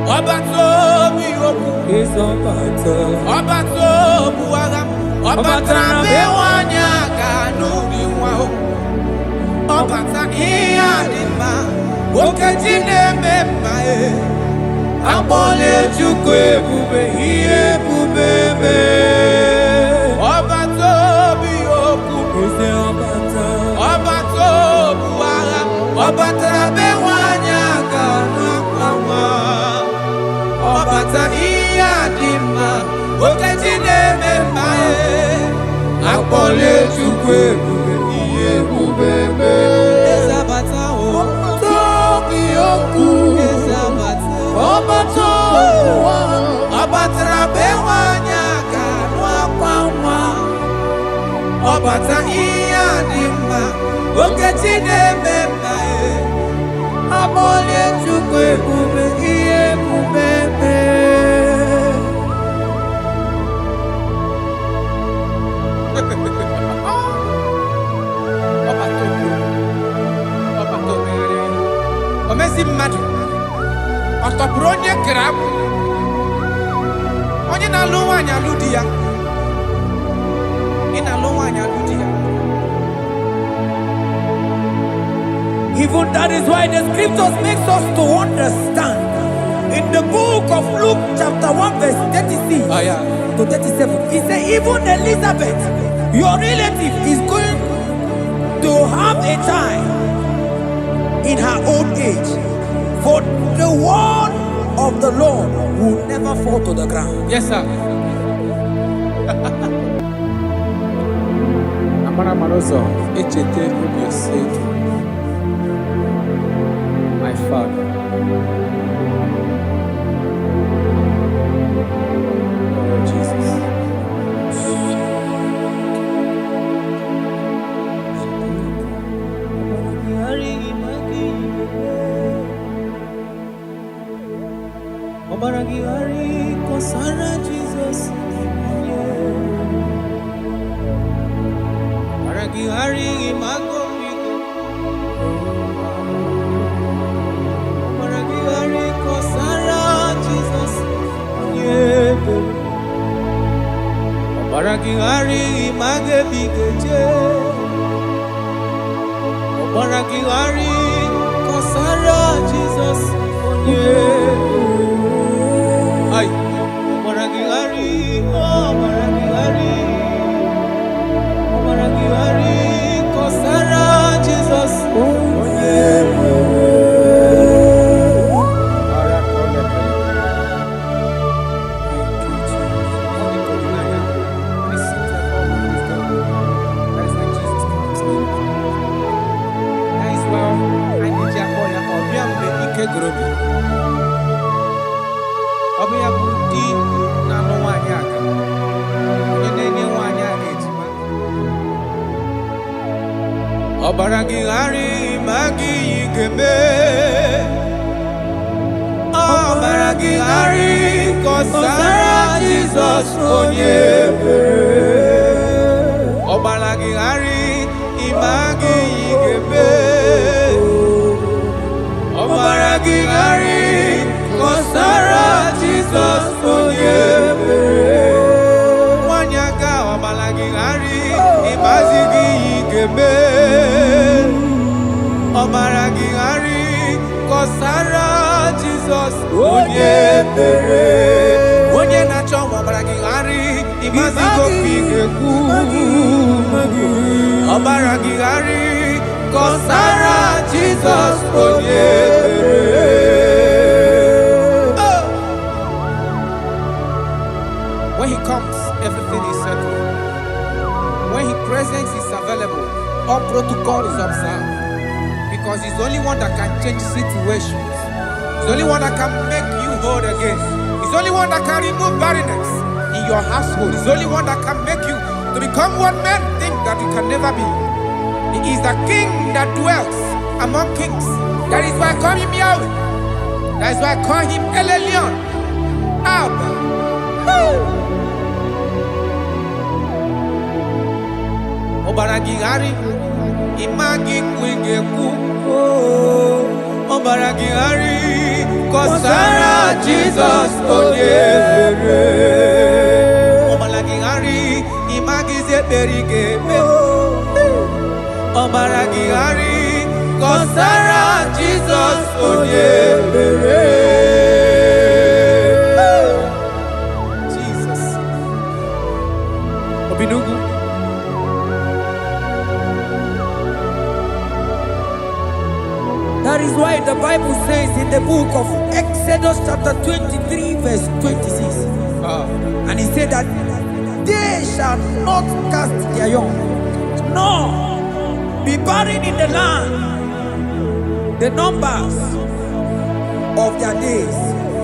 Obato biyoku is obato. Obato buagam Obata bewanya kanu biwa Obata iya dima Okejine memae Abole chukwe bube iye bubebe Obato biyoku Is obato. Obato buagam Obata bewanya kanu Obata iya dima Okejine memae Akpole chukwe bube iye bubebe Ezabata o Tobi oku Ezabata Obato Obatra bewanya kanwa kwamwa Obata iya dima Okejine memae Akpole chukwe bube iye bubebe Omezi mmadu Otopuru onye grab Onye na-alụ nwaanyị alụ di ya Ị na-alụ nwaanyị alụ di ya Even that is why the scriptures makes us to understand. In the book of Luke chapter 1 verse 36 to 37, he said even Elizabeth, your relative, is going to have a child in her old age. For the word of the Lord will never fall to the ground. Yes, sir. Amara Marozo, Echete Rubio said, my father. Oh, Jesus. Obaragihari kosara Jesus. Obaragihari imago migo. Obaragihari kosara Jesus. Obaragihari image bigeje. Obaragihari kosara Jesus. Ay, Obaragihari, Obaragihari, Obaragihari, Kosara Jesus. Obiya budi na no nwanyị aka. Onye na-enye nwanyị aka ejima. Obaragihari magi igeme. Obaragihari kosara Jesus onye ebere. Obaragihari imagi igeme. Obaragihari kosara Jesus onye ebere. Nwanyaka Obaragihari imazigi igeme. Obaragihari kosara Jesus onye ebere. Onye na-achọ Obaragihari imazigo igekwu. Obaragihari kosara Jesus onye ebere. When he comes, everything is settled. When his presence is available, all protocol is observed. Because he's the only one that can change situations. He's the only one that can make you whole again. He's the only one that can remove barrenness in your household. He's the only one that can make you to become what men think that you can never be. He is the king that dwells among kings. That is why I call him Yahweh. That is why I call him El Elyon. Abba. Obaragihari imagi kwingeku. Obaragihari kọsara Jizọs onye mere. Ọbara gị ghara ịmagize ekpere ga-eme. Ọbara gị ghara kọsara Jizọs onye mere. Jesus. Obinugu. That is why the Bible says in the book of Exodus chapter 23 verse 26. And he said that they shall not cast their young, nor be barren in the land. The numbers of their days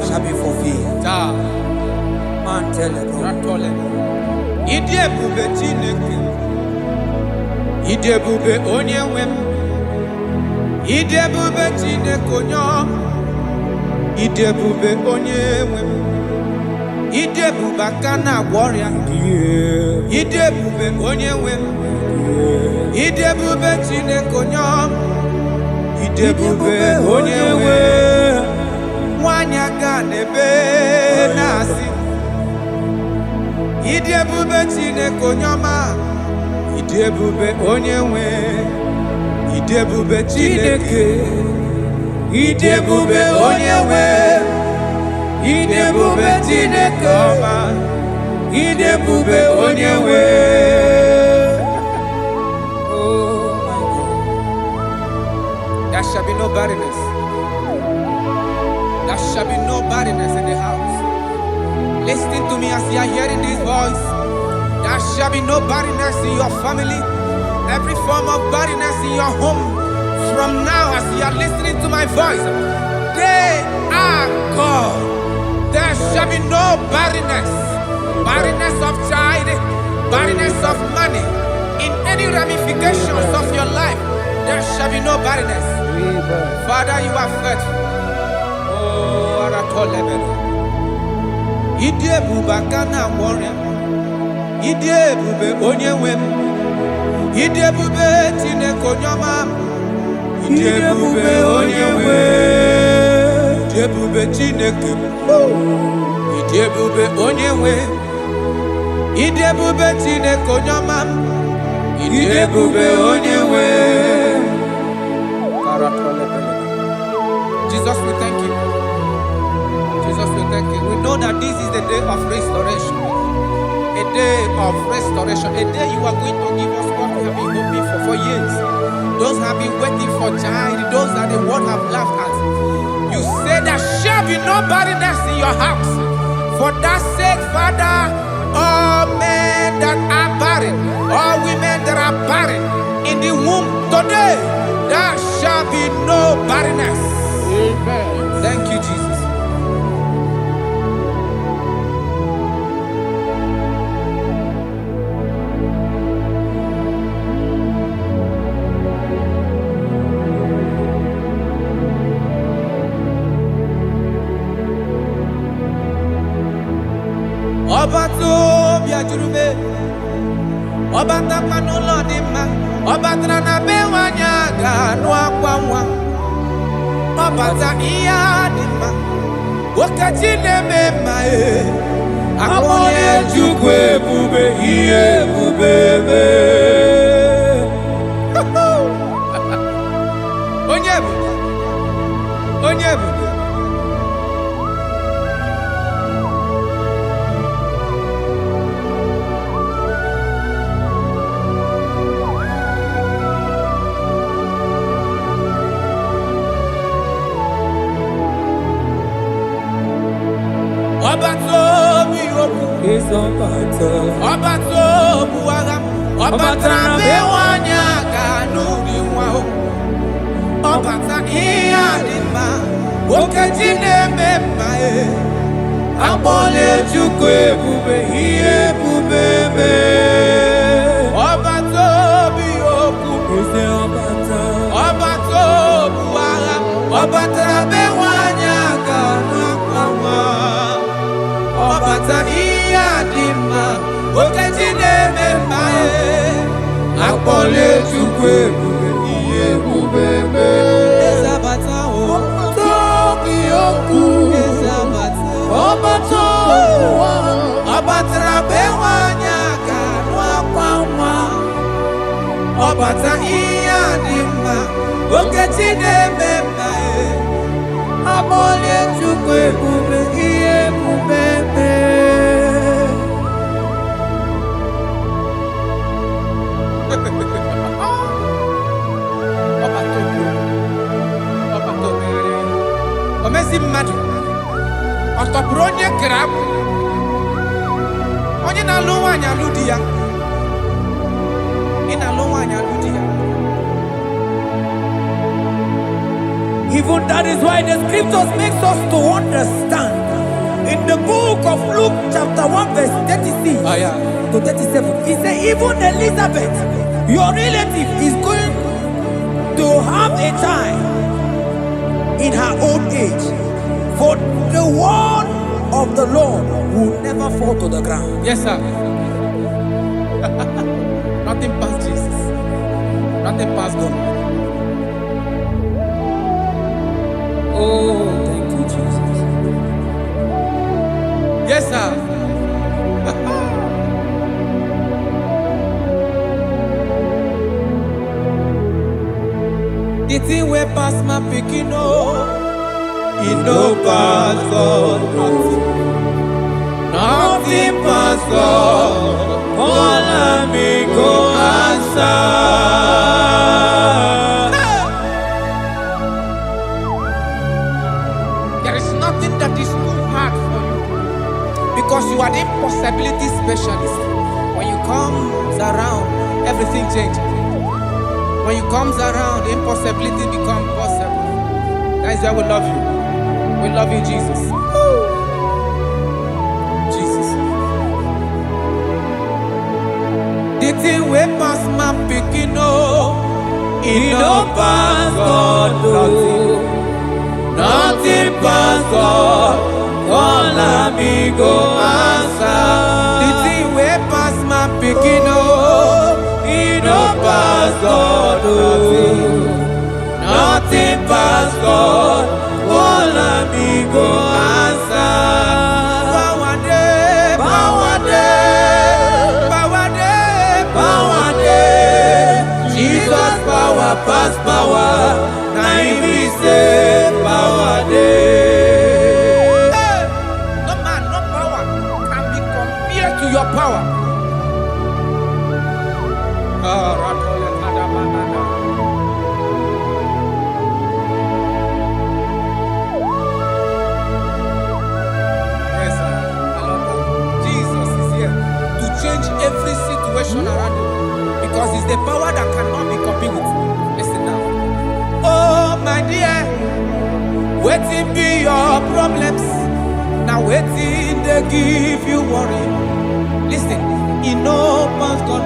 shall be fulfilled. Man tell them. Idebube Chineke, idebube onye nwe m, idebube Chineke onye ọma, idebube onye nwe m, idebube aka na-agwọ ọrịa, idebube onye nwe m, idebube Chineke onye ọma, idebube onye nwe m, nwanyị aka n'ebe na-asị. Idebube Chineke onye ọma, idebube onye nwe, idebube Chineke, idebube onye nwe, idebube Chineke ọma, idebube onye nwe. Oh my God. There shall be no barrenness. There shall be no barrenness in the house. Listen to me as you are hearing this voice. There shall be no barrenness in your family. Every form of barrenness in your home. From now, as you are listening to my voice, they are gone. There shall be no barrenness. Barrenness of child, barrenness of money. In any ramifications of your life, there shall be no barrenness. Father, you are faithful. Oh, Aratolebele. Idebube aka na-agwọ ọrịa, idebube onye nwe m, idebube Chineke onye ọma, idebube onye nwe, idebube Chineke, idebube onye nwe, idebube Chineke onye ọma, idebube onye nwe. Jesus, we thank you. Jesus, we thank you. We know that this is the day of restoration. A day of restoration. A day you are going to give us what we have been hoping for years. Those have been waiting for child. Those that the world have laughed at. You say there shall be no barrenness in your house. For that sake, Father, all men that are barren, all women that are barren in the womb today, there shall be no barrenness. Amen. Thank you, Jesus. Ọba tó bịajuru me, ọba takwa n'ụlọ dị mma, ọba tara na be nwanyị aga anụ akwa nwa, ọba ta ihe dị mma, okechi na-eme mma akpọnye Chukwu ebube ihe ebube eme. Onye ebube, onye ebube. Ọba tó bí okwu, ọba tó bụ agha, ọba tara be nwanyị aga n'ụdị nwa o, ọba ta ihe dị mma, okechi na-eme mma akpọla Chukwu ebube ihe ebube eme. Ọba tó bí okwu, ọba tó bụ agha, ọba tara be nwanyị aga n'akwa nwa, ọba ta ihe dị mma, okechi na-eme mma akpọla Chukwu ebube ihe ebube eme. Ezabata o, tó bí okwu. bata iya dimma oketi na-ememma amole chukwu ebube ihe ebube omezi mmadụ ọtọpụrụ onye kere akụ onye na-alụ nwaanyị alụ di ya ị na-alụ nwaanyị alụ di ya. Even that is why the scriptures makes us to understand in the book of Luke chapter 1 verse 36 to 37 he said even Elizabeth your relative is going to have a child in her old age, for the word of the Lord will never fall to the ground. Yes, sir. Nothing past Jesus. Nothing past God. Oh, thank you, Jesus. Yes, sir. The thing way pass my picking, it no pass God. Nothing pass God. All me go answer. There is nothing that is too hard for you because you are the impossibility specialist. When you come around, everything changes. When you comes around, impossibility becomes possible. That is why we love you. We love you, Jesus. Jesus. The thing way pass my picking, it no pass God. Nothing pass God. All amigo answer. The thing way pass my picking, it no pass God. Nothing pass God. All amigo answer. Bawade, bawade, bawade, bawade. Jesus power pass power. Now he say bawade. No man, no power can be compared to your power. Every situation around you because it's the power that cannot be copied with. Listen now. Oh my dear, waiting be your problems. Now waiting they give you worry. Listen, in no pass God.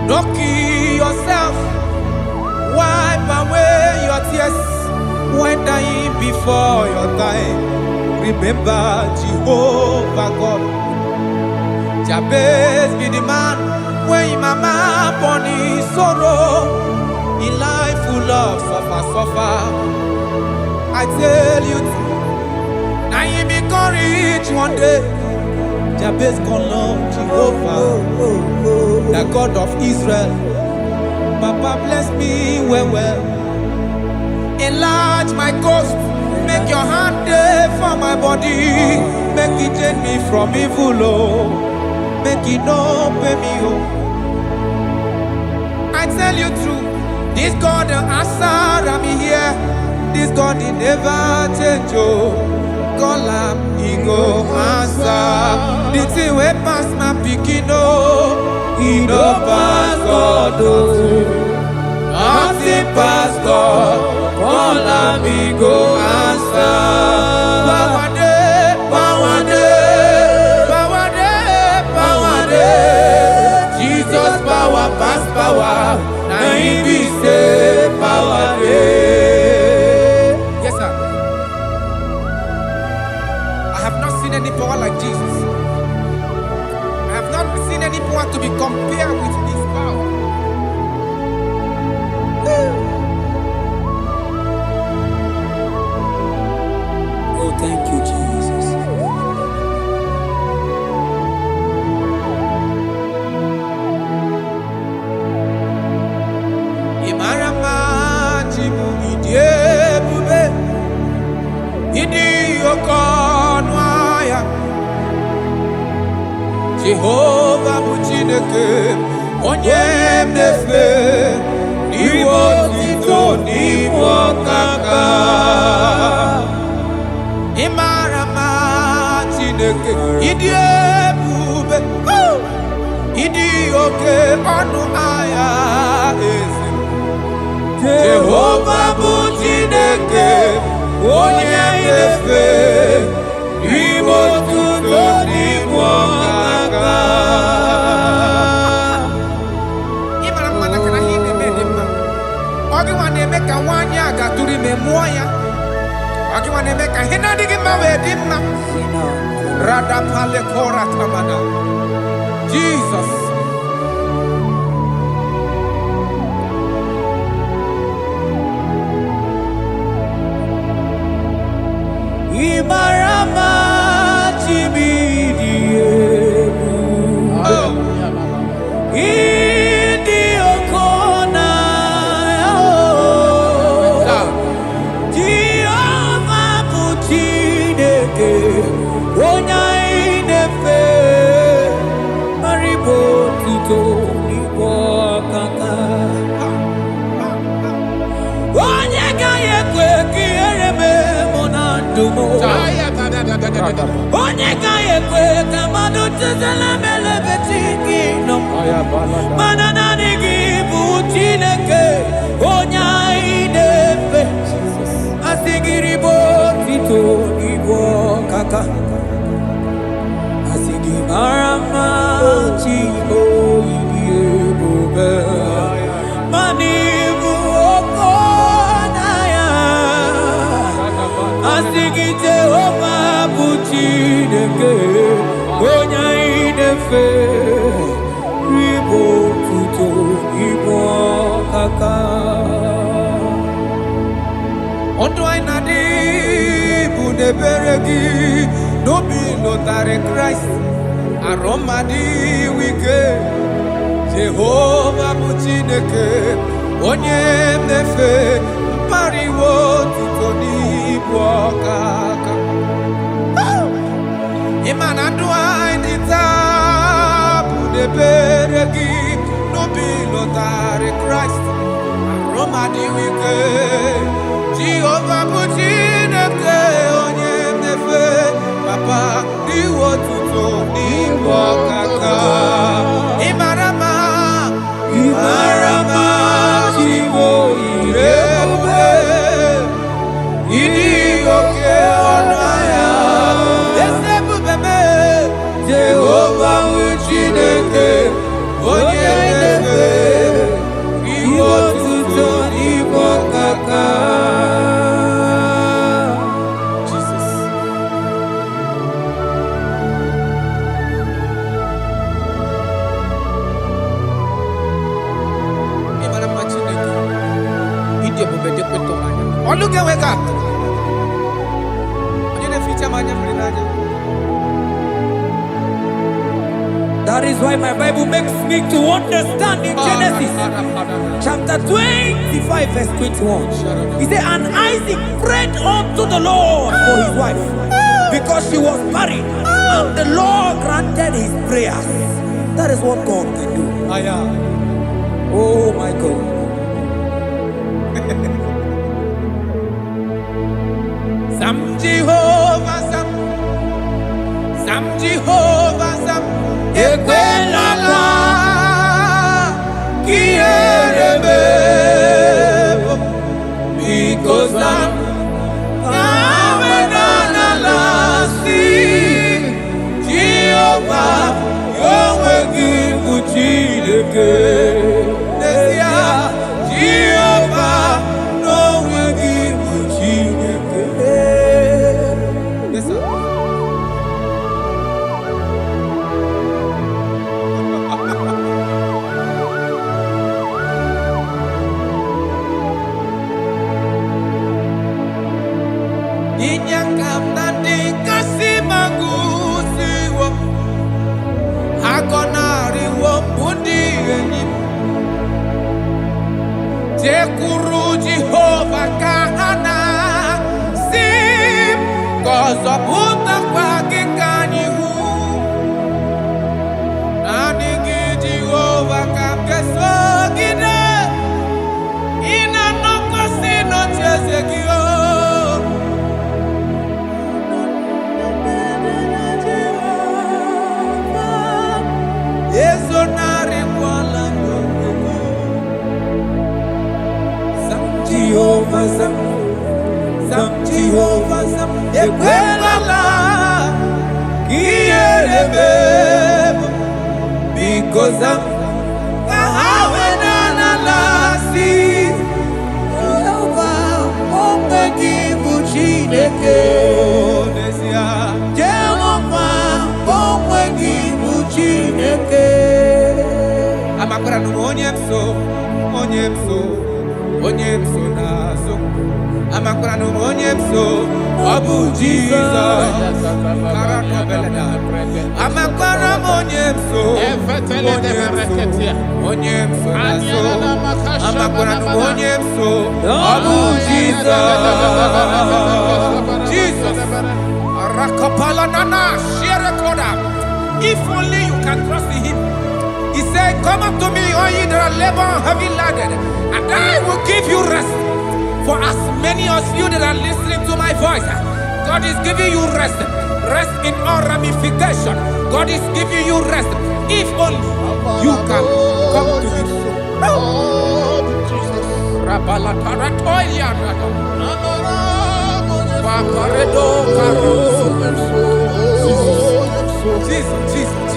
Don't kill yourself. Wipe away your tears when dying before your time. Remember Jehovah God. Jabez be the man when mama born his sorrow. In life full of suffer. I tell you, now you be courage one day. Jabez gonna love Jehovah, the God of Israel. Papa bless me well. Enlarge my coast, make your hand there for my body. Make it change me from evil, make it no pay me. I tell you true, this God the answer I'm here. This God he never change. Call him, he go answer. The thing way pass my picking, he no pass God. Nothing pass God. Call him, he go answer. Jesus power pass power. Now he be say power day. Yes, sir. I have not seen any power like Jesus. I have not seen any power to be compared with this power. Oh, thank you, Jesus. Idi okonwaya Jehovah bụ Chineke onye mnefe n'iwe otito n'iwe ọkaka ịmara mma Chineke ịdị ebube ịdị oke ọnụ ahịa eze Jehovah bụ Chineke onye mnefe n'iwe otito n'iwe ọkaka ịmara mma na kana ihe na-eme dị mma ọ gị nwa na-eme ka nwaanyị a gatụrụ ime mụọ ya ọ gị nwa na-eme ka ihe na-adịghị mma wee dị mma radapalekora tamana Jesus Imarama Chibidiebu Idi Okona Jehovah bụ Chineke onye inefe maribo tito n'igwe ọkaka onye gaghị ekwe ka ihere mee mụ na ndụ m onye gaghị ekwe ka mmadụ tụzala melebeti gị nọ mana naanị gị bụ Chineke onye anyị na-efe asị gị ribo tito n'igwe ọkaka asị gị mara mma chi oyiyi ebube mana ibu oko na ya asị gị Jehovah bụ Chineke onye anyị na-efe ribo tuto n'igwe ọkaka ọdụ anyị na-adị bụ n'ebere gị n'obi lụtarị Kraịst arụ mmadụ ike Jehovah bụ Chineke onye mmefe mpariwo tuto n'ibu ọkaka ịma na ndụ anyị dị taa bụ n'ebere gị n'obi lụtarị Kraịst arụ mmadụ ike Jehovah bụ Chineke onye mmefe papa n'iwe tuto n'ibu ọkaka ịmara mma Chiwo ebube ịdị oke ọnụ ahịa eze ebube mee Jehovah bụ Chineke onye mmefe n'iwe tuto n'ibu ọkaka Look at wake up. That is why my Bible makes me to understand in Genesis chapter 25 verse 21. He said, and Isaac prayed unto the Lord for his wife because she was barren, and the Lord granted his prayers. That is what God can do. Oh my God. Sam Jehovah Sam Ekwelala Kierebe because Sam Amenalasi Jehovah Yahweh Gibu Chineke Nesia Jehovah Yahweh Gibu Chineke. Yes, sir. nzọpụta kwa gị ka anyị hụ. Naanị gị Jehova ka m ga-esogide. Ị na-anọkwasị n'ocheeze gị o. Ezonarịkwala n'onwe gị. Zam Jehova zam. Zam Jehova zam. Ekwela ka ihere mee m. Biko zam ka ha weda n'ala si. Jehova onwe gị bụ Chineke. N'ezie Jehova onwe gị bụ Chineke. Amakwara m onye m so, onye m so, onye m so n'azụ. Amakwara m onye m so, ọ bụ Jizọs. Amakwara m onye m so, onye m so n'azụ. Amakwara m onye m so, ọ bụ Jizọs. Jesus. Rakapala nana, share koda. If only you can trust in Him. He said, come unto me, all ye that are labor and heavy laden, and I will give you rest. For as many of you that are listening to my voice, God is giving you rest. Rest in all ramification. God is giving you rest. If only you can come to Him. Jesus, Jesus,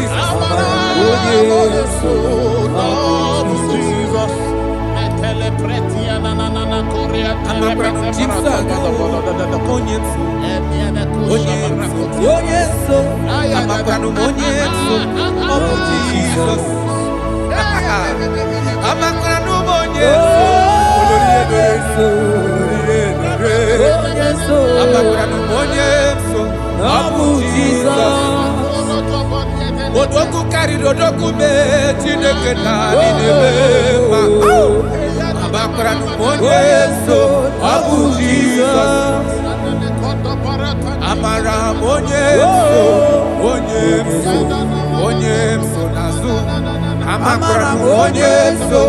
Jesus. Odoku carried Odoku me Chineke na ninema. Abakwara n'onye so ọ bụ Jizọs. Amara m onye so, onye so, onye so n'azụ. Amakwara m onye so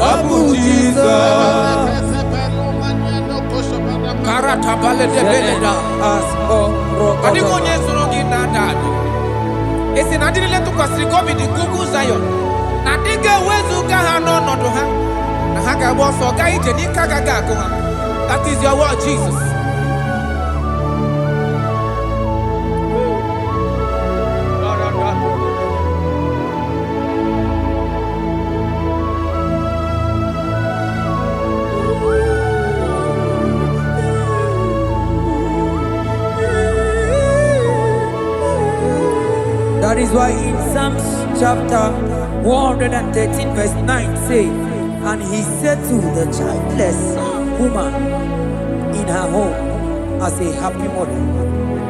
ọ bụ Jizọs. Karata balede beleda asko. Adịghị onye soro gị na-ada adị. Esi na ndị niile tụkwasịrị gị obi dị ka ugwu Zayọn, na ndị ga-ewezuga ha n'ọnọdụ ha, na ha ga-agba ọsọ gaa ije n'ike agaghị agụ ha. That is your word, Jesus. That is why in Psalms chapter 113 verse 9 say, and he settled the childless woman in her home as a happy mother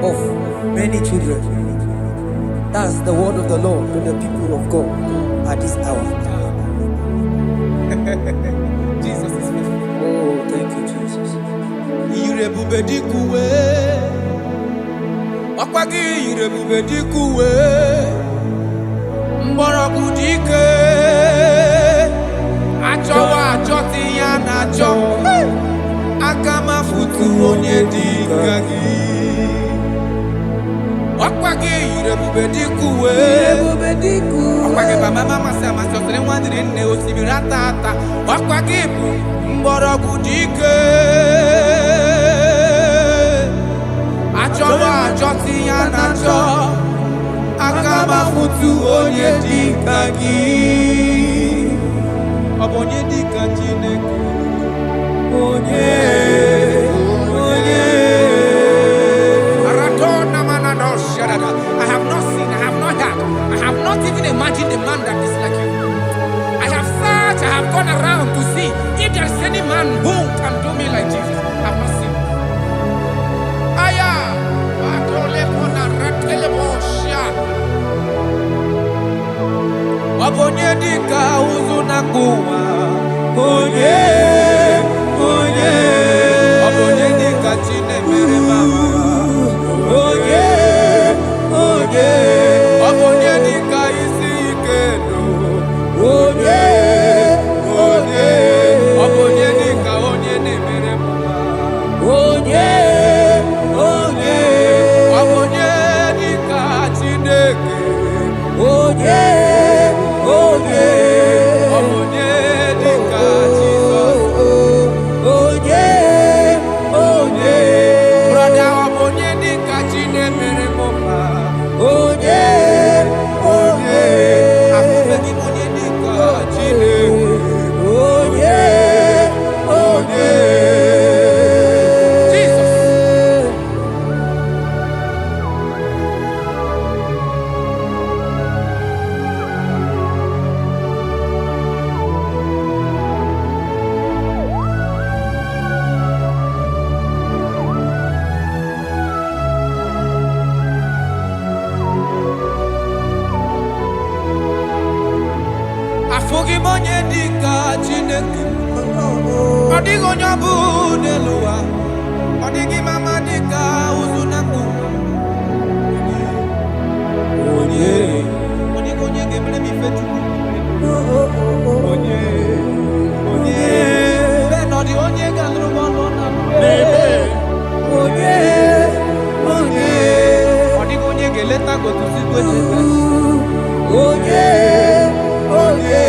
of many children. That's the word of the Lord to the people of God at this hour. Jesus is faithful. Oh, thank you, Jesus. Irebube dikuwe. Ọkwagị irebube dikuwe. Mgbọrọgwụ dike. Achọwa achọtị ya na-achọ. Aka m afụtụ onye dịka gị. Ọkwagị irebube dikuwe. Ọkwagị baba mama sị amasị ọsịrị nwa dịrị nne osimiri ata ata. Ọkwagị bụ mgbọrọgwụ dike. Achọwa achọtị ya na-achọ. Aka m afụtụ onye dịka gị. Ọ bụ onye dịka Chineke. Onye. I have not seen, I have not heard, I have not even imagined a man that is like you. I have searched, I have gone around to see if there is any man who can do me like Jesus. I have not seen. Aya, Wabonye dika uzuna kuwa. Onye, onye. Wabonye dika chine mere mama. Onye. Chineke. Odigo nyabu neluwa. Odigi mama dika uzunaku. Onye. Odigo nye gebre mi fetu. Onye. Onye. Beno di onye galru bono na. Onye. Onye. Odigo nye geleta go to see go. Onye. Onye.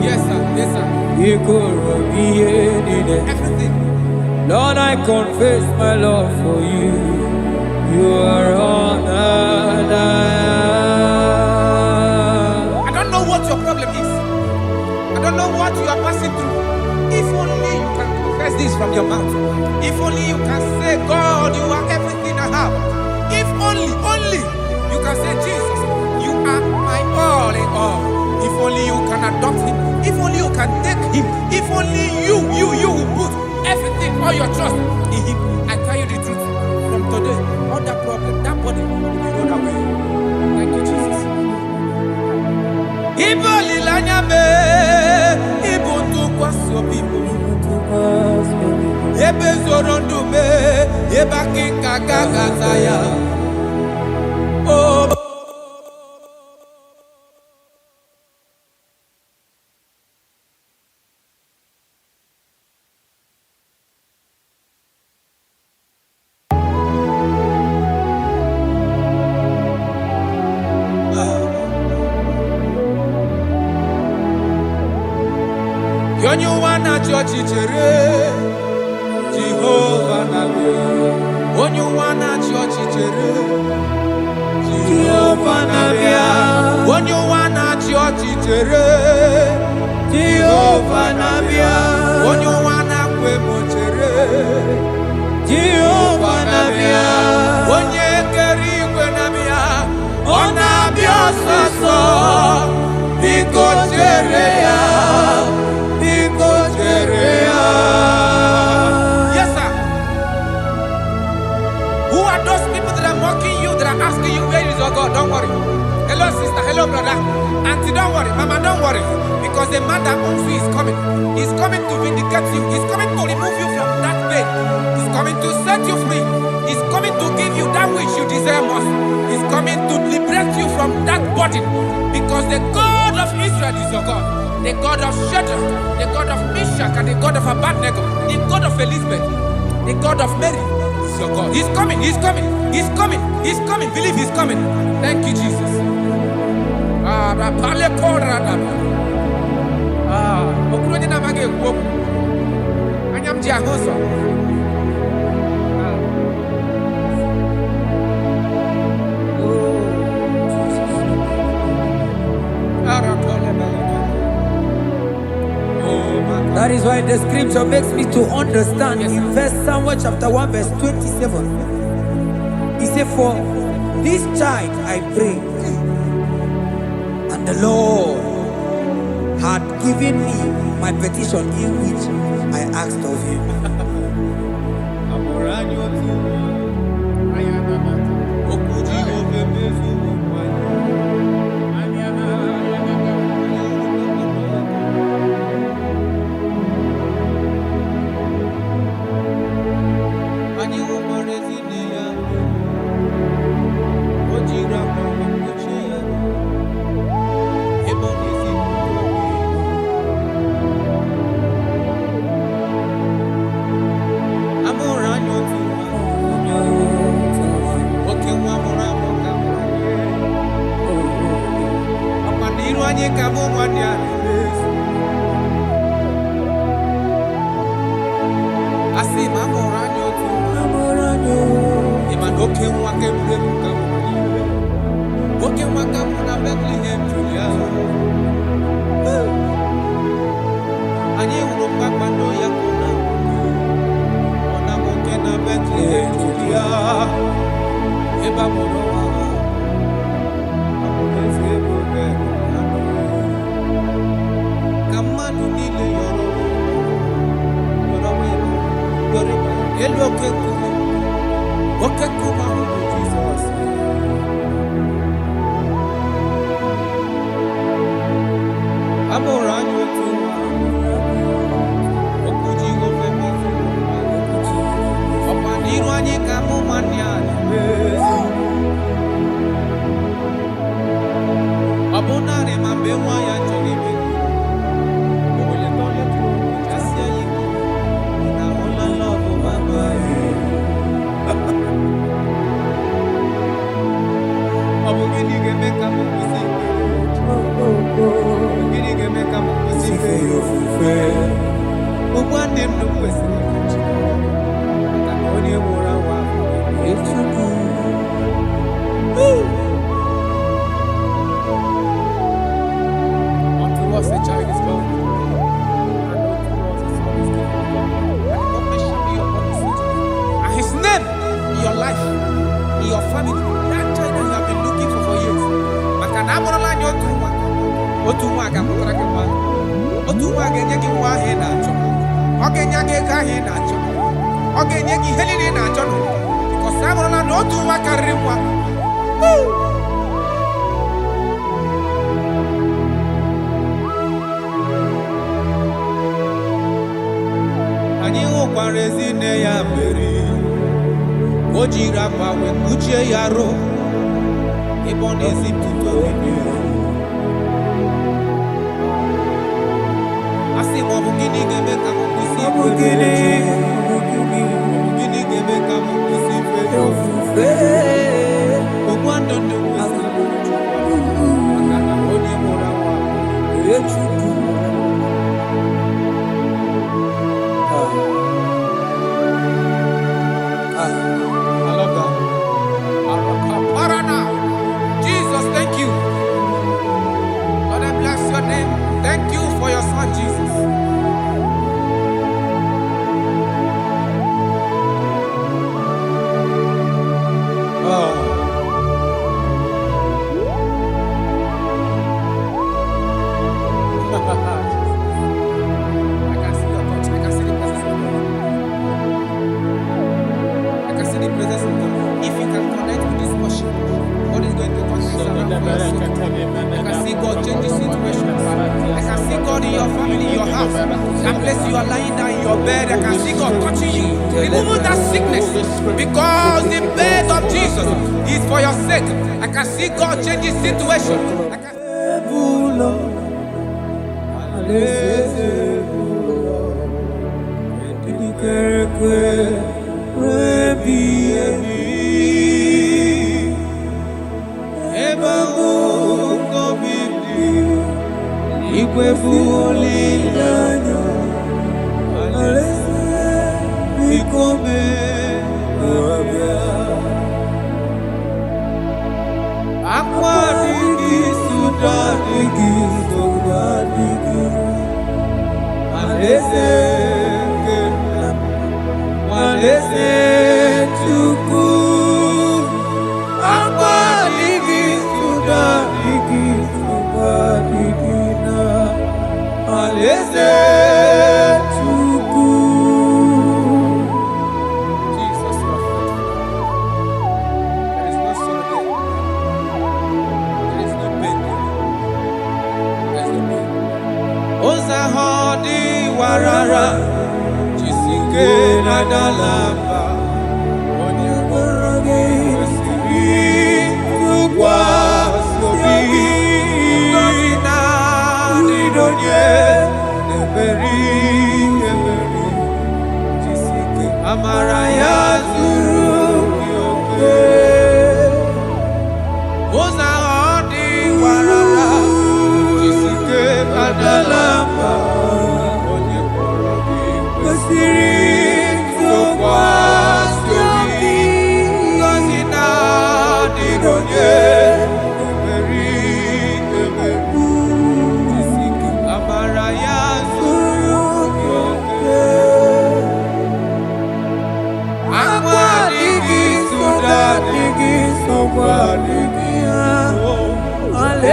Yes, sir. Yes, sir. Everything. Lord, I confess my love for you. You are all that I don't know what your problem is. I don't know what you are passing through. If only you can confess this from your mouth. If only you can say, God, you are everything I have. If only you can say, Jesus, you are my all in all. If only you can adopt him. If only you can take him. If only you will put everything, all your trust in him. I tell you the truth. From today, all that problem, that body will be rolled away. Thank you, Jesus. Ibo lilanya me, ibo tukwaso bibo. Ebe zorondu me, eba kikagagazaya. Oh. Onye wana chọọchị chere Jehova na-abịa. Onye wana chọọchị chere Jehova na-abịa. Onye wana chọọchị chere Jehova na-abịa. Onye wana kwemo chere Jehova na-abịa. Onye kere igwe na-abịa. Ọ na-abịa ọsọsọ. Biko chere ya. Yes, sir. Who are those people that are mocking you, that are asking you, where is your God? Don't worry. Hello, sister. Hello, brother. Auntie, don't worry. Mama, don't worry. Because the man that owns you is coming. He's coming to vindicate you. He's coming to remove you from that pain. He's coming to set you free. He's coming to give you that which you desire most. He's coming to liberate you from that burden. Because the God of Israel is your God. The God of Shadrach, the God of Meshach, and the God of Abednego, the God of Elizabeth, the God of Mary is your God. He's coming, he's coming, he's coming, he's coming. Believe he's coming. Thank you, Jesus. That is why the scripture makes me to understand. Yes, in 1 Samuel chapter 1 verse 27, he said, for this child I prayed, and the Lord had given me my petition in which I asked of him.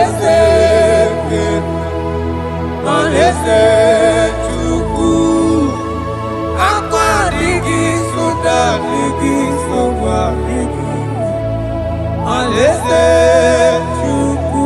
Alaeze Alaeze Chukwu Akwa adịghị soda adịghị nsogbu adịghị Alaeze Chukwu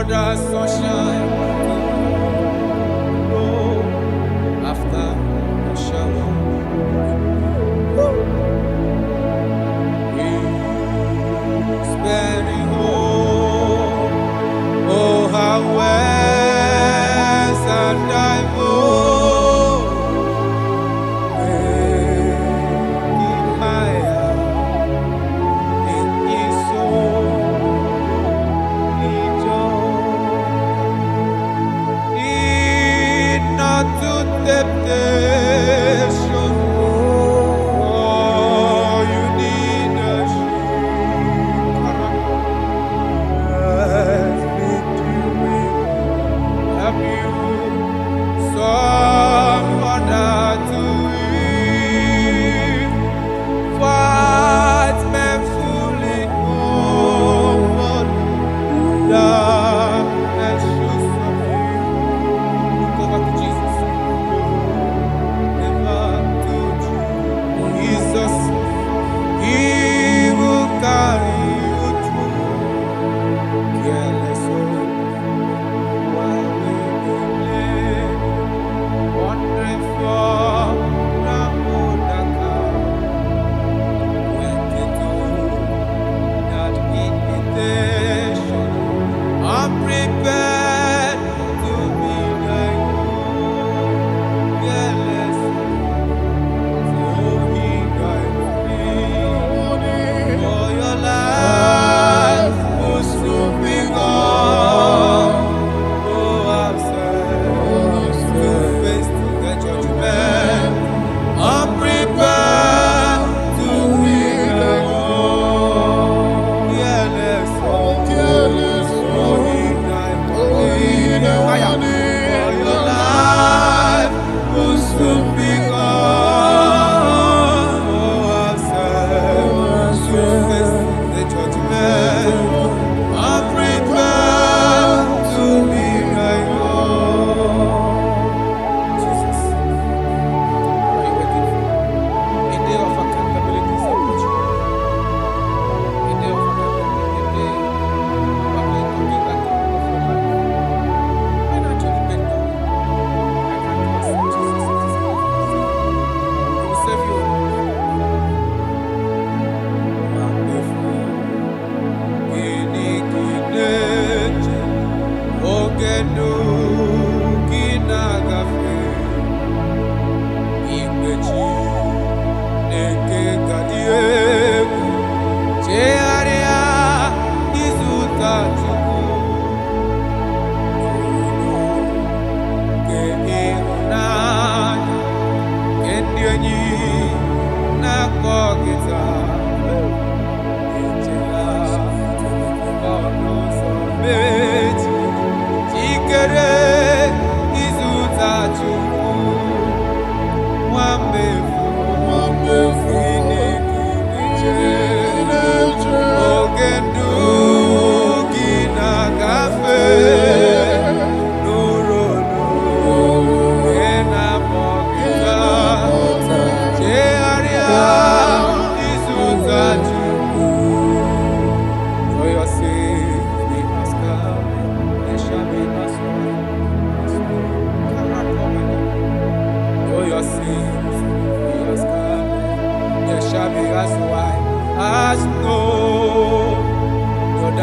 the sunshine after the shower. He's very home. Oh, how west and I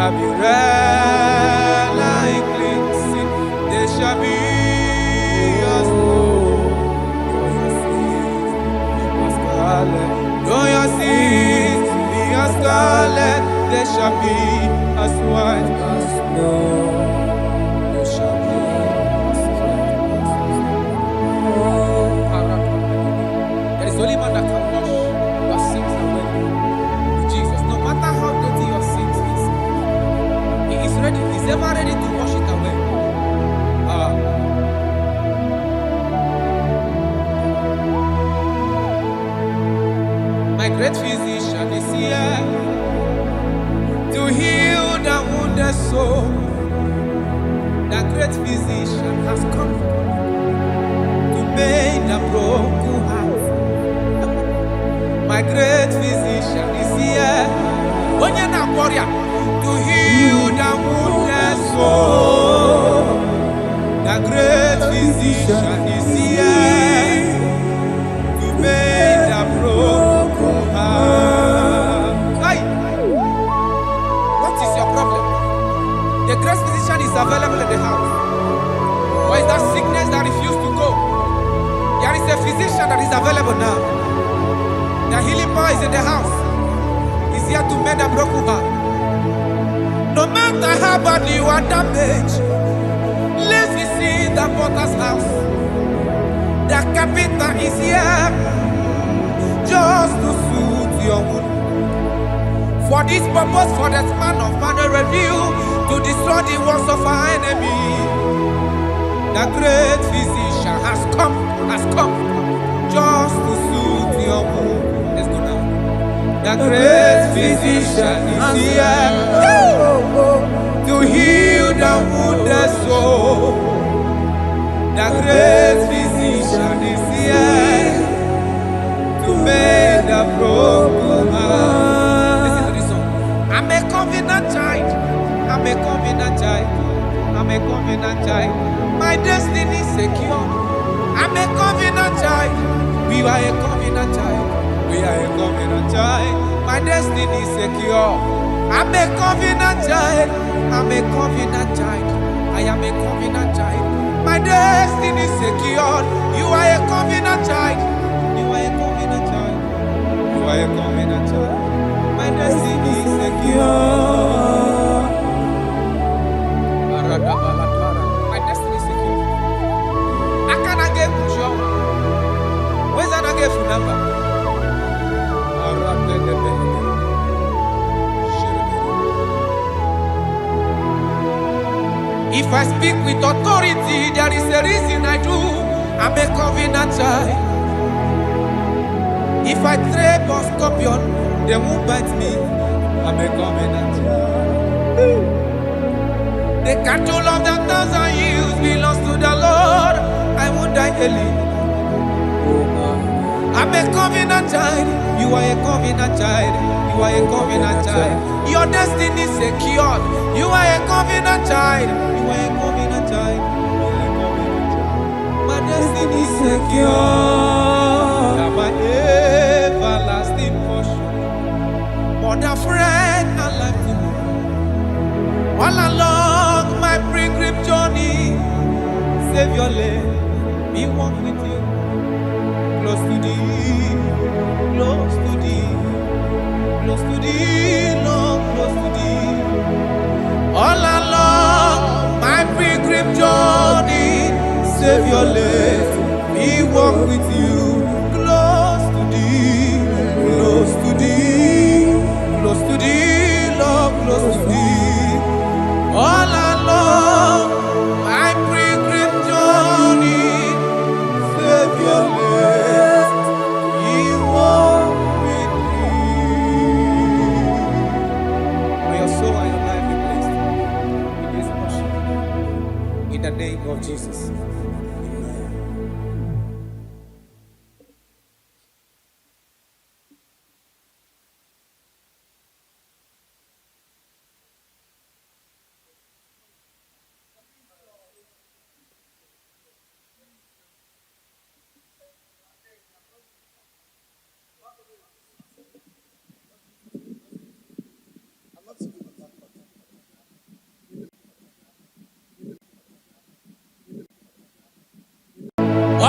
shall be red like cleansing. They shall be as snow. Though your sins be as scarlet, they shall be as white as snow. They shall be as white as snow. There is only one that can wash your sins away. Jesus, no matter how dirty your sins is, He is ready. He's ever ready to wash it away. My great physician is here to heal the wounded soul. The great physician has come to make the broken heart. My great physician is here, warrior, to heal the wounded soul. The great physician is here to make the broken heart. Hey, what is your problem? The great physician is available in the house. Or is that sickness that refused to go? There is a physician that is available now. The healing power is in the house. He's here to mend a broken heart. No matter how badly you are damaged, let's see the potter's house. The carpenter is here just to soothe your wound. For this purpose, for the span of man review, to destroy the works of our enemy. The great physician has come just to soothe your wound. Let's go now. The great physician is here to heal the wounded soul. The great physician is here to make the broken heart. Listen to this song. I'm a covenant child. I'm a covenant child. I'm a covenant child. My destiny is secure. I'm a covenant child. We are a covenant child. We are a covenant child. My destiny is secure. I'm a covenant child. I'm a covenant child. I am a covenant child. My destiny is secured. You are a covenant child. You are a covenant child. You are a covenant child. My destiny is secure. My destiny is secure. I cannot get you. Where's that I get your number? If I speak with authority, there is a reason I do. I'm a covenant child. If I trap a scorpion, they won't bite me. I'm a covenant child. The cattle of the 1,000 years belongs to the Lord. I won't die early. I'm a covenant child. You are a covenant child. You are a covenant child. Your destiny is secured. You are a covenant child. You are a covenant child. My destiny is secure. I'm my everlasting portion. More than friend and life to me. All along my pilgrim journey, Savior, let me walk with you. Close to thee, close to thee, close to thee, Lord, close to thee. All along my pilgrim journey, Savior, let me walk with you. Close to thee, close to thee, close to thee, Lord, close to thee. All along my pilgrim journey, Savior, let me walk with you. May your soul and your life be blessed in this worship. In the name of Jesus.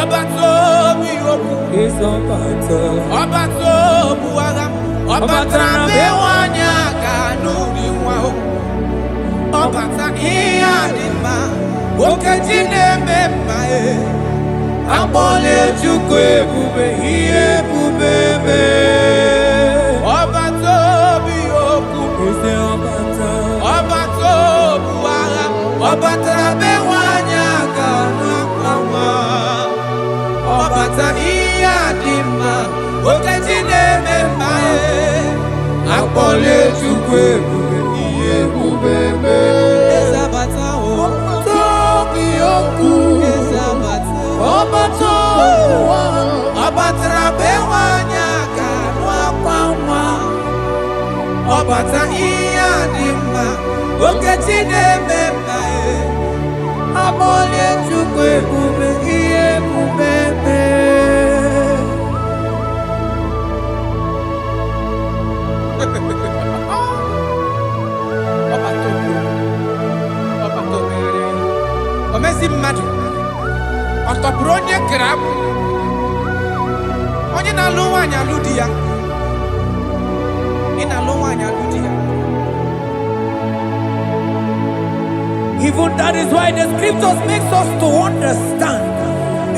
Ọbatobi okwu. Ọbatobu agha. Ọbatara be nwanyị aka n'ụdị nwa o. Ọbata ihe dị mma. Okechi na-eme mma e. Akpọla Chukwu ebube ihe ebube mee. Ọbatobi okwu. Ọbatobu agha. Ọbatara be nwanyị aka n'akwa nwa. Ọbata ihe dị mma. Okechi na-eme mma e. Akpọla Chukwu ebube ihe ebube mee. Ezabata o. Ọbatobi okwu. Ezabata. Ọbatara be nwanyị aka n'akwa nwa. Ọbata ihe dị mma. Okechi na-eme mma e. Akpọla Chukwu ebube ihe ebube mee. Omezi mmadụ ọtọpụrụ onye kere agbụ. Onye na-alụ nwaanyị alụ di ya. Ị na-alụ nwaanyị alụ di ya. Even that is why the scriptures makes us to understand.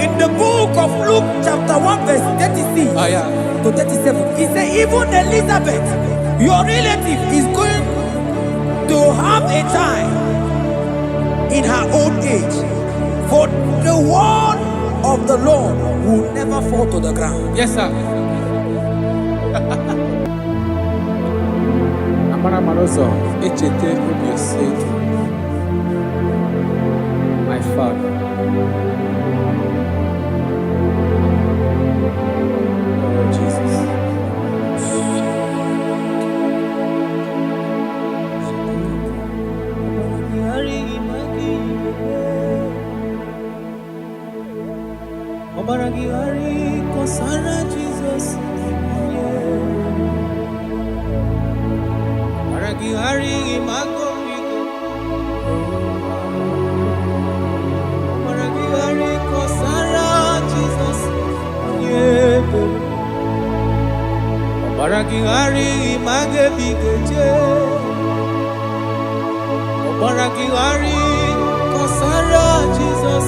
In the book of Luke chapter 1 verse 36 to 37, it says even Elizabeth, your relative, is going to have a child in her old age. For the word of the Lord will never fall to the ground. Yes, sir. Amara Marozo, Echete Obioseki. My father. Oh, Jesus. Obaragihari kosara Jesus. Obaragihari imago migo. Obaragihari kosara Jesus. Obaragihari image bigeje. Obaragihari kosara Jesus.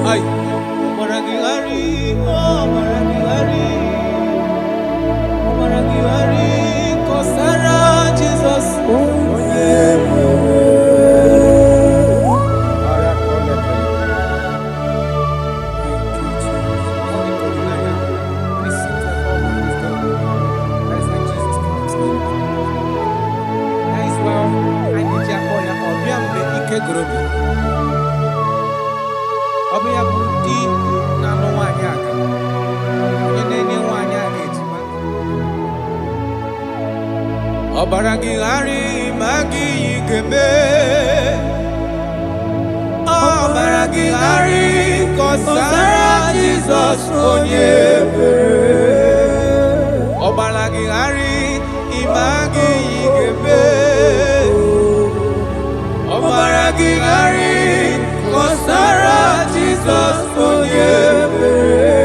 Ay, Obaragihari, Obaragihari, Obaragihari, kosara Jesus. Ọbịa bụ di na-alụ nwaanyị aka. Onye na-enye nwaanyị aka ejima. Ọbaragihari ma gị ga-eme. Ọbaragihari kọsara Jizọs onye ebere. Ọbaragihari ma gị ga-eme. Ọbaragihari kọsara Jizọs onye ebere.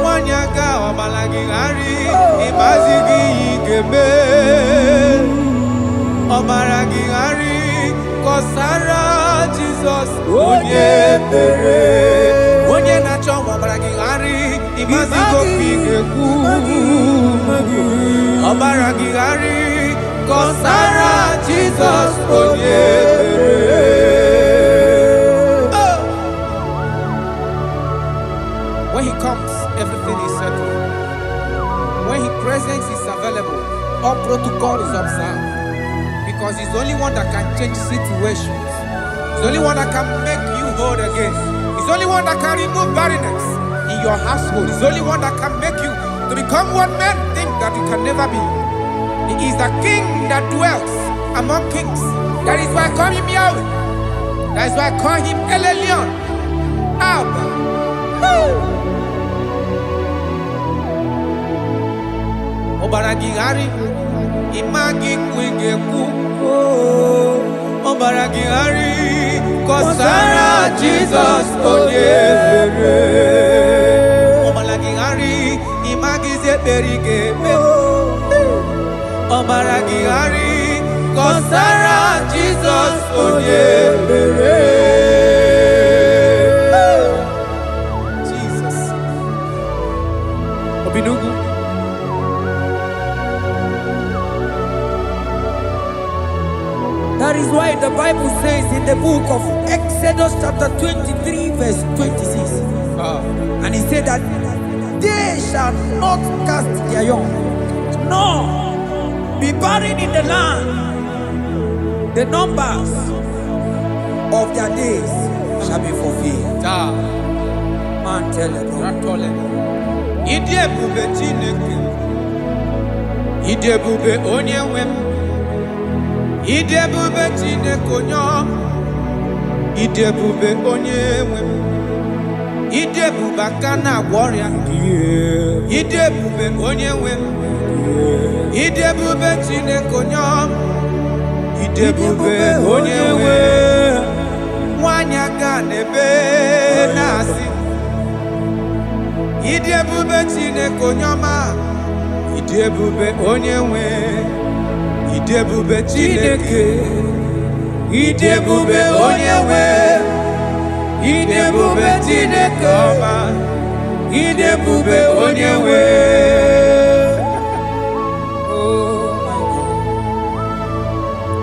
Nwanyị aka ọbaragihari ịmazi gị ga-eme. Ọbaragihari kọsara Jizọs onye ebere. Onye na-achọ ọbaragihari ịmazi gị ga-ekwu. Ọbaragihari kọsara Jizọs onye ebere. When he comes, everything is settled. When his presence is available, all protocol is observed. Because he's the only one that can change situations. He's the only one that can make you whole again. He's the only one that can remove barrenness in your household. He's the only one that can make you to become what men think that you can never be. He is the king that dwells among kings. That is why I call him Yahweh. That is why I call him El Elyon. Abba. Obaragihari imagi kwege ku. Obaragihari kọsara Jizọs onye mere. Ọmara gị ghara ịmagizi ekpere ị ga-eme. Ọmara gị ghara kọsara Jizọs onye mere. Jesus. Obinugu. That is why the Bible says in the book of Exodus chapter 23 verse 26. And he said that they shall not cast their young, nor be barren in the land. The numbers of their days shall be fulfilled. Man tell them. Ide bube Chineke. Ide bube onye nwe m. Ide bube Chineke onye ọma. Ide bube onye nwe m. Ide bube aka na-agwọ ọrịa. Ide bube onye nwe m. Ide bube Chineke onye ọma. Ide bube onye nwe nwanyị aka n'ebe na-asị. Ide bube Chineke onye ọma. Ide bube onye nwe. Ide bube Chineke. Ide bube onye nwe. Ide bube Chineke ọma. Ide bube onye nwe.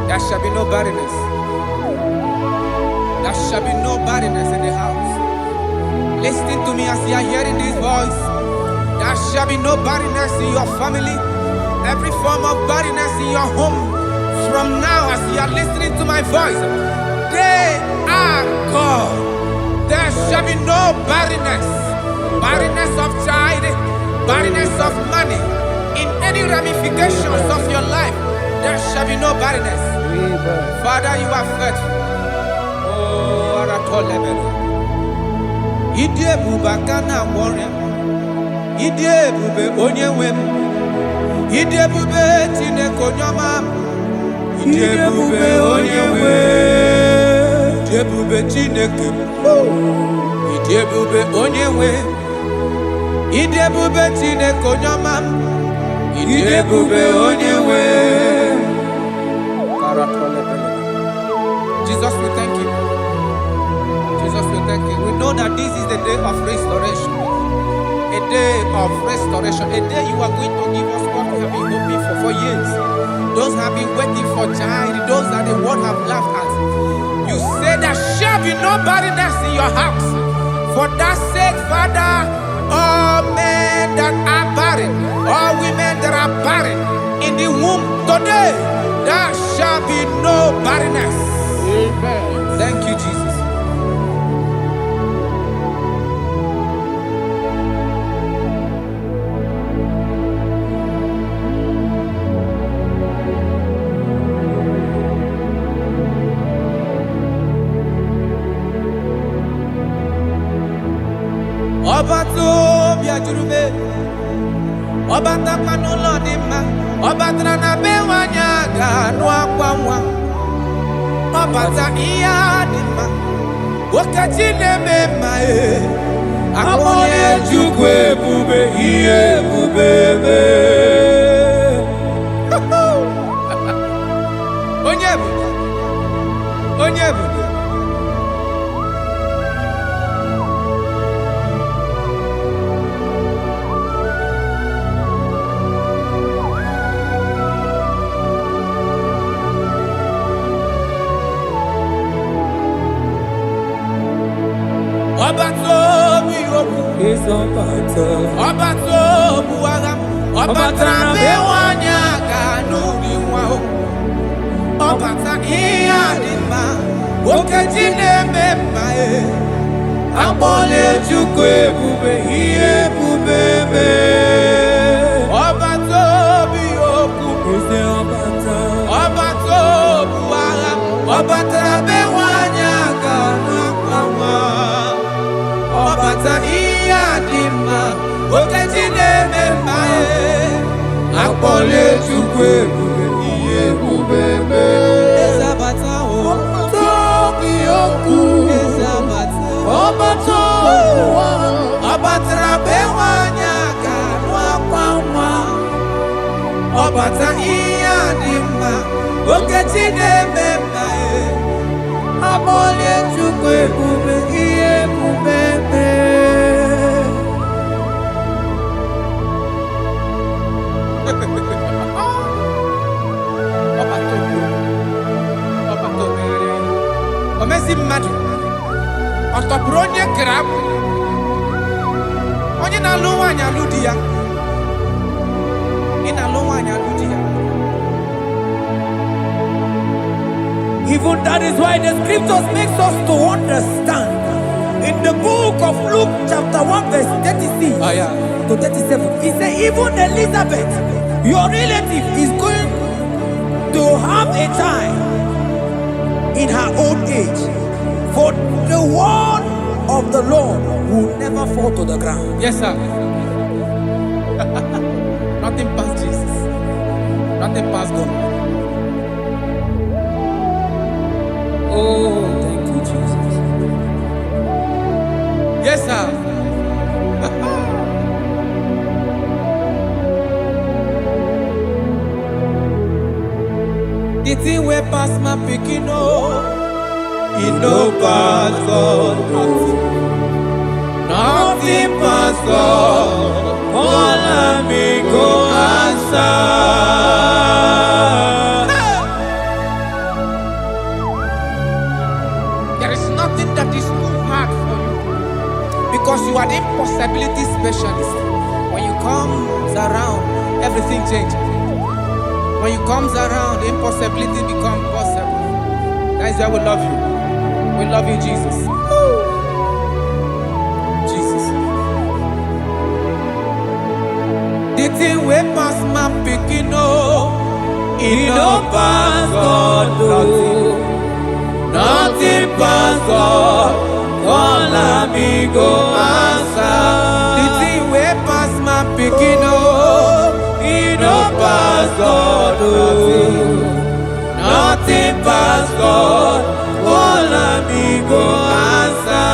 There shall be no barrenness. There shall be no barrenness in the house. Listen to me as you are hearing this voice. There shall be no barrenness in your family. Every form of barrenness in your home. From now as you are listening to my voice, they are gone. There shall be no barrenness. Barrenness of child, barrenness of money. In any ramifications of your life, there shall be no barrenness. Father, you are faithful. Oh, Aratolebele. Ide bube kana warrior. Ide bube onye wem. Ide bube Chineke onye ọma. Ide bube onye wem. Ide bube Chineke. Ide bube onye wem. Ide bube Chineke onye ọma. Ide bube onye wem. Jesus, we thank you. Jesus, we thank you. We know that this is the day of restoration. A day of restoration. A day you are going to give us what we have been hoping for years. Those have been waiting for child. Those that the world have laughed at. You say there shall be no barrenness in your house. For that sake, Father, all men that are barren, all women that are barren in the womb today, there shall be no barrenness. Amen. Thank you, Jesus. Ọba tó bí ajurube, ọba takpanu lọ́ọ̀dì mma, ọba tara na be nwanyị aga anụ akwa nwa, ọba ta ihe adị mma, okechi na-eme mma akpọnye Chukwu ebube ihe ebube eme. Onye ebube, onye ebube. Ọba tó bí okú, ọba tó bu agha, ọba tara be nwanyị aga n'obi nwa o. Ọba ta ihe adị mma, okechi na-eme mma akpọla Chukwu ebube ihe ebube eme. Ọba tó bí okú, ọba tó bu agha, ọba tara be nwanyị aga n'akwa nwa. Ọbata ihe adị mma, okechi na-eme mma akpọla Chukwu ebube ihe ebube eme. Eze abata o, tobi okwu. Nwata iya dimma okechine memba abole chukwu ebube ihe ebube omezi mmadụ ọtọpụrụ onye kere akwụ onye na-alụ nwaanyị alụ di ya ị na-alụ nwaanyị alụ di ya. Even that is why the scriptures makes us to understand in the book of Luke chapter 1 verse 36 to 37 it says even Elizabeth your relative is going to have a child in her old age, for the word of the Lord will never fall to the ground. Yes, sir. Nothing past Jesus. Nothing past God. Oh, thank you, Jesus. Yes, sir. The thing way past my picking it no pass God. Nothing pass God. All of me go answer. There is nothing that is too hard for you because you are the impossibility specialist. When you come around, everything changes. When you comes around, the impossibility becomes possible. That is why we love you. We love you, Jesus. Jesus. The thing way pass my picking it no pass God. Nothing pass God. All of me go answer. The thing way pass my picking it no pass God. Nothing pass God. All of me go answer.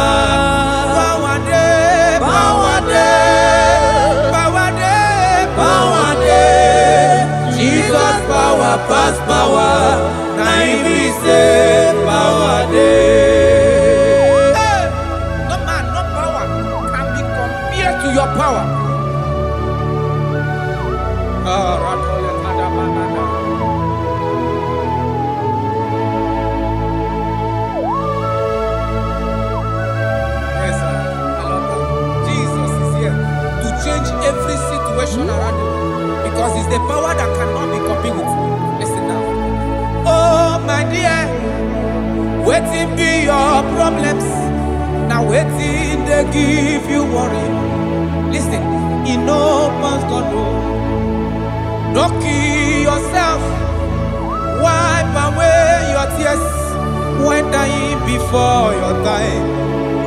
Power day, power day, power day, power day. Jesus power pass power. Now he say power day. Hey, no man, no power can be compared to your power. Yes, sir. I love that. Jesus is here to change every situation around you because it's the power that cannot be copied with. Listen now. Oh my dear, waiting be your problems. Now waiting they give you worry. Listen, in no pass God no. Don't kill yourself. Wipe away your tears when dying before your time.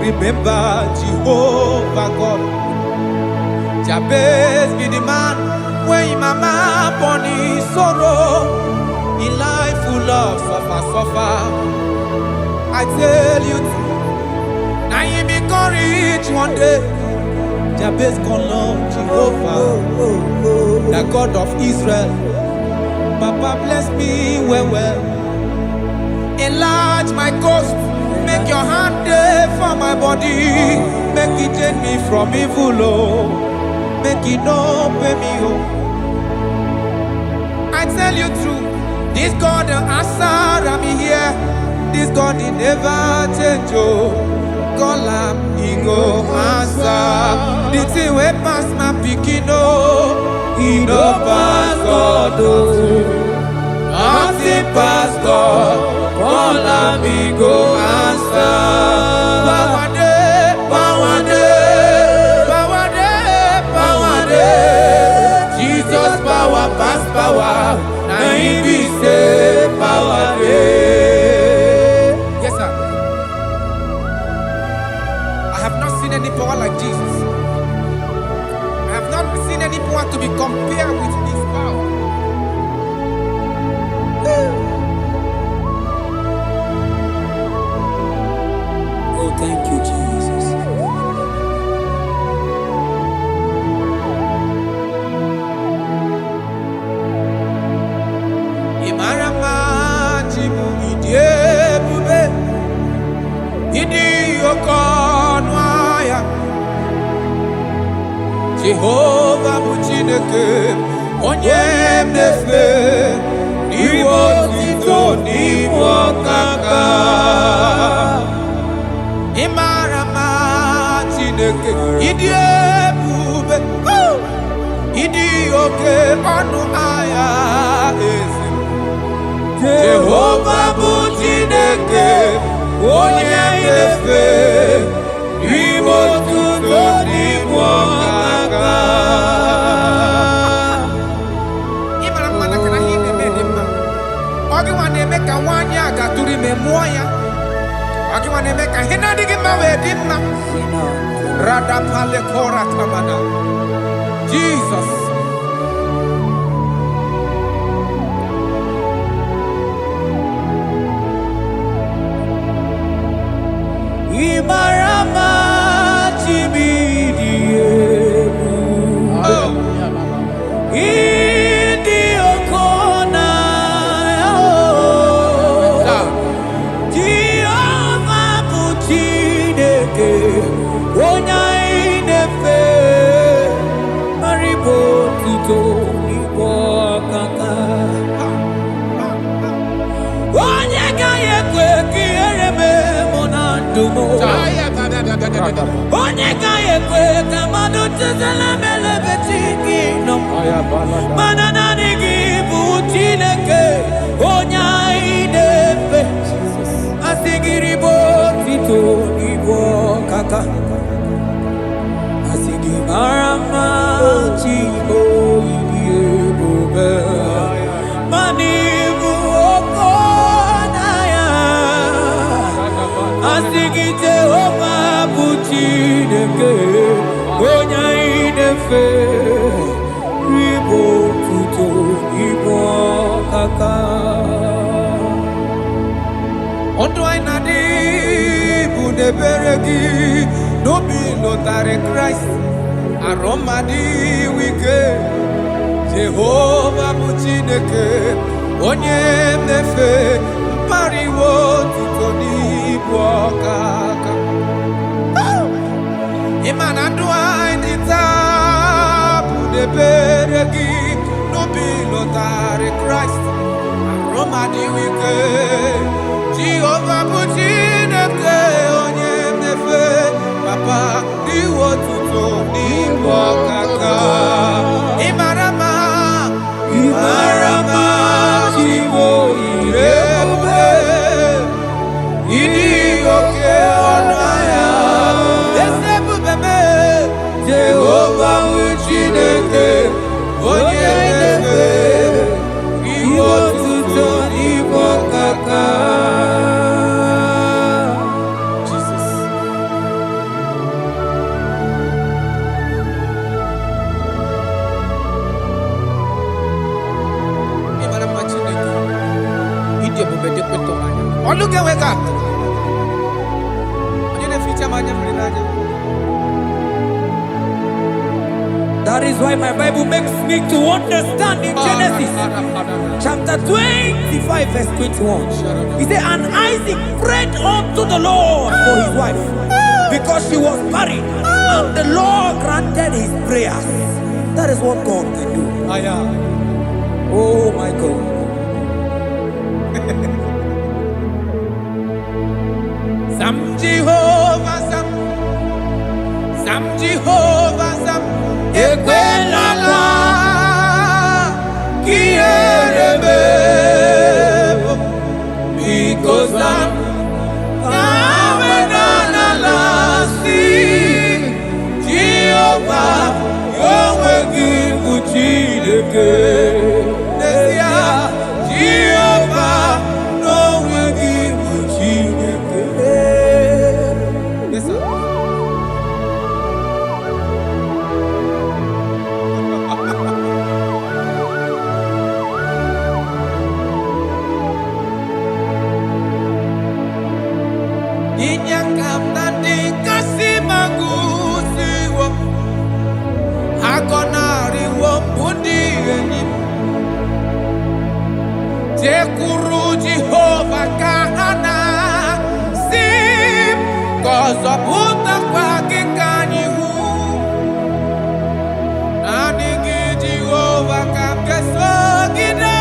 Remember Jehovah God. Jabez be the man when his mama born his sorrow. In life full of suffer. I tell you, now you be rich one day. Jabez call on Jehovah, the God of Israel. Papa bless me well. Enlarge my coast. Make your hand there for my body. Make it change me from evil. Oh. Make it no pay me. Oh. I tell you true. This God the answer I'm here. This God he never change. Oh. Call him, he go answer. The thing way pass my picking. Oh. He no pass God. Oh. Nothing pass God. Call him, he go answer. Power day, power day, power day, power day. Jesus power pass power. Now he be say power day. Yes, sir. I have not seen any power like Jesus. I have not seen any power to be compared with his power. Oh, thank you, Jesus. Imarama jimu idiebube idi okonwaya Jehovah bụ Chineke onye mnefe n'iwe otito n'iwe ọkaka Imarama Chineke ịdị ebube ịdị oke ọnụ ahịa eze Jehovah bụ Chineke onye mnefe n'iwe otito n'iwe ọkaka Imarama na kana ihe na-eme dị mma ọ gịnwa na-eme ka nwaanyị a gatụrụ ime mụọ ya ọ gịnwa na-eme ka ihe na-adịghị mma wee dị mma Radapale Kora Tamada Jesus Imarama Chimidiyebu Idi Okona Jehovah bụ Chineke onye inefe maribo tuto n'igbo ọkaka onye gaghị ekwe ka ihere mee mụ na ndụ m onye gaghị ekwe ka mmadụ chezela melebe chi gị nọ mana naanị gị bụ Chineke onye anyị na-efe asị gị ribo tuto n'igbo ọkaka asị gị mara mma Chibo ịdị ebube mana ịbụ oke ọnụahịa asị gị Jehovah bụ Chineke onye anyị na-efe ribo otuto n'igbo ọkaka Ọdụ anyị na-adị bụ n'ebere gị n'obi lụtarị Kraịst arụmadị wike Jehovah bụ Chineke onye mnefe mpariwo otuto n'ibu ọkaka ịma na ndụ anyị dị taa bụ n'ebere gị n'obi lụtarị Kraịst arụmadị wike Jehovah bụ Chineke onye mnefe papa iwe otuto n'ibu ọkaka Imarama Chibo ebube ịdị oke ọnụ ahịa eze ebube mee Jehovah bụ Chineke onye mnefe iwe otuto n'ibu ọkaka Look at wake up. That is why my Bible makes me to understand in Genesis chapter 25 verse 21. He said, and Isaac prayed unto the Lord for his wife because she was barren, and the Lord granted his prayers. That is what God can do. Oh my God. Sam Jehovah Sam Ekwelala Kierebe because I'm Jehovah Yahweh Gibu Chineke Jehovah Yahweh Gibu Chineke. Yes, sir. Jekuru Jehovah Kahana Sim Kozo Puta Kwake Kanyihu Anigi Jehovah Kamkeso Gide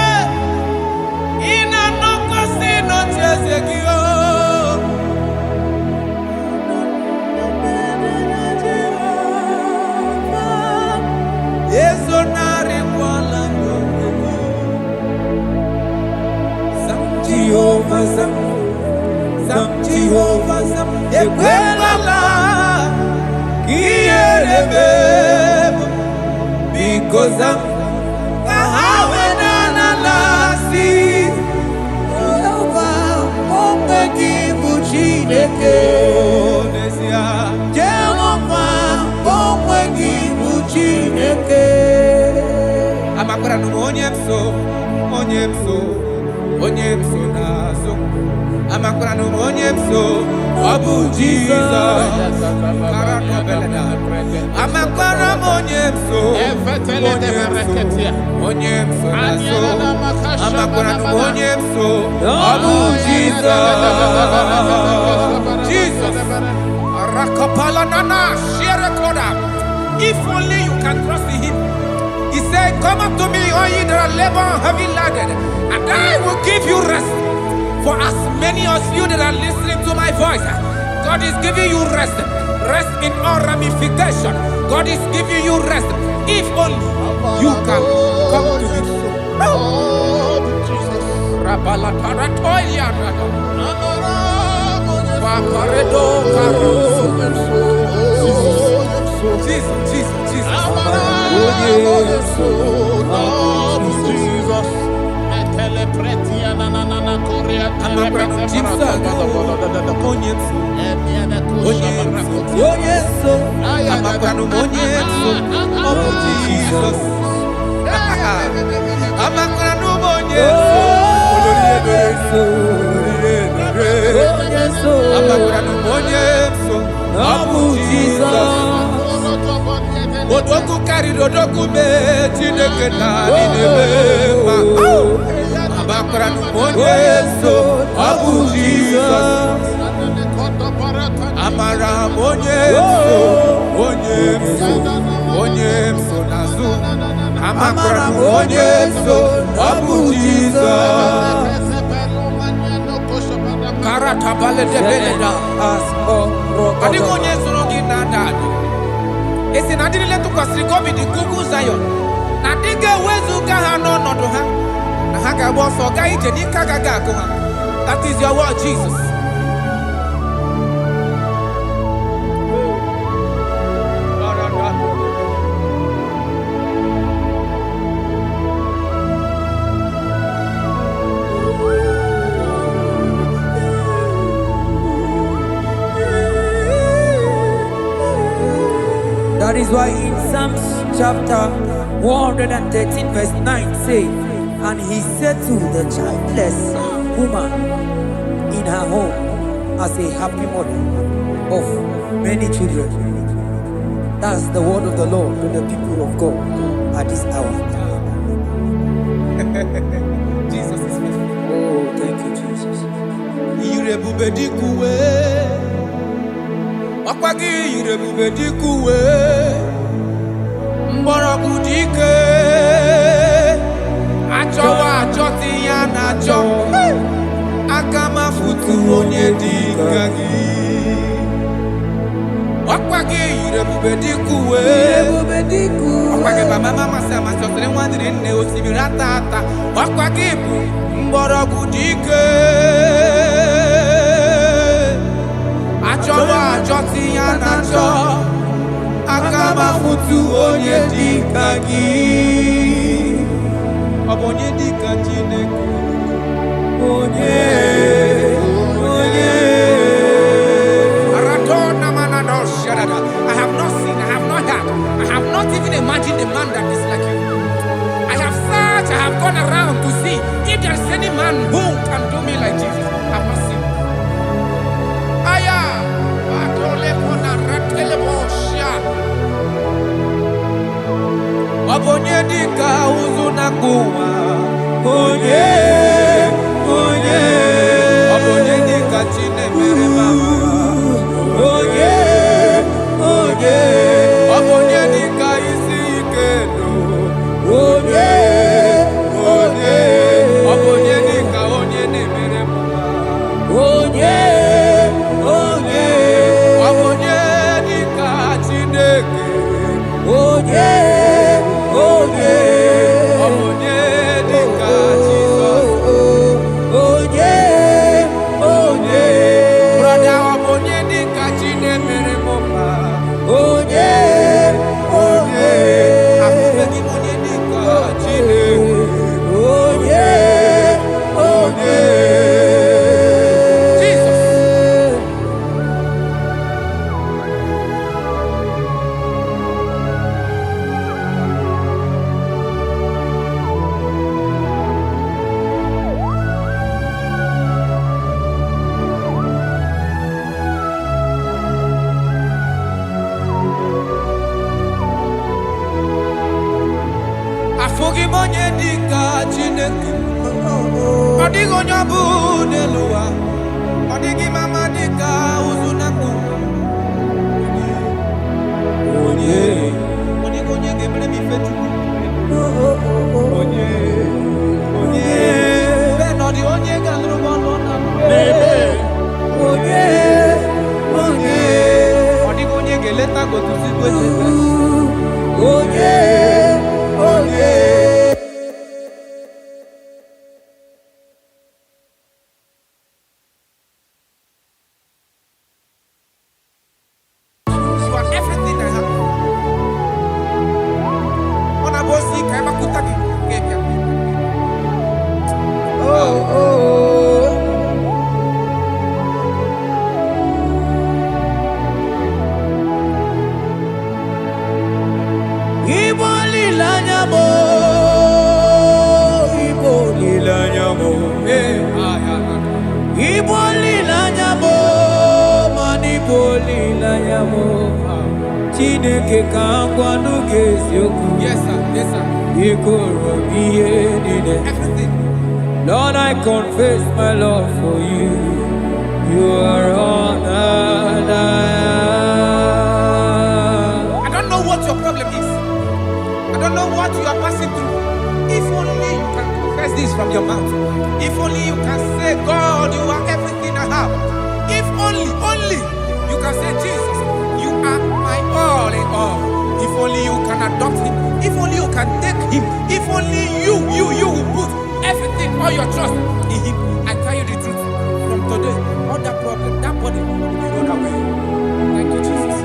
Ina Noko Sino Chezekio Ezonari Wala Jehovah Zam, Jehovah Zam, Ekwelala, Kierebe, because Zam, Kahawenana Lasi, Jehovah, Omegi Buchineke, Jehovah, Omegi Buchineke. Amakura no Onyemso, Onyemso. Onyemso nazo amakura no onyemso obu Jesus karano beleda amakura onyemso onyemso nazo amakura no onyemso obu Jesus rakapala nana share koda. If only you can trust in him. He said, come up to me, all ye that are labor and heavy laden, and I will give you rest. For as many of you that are listening to my voice, God is giving you rest. Rest in all ramification. God is giving you rest. If only you can come to him. Jesus. Odoku kari odoku me Chineke na ninebema. Abakra no monyeso Abu Jesus. Amara monyeso nazu. Amara monyeso Abu Jesus. Karata bale de beleda asko. Adi monyeso rogi nadado. Esi na diri letu kwa srikobi di kuku Zion. Na diga wezu kaha no nodo ha. Na haka boso ga ije ni kagaga kuma. That is your word, Jesus. That is why in Psalms chapter 113 verse 9 say, and he said to the childless woman in her home as a happy mother of many children. That's the word of the Lord to the people of God at this hour. Jesus is faithful. Oh, thank you, Jesus. Irebubedikuwe Okwagi irebubedikuwe Mborogu dike Achowa achoti ya na cho Akama futu onye dika gi Okwagi irebubedikuwe Okwagi baba mama sama sosere mwadiri nne osibirata ata Okwagi bu mborogu dike Achowa achoti ya na cho Akama futu onye dika gi Obonye dika Chineke Onye Aratona manano shadada. I have not seen, I have not heard, I have not even imagined a man that is like you. I have searched, I have gone around to see if there is any man who can do me like Jesus. I have not seen. Aya Atole pona ratele bosha Obonye dika uzuna kuwa Onye Odigonyo budelua, odigi mama dika uzunaku. Onye, odigonye gemre mi fetu. Onye, benodi onye gandru bolona. Onye, odigonye geleta go to sigwete. Onye. Yes, sir. Yes, sir. Everything. Lord, I confess my love for you. You are all that I am. I don't know what your problem is. I don't know what you are passing through. If only you can confess this from your mouth. If only you can say, God, you are everything I have. If only you can say, Jesus, you are my all in all. If only you can adopt him. If only you can take him. If only you will put everything, all your trust in him. I tell you the truth. From today, all that problem, that body will be rolled away. Thank you, Jesus.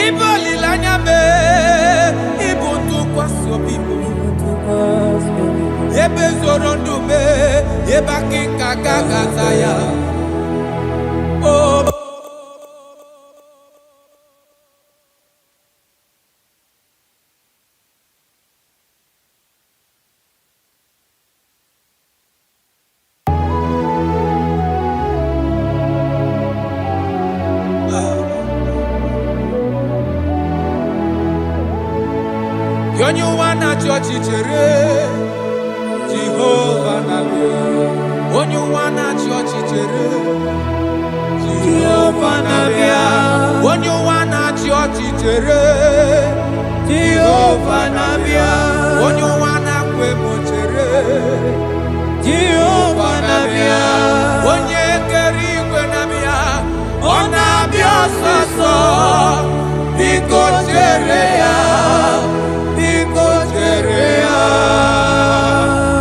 Ibo lilanya me, ibo tu kwaso bibo. Ebe zorondu me, eba kikagaga zaya. Oh. Onyuwana chochere Jehovah nabe Onyuwana chochere Jehovah nabe Onyuwana chochere Jehovah nabe Onyuwana kwemochere Jehovah nabe Onye keri nabe Onabia soso Biko chere ya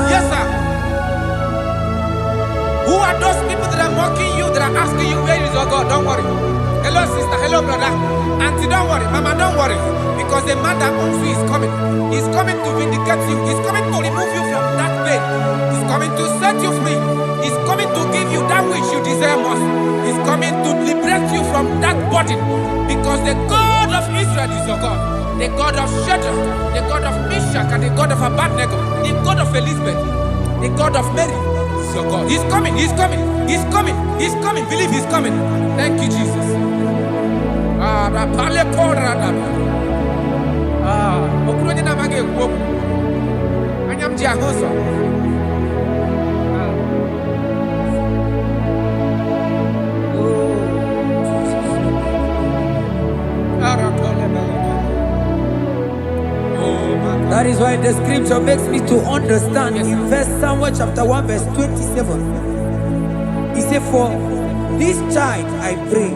Yes, sir. Who are those people that are mocking you, that are asking you, where is your God? Don't worry. Hello, sister. Hello, brother. Auntie, don't worry. Mama, don't worry. Because the man that owns you is coming. He's coming to vindicate you. He's coming to remove you from that pain. He's coming to set you free. He's coming to give you that which you desire most. He's coming to liberate you from that burden. Because the God of Israel is your God. The God of Shadrach, the God of Meshach, and the God of Abednego, the God of Elizabeth, the God of Mary is your God. He's coming, he's coming, he's coming, he's coming. Believe he's coming. Thank you, Jesus. That is why the scripture makes me to understand. Yes. In verse Samuel chapter 1 verse 27, he said, for this child I pray,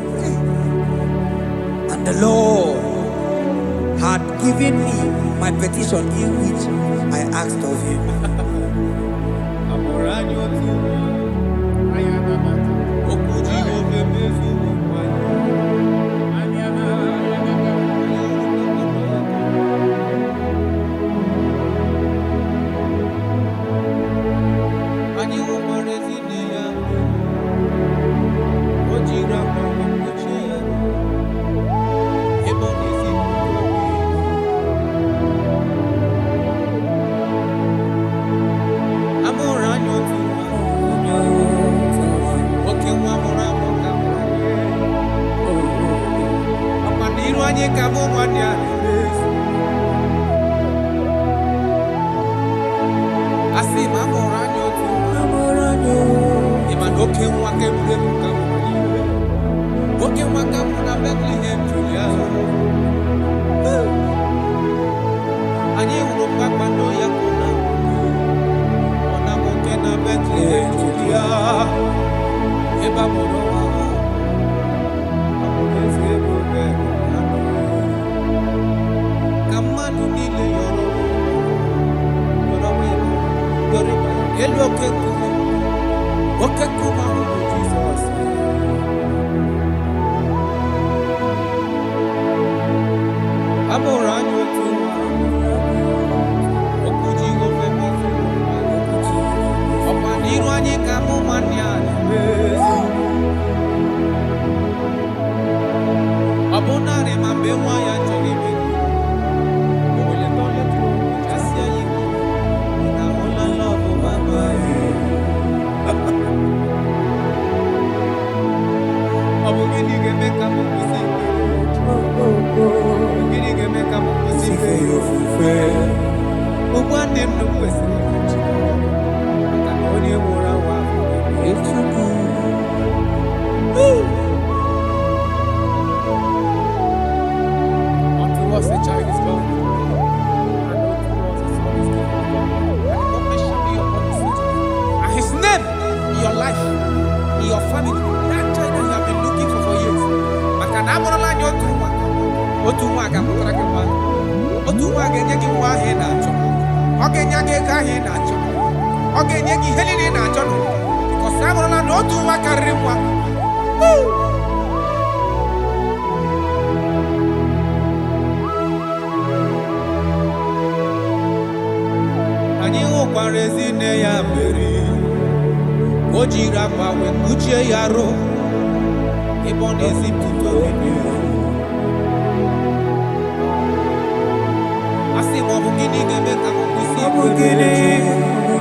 and the Lord had given me my petition in which I asked of him. I see my Okay, one can break okay, one can put a Bethlehem, Julia. And you will back my no yakuna. On a mountain, a Bethlehem, Julia. Eba Monoa. Come on, you need your hello, okay, Jesus. I'm around you too. Okuji go femi. Opa niru anyi kamu manyani. Abonare mambewa ya cholibe. Ole tole tu. Jasia yiwo. Na hola love mama. Abogini geme kamu kusibe. Abogini geme kamu kusibe yo fufe. Ogwande ndo kwesi. Kanoni mura wa. Echuku. Unto us a child is born. And unto us a son is given. And the government shall be upon his feet. And his name in your life, in your family, that child that you have been looking for years. Makanamorola nyotuwa. Otuwa gamutrakewa. Otuwa genyegi wa he na cho. Ogenyage ka he na cho. Ogenyegi helini na cho. Because amorola no otuwa karimwa. Anyị hụkwara ezi nne ya mmeri. O jiri akwa wee kpuchie ya arụ ebe ọ na-ezipụta obibi. Asị m ọ bụ gịnị ga-eme ka m kwụsị ife gịnị? Ọ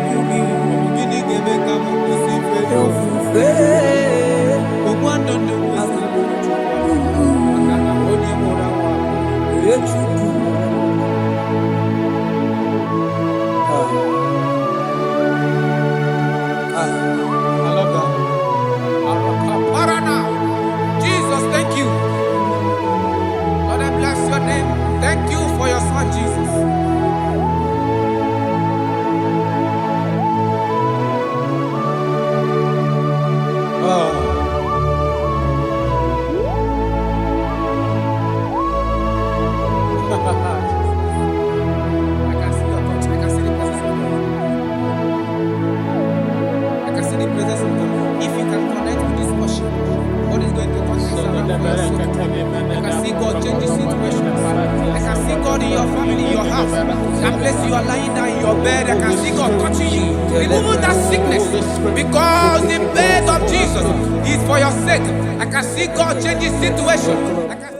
bụ gịnị ga-eme ka m kwụsị ife ofufe? Ogbu ndụ ndụ kwesịrị maka na onye mụrụ nwa Chukwu. Jesus, thank you. Lord, I bless your name. Thank you for your son, Jesus. I can see your touch. I can see the presence of God. I can see the presence of God. If you can connect with this worship, God is going to touch this around for your soul. I can see God change the situation. I can see God in your family, in your house. That place you are lying down in your bed, I can see God touching you, removing that sickness. Because the bed of Jesus is for your sake. I can see God change the situation. I can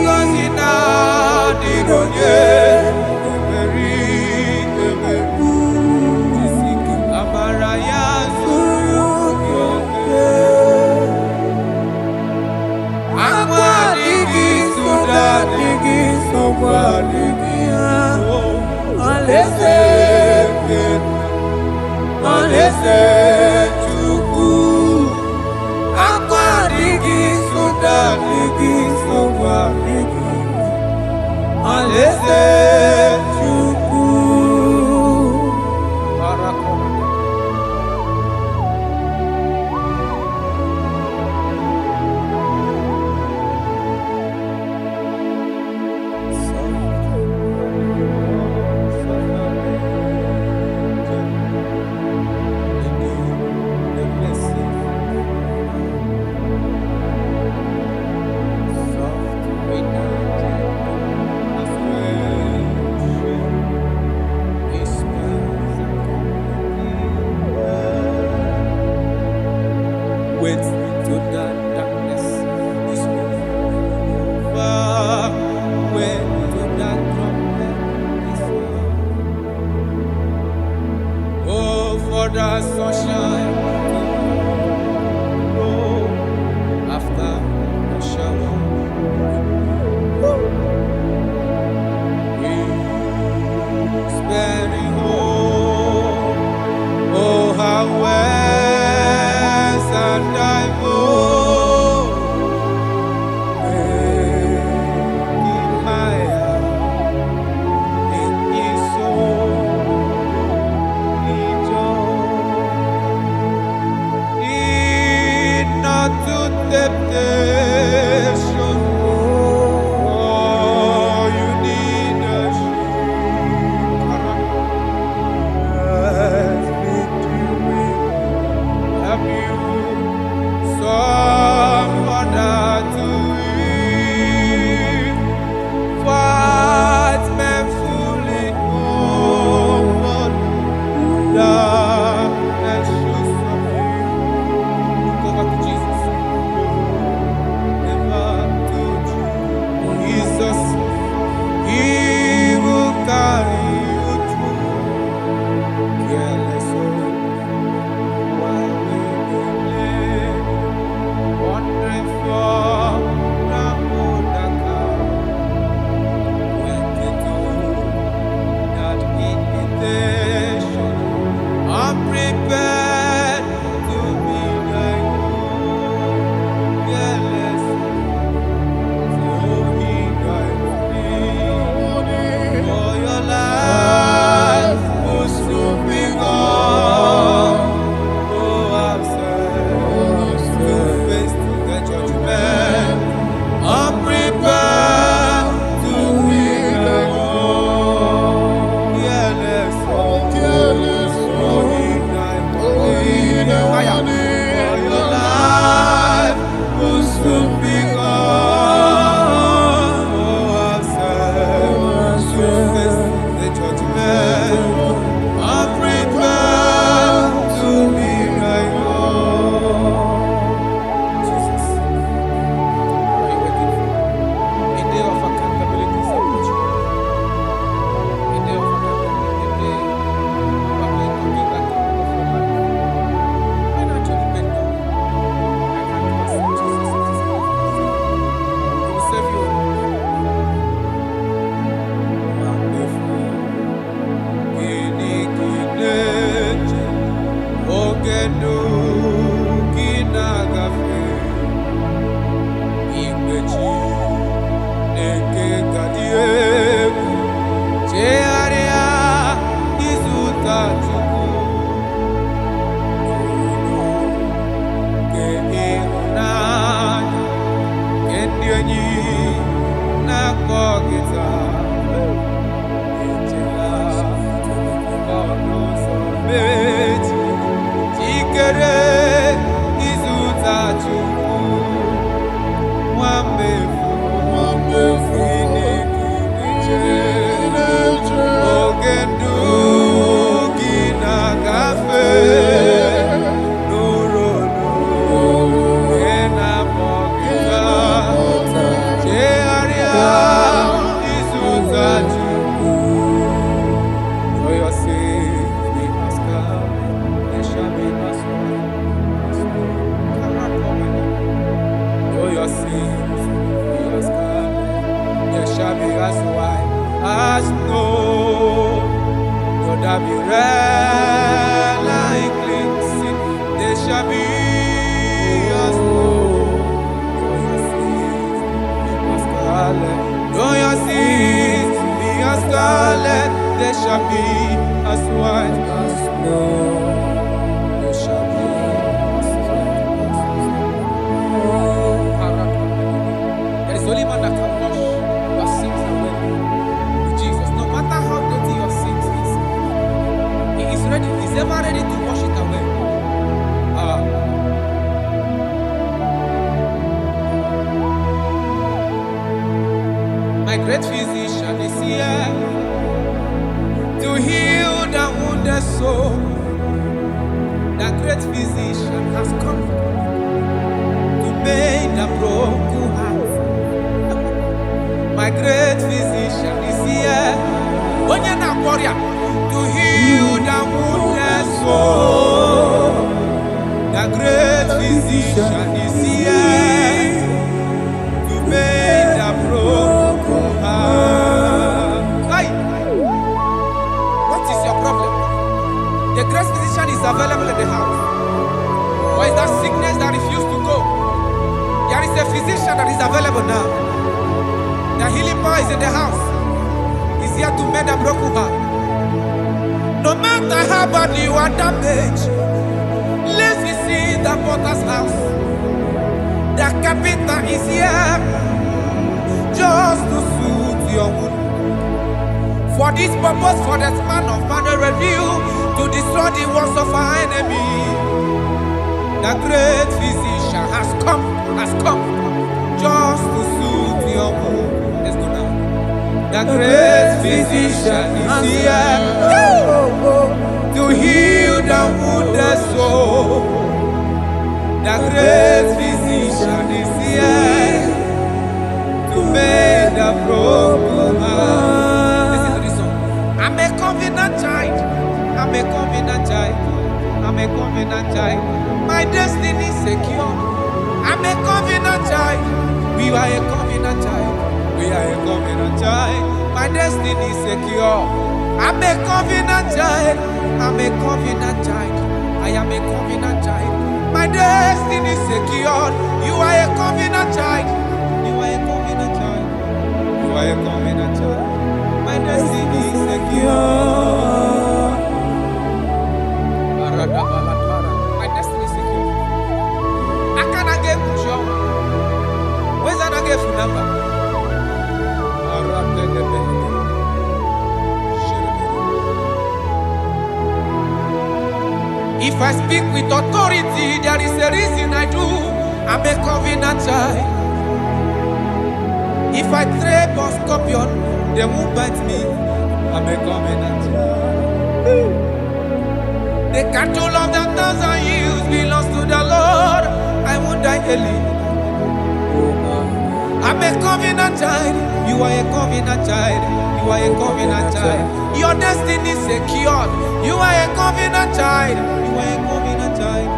Cause That's why shall be as white as snow. You shall be as white as snow. There is only one that can wash your sins away. Jesus, no matter how dirty your sins is, He is ready. He's ever ready to wash it away. My great physician is here to heal the wounded soul. The great physician has come to make the broken heart. My great physician is here, to heal the wounded soul. The great physician is here to make the broken heart. Hey. What is your problem? The great physician is available in the house. Or is that sickness that refused to go? There is a physician that is available now. The healing power is in the house. He's here to mend the broken heart. No matter how badly you are damaged, let's visit the potter's house. The carpenter is here just to soothe your wound. For this purpose, for the man of man review to destroy the works of our enemy. The great physician has come just to soothe your wound. Let's go now. The great physician is here to heal the wounded soul. The great physician is here to make the broken heart. Listen to this song. I'm a covenant child. I'm a covenant child. I'm a covenant child. My destiny is secure. I'm a covenant child. We are a covenant child. We are a covenant child. My destiny is secure. I'm a covenant child. I'm a covenant child. I am a covenant child. My destiny is secure. You are a covenant child. You are a covenant child. You are a covenant child. My destiny is secure. My destiny is secure. I cannot get sure. Where's that get phone number? If I speak with authority, there is a reason I do. I'm a covenant child. If I tread on scorpion, they won't bite me. I'm a covenant child. The cattle of the 1,000 years belongs to the Lord. I won't die early. I'm a covenant child. You are a covenant child. You are a covenant child. Your destiny is secured. You are a covenant child. You are a covenant child.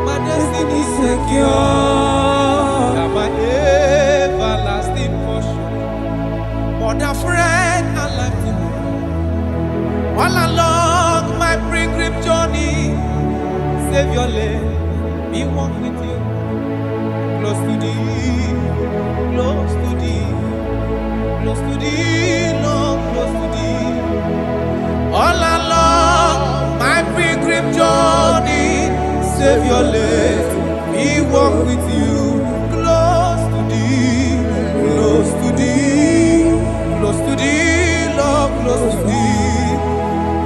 My destiny is secure. I'm my everlasting portion. More than friend and life to me. All along my pilgrim journey, save your lane. Be one with you. Close to thee, close to thee, close to thee, Lord, close to thee. All along my pilgrim journey, save your life, we walk with you. Close to thee, close to thee, close to thee, Lord, close to thee.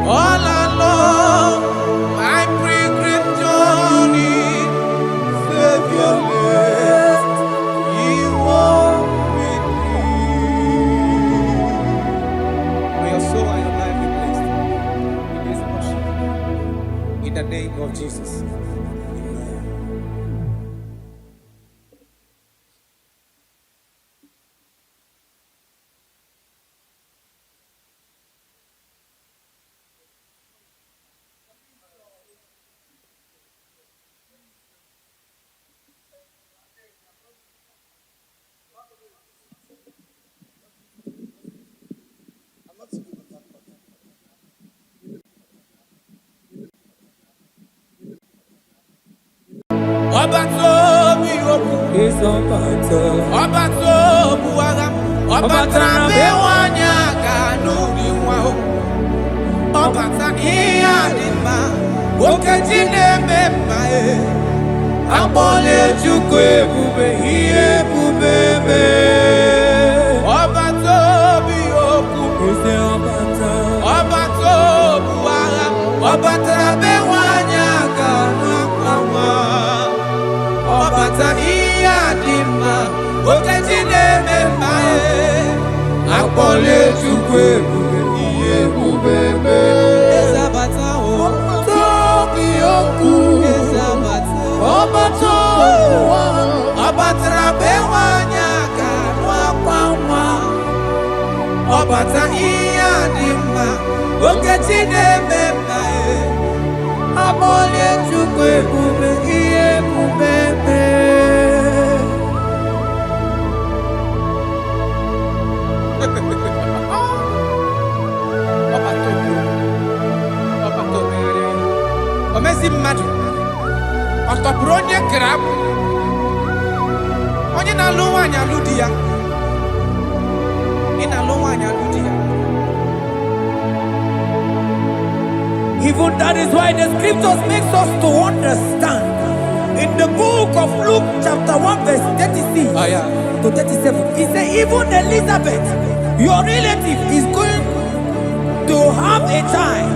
All along my pilgrim journey, save your life. In the name of Jesus. Obato is Obato. Obato Buaga. Obatra Bewanya Ganu. Ọbata ihe dị mma, okeji na-eme mma. Akpọla Chukwu ebube, ihe ebube mee. Ọbata obi okwu, ọbata obu agha, ọbata be nwanyị aka n'akwa nwa. Ọbata ihe dị mma, okeji na-eme mma. Akpọla Chukwu ebube, ihe ebube mee. Ezabata obi okwu, ọbata ọbata be nwanyị aka n'akwa nwa. Ọbata ihe dị mma, okeji na-eme mma. Akpọla Chukwu ebube, ihe ebube mee. Omezi mmadụ ọ tọpụrụ onye kere abụ, onye na-alụ nwaanyị alụ di ya. Ị na-alụ nwaanyị alụ di ya. Even that is why the scriptures makes us to understand. In the book of Luke chapter 1 verse 36 to 37, he said even Elizabeth, your relative, is going to have a child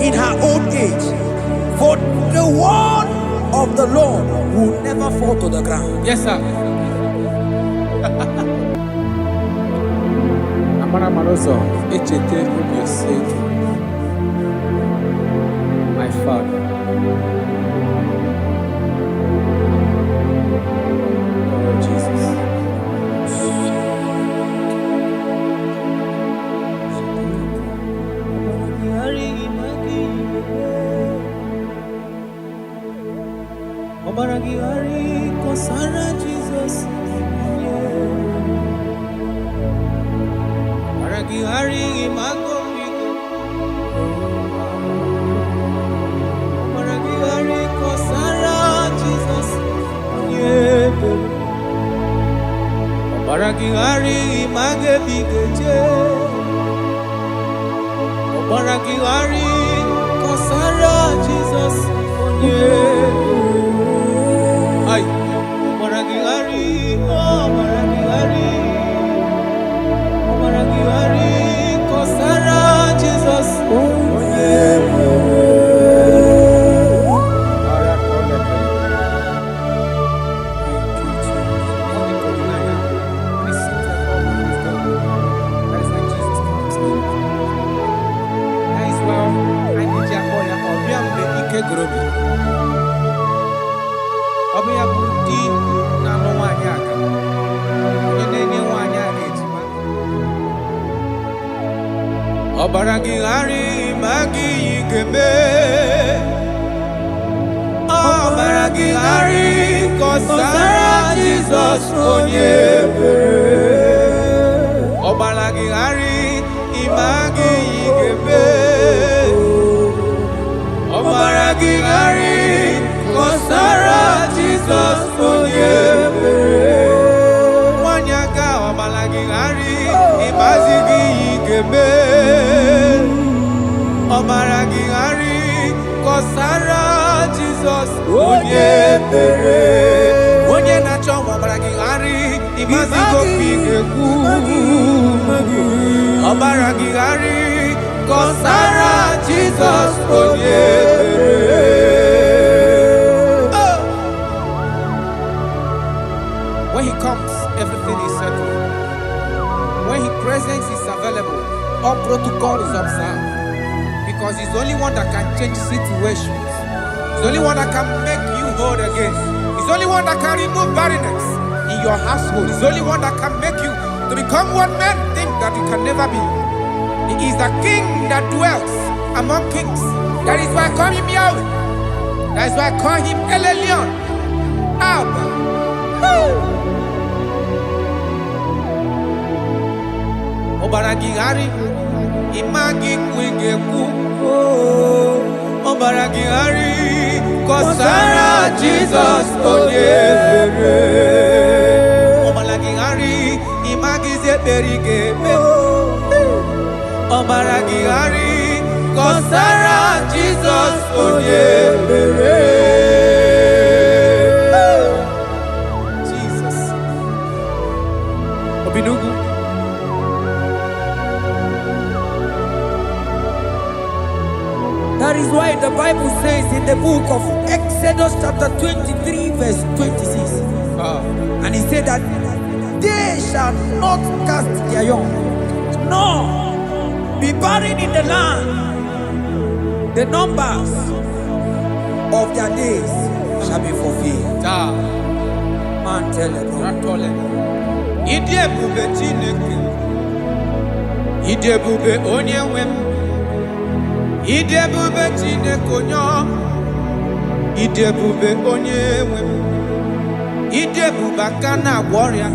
in her old age. For the word of the Lord will never fall to the ground. Yes, sir. Amara Maroso, echete obioseki. My father. Oh, Jesus. Obaragihari kosara Jesus. Obaragihari imago migo. Obaragihari kosara Jesus. Obaragihari image bigeje. Obaragihari kosara Jesus. Ay, Obaragihari, Obaragihari, kosara Jesus. Ọbịa bụ di na-alụ nwaanyị aka, onye na-enye nwaanyị a na-ejima. Ọbaragihari ma gị ga-eme. Ọbaragihari kọsara Jizọs onye ebere. Ọbaragihari ma gị ga-eme. Ọbaragihari kọsara Jizọs onye ebere. Nwanyị aka ọbaragihari ịmazi gị ga-eme. Ọbaragihari kọsara Jizọs onye ebere. Onye na-achọ ọbaragihari ịmazi gopi ga-ekwu. Ọbaragihari kọsara Jizọs onye ebere. When he comes, everything is settled. When his presence is available, all protocol is observed. Because he's the only one that can change situations. He's the only one that can make you whole again. He's the only one that can remove barrenness in your household. He's the only one that can make you to become what men think that you can never be. He is the king that dwells among kings. That is why I call him Yahweh. That is why I call him El Elyon. Abba. Obaragihari imagi kwigekwu. Obaragihari kọsara Jesus onye ebere. Obaragihari imagi zeberigebe. chigharị kọsara Jizọs onye mere. Jesus. Obinugu. That is why the Bible says in the book of Exodus chapter 23 verse 26. And he said that they shall not cast their young, nor be barren in the land. The numbers of their days shall be fulfilled. Man tell it. Idi ebube Chineke, Idi ebube onye nwe m, Idi ebube Chineke onye ọma, Idi ebube onye nwe m, Idi ebube aka na-agwọ ọrịa,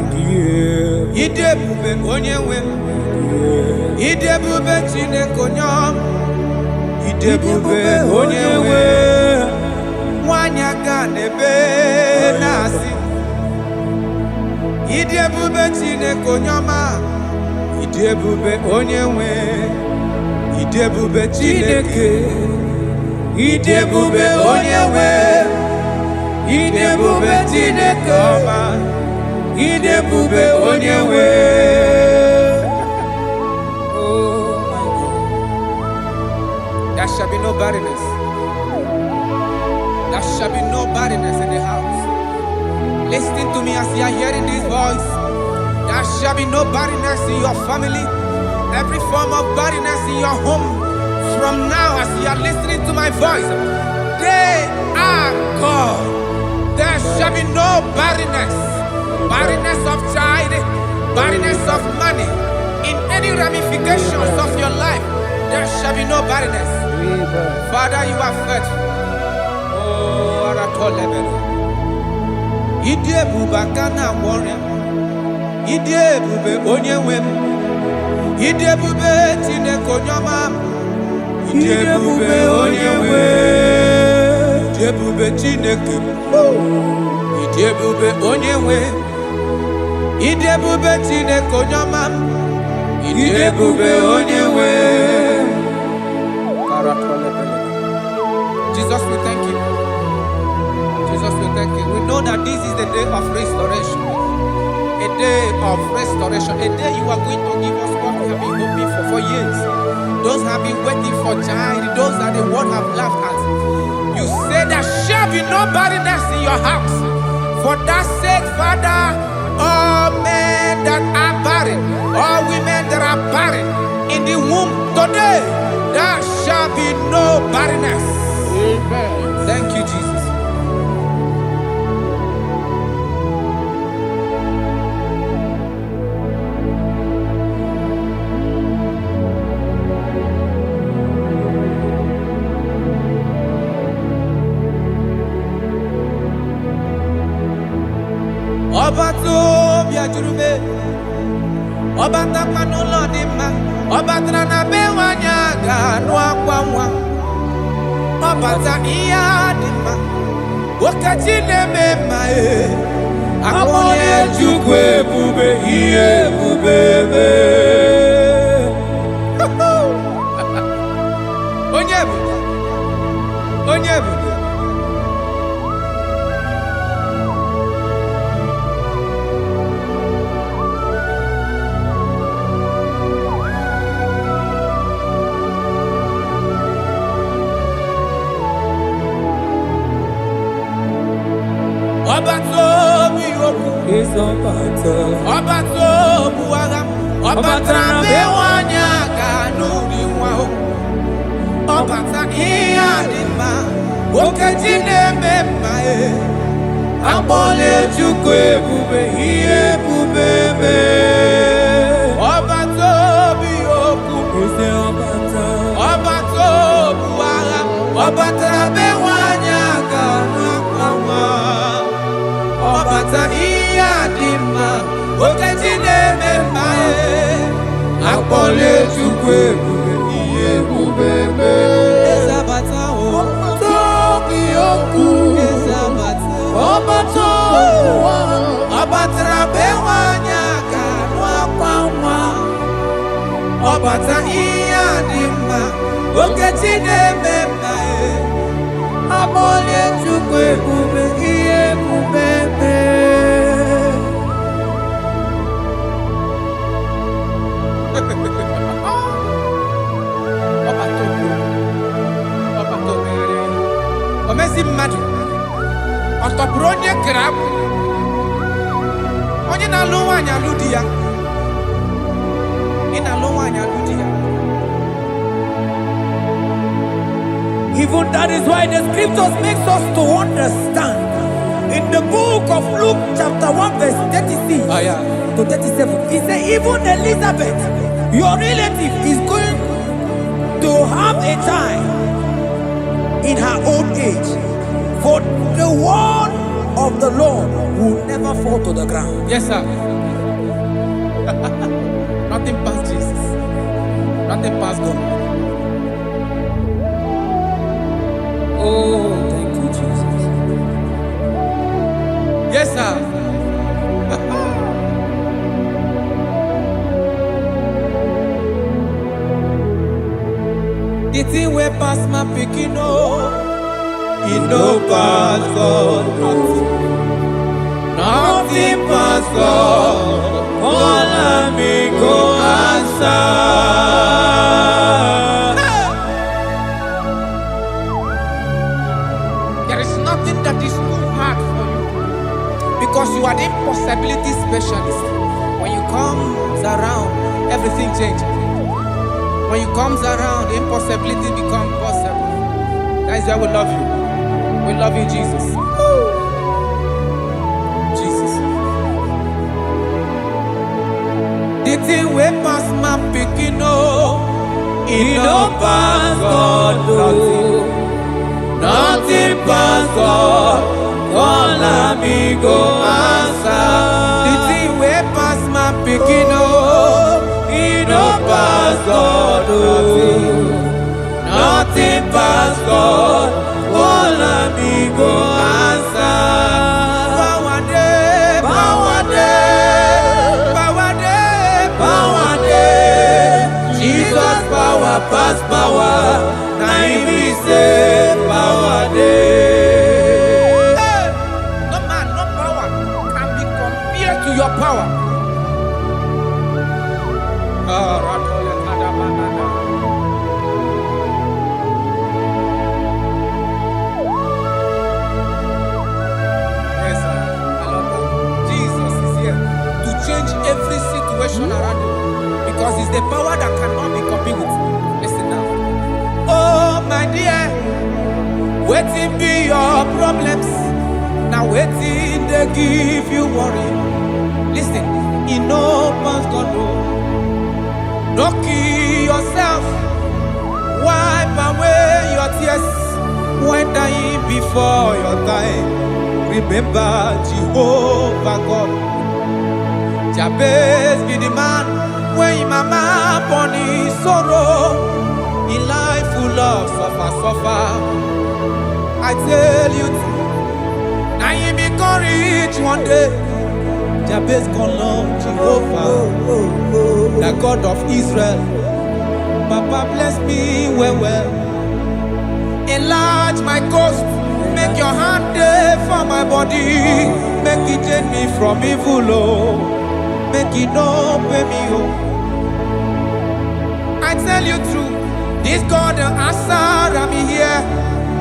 Idi ebube onye nwe m, Idi ebube Chineke onye ọma, Idi ebube onye nwe m, nwanyị aka n'ebe na-asị, Idi ebube Chineke onye ọma, Idi ebube onye nwe, Idi ebube Chineke, Idi ebube onye nwe, Idi ebube Chineke ọma, Idi ebube onye nwe. Oh my God. There shall be no barrenness. There shall be no barrenness in the house. Listen to me as you are hearing this voice. There shall be no barrenness in your family. Every form of barrenness in your home. From now, as you are listening to my voice, they are gone. There shall be no barrenness. Barrenness of child, barrenness of money. In any ramifications of your life, there shall be no barrenness. Father, you are faithful. Oh, Aratolebele. Idi ebube aka na-agwọ ọrịa, Idi ebube onye nwe m, Idi ebube Chineke onye ọma, Idi ebube onye nwe, Idi ebube Chineke, Idi ebube onye nwe, Idi ebube Chineke onye ọma, Idi ebube onye nwe. Jesus, we thank you. Jesus, we thank you. We know that this is the day of restoration. A day of restoration. A day you are going to give us what we have been hoping for years. Those have been waiting for child. Those that the world have laughed at. You say there shall be no barrenness in your house. For that sake, Father, all men that are barren, all women that are barren in the womb today, there shall be no barrenness. Amen. Thank you, Jesus. Ọba tó bí ajúrúgbé, ọba tápánú lọ ní ma, ọba tara na be wanya ganu akwa nwa, ọba ta iya dị ma, wakachi na-eme ma akpọnye Chukwu ebube ihe ebube eme. Onye ebube, onye ebube. Ọba tó bí okwu, ọba tó bu agha, ọba tara be nwanyị aga n'ụdị nwa o, ọba ta ihe dị mma, okechi na-eme mma akpọla Chukwu ebube ihe ebube eme. Ọba tó bí okwu, ọba tó bu agha, ọba tara be nwanyị aga n'akwa nwa, ọba ta ihe dị mma, okechi na-eme mma akpọla Chukwu ebube ihe ebube eme. Ezabata o, tobi okwu, ezabata, ọba tó ọba tara be nwanyị aga n'akwa nwa, ọba ta ihe dị mma. Okechine mema Amole chukwe bube iye bubebe Omezi mmadu Otopuro onye grab Onye na-alụ nwaanyị alụ di ya Ị na-alụ nwaanyị alụ di ya. Even that is why the scriptures makes us to understand. In the book of Luke chapter 1 verse 36 to 37, it says even Elizabeth, your relative, is going to have a child in her old age. For the word of the Lord will never fall to the ground. Yes, sir. Nothing past Jesus. Nothing past God. Oh, thank you, Jesus. Yes, sir. The thing way past my picking, no. It no pass God. Nothing pass God. All of me go answer. There is nothing that is too hard for you because you are the impossibility specialist. When you comes around, everything changes. When you comes around, the impossibility becomes possible. That is why we love you. We love you, Jesus. Jesus. The thing way past my picking, no. It no pass God. Nothing pass God. All of me go answer. The thing way past my picking, no. It no pass God. Nothing pass God. All of me go answer. Power day, power day, power day, power day. Jesus power pass power. Now he say power day. Hey, no man, no power can be compared to your power. Every situation around you because it's the power that cannot be copied with. Listen now. Oh my dear, waiting be your problems. Now waiting they give you worry. Listen, in no pass God. Don't kill yourself. Wipe away your tears when dying before your time. Remember Jehovah God. Jabez be the man when his mama born his sorrow. In life full of suffer. I tell you, now you be courage one day. Jabez call on Jehovah, the God of Israel. Papa bless me well. Enlarge my coast, make your hand there for my body. Make it change me from evil, oh. Make it no pay me home. I tell you true, this God the answer I'm here.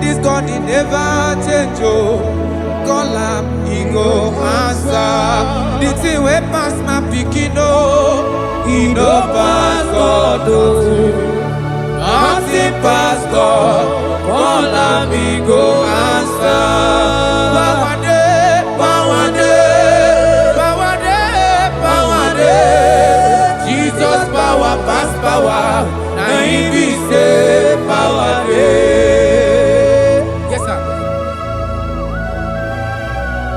This God he never change oh. Call him, he go answer. The thing way pass my picking oh. He no pass God oh. Nothing pass God. Call him, he go answer. Power day, power day, power day, power day. Jesus power pass power. Now he be say power day. Yes sir.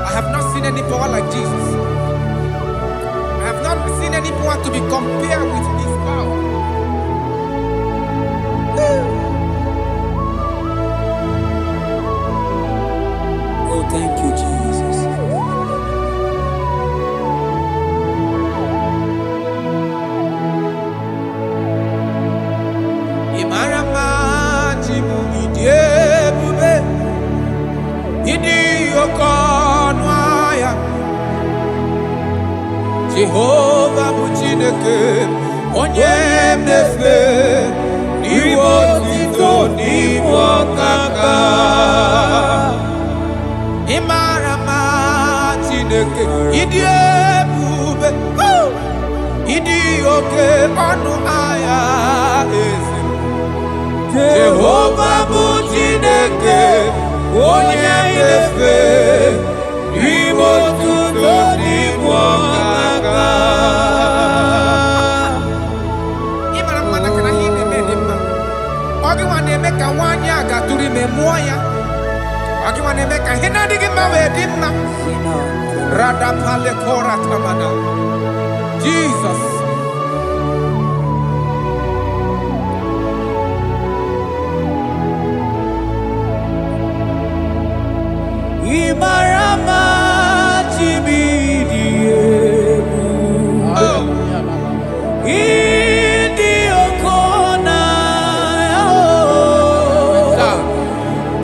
I have not seen any power like Jesus. I have not seen any power to be compared with his power. Oh, thank you, Jesus. Imarama Jehovah bụ Chineke onye na-efe n'iwe otito n'iwe ọkaka. Ị mara mma Chineke, ịdị ebube, ịdị oke ọnụ ahịa eze. Jehovah bụ Chineke onye na-efe n'iwe otito n'iwe ọkaka. Ị mara mma na kana ihe na-eme dị mma. Ọ gị nwa na-eme ka nwaanyị a gatụrụ ime mụọ ya. Ọ gị nwa na-eme ka ihe na-adịghị mma wee dị mma. Radapale kora tamana. Jesus. Imarama chibidiyebu. Idi okona.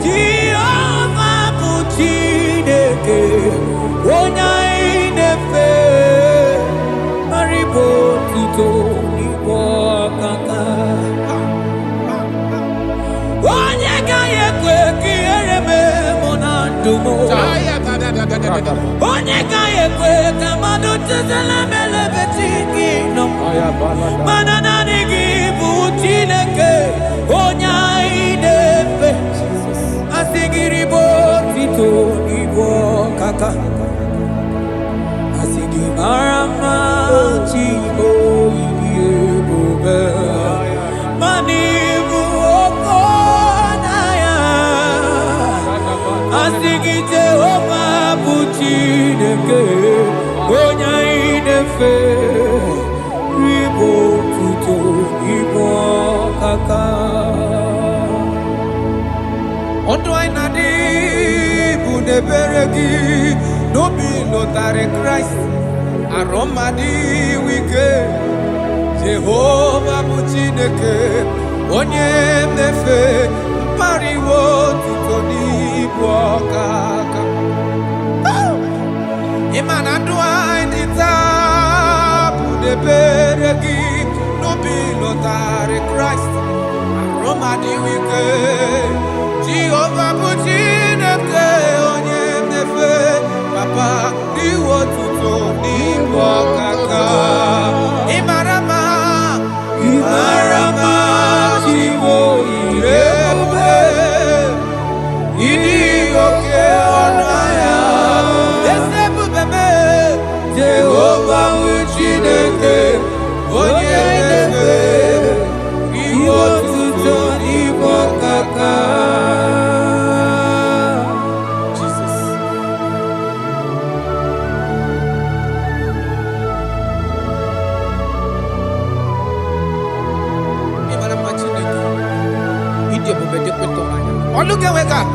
Jehovah bụ Chineke onye na-efe maribo tuto ibo kaka. Onye ga-ekwe ka ihere mee mụ na ndụ m. Onye ga-ekwe ka mmadụ tụtara m elebe chi gị nọ. Mana naanị gị bụ Chineke onye anyị na-efe. Asị gị ribo tito ibo kaka. Asị gị mara mma chi oyi ebube. Mana ibu oko na ya. Asị gị Jehovah bụ Chineke onye anyị na-efe ribo tuto ibo kaka. Ọdụ anyị na-adị bụ n'ebere gị n'obi lụtarị Kraịst arụ mmadụ ike. Jehovah bụ Chineke onye na-efe mpariwo tuto n'ibu ọkaka. Ịma na ndụ anyị dị taa bụ n'ebere gị n'obi lụtarị Kraịst arụ mmadụ ike. Jehovah bụ Chineke onye na-efe papa n'iwe otuto n'ibu ọkaka. Ị mara mma, ị mara mma Chiwo ire ebube, ịdị oke ọnụ ahịa eze ebube mee. Jehovah bụ Chineke onye na-efe n'iwe otuto n'ibu ọkaka. Look at wake up.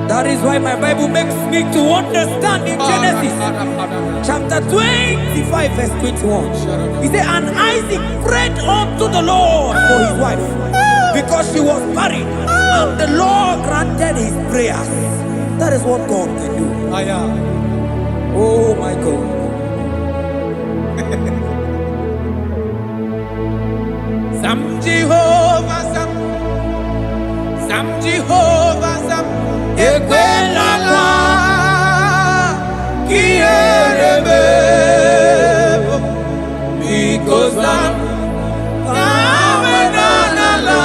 That is why my Bible makes me to understand in Genesis chapter 25 verse 21. He said, and Isaac prayed unto the Lord for his wife because she was barren, and the Lord granted his prayers. That is what God can do. Oh my God. Sam Jehovah Sam, Sam Jehovah Sam, Ekwelala Kierebe, because Sam Amenala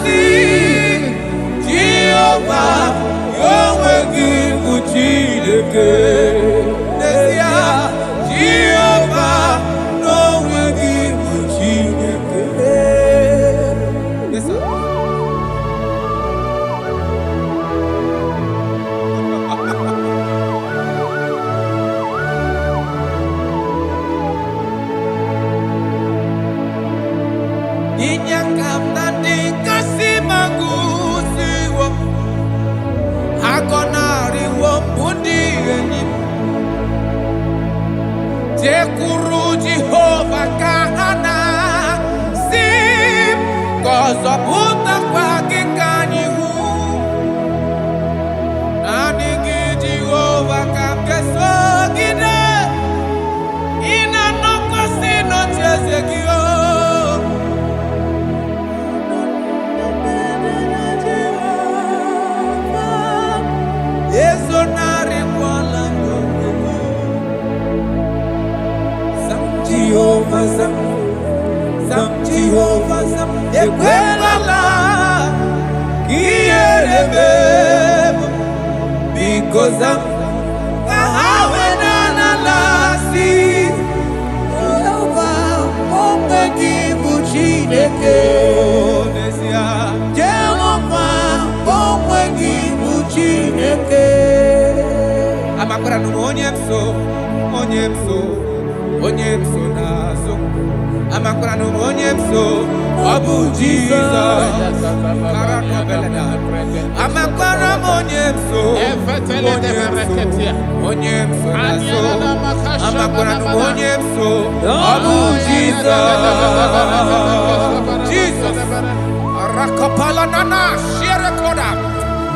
sing Jehovah, Yahweh give Uchideke, Jehovah, no will give Uchideke. Yes, sir. because I'm Abu Jesus,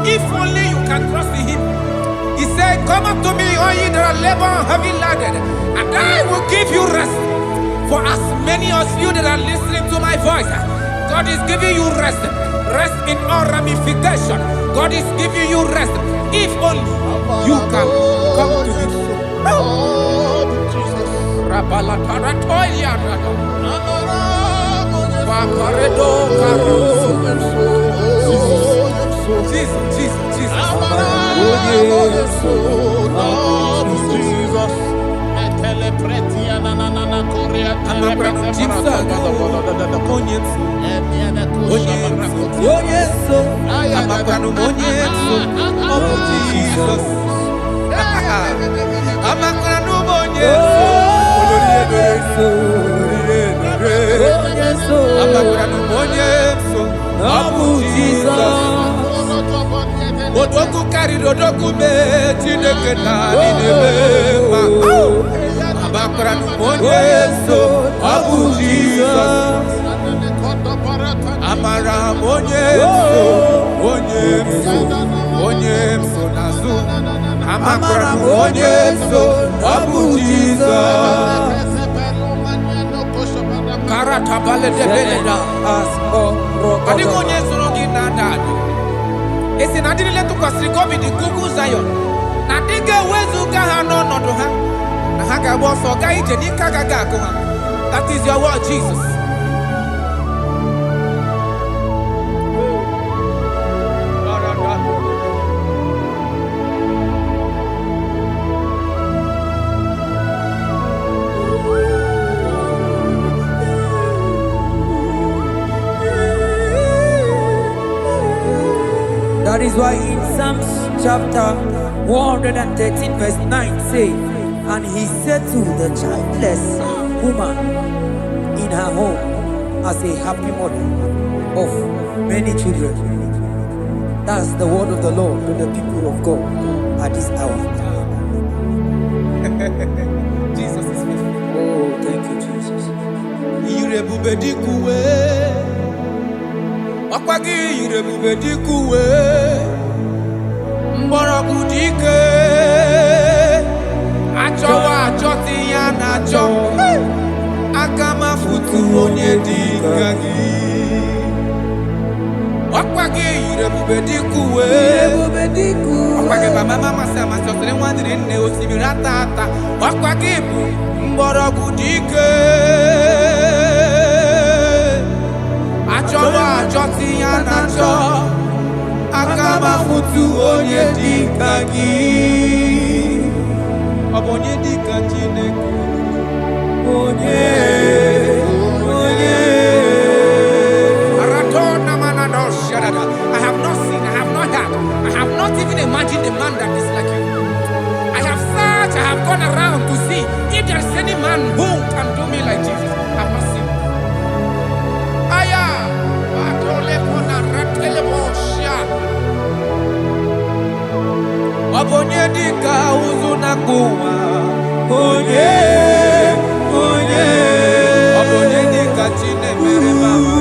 if only you can trust in him. He said, come up to me, all ye that are labor and heavy laden, and I will give you rest. For as many of you that are listening to my voice, God is giving you rest. Rest in all ramification. God is giving you rest. If only you can come to him. Odoku carry odoku me Chineke na ninebe. Amakra numonye so Abu Jesus. Amara monye so nazu. Amakra numonye so Abu Jesus. Karata bale de beleda asko. Kadi monye so rogi na dadu. Esi na diri letu kwa sikobi di kuku Zion. Na dige wezu gaha no nodo ha. Na haka boso ga ije ni kagaga ko ha. That is your word, Jesus. That is why in Psalms chapter 113 verse 9 say, and he said to the childless woman in her home as a happy mother of many children. That's the word of the Lord to the people of God at this hour. Jesus is faithful. Oh, thank you, Jesus. Akwagi irebube dikuwe mborogu dike achowa achoti ya na acho akama futu onye dika gi. Akwagi irebube dikuwe akwagi baba mama sama sosere nwadire nne osimiri atata. Akwagi mborogu dike achowa achoti ya na acho akama futu onye dika gi. Onye dika Chineke onye Aratona manado shadada. I have not seen, I have not heard, I have not even imagined a man that is like you. I have searched, I have gone around to see if there is any man who can do me like Jesus. I have not seen. Aya atole kona ratele bosha. Abonye dika uzuna kuwa onye abonye dika chine mere mama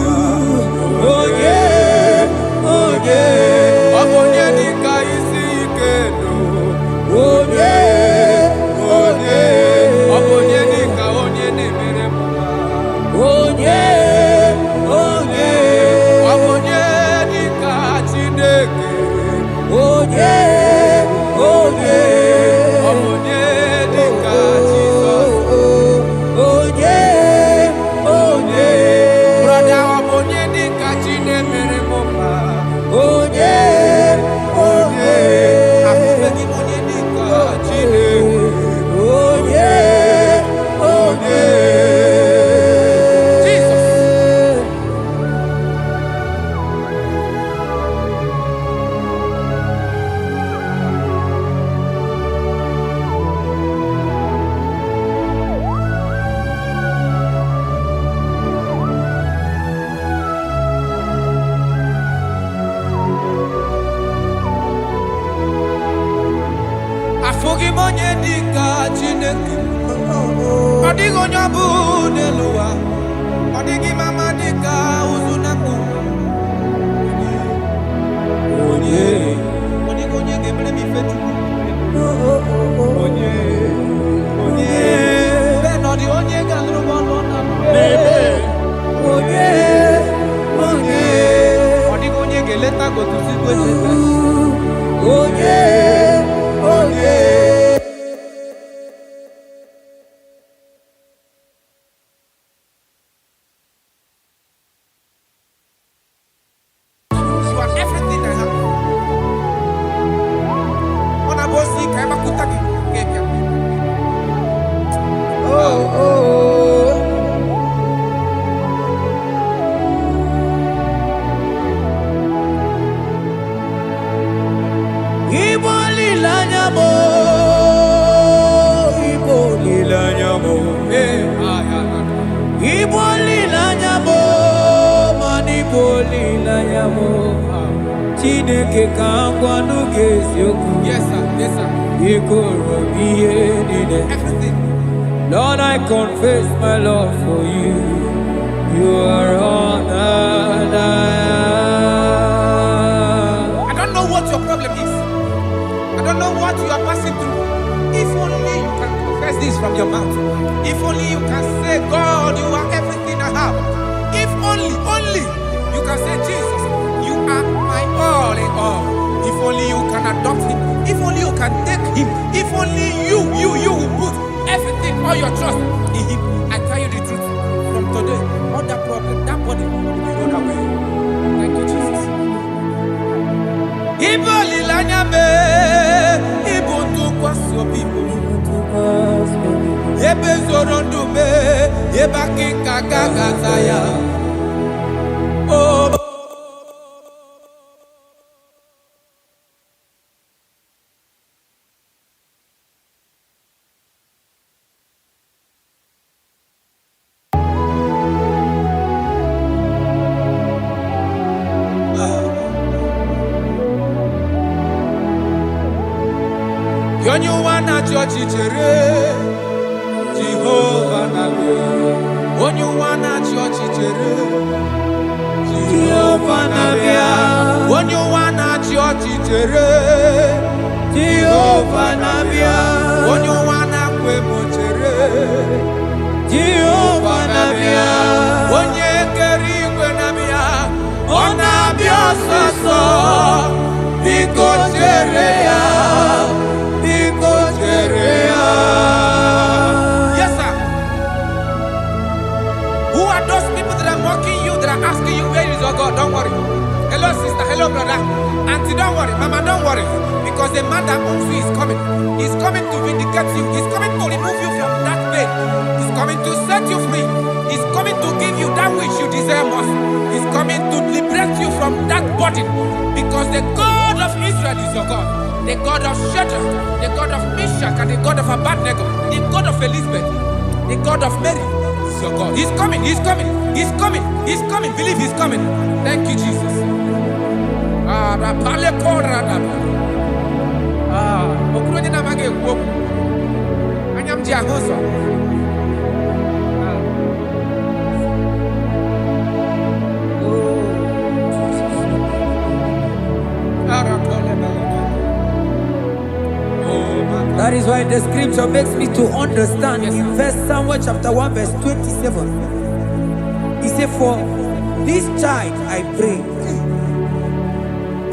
onye abonye dika isi ikeno onye abonye dika onye ne mere mama onye abonye dika Chineke onye abonye dika Jesus Amaghị m onye dị ka Chineke. Ọ dịghị onye ọ bụ n'elu ụwa. Ọ dịghị mama dị ka ụzụ na mkpu. Onye ga-emere m ife Chukwu. Onye bẹ́ẹ̀ nọ dị onye ga-alụrụ m ọlụ na onye ọ dịghị onye ga-eleta gotuzi kwesịrị onye you are everything I have. Ọ na-abụ osi ka ịmakwụta gị ga-ebịa. Igbo lilanya mo, Igbo lilanya mo, Igbo lilanya mo, man Igbo lilanya mo. Chineke ka ngwanu ga-eziokwu. Yes sir, yes sir. Ikoro ihe niile. Everything. Lord, I confess my love for you. You are all that I don't know what your problem is. I don't know what you are passing through. If only you can confess this from your mouth. If only you can say, God, you are everything I have. If only you can say, Jesus, you are my all in all. If only you can adopt him. If only you can take him. If only you will put everything, all your trust in him. I tell you the truth. From today, all that problem, that body will be rolled away. Thank you, Jesus. Ibo lilanya me, ibo tukwasi obibo. Ebe zorondu me, eba kikagaga ya. Oh. Yonyo wana chochi chere Jehovah nabe. Onyo wana chochi chere Jehovah nabe. Onyo wana chochi chere Jehovah nabe. Onyo wana kwe mochere Jehovah nabe. Onye keri kwe nabe. Ona biososo Biko chere ya. Yes, sir. Who are those people that are mocking you, that are asking you, where is your God? Don't worry. Hello, sister. Hello, brother. Auntie, don't worry. Mama, don't worry. Because the man that owns you is coming. He's coming to vindicate you. He's coming to remove you from that pain. He's coming to set you free. He's coming to give you that which you desire most. He's coming to liberate you from that burden. Because the God of Israel is your God. The God of Shadrach, the God of Meshach, and the God of Abednego, the God of Elizabeth, the God of Mary is your God. He's coming, he's coming, he's coming, he's coming. Believe he's coming. Thank you, Jesus. That is why the scripture makes me to understand. Yes, in verse Samuel chapter 1 verse 27. He said, for this child I prayed,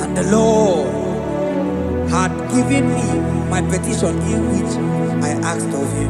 and the Lord had given me my petition in which I asked of him.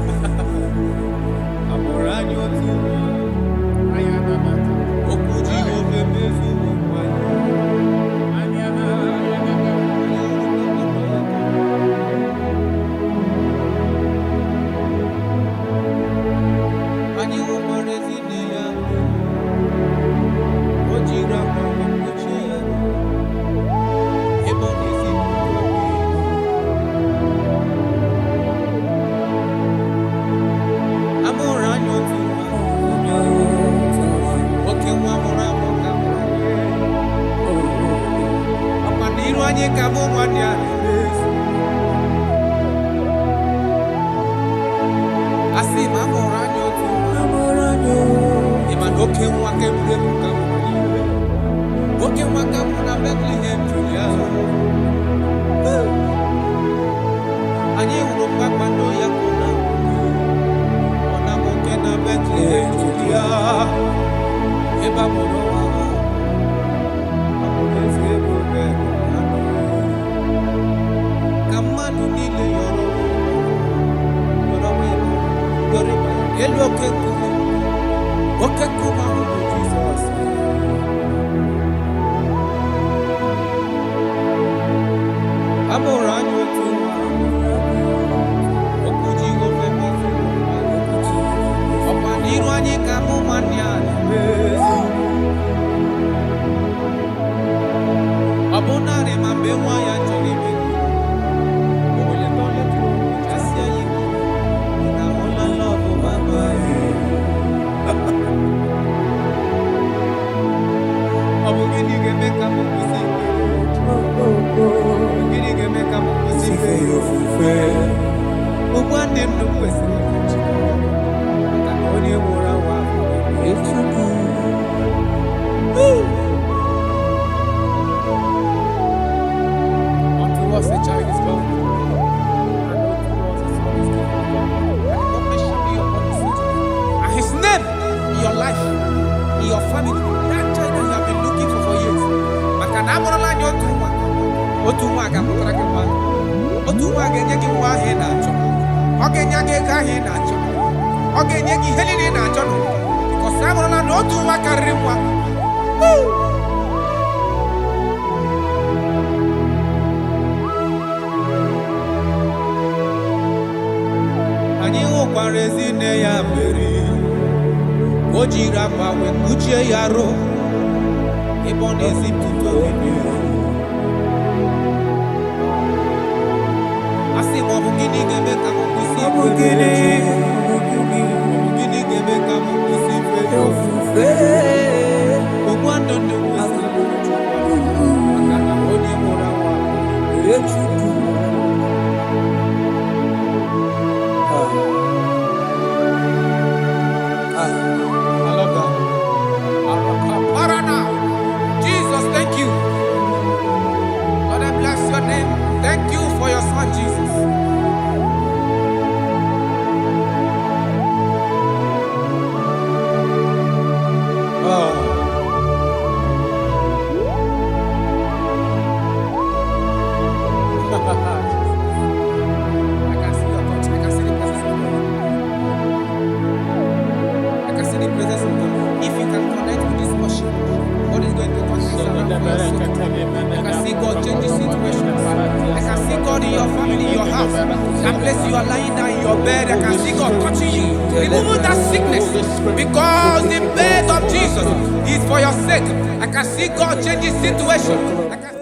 Asi mamoranyo tu. Iman oke mwake mrefu kama mwenyewe. Oke mwaka muna Bethlehem Julia. Anye urupa kwando ya kuna. Ona moke na Bethlehem Julia. Eba moro wa. Amuleze bobe. Kamadu nile yoro. Elu okeku. Okeku mahudu Jesus. Amoranyo tu. Okuji ofeme. Opaniru anyi kamu manyani. Abonare mambewa ya choribe. Oye tole tu. Jasia yiku. Na hola love mama. Abugini gemeka mukusi. Abugini gemeka mukusi. Ubwande mnukwesi. Kakoni mura wa. Unto us a child is born. And unto us a son is given. And the government shall be upon his feet. And his name in your life, in your family, that child that you have been looking for years. Makanamorala nyotuwa. Otuwa gamurakama. Otuwa genyeki wa henacho. Ogenyage ka henacho. Ogenyeki helini nacho. Because amorala notuwa karimwa. Anyị nwụkwara ezinne ya mere o jiri akwa wee kpuchie ya rụ ebe ọ na-ezipụta obibi. A sị m ọ bụ gịnị ga-eme ka m kwụsị ife gịnị ga-eme ka m kwụsị ife ya ofufe ogbu ndụ ndụ kwesịrị maka na onye mụrụ anwa Chukwu. I love that. Jesus, thank you. Lord, I bless your name. Thank you for your son, Jesus. I can see your touch. I can see the presence of God. I can see the presence of God. If you can connect with this worship, God is going to turn things around for your sake. I can see God changing situations. I can see God in your family, in your house. That place you are lying down in your bed, I can see God touching you, removing that sickness. Because the bed of Jesus is for your sake. I can see God changing situations. I can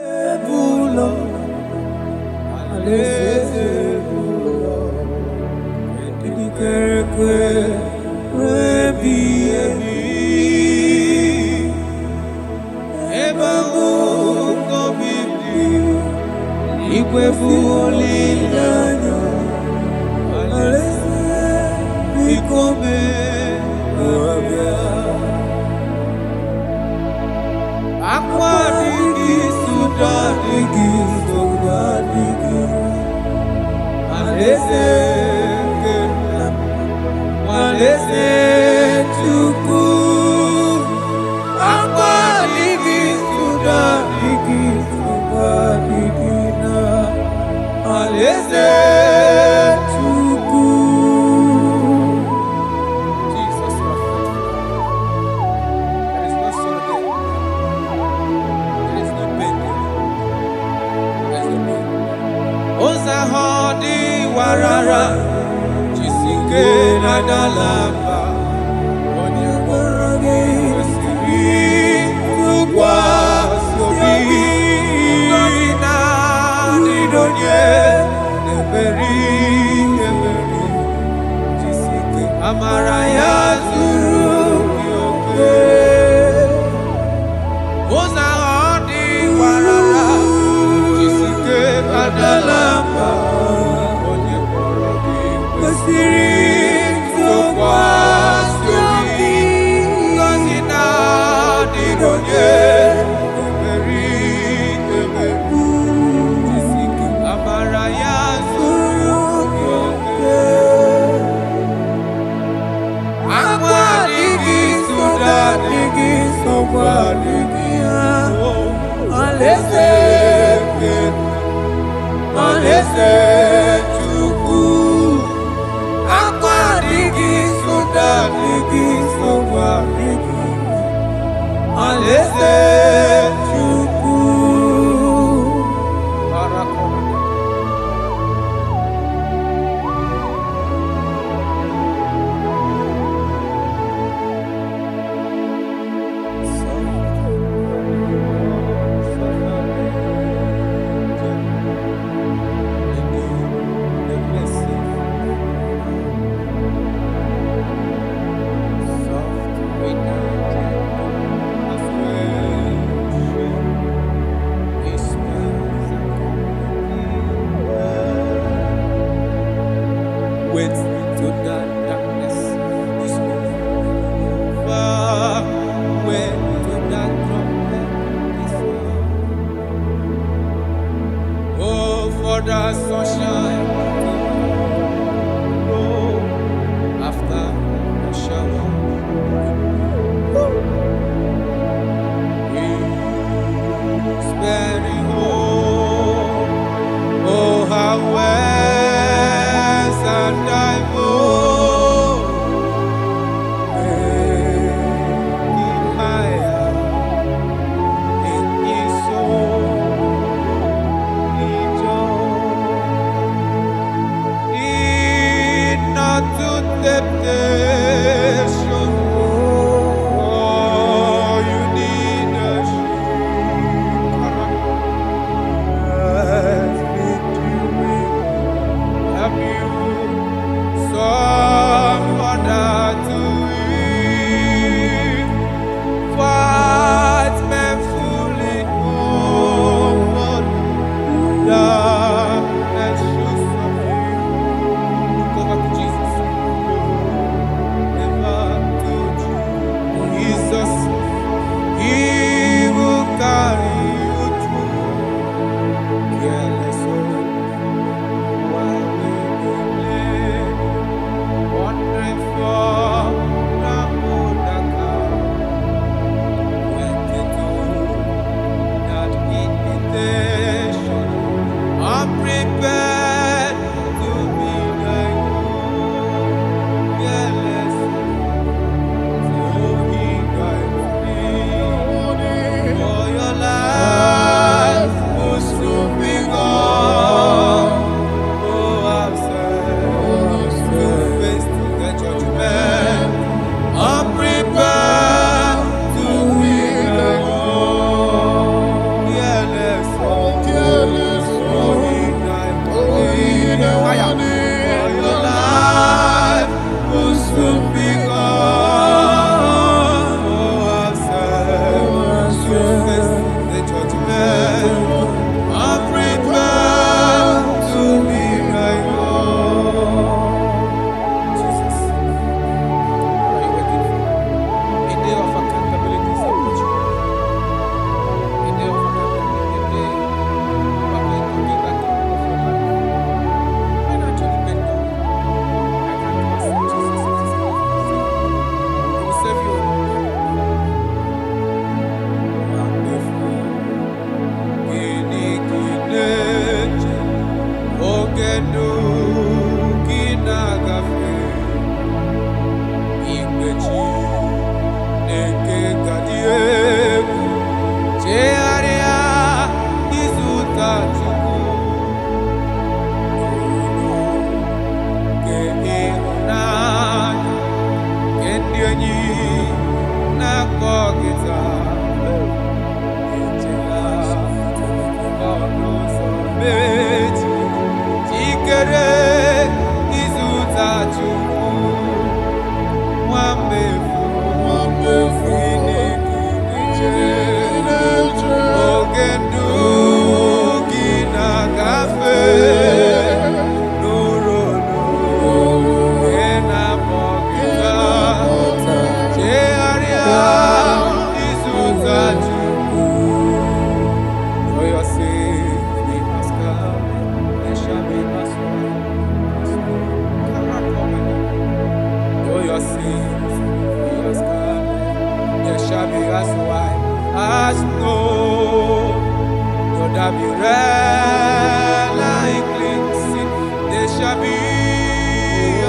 like cleansing, they shall be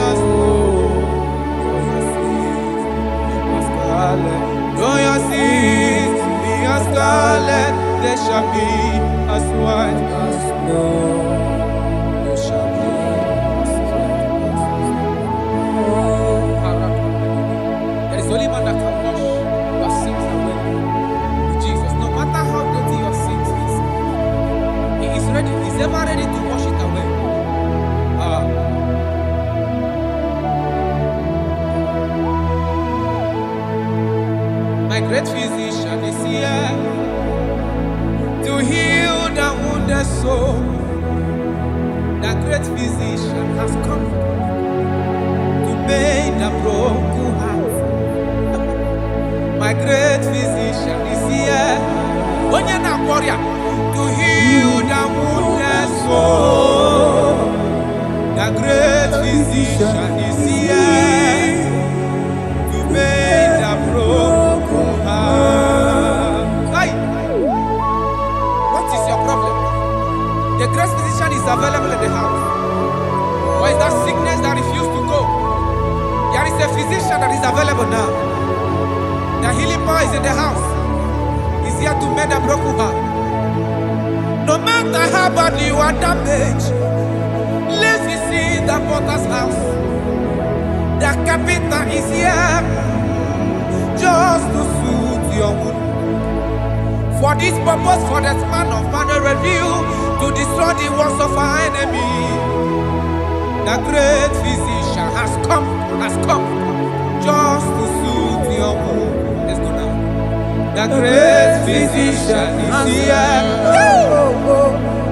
as scarlet. Though your sins be as scarlet, they shall be as white as snow. They shall be as white as snow. There is only one that can wash your sins away. Jesus, no matter how dirty your sins is, He is ready. He's ever ready to wash it away. My great physician is here to heal the wounded soul. The great physician has come to make the broken heart. My great physician is here, to heal the wounded soul. The great physician is here to make the broken heart. Hey. What is your problem? The great physician is available in the house. Or is that sickness that refused to go? There is a physician that is available now. The healing power is in the house. He's here to mend a broken heart. No matter how bad you are damaged, let's visit the potter's house. The carpenter is here just to soothe your wound. For this purpose, for the span of man review, to destroy the works of our enemy. The great physician has come just to soothe your wound. Let's go now. The great physician is here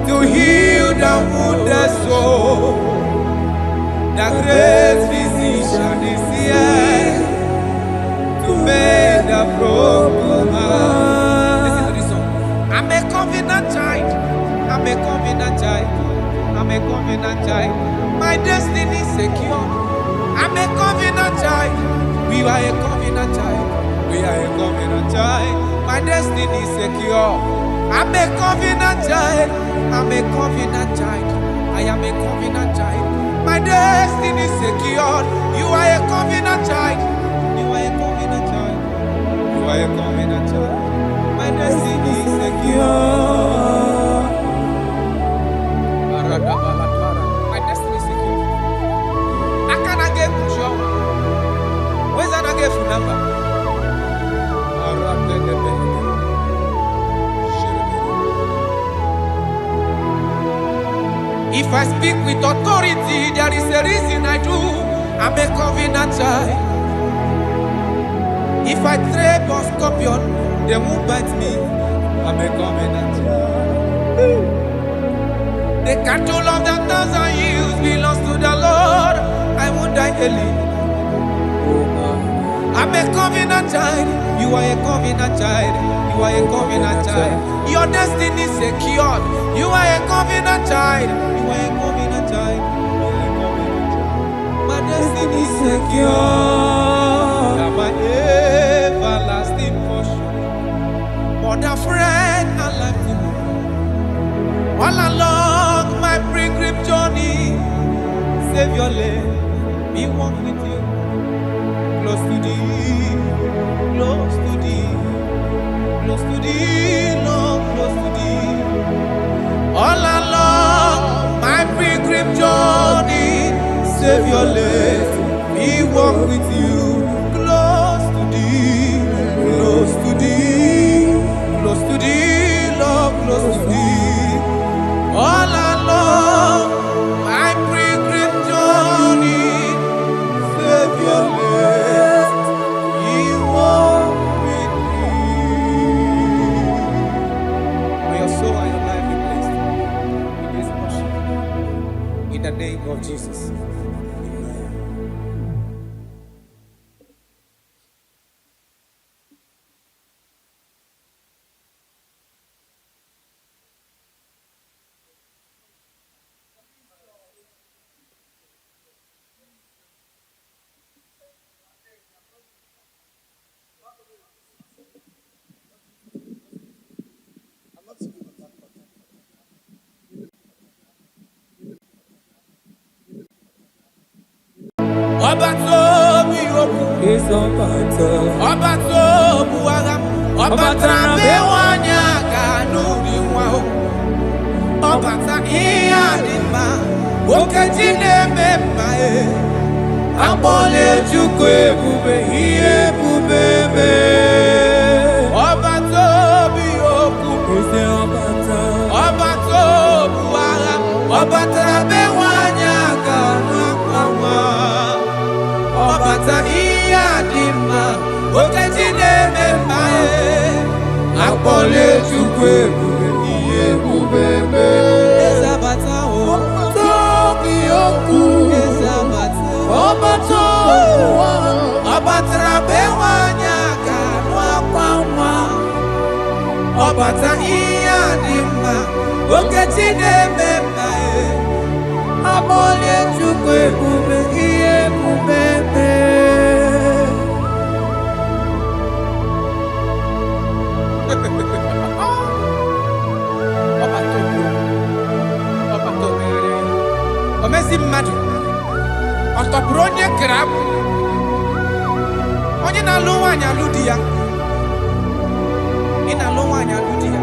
to heal the wounded soul. The great physician is here to make the broken heart. Listen to this song. I'm a covenant child. I'm a covenant child. I'm a covenant child. My destiny is secure. I'm a covenant child. We are a covenant child. We are a covenant child. My destiny is secure. I'm a covenant child. I'm a covenant child. I am a covenant child. My destiny is secure. You are a covenant child. You are a covenant child. You are a covenant child. My destiny is secure. My destiny is secure. I cannot get you. Where's that I get your number? If I speak with authority, there is a reason I do. I'm a covenant child. If I tread on scorpion, they won't bite me. I'm a covenant child. The cattle of the 1,000 years belongs to the Lord. I won't die early. I'm a covenant child. You are a covenant child. You are a covenant child. Your destiny is secured. You are a covenant child. You are a covenant child. My destiny is secure. I'm my everlasting portion. More than friend and life to me. All along my pilgrim journey, Savior, let me walk with you. Close to thee, close to thee, close to thee, Lord, close to thee. All along my pilgrim journey, Savior, let me walk with you. Close to thee, close to thee, close to thee, Lord, close to thee. All along my pilgrim journey, Savior, let me walk with you. May your soul and your life be blessed in this worship. In the name of Jesus. Obatobi oku. Is Obata. Obatobu agam. Obata bewanya kanuri wao. Obata iya dima. Okejine memae. Abole chukwe bube iye bubebe. Obatobi oku. Is Obata. Obatobu agam. Obata bewanya kanuri. Obata iya dima. Okejine memae. Abole chukwe bube iye bubebe. Ezabata o. Tobi oku. Ezabata. Obato. Obatra bewanya kanwa kwamwa. Obata iya dima. Okejine memae. Abole chukwe bube iye bubebe. Omezi mmadu ọtọpụrụ onye kere abụ onye na-alụ nwaanyị alụ di ya ị na-alụ nwaanyị alụ di ya.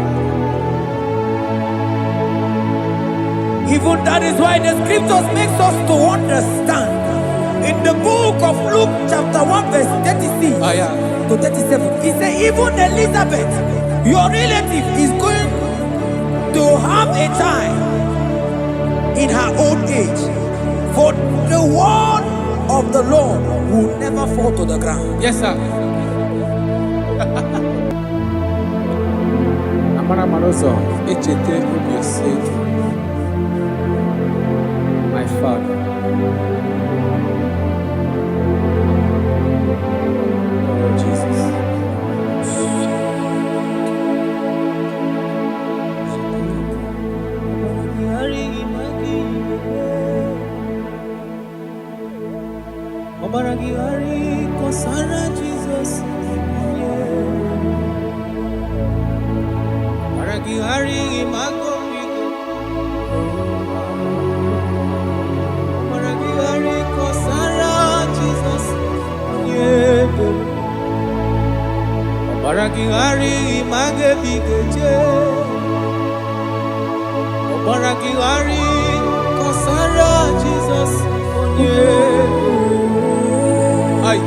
Even that is why the scriptures makes us to understand. In the book of Luke chapter 1 verse 36 to 37, he said even Elizabeth, your relative, is going to have a child in her old age. For the word of the Lord will never fall to the ground. Yes, sir. Amara Maroso, Echete Obiosek, my father. Oh, Jesus. Obaragihari kosara Jesus. Obaragihari imagomigo. Obaragihari kosara Jesus. Obaragihari imagebigeje. Obaragihari kosara Jesus. Ay,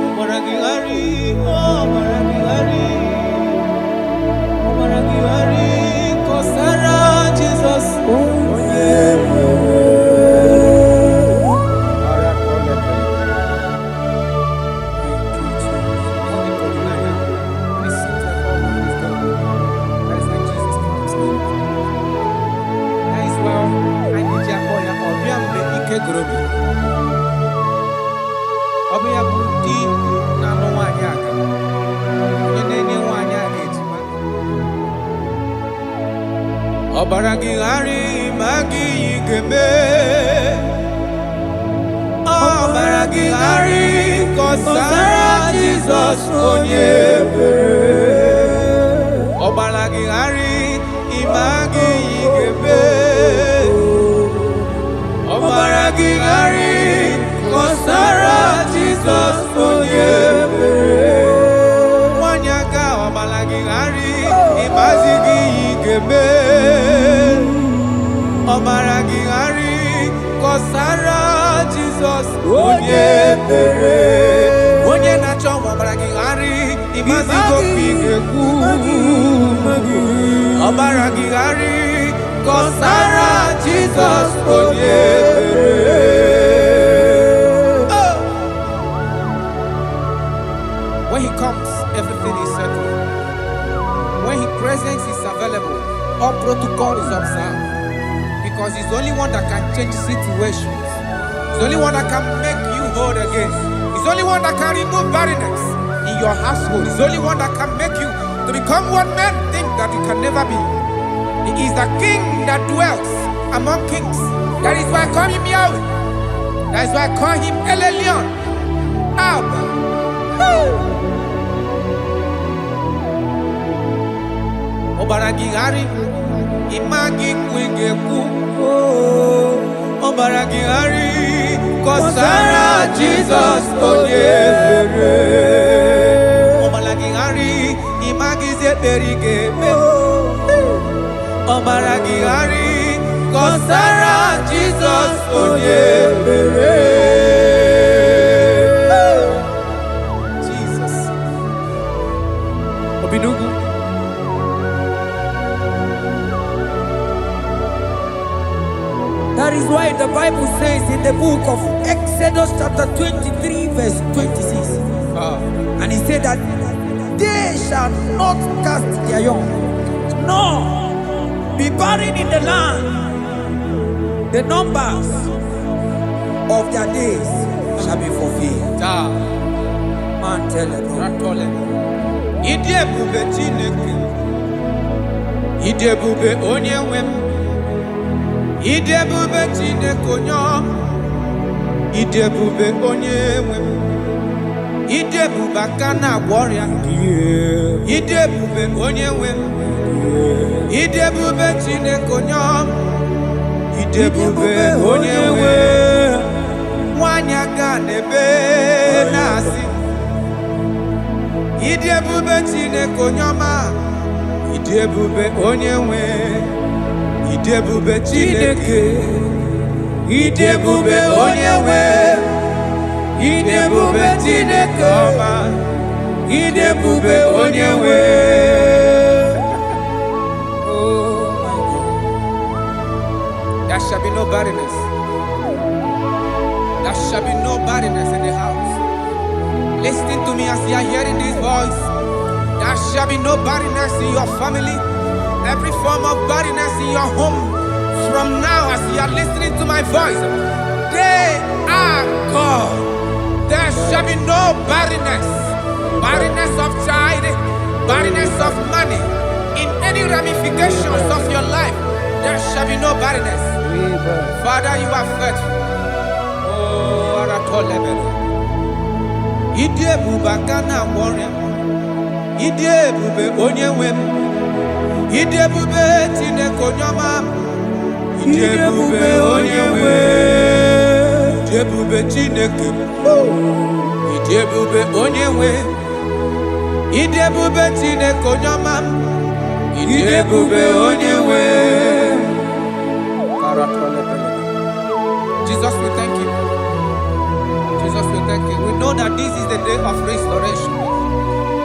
Obaragihari, Obaragihari, Obaragihari kosara Jesus. Ọbịa bụ di na-alụ nwaanyị aka onye na-enye nwaanyị a na-ejima. Ọbaragihari ma gị ga-eme. Ọbaragihari kọsara Jizọs onye ebere. Ọbaragihari ma gị ga-eme. Ọbaragihari kọsara Jizọs onye ebere. Nwanyị aka ọbaragihari ịmazi gị ga-eme. Ọbaragihari kọsara Jizọs onye ebere. Onye na-achọ ọbaragihari ịmazi gị ga-ekwu. Ọbaragihari kọsara Jizọs onye ebere. When he comes, everything is settled. When his presence is available, all protocol is observed. Because he's the only one that can change situations. He's the only one that can make you whole again. He's the only one that can remove barrenness in your household. He's the only one that can make you to become what men think that you can never be. He is the king that dwells among kings. That is why I call him Yahweh. That is why I call him El Elyon. Abba. Obaragihari imagi kwingeku. Obaragihari kosara Jesus Onyebere. Omalagihari imagize berige. Omalagihari kosara Jesus Onyebere. Jesus. Obinugu. That is why the Bible says in the book of Exodus chapter 23 verse 26. And he said that they shall not cast their young, nor be barren in the land. The numbers of their days shall be fulfilled. Man tell them. Idebube Chineke. Idebube Onyewem. Idebube Chineke Onyom. Idebube Onyewem. Idebube Kana warrior. Idebube Onyewem. Idebube Chineke Onyom. Idebube Onyewem. Wanyaga nebe nasi. Idebube Chineke Onyoma. Idebube Onyewem. Idebube Chineke. Idebube Onyewem. Idebube Chineke Oma. Idebube Onyewem. Oh my God. There shall be no barrenness. There shall be no barrenness in the house. Listen to me as you are hearing this voice. There shall be no barrenness in your family. Every form of barrenness in your home. From now, as you are listening to my voice, they are gone. There shall be no barrenness. Barrenness of child, barrenness of money. In any ramifications of your life, there shall be no barrenness. Father, you are faithful. Oh, Aratolebele. Idebube Kana warrior. Idebube Onyewem. Idebube Chineke Onyoma. Idebube Onyewem. Idebube Chineke. Idebube Onyewem. Idebube Chineke Onyoma. Idebube Onyewem. Jesus, we thank you. Jesus, we thank you. We know that this is the day of restoration.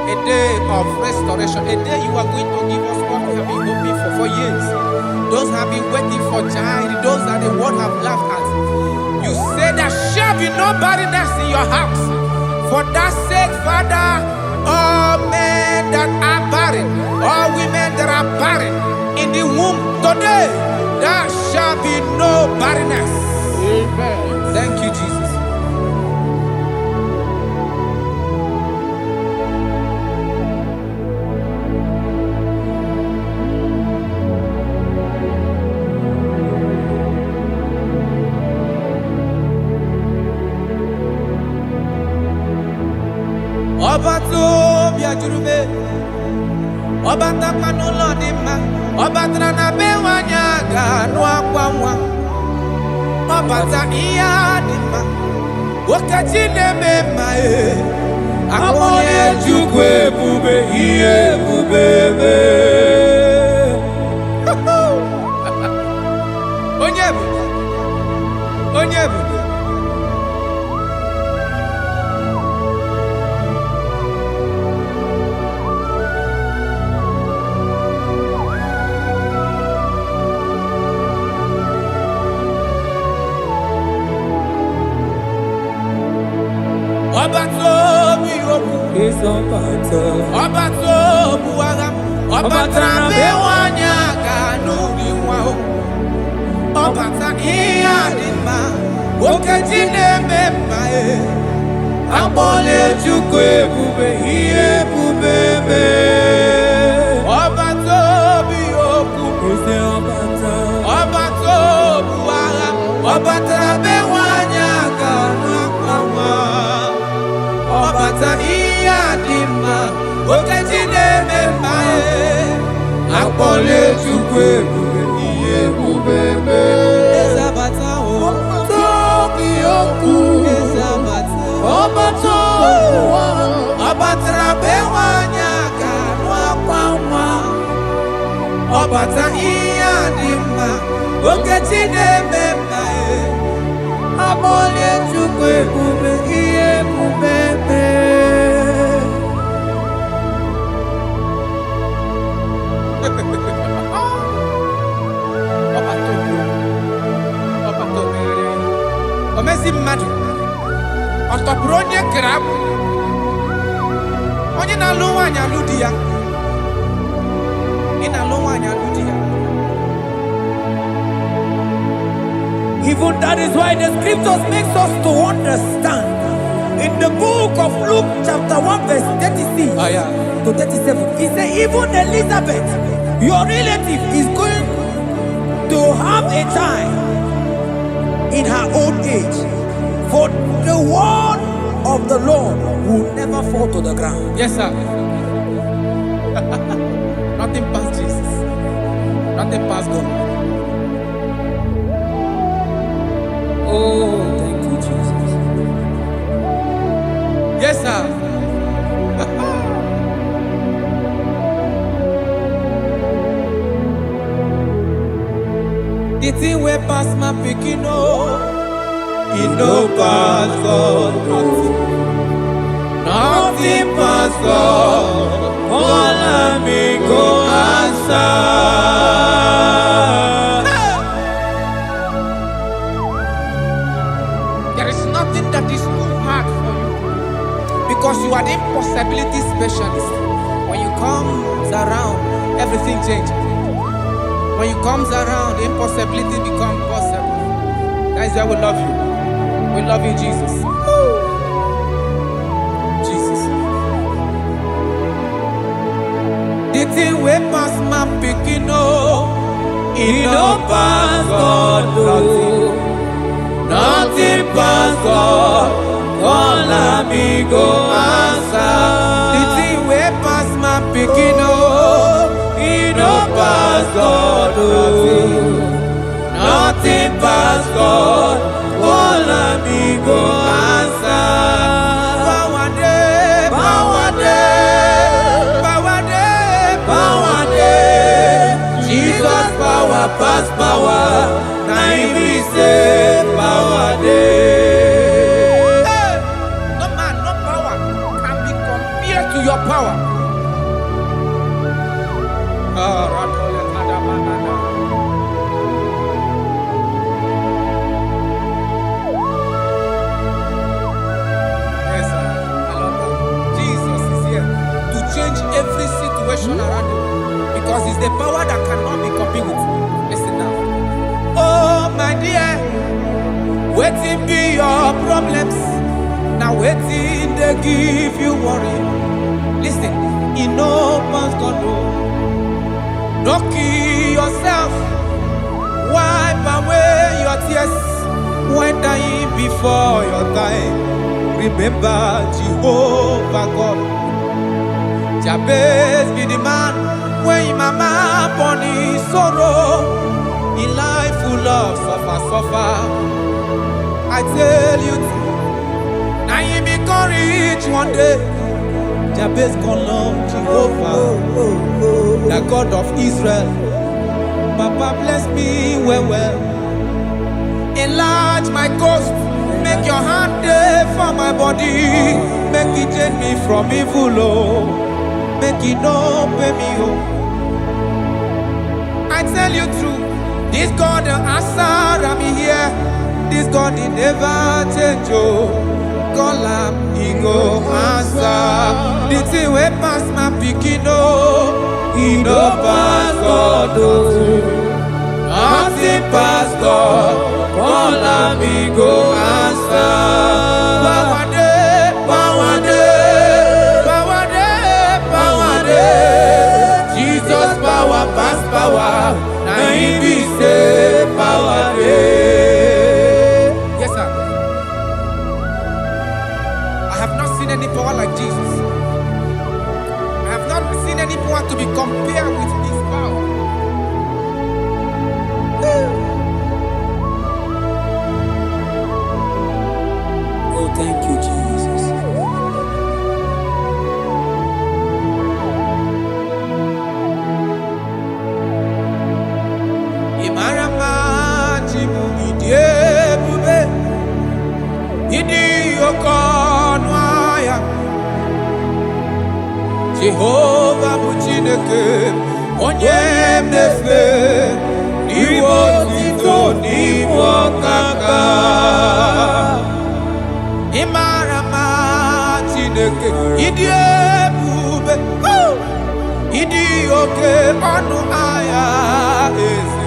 A day of restoration. A day you are going to give us what we have been hoping for years. Those have been waiting for child. Those are the world have laughed at. You say there shall be no barrenness in your house. For that sake, Father, all men that are barren, all women that are barren in the womb today, there shall be no barrenness. Amen. Thank you, Jesus. Obato biajurube, obata panulo dima, obatra na bewanya ganu akwanwa, obata iya dima, wakachine mema akone chukwe bube iye bubebe. Onyebu, onyebu. Obato buwaga, obatra bewanya kanu diwa, obata iya dima, okajine mema abole chukwe bube iye bubebe. Obato biyoku, obato buwaga, obatra bewanya kanu akwawa. Obata iya dima, okajine mema akpole chukwe bube iye bubebe. Ezabata o, tobi oku. Ezabata. Okechi na-eme Amole Chukwu ebube ihe ebube Omezi mmadụ ọtọpụrụ onye kere abụ onye na-alụ nwaanyị alụ di ya ị na-alụ nwaanyị alụ di ya. Even that is why the scriptures makes us to understand. In the book of Luke chapter 1 verse 36 to 37, he said even Elizabeth, your relative, is going to have a child in her old age. For the word of the Lord will never fall to the ground. Yes, sir. Nothing past Jesus. Nothing past God. Oh, thank you, Jesus. Yes, sir. The thing way past my picking it no pass God. Nothing past God. All I me go answer. That is too hard for you because you are the impossibility specialist. When you comes around, everything changes. When you comes around, the impossibility becomes possible. That is why we love you. We love you, Jesus. Jesus. The thing we pass my picking it no pass God. Nothing past God, all amigo answer. The thing way past my picking it no pass God. Nothing past God, all amigo answer. Power day, power day, power day, power day. Jesus power pass power. Now he say power day. Hey, no man, no power can be compared to your power. Yes, sir. I love that. Jesus is here to change every situation around you because it's the power that cannot be copied with. Listen now. Oh, my dear, waiting be your problems. Now waiting they give you worry. Listen, in no man's God, no kill yourself. Wipe away your tears when dying before your time. Remember Jehovah God. Jabez be the man when mama born his sorrow. In life full of suffer. I tell you, now you be courage one day. Jabez gonna love Jehovah, the God of Israel. Papa bless me well. Enlarge my coast, make your hand there for my body. Make it change me from evil, make it no pay me. I tell you true. This God the answer, I'm here. This God he never change. Call him, he go answer. The thing way pass my picking he no pass God. Nothing pass God. Call him, he go answer. Power day, power day, power day, power day. Jesus power pass power. Now he be say power day. Yes, sir. I have not seen any power like Jesus. I have not seen any power to be compared with his power. Chineke onye nefe iwo tito n'iwo kaka Imarama Chineke idi ebube idi oke ọnụ ahịa eze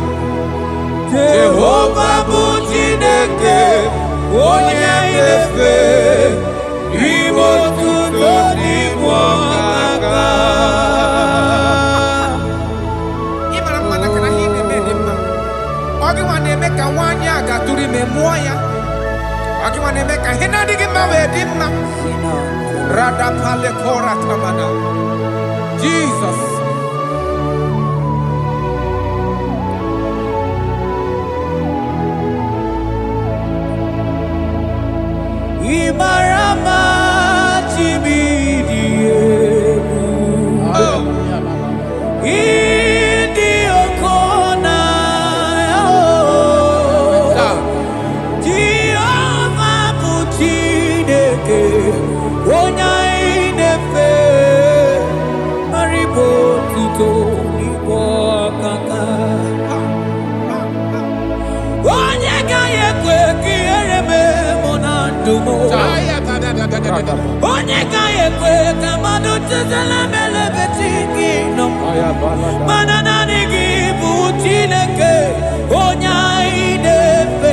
Jehova bụ Chineke onye nefe iwo tito n'iwo kaka Imarama na kana hi na-eme dị mma ọ gị nwa na-eme ka nwaanyị a gatụrụ ime mụọ ya Akiwane meka hina digi mawe dimma Rada pale kora kamana Jesus Imarama chibidie Idi okona Onya inefe maribo tito nibo kaka Onya gaye kwe kiereme monandumo Onya gaye kwe kamado tezela mele betiki no Manana nigi buchineke Onya inefe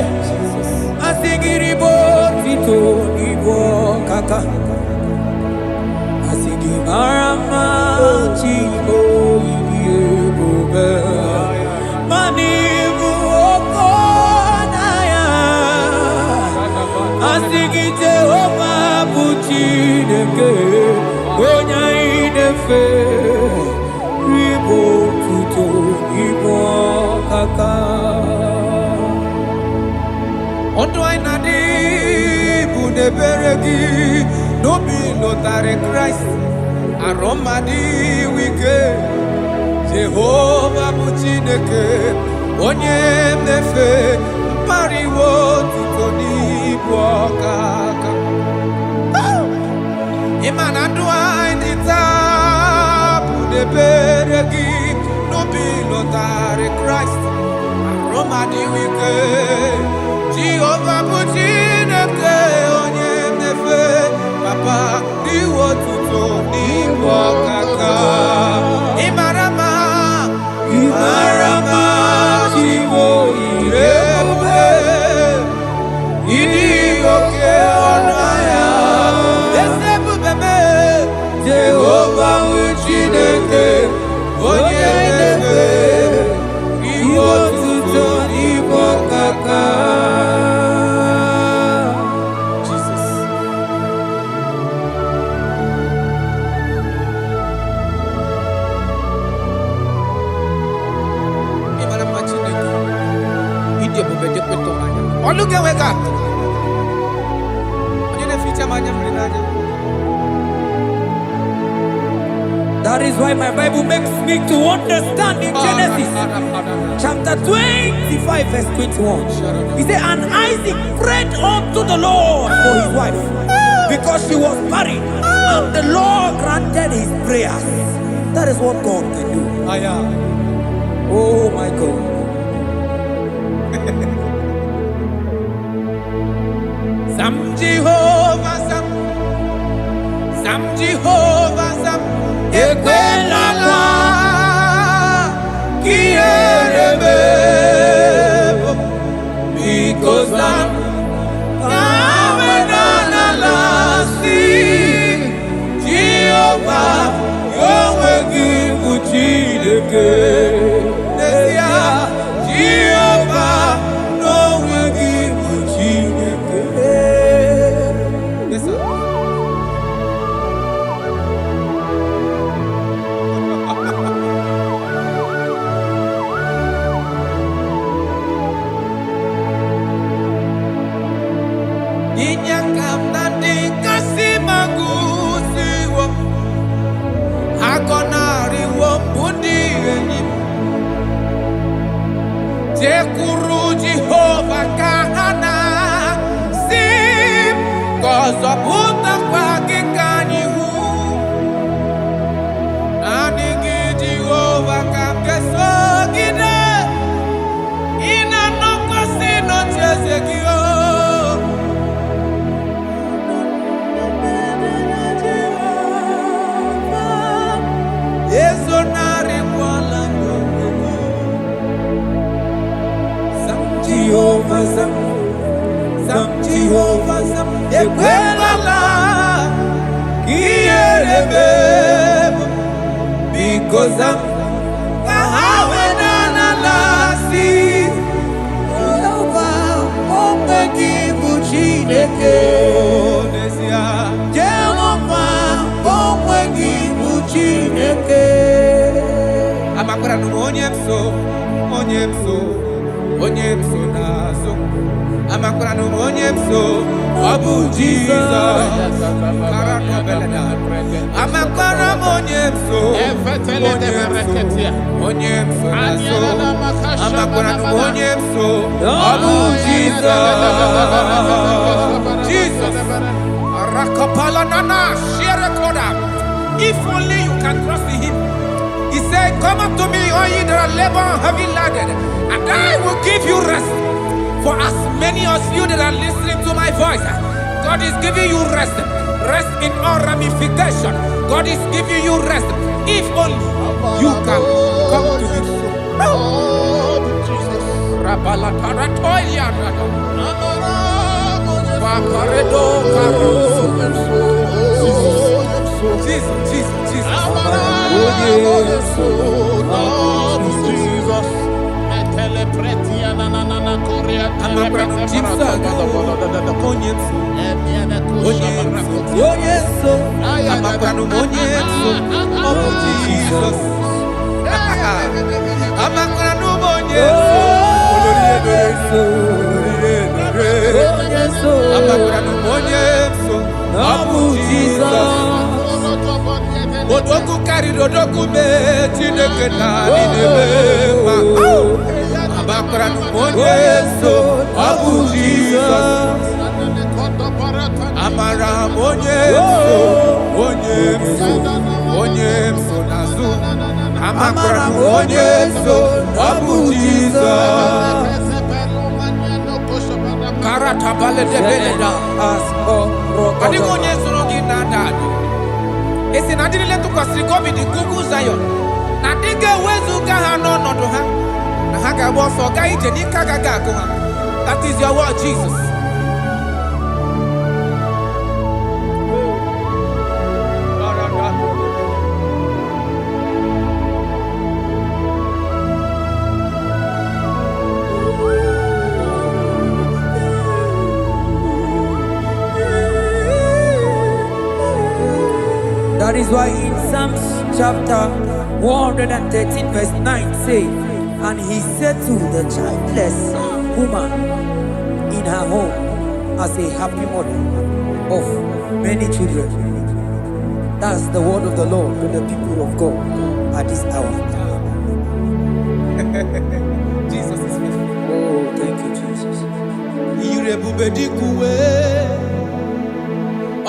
Asigiribo tito nibo kaka Asigi marama chibo idiebobe Manibu okonaya Asigi Jehova buchineke Onya inefe Ribo tuto ibo kaka Ondo ainadi buneberegi Nobi notare Christ Aromadi wike Jehova bụ Chineke onye nefe Mpariwo tuto n'ibu ọkaka Imana ndụa ndị taa buneberegi Nobi notare Christ Aromadi wike Jehova bụ Chineke onye nefe Papa iwo tuto n'ibu ọkaka Imarama chiwo irebube Idi oke ọnụ ahịa Eze ebube me Jehova bụ Chineke onye nefe iwo tuto n'ibu ọkaka Oluge wega. That is why my Bible makes me to understand in Genesis chapter 25 verse 21. He said, and Isaac prayed unto the Lord for his wife because she was barren, and the Lord granted his prayers. That is what God can do. Oh my God. Sam Jehovah Sam Ekwela la Kierebe Because I'm la si Jehovah Yahweh Gibu Chideke Nesia Jehovah Yahweh Gibu Chideke Yes sir Inyakam nandi kasi magusiwo Agonari wo bundi enyi Tekuru Jehovah kahana Sim Kozo puta kwa kikanyihu Nani gidi Jehovah Zam, Zam Jehovah Zam, Ekwelala, Kiyerebe, because Zam, Kahawenana Lasi, Jehovah, Omegi Buchineke, Jehovah, Omegi Buchineke. Amakora no onyemso nazo. Amakora no onyemso, Abu Jesus. Amakora onyemso nazo. Amakora no onyemso, Abu Jesus. Jesus. Rakapala nana share koda. If only you can trust in him. He said, come up to me, all ye that are labor and heavy laden, and I will give you rest. For as many of you that are listening to my voice, God is giving you rest. Rest in all ramification. God is giving you rest. If only you can come to him. Jesus. Odoku carry odoku me Chineke na ninebema. Abakra no monyeso, Abu Jesus. Amara monyeso nazu. Abakra no monyeso, Abu Jesus. Karata bale de beleda asko roko. Adi monyeso rogi nadado. Esi na dile tu kwasiri gobi di gugu Zion. Na dige wezu ga ha no nodo ha. Na ha ga bo so ga ije ni kaga ga ko ha. That is your word, Jesus. That is why in Psalms chapter 113 verse 9 say, and he said to the childless woman in her home as a happy mother of many children. That's the word of the Lord to the people of God at this hour. Jesus is faithful. Oh, thank you, Jesus. Irebubedikuwe.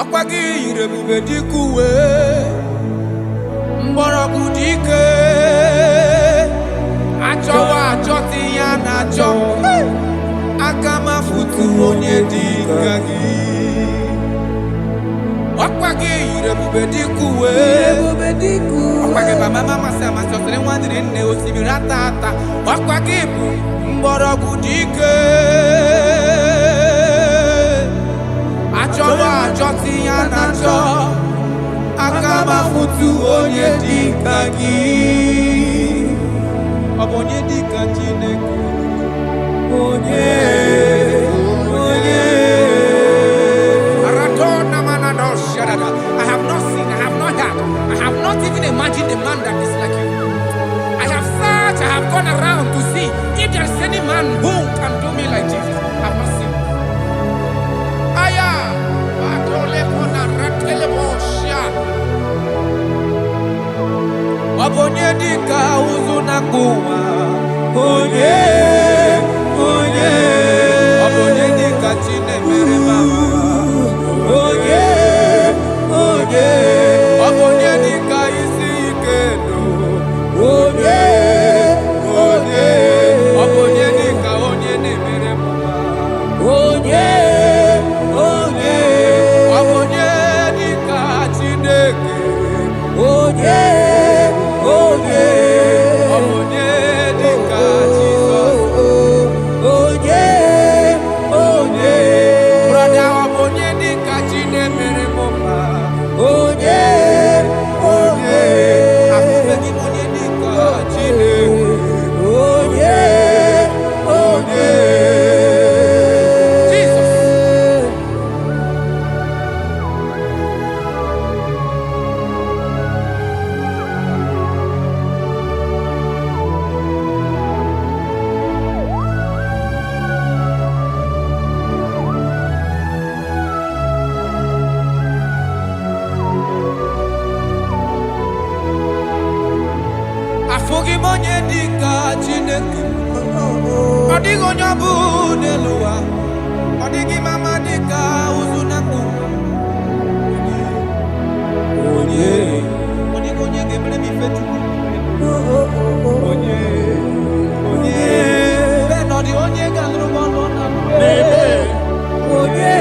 Okwagi irebubedikuwe. Mborogu dike. Achowa achoti ya nacho. Akama futu onye dika gi. Okwagi irebubedikuwe. Okwagi mama sama sosere mwandire nne osibiratata. Okwagi bu mborogu dike. Achowa achoti ya nacho. Akama futu onye dika gi. Obonye dika Chineke. I have not seen, I have not heard, I have not even imagined a man that is like you. I have searched, I have gone around to see if there is any man who can do me like Jesus. I have not seen. Obonye dika uzuna kuwa. Onye dịka Chineke. Ọ dịghị onye ọ bụ n'elu ụwa. Ọ dịghị mama dịka ụzụ na mkpu. Onye ga-emere m ife Chukwu. Onye bẹ́ẹ̀ nọ dị onye ga-alụrụ m ọlụ na onye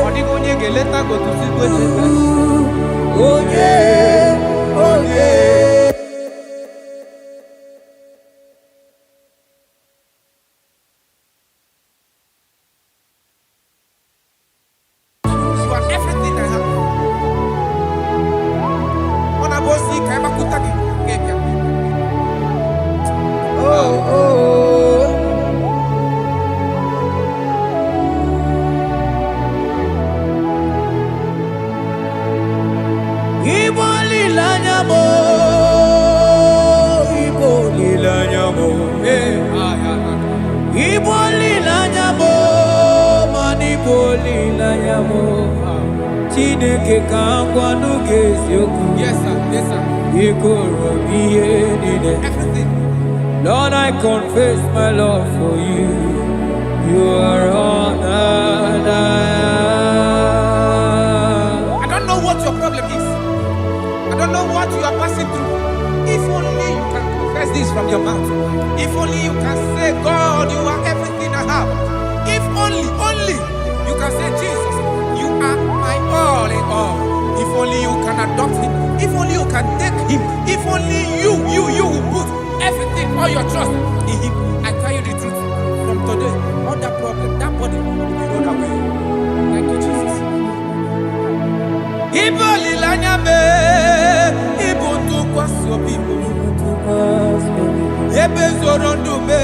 ọ dịghị onye ga-eleta gotuzi kwecheta. Onye you are everything I have. Ọ na-abụ osi ka ị gbakwuta gị ga-ebịa. Igbo lilanyamo, Igbo lilanyamo, Igbo lilanyamo, man Igbo lilanyamo. Chineke ka ngwa n'oge eziokwu. Yes sir, yes sir. Ikoro ihe niile. Everything. Lord, I confess my love for you. You are all that I am. I don't know what your problem is. I don't know what you are passing through. If only you can confess this from your mouth. If only you can say, God, you are everything I have. If only you can say, Jesus, you are my all in all. If only you can adopt him. If only you can take him. If only you will put everything, all your trust in him. I tell you the truth. From today, all that problem, that body will be rolled away. Thank you, Jesus. Ibo lilanyame, ibo tukwaso bibo. Ebe zorondume,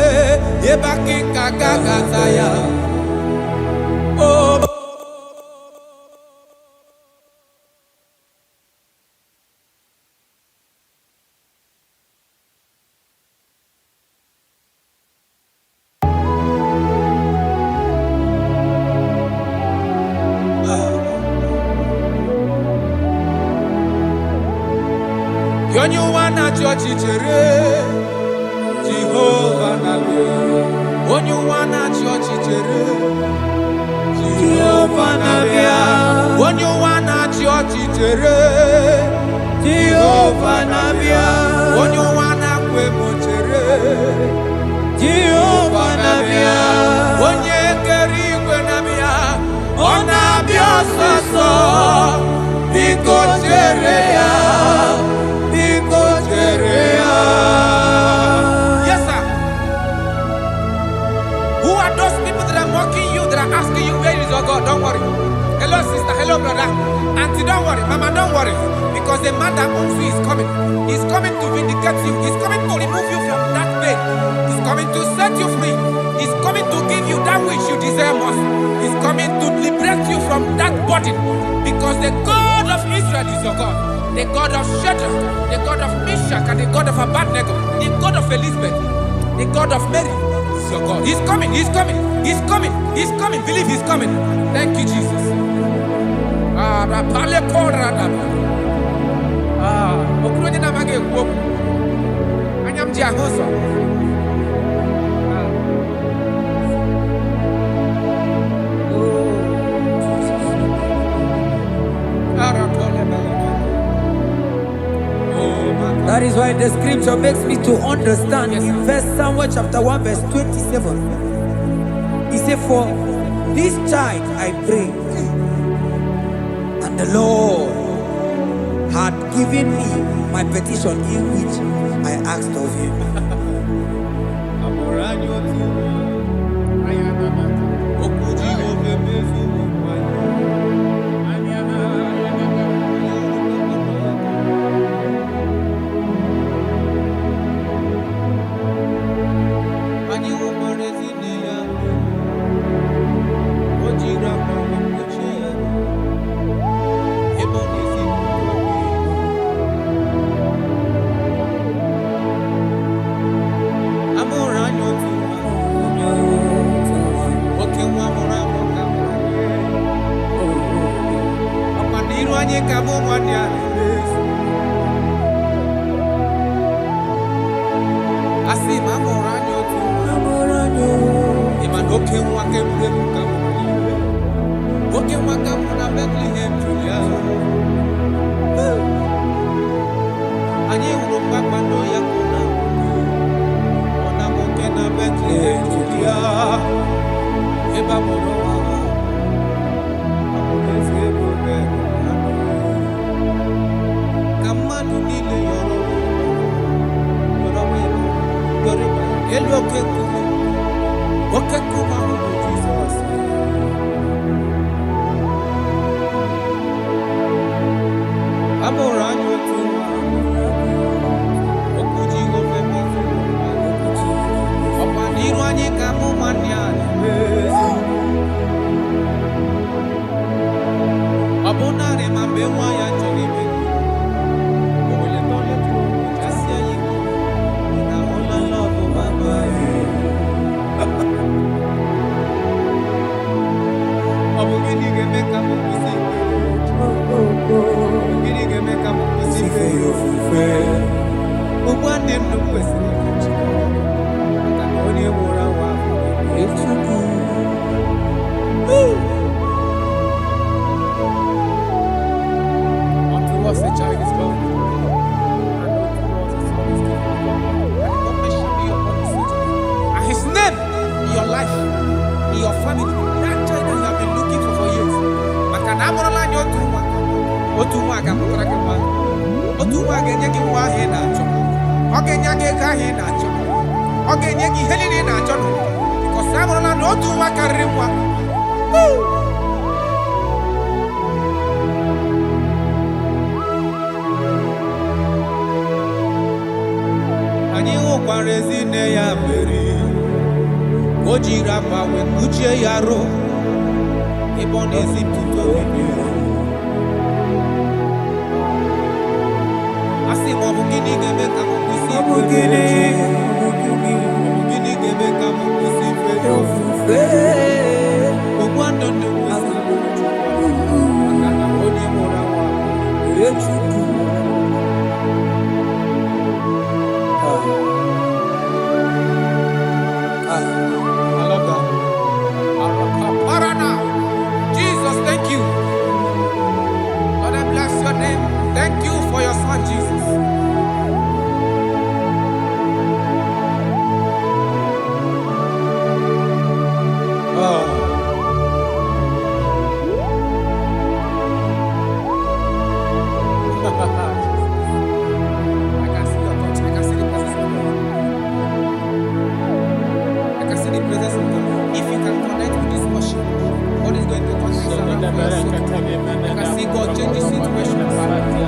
eba kikagagazaya. Oh. Onye ụwa na-achị ọchịchịrị Jehova na-abịa. Onye ụwa na-achị ọchịchịrị Jehova na-abịa. Onye ụwa na-achị ọchịchịrị Jehova na-abịa. Onye ụwa na-akwa emochere Jehova na-abịa. Onye kere igwe na-abịa. Ọ na-abịa ọsọsọ. Biko chere ya. Yes, sir. Who are those people that are mocking you, that are asking you, where is your God? Don't worry. Hello, sister. Hello, brother. Auntie, don't worry. Mama, don't worry. Because the man that owns you is coming. He's coming to vindicate you. He's coming to remove you from that pain. He's coming to set you free. He's coming to give you that which you desire most. He's coming to liberate you from that burden. Because the God of Israel is your God. The God of Shadrach, the God of Meshach, and the God of Abednego, the God of Elizabeth, the God of Mary is your God. He's coming, he's coming, he's coming, he's coming. Believe he's coming. Thank you, Jesus. That is why the scripture makes me to understand. Yes. In verse Samuel chapter 1 verse 27, he said, for this child I pray, and the Lord had given me my petition in which I asked of him. Okay, Kuma, Jesus. I'm around you too. Okuji go femi. Opa niru anyi kamu manyani. Abonare mambewa ya choribe. Obole tole tu. Jasia yiku. Na hola love mama. Abogini geme kamu kusipe. Abogini geme kamu kusipe yofufe. Ubwande ndo kwesi. Takoni mura wa. Echuku. Unto us a child is born. And unto us a son is given. And the government shall be upon his head. And his name in your life, in your family, that child that you have been looking for years. Makanamorola nyotumwa. Otumwa akamutakema. Otumwa genyeki wa hena cho. Ogenyage ka hena cho. Ogenyegi helini na cho. Because amorola notumwa karimwa. Anyị nwụkwara ezi nne ya mmeri. O jiri akwa wee kpuchie ya arụ ebe ọ na-ezipụta obibi. Asị m ọ bụ gịnị ga-eme ka m kwụsị ife gịnị ga-eme ka m kwụsị ife ofufe ogbu ndụ ndụ kwụsị maka na onye mụrụ anwa Chukwu. I love that. Jesus, thank you. Lord, I bless your name. Thank you for your son, Jesus. I can see your touch. I can see the presence of God. I can see the presence of God. If you can connect with this worship, God is going to touch you around for your soul. I can see God change the situation. I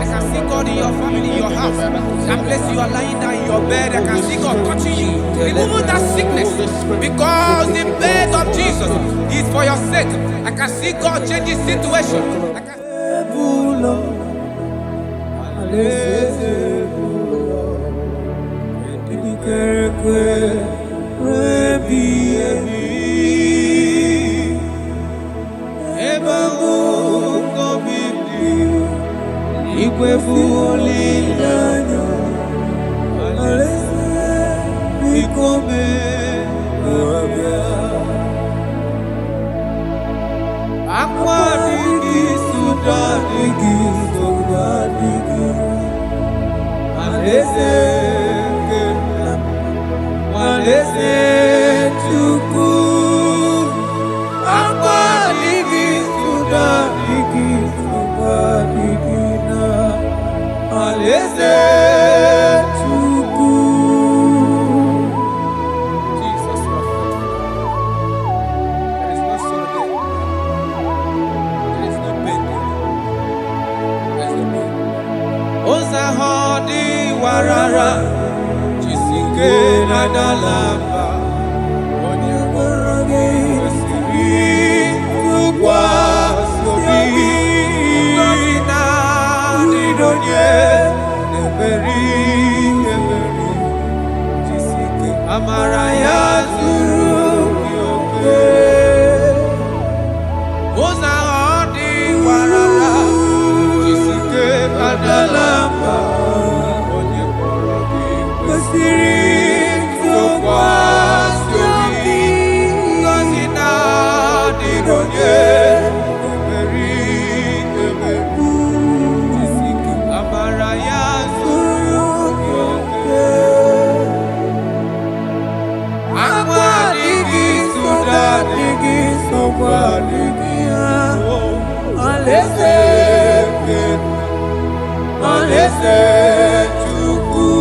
can see God in your family, in your house. That place you are lying down in your bed, I can see God touching you, removing that sickness. Because the bed of Jesus is for your sake. I can see God change the situation. I can Chukwu,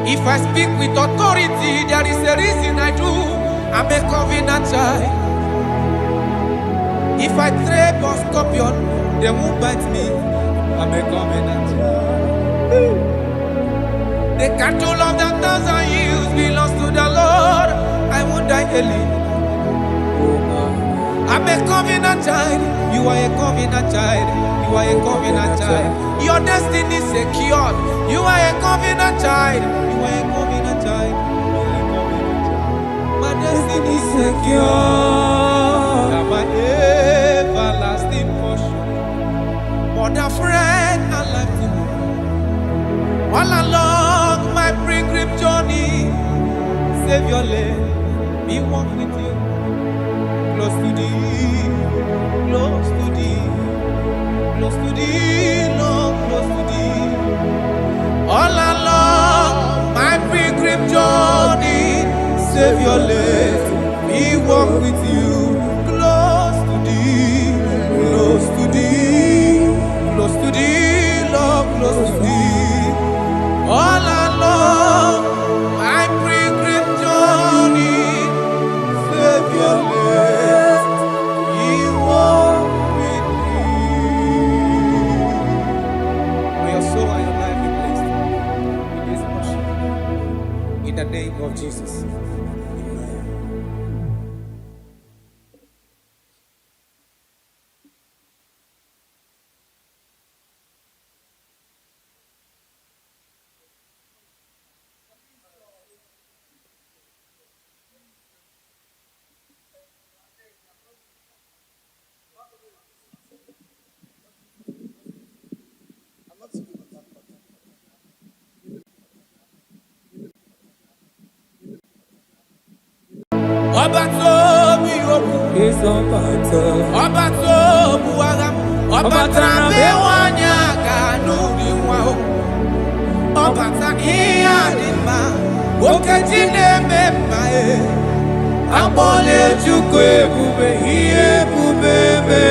If I speak with authority, there is a reason I do. I'm a covenant child. If I tread on scorpion, they won't bite me. I'm a covenant child. The cattle of the 1,000 years belongs to the Lord. I won't die early. I'm a covenant child. You are a covenant child. You are a covenant child. Your destiny is secured. You are a covenant child. You are a covenant child. You are a covenant child. My destiny is secure. You are my everlasting portion. More than friend and life to me. All along my pilgrim journey, save your lane, be one with you. Close to thee, close to thee, close to thee, Lord, close to thee. All along my pilgrim journey, save your lane, be one with you. Close to thee, Obato biyoku. Is Obata. Obato buagam. Obata bewanya kanuri wao. Obata iyadima. Okejine memae. Abole chukwe bube iye bubebe.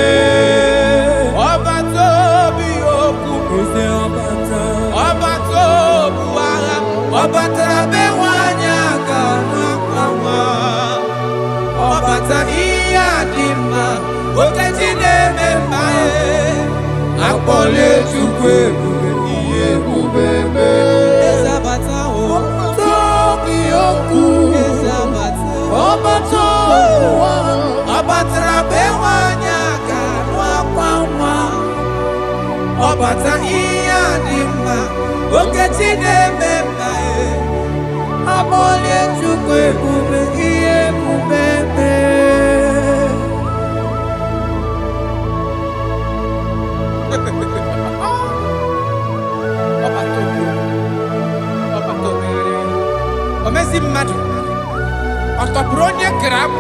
Obato biyoku. Is Obata. Obato buagam. Obata bewanya kanuri Obata iyadima, okejine memae, akpole chukwe iye bubebe. Ezabata o, tobi oku. Ezabata, obato, obatra bewanya kanwa kwama. Obata iyadima, okejine memae, akpole chukwe iye bubebe. Omezi mmadu ọtọpụrụ onye grab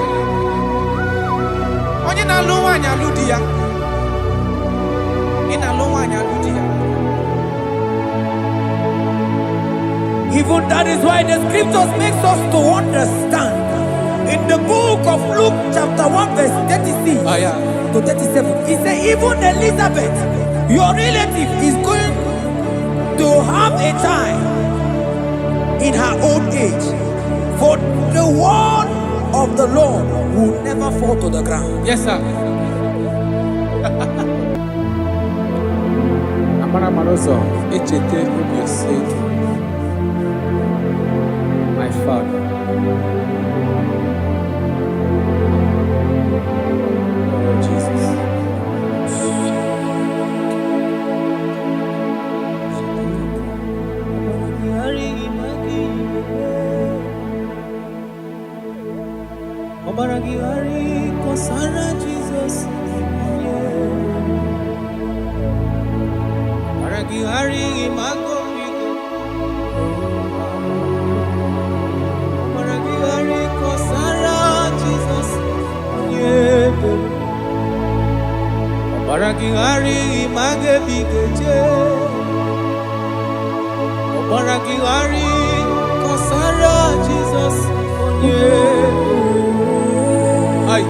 onye na-alụ nwaanyị alụ di ya ị na-alụ nwaanyị alụ di ya. Even that is why the scriptures makes us to understand in the book of Luke chapter 1 verse 36 to 37. He said even Elizabeth, your relative, is going to have a child in her old age. For the word of the Lord will never fall to the ground. Yes, sir. Amara Maroso, echete obioseki. My father. Oh, Jesus. Obaragihari kosara Jesus. Obaragihari imago migo. Obaragihari kosara Jesus. Obaragihari image bigeje. Obaragihari kosara Jesus. Ay,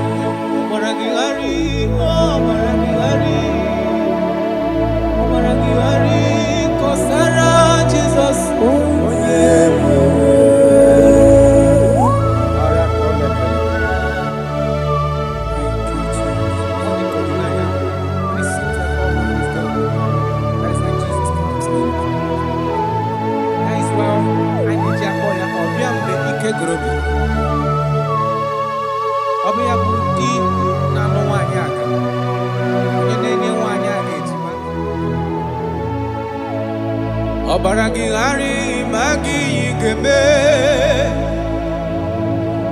Obaragihari, Obaragihari, kosara Jesus. Obiya budi na no nwanyị aka. Onye na-enye nwanyị a ejima. Obaragihari magi igeme.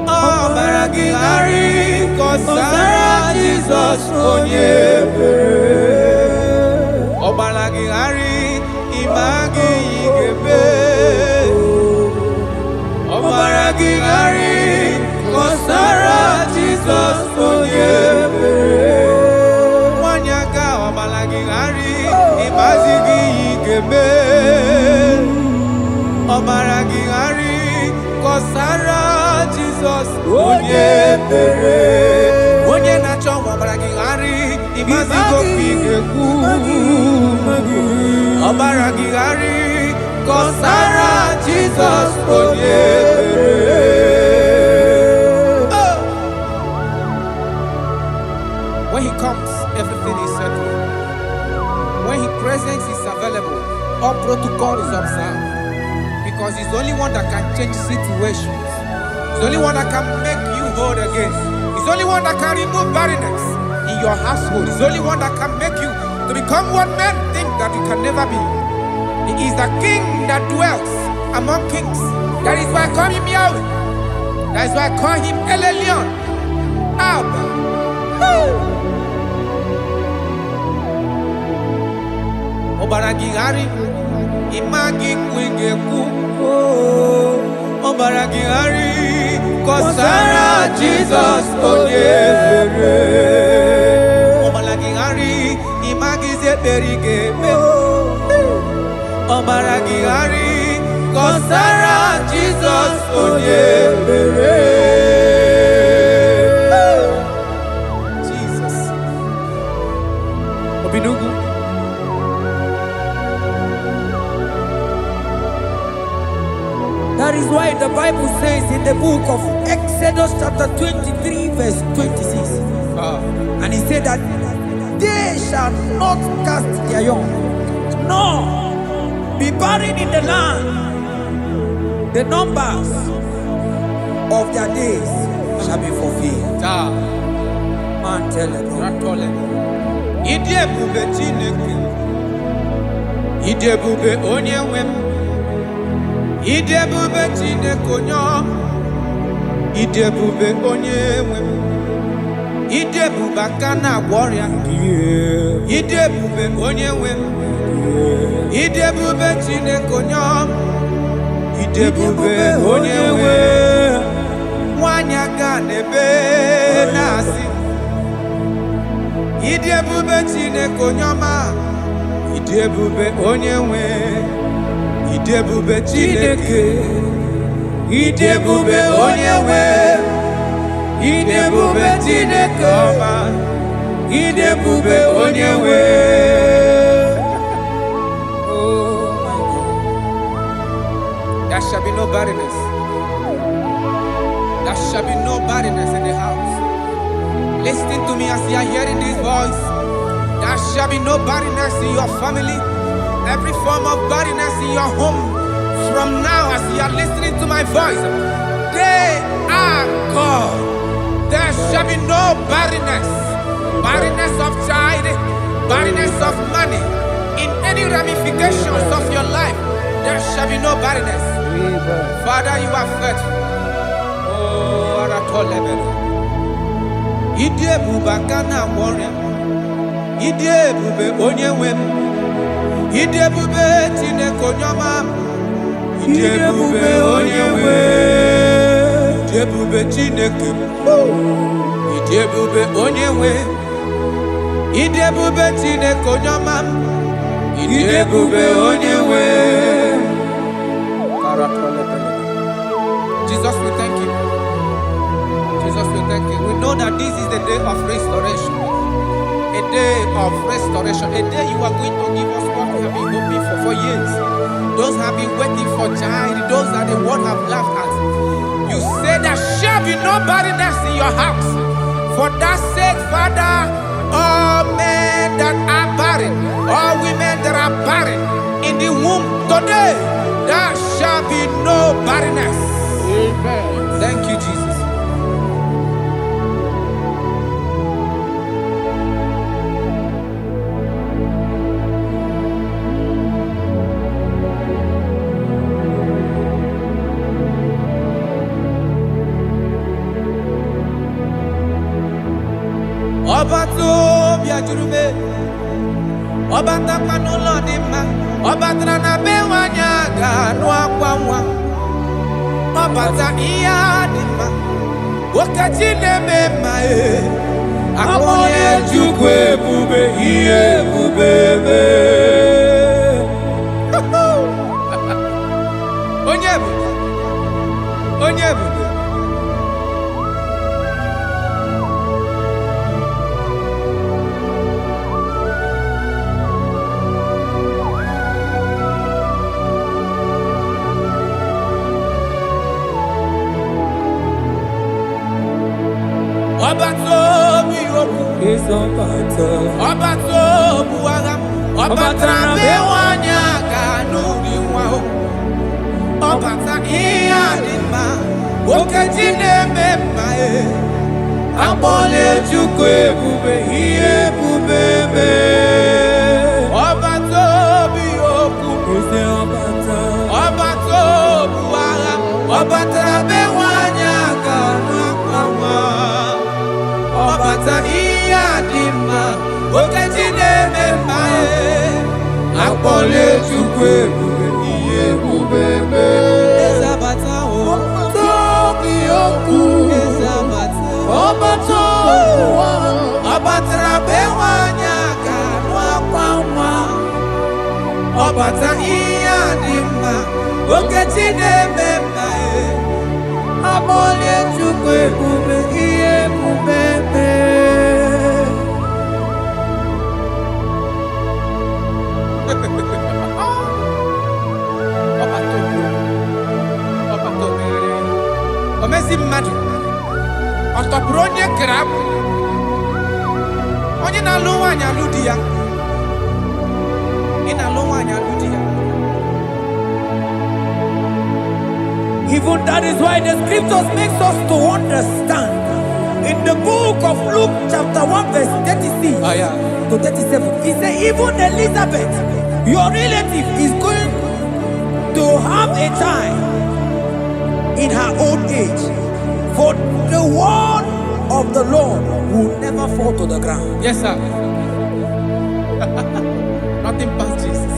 Obaragihari kosara Jesus onye bere. Obaragihari imagi igeme. Obaragihari kosara Jesus onye bere. Wanyaga obaragihari imazigi igeme. Obaragihari kosara Jesus onye bere. Onye na-achọ obaragihari imazigo igekwu. Obaragihari kosara Jesus onye bere. When he comes, everything is settled. When he presents, is available. All protocol is observed. Because he's the only one that can change situations. He's the only one that can make you whole again. He's the only one that can remove barrenness in your household. He's the only one that can make you to become what men think that you can never be. He is the king that dwells among kings. That is why I call him Yahweh. That is why I call him El Elyon. Abba. Obaragihari imagi kwingeku. Obaragihari kọsara Jizọs onye mere. Ọbara gị ghara ịmagizi ekpere ga-eme. Ọbara gị ghara kọsara Jizọs onye mere. Jesus. Obinugu. That is why the Bible says in the book of Exodus chapter 23 verse 26. And he said that they shall not cast their young, nor be barren in the land. The numbers of their days shall be fulfilled. Man tell them. Idi ebube Chineke. Idi ebube onye nwe m. Idi ebube Chineke onye ọma. Idi ebube onye nwe m. Idi ebube aka na-agwọ ọrịa. Idi ebube onye nwe m. Idi ebube Chineke onye ọma. Idi ebube onye nwe m. Nwanyị aka n'ebe na-asị. Idi ebube Chineke onye ọma. Idi ebube onye nwe. Idi ebube Chineke. Idi ebube onye nwe. Idi ebube Chineke ọma. Idi ebube onye nwe. Oh my God. There shall be no barrenness. There shall be no barrenness in the house. Listen to me as you are hearing this voice. There shall be no barrenness in your family. Every form of barrenness in your home. From now, as you are listening to my voice, they are gone. There shall be no barrenness. Barrenness of child, barrenness of money. In any ramifications of your life, there shall be no barrenness. Father, you are faithful. Oh, Aratolebele. Idi ebube aka na-agwọ ọrịa. Idi ebube onye nwe m. Idi ebube Chineke onye ọma. Idi ebube onye nwe. Idi ebube Chineke. Idi ebube onye nwe. Idi ebube Chineke onye ọma. Idi ebube onye nwe. Jesus, we thank you. Jesus, we thank you. We know that this is the day of restoration. A day of restoration. A day you are going to give us what we have been hoping for years. Those have been waiting for child. Those that the world have laughed at. You say there shall be no barrenness in your house. For that sake, Father, all men that are barren, all women that are barren in the womb today, there shall be no barrenness. Amen. Thank you, Jesus. Ọba tó bịajuru me, ọba takwa n'ụlọ dị mma, ọba tara na be nwanyị aga anụ akwa nwa, ọba ta ihe dị mma, nwoke chi na-eme mma akpọnye Chukwu ebube ihe ebube eme. Onye ebube, onye ebube. Ọba tó bí okú, ọba tó bu agha, ọba tara be nwanyị aga n'ụdị nwa o. Ọba ta ihe dị mma, nwoke ji na-eme mma akpọla Chukwu ebube ihe ebube eme. Ọba tó bí okú, ọba tó bu agha, ọba tara be nwanyị aga n'akwa nwa. Ọba ta ihe dị mma, nwoke ji na-eme mma akpọla Chukwu ebube ihe ebube eme. Ezabata o, tó bí okú. ọbata ihe dị mma okechi na-eme mma amọlie Chukwu ebube ihe ebube omezi mmadụ ọtọpụrụ onye kere abụ onye na-alụ nwaanyị alụ di ya ị na-alụ nwaanyị alụ di ya. Even that is why the scriptures makes us to understand in the book of Luke chapter 1 verse 36 to 37 he said even Elizabeth your relative is going to have a child in her old age, for the word of the Lord will never fall to the ground. Yes, sir. Nothing past Jesus.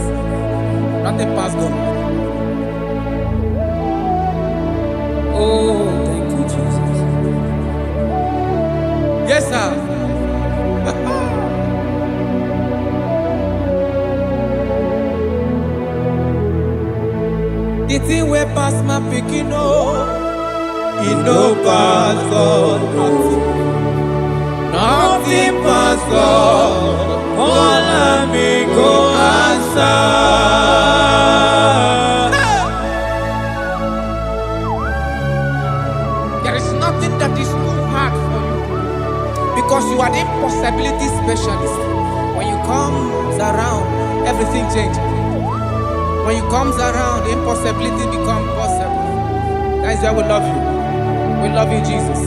Nothing past God. Oh, thank you, Jesus. Yes, sir. The thing way pass my picking, it no pass God. Nothing pass God. All me go answer. There is nothing that is too hard for you because you are the impossibility specialist. When you come around, everything changes. When you comes around, impossibility becomes possible. That is why we love you. We love you, Jesus.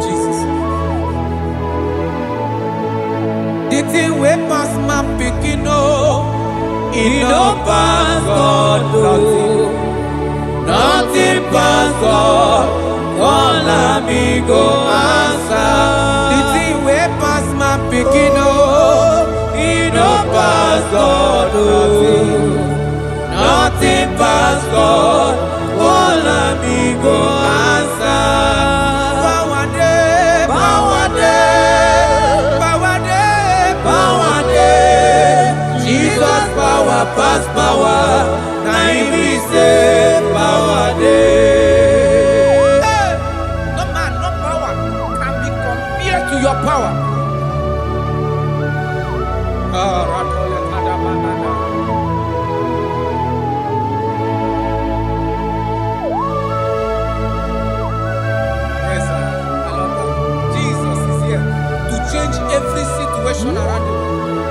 Jesus. The thing we pass my picking, it no pass God. Nothing pass God. All amigo answer. The thing we pass my picking, it no pass God. Nothing pass God. All amigo answer. Power day, power day, power day, power day. Jesus power pass power. Now he say power day. No man, no power can be compared to your power. Change every situation around you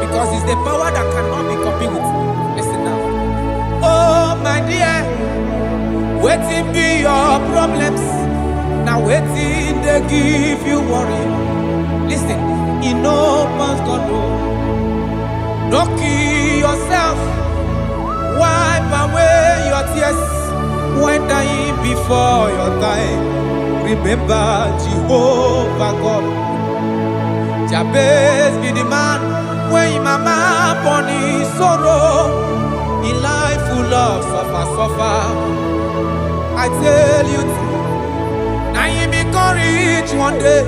because it's the power that cannot be copied with. Listen now. Oh my dear, waiting be your problems. Now waiting they give you worry. Listen, you know man's God no. Don't kill yourself. Wipe away your tears when dying before your time. Remember Jehovah God. Jabez be the man when mama born his sorrow. In life full of suffer. I tell you, now you be courage one day.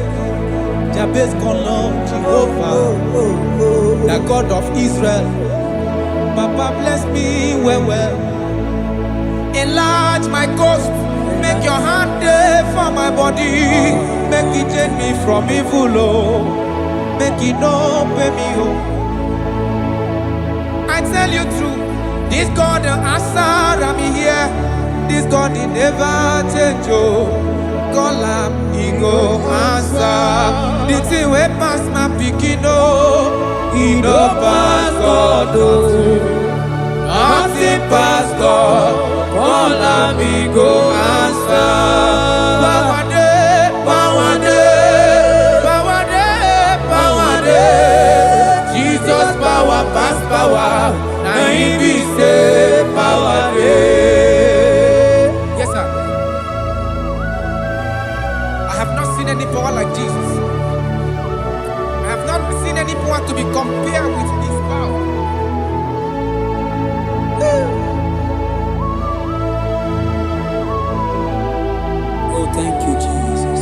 Jabez call on Jehovah, the God of Israel. Papa bless me well. Enlarge my coast. Make your hand there for my body. Make it change me from evil. Make it no pay me home. I tell you true, this God the answer I'm here. This God he never change God he go answer. The thing way pass my picking he no pass God nothing pass God. God he go answer. Power day, power day, power day, power day. Jesus power pass power. Now he be say power day. Yes sir. I have not seen any power like Jesus. I have not seen any power to be compared with his power. Oh, thank you, Jesus.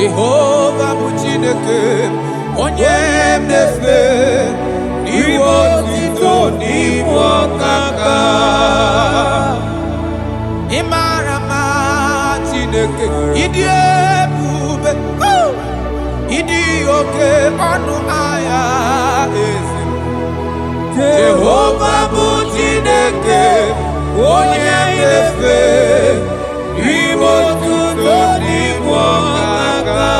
Jehovah bụ Chineke onye na-efe n'ime otito n'ime ọkaka. Ị mara mma Chineke, ịdị ebube, ịdị oke ọnụ ahịa eze. Jehovah bụ Chineke onye na-efe n'ime otito n'ime ọkaka.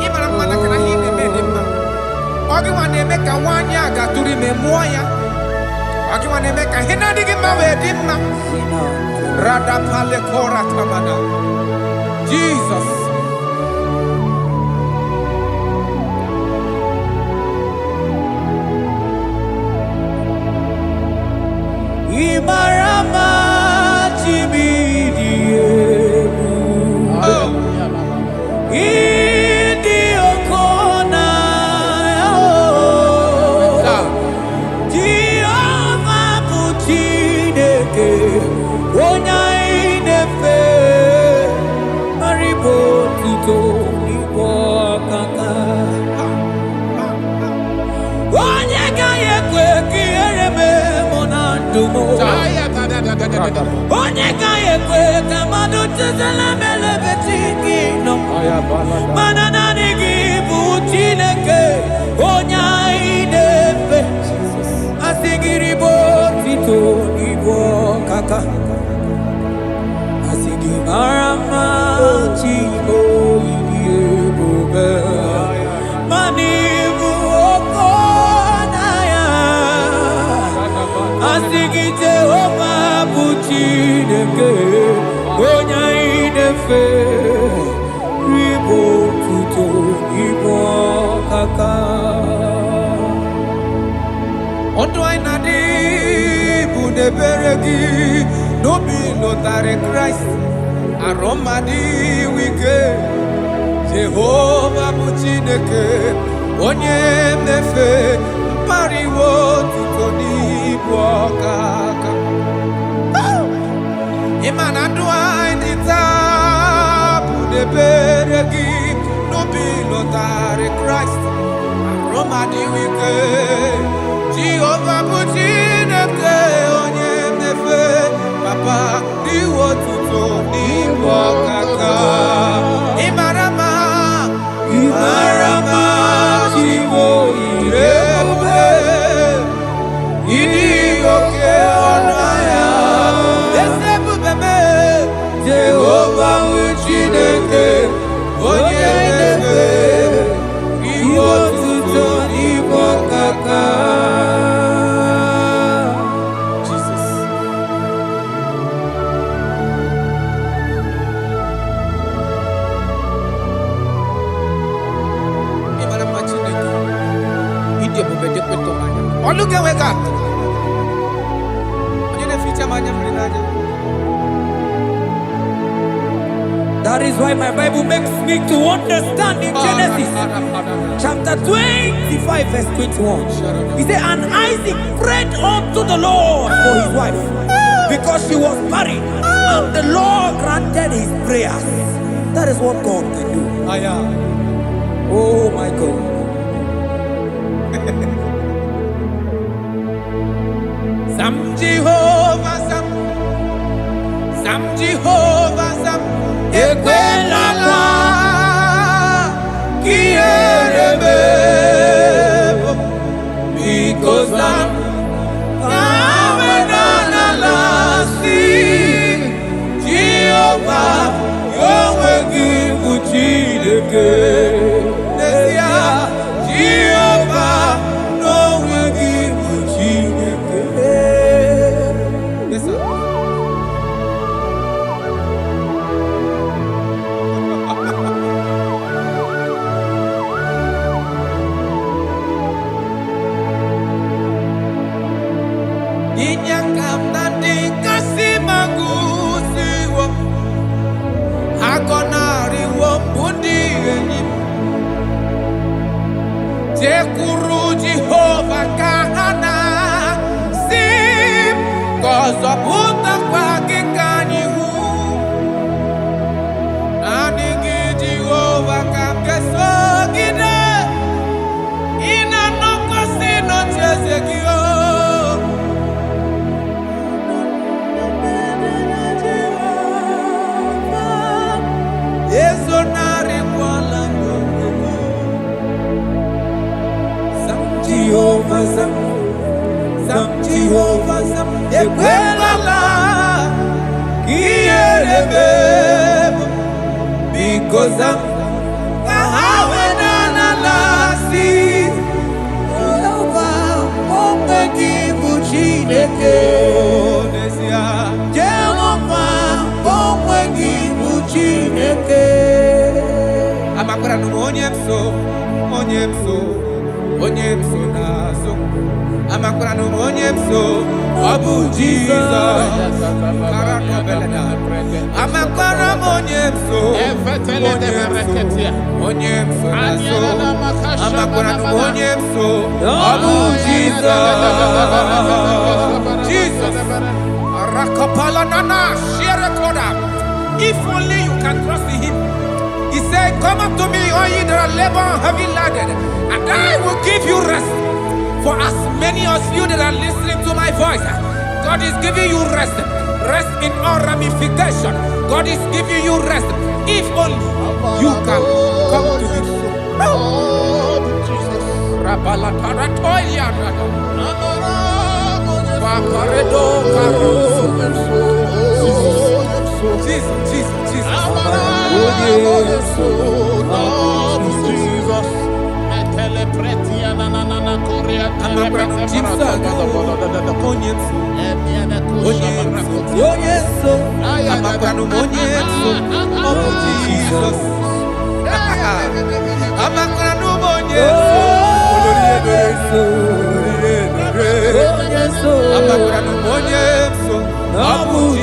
Ị mara mma na kana ihe na-eme dị mma. Ọ gị nwa na-eme ka nwaanyị a gatụrụ ime mụọ ya. Ọ gị nwa na-eme ka ihe na-adịghị mma wee dị mma. Radapale kora tamana. Jesus. Ibarama chibidiyebu. Idi okona. Jehovah bụ Chineke onye na-efe maribo tito n'igbo ọkaka. Onye gaghị ekwe ka ihere mee mụ na ndụ m. Onye gaghị ekwe ka mmadụ tụzala m elebe chi gị nọ. Mana naanị gị bụ Chineke onye anyị na-efe. Asị gị ribo tito n'igbo ọkaka. Asị gị mara mma Chigo ịdị ebube. Mana ịbụ oke n'anya. Asị gị Jehovah bụ Chineke onye anyị na-efe. Ribo tuto n'igbo ọkaka. Ọdụ anyị na-adị bụ n'ebere gị n'obi lụtarị Kraịst arụ mmadụ ike. Jehovah bụ Chineke onye na-efe mpariwo tuto n'ibu ọkaka. Ịma na ndụ anyị dị taa bụ n'ebere gị n'obi lụtarị Kraịst arụ mmadụ ike. Jehovah bụ Chineke onye na-efe papa n'iwu tuto n'ibu ọkaka. Ị mara mma, ị mara mma Chigo ịdị ebube, ịdị oke ọnụ ahịa eze ebube mee. Jehovah bụ Chineke onye na-efe n'iwu tuto n'ibu ọkaka. Look at wake up. That is why my Bible makes me to understand in Genesis chapter 25 verse 21. He said, and Isaac prayed unto the Lord for his wife because she was barren, and the Lord granted his prayers. That is what God can do. Oh my God. Sam Jehovah Sam, Sam Jehovah Sam, Ekwelala Kierebe, because Sam Nawenalasi Jehovah Yahweh Gibu Chineke Nesia Jehovah Nowe Gibu Chineke. Yes, sir. Inyakam nandi kasi magusiwo, hakonari wo budi enyim. Zam, Kahawenana Lasi, Omegi Buchineke, Jehovah, Omegi Buchineke. Amakora no onyemso nazo. Amakora no onyemso, Abu Jesus. Amakora onyemso, onyemso nazo. Amakora no onyemso, Abu Jesus. Jesus. Rakapala nana share koda. If only you can trust in him. He said, come up to me, all ye that are labor and heavy laden, and I will give you rest. For as many of you that are listening to my voice, God is giving you rest. Rest in all ramification. God is giving you rest. If only you can come to him. Jesus, Jesus,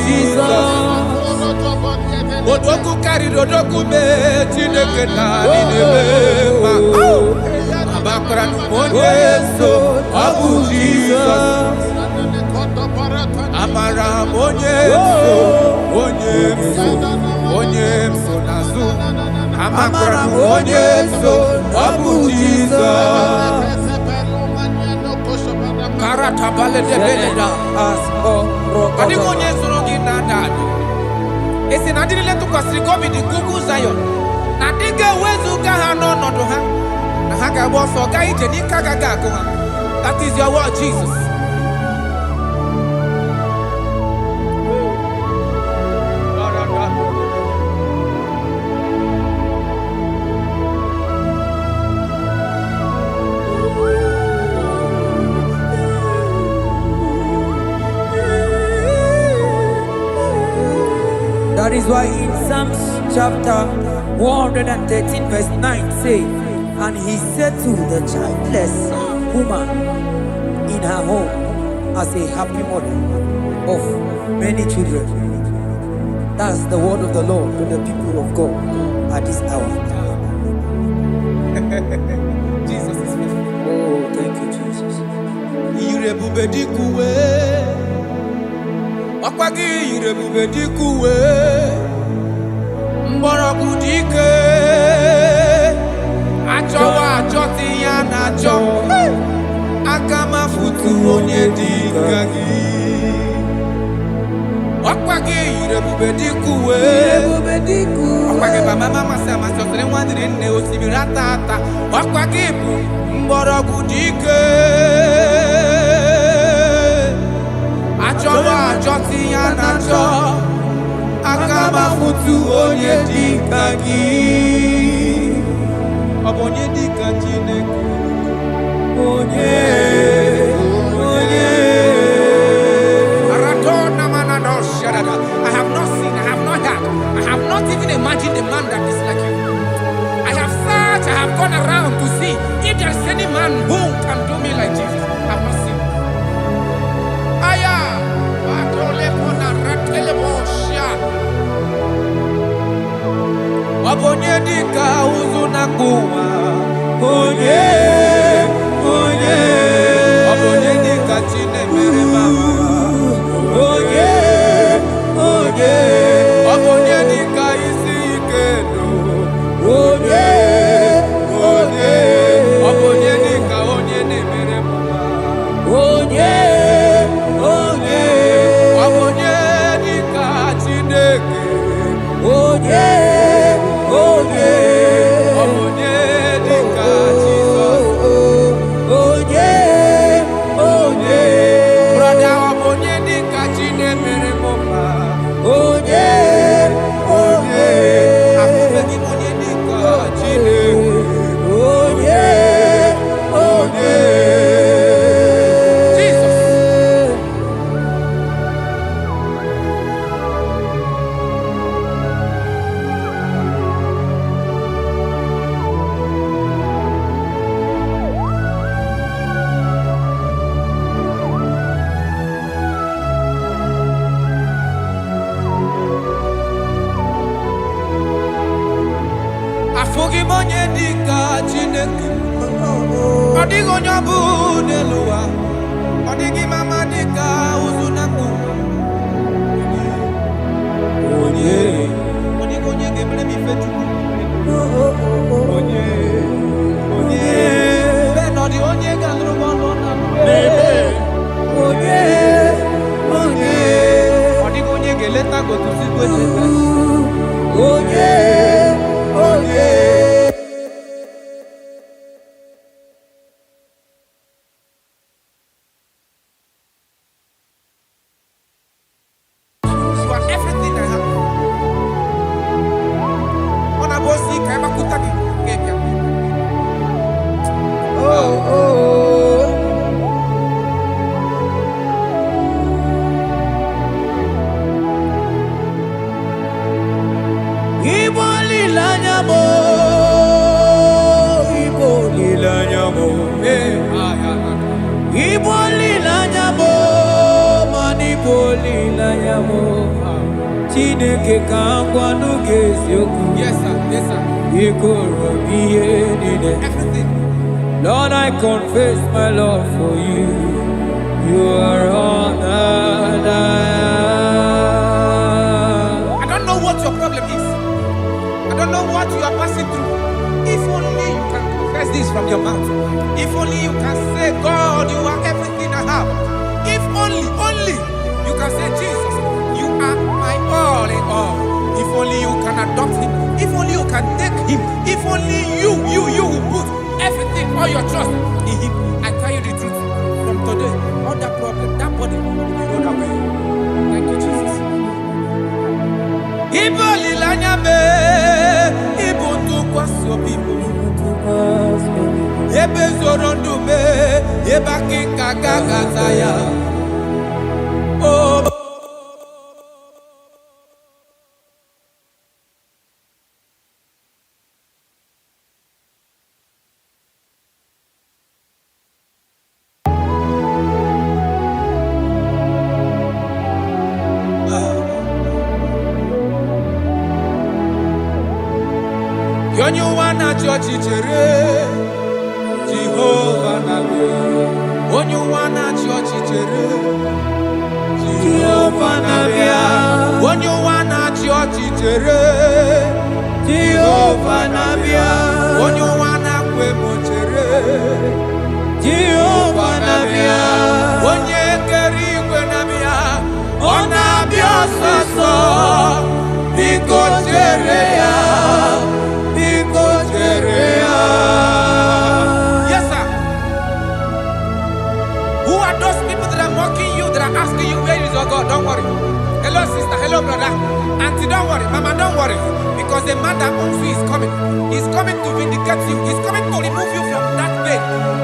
Jesus. Odoku kari odoku me Chineke na ninebe. Amakra no monyeso, Abu Jesus. Amara monyeso nazu. Amakra no monyeso, Abu Jesus. Karata bale de beleda asko. Kadi monyeso rogi nada. Esi na diri letu kwa sikomi di kuku Zion. Na dige wezu gaha no nodo ha. Na haka boso ga ije ni kagaga ko ha. That is your word, Jesus. That is why in Psalms chapter 113 verse 9 say, and he said to the childless woman in her home as a happy mother of many children. That's the word of the Lord to the people of God at this hour. Jesus is faithful. Oh, thank you, Jesus. Akwagi irebube dikuwe mborogu dike achowa achoti ya na acho akama futu onye dika gi. Akwagi irebube dikuwe akwagi baba mama sama sosere nwadire nne osimiri atata. Akwagi bu mborogu dike achowa achoti ya na acho akama futu onye dika gi. Onye dika Chineke onye Aratona manado shadada. I have not seen, I have not heard, I have not even imagined a man that is like you. I have searched, I have gone around to see if there is any man who can do me like Jesus. I have not seen. Onye dika uzu na kuwa onye onye dika Chinemere mama onye onye dika isi ikedo onye onye dika onye nemere mama onye dika Chineke onye Afogi monye dika chineke. Odigo nyabu neluwa. Odigi mama dika uzunaku. Onye. Odigo nye gebre mi fetu. Onye. Onye. Benodi onye gandru bono na. Onye. Onye. Odigo nye geleta go to see go. Onye. Onye. You are everything I have. On a bossy, Kaimakutaki. Igbo lilanyamo, Igbo lilanyamo, Igbo lilanyamo, man Igbo lilanyamo. Chineke kangwa nugesioku. Yes, sir. Yes, sir. Ikoro biye nine. Everything. Lord, I confess my love for you. You are all that I don't know what your problem is. I don't know what you are passing through. If only you can confess this from your mouth. If only you can say, God, you are everything I have. If only you can say, Jesus, you are my all in all. If only you can adopt him. If only you can take him. If only you will put everything, all your trust in him. I tell you the truth. From today, all that problem, that body will roll away. Thank you, Jesus. Ibo lilanyame, ibo tukwaso bibo. Ebe zorondume, eba kikagagazaya. Oh. Yonyu wana chochi chere, Jehovah nabe. Onyu wana chochi chere, Jehovah nabe. Onyu wana chochi chere, Jehovah nabe. Onyu wana kwemo chere, Jehovah nabe. Onye keri kwe nabe, onabia soso, biko chere ya. Yes, sir. Who are those people that are mocking you, that are asking you, where is your God? Don't worry. Hello, sister. Hello, brother. Auntie, don't worry. Mama, don't worry. Because the man that owns you is coming. He's coming to vindicate you. He's coming to remove you from that pain.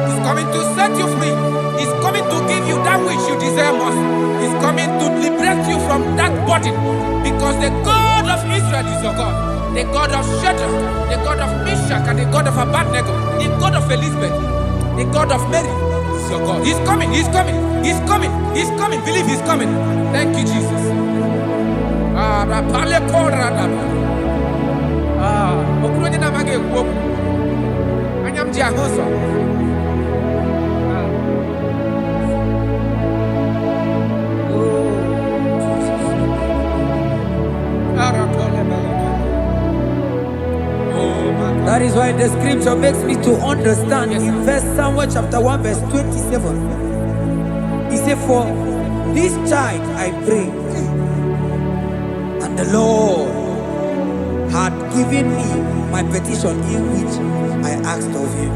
He's coming to set you free. He's coming to give you that which you desire most. He's coming to liberate you from that burden. Because the God of Israel is your God. The God of Shadrach, the God of Meshach, and the God of Abednego, the God of Elizabeth, the God of Mary is your God. He's coming, he's coming, he's coming, he's coming. Believe he's coming. Thank you, Jesus. That is why the scripture makes me to understand. Yes, in verse Samuel chapter 1 verse 27. He said, for this child I pray, and the Lord had given me my petition in which I asked of him.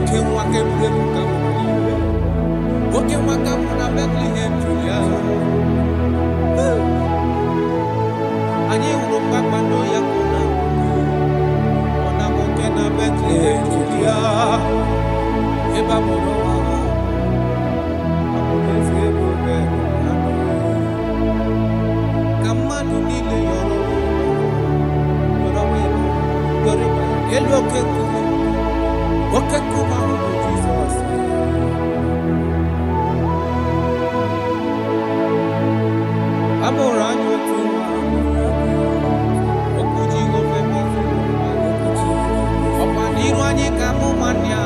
Okay, waka mrebuka mwenyewe. Okay, waka muna Bethlehem Julia. Anye unopakwa no ya kona. Ona moke na Bethlehem Julia. Eba mono wa. Amoleze bobe. Kamanu nile yoro. Yoro welo. Yoro ba. Elo keku. Okay, come on, Jesus. I'm around you too. Okuji go femi. Opa niru anyi kamu mania.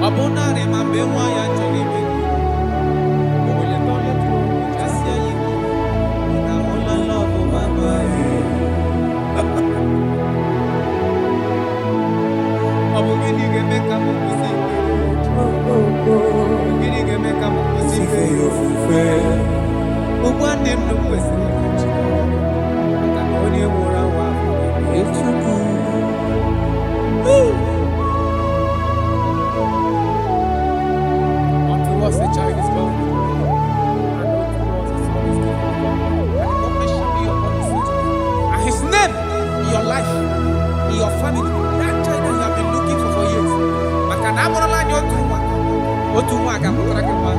Abona re mambe wa ya jeribe. Oye tole tu. Just ya yi. Na hola love mama. Abugini gemeka mukusi. Abugini gemeka mukusi. Ubwande mnukwesi. Kakoni mura wa. Unto us a child is born. And unto us a son is given. And the government shall be upon his head. And his name in your life, in your family. That child that you have been looking for years. Makanamorala ni otumwa. Otumwa akamutara kama.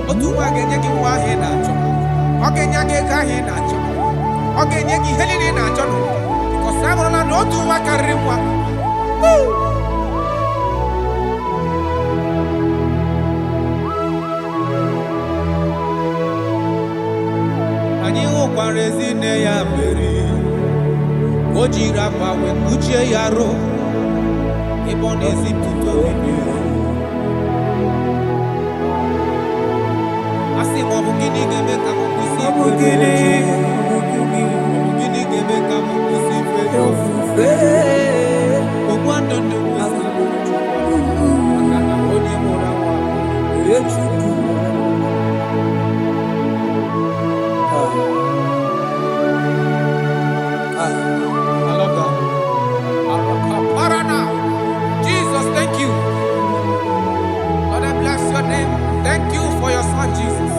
Otumwa agenyeki wa he na acho. Ogenyeki ka he na acho. Ogenyeki helini na acho no. Because amorala no otumwa karimwa. Anyi okwarezi ne ya beri. Ojira kwa we kuche yaro. Ibonezi tuto bini. Asi mwabugini gebe kamukusi. Mwabugini gebe kamukusi. Ogwando ne wesi. Akana oni morawa. I love that. Jesus, thank you. Lord, I bless your name. Thank you for your son, Jesus.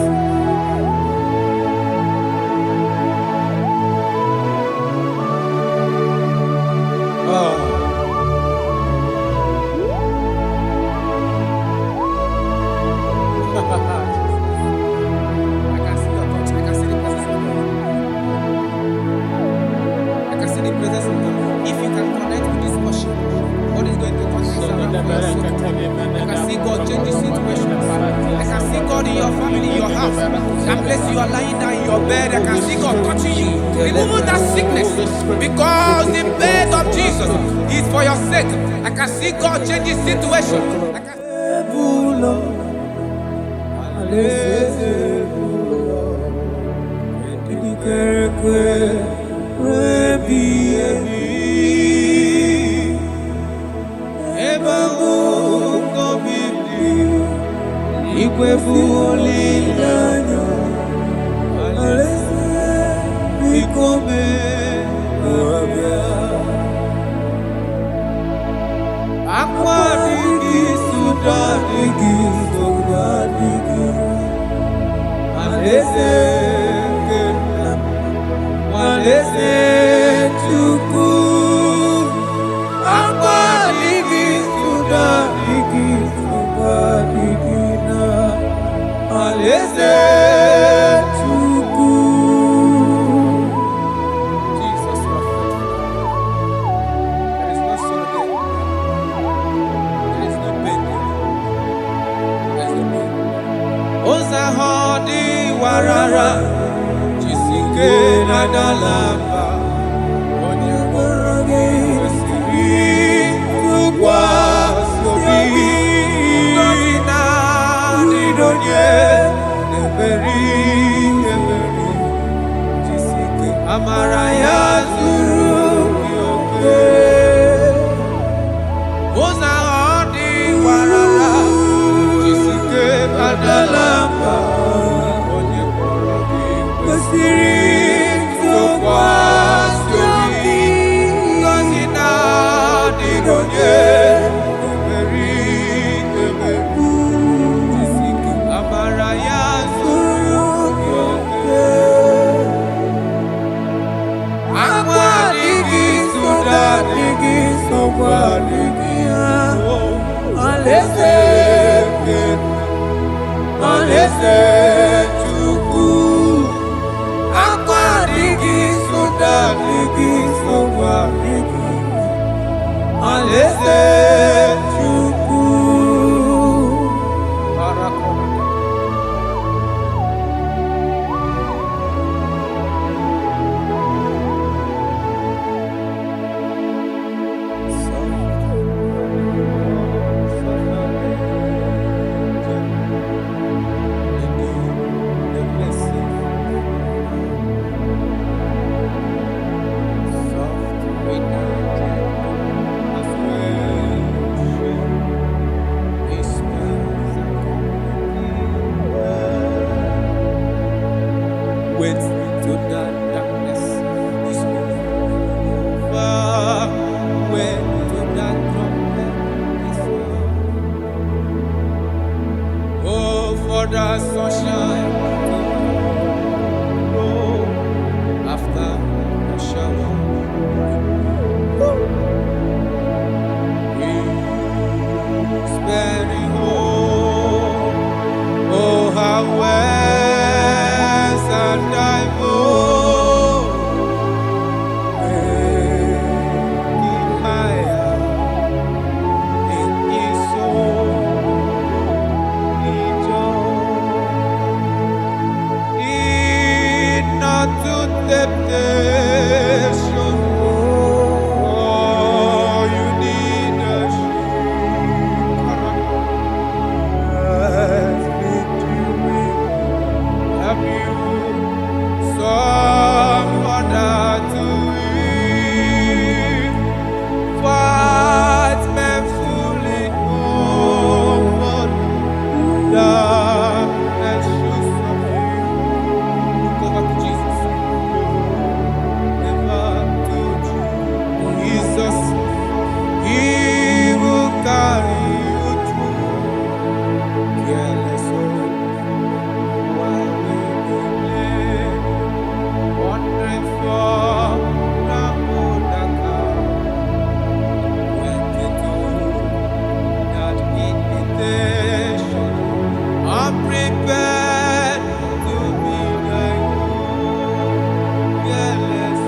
I can see your touch. I can see the presence of God. I can see the presence of God. If you can connect with this worship, God is going to touch this around for your soul. I can see God change the situations. I can see God in your family, in your house. That place you are lying down in your bed, I can see God touching you, removing that sickness. Because the bed of Jesus is for your sake. I can see God change the situation. I can Amaraya Zuru Alaeze Chukwu akwa adịghị soda adịghị nsogbu adịghị Alaeze Chukwu the sunshine after the shower. It's very home. Oh, how west and I go. Temptation, oh, you need a have you someone to eat? What men fully know, darkness should suffer. Go back to Jesus. He will carry you through. Careless while we play, wandering from the Modaka. Went into that invitation, unprepared to be like you. Careless.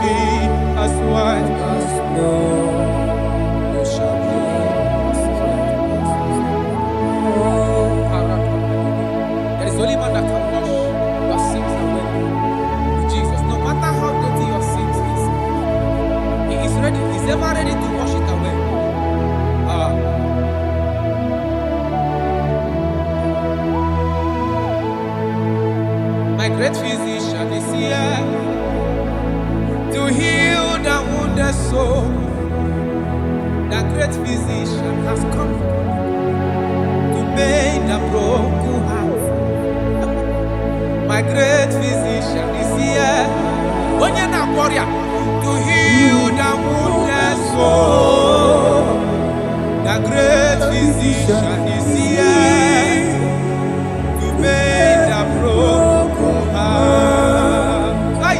be as white as snow. You shall be as white as snow. There is only one that can wash your sins away. Jesus, no matter how dirty your sins is, He is ready. He's ever ready to wash it away. My great physician is here to heal the wounded soul. The great physician has come to make the broken heart. My great physician is here to heal the wounded soul. The great physician is here to make the broken heart. Hey.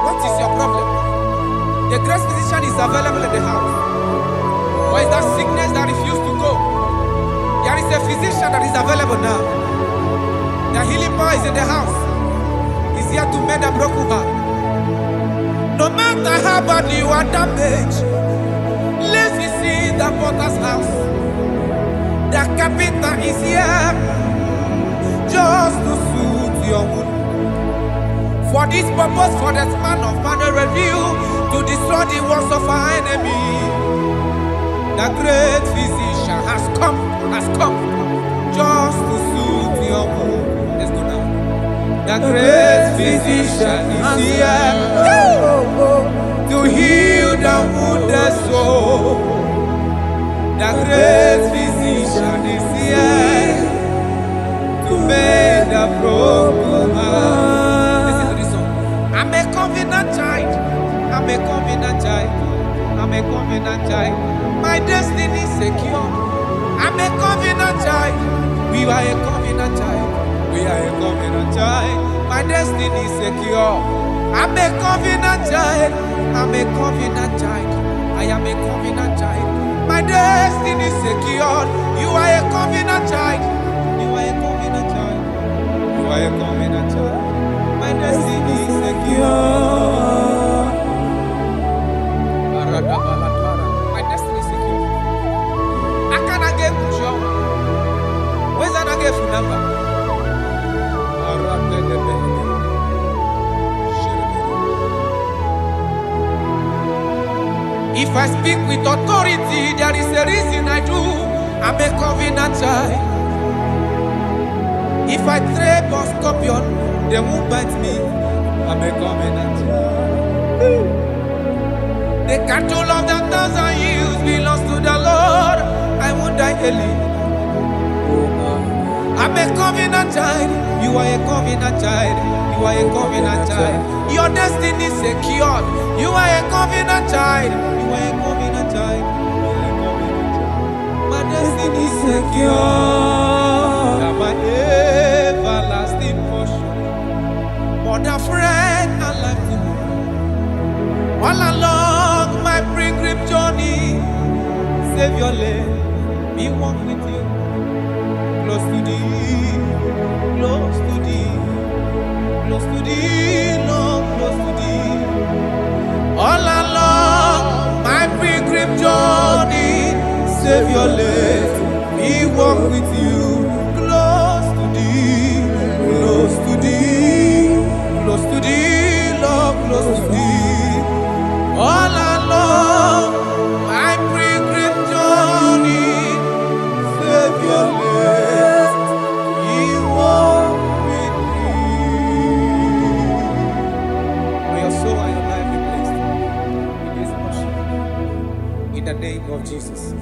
What is your problem? The great physician is available in the house. Why is that sickness that refused to go? There is a physician that is available now. The healing power is in the house. He's here to mend a broken heart. No matter how bad you are damaged, let's visit the potter's house. The carpenter is here just to soothe your wound. For this purpose, for the span of man review, to destroy the works of our enemy. The great physician has come just to soothe your wound. Let's go now. The great physician is here to heal the wounded soul. The great physician is here to make the broken heart. Listen to this song. I'm a covenant child. I'm a covenant child. I'm a covenant child. My destiny is secure. I'm a covenant child. We are a covenant child. We are a covenant child. My destiny is secure. I'm a covenant child. I'm a covenant child. I am a covenant child. My destiny is secure. You are a covenant child. You are a covenant child. You are a covenant child. My destiny is secure. My destiny is secure. I cannot get you. Where's that I get your number? If I speak with authority, there is a reason I do. I'm a covenant child. If I tread on scorpion, they won't bite me. I'm a covenant child. The cattle of the 1,000 years belongs to the Lord. I won't die early. I'm a covenant child. You are a covenant child. You are a covenant child. Your destiny is secured. You are a covenant child. You are a covenant child. My destiny is secure. My everlasting portion. More than friend and life to me. All along my pilgrim journey, save your lane. Be one with you. Close to thee, close to thee, close to thee, Lord, close to thee. All along my pilgrim journey, save your life, we walk with you. Close to thee, close to thee, close to thee, Lord, close to thee. All along my pilgrim journey, save your life. In the name of Jesus.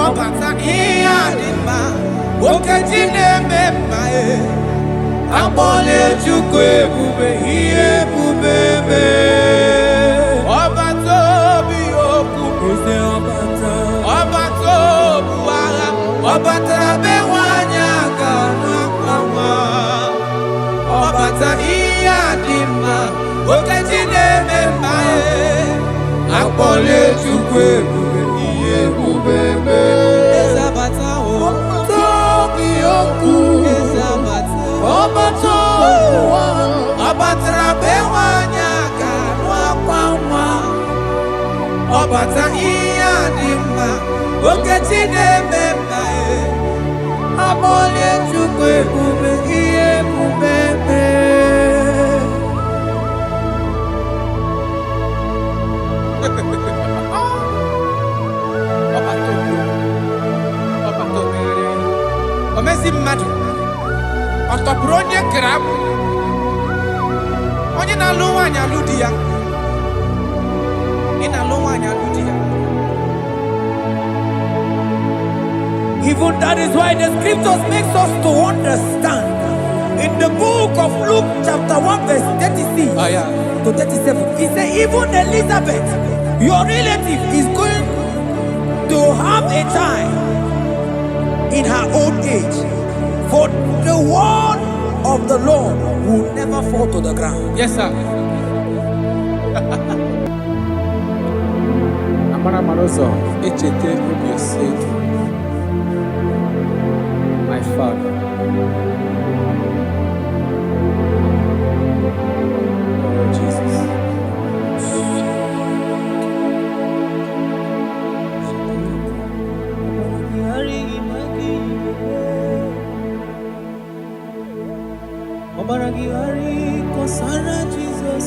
ọbata ihe adịmma okeji na-eme mma akpọla Chukwu ebube ihe ebube mee ọbata obi okwu ọbata obu agha ọbatara be nwanyị aga n'akwa nwa ọbata ihe adịmma okeji na-eme mma akpọla Chukwu ebube ihe ebube mee ezabata obi okwu ọbata ụwa ọbatara be nwanyị aga n'akwa nwa ọbata ihe adịmma okeji na-eme mma akpọla Chukwu ebube ihe ebube mee omezi mmadụ ọtọpụrụ onye kere abụ onye na-alụ nwaanyị alụ di ya ị na-alụ nwaanyị alụ di ya. Even that is why the scriptures makes us to understand in the book of Luke chapter 1 verse 36 to 37 he said even Elizabeth your relative is going to have a child in her old age, for the word of the Lord will never fall to the ground. Yes, sir. Amara Maroso, Echete Obiosek, my father. Oh, Jesus. Obaragihari kosara Jesus,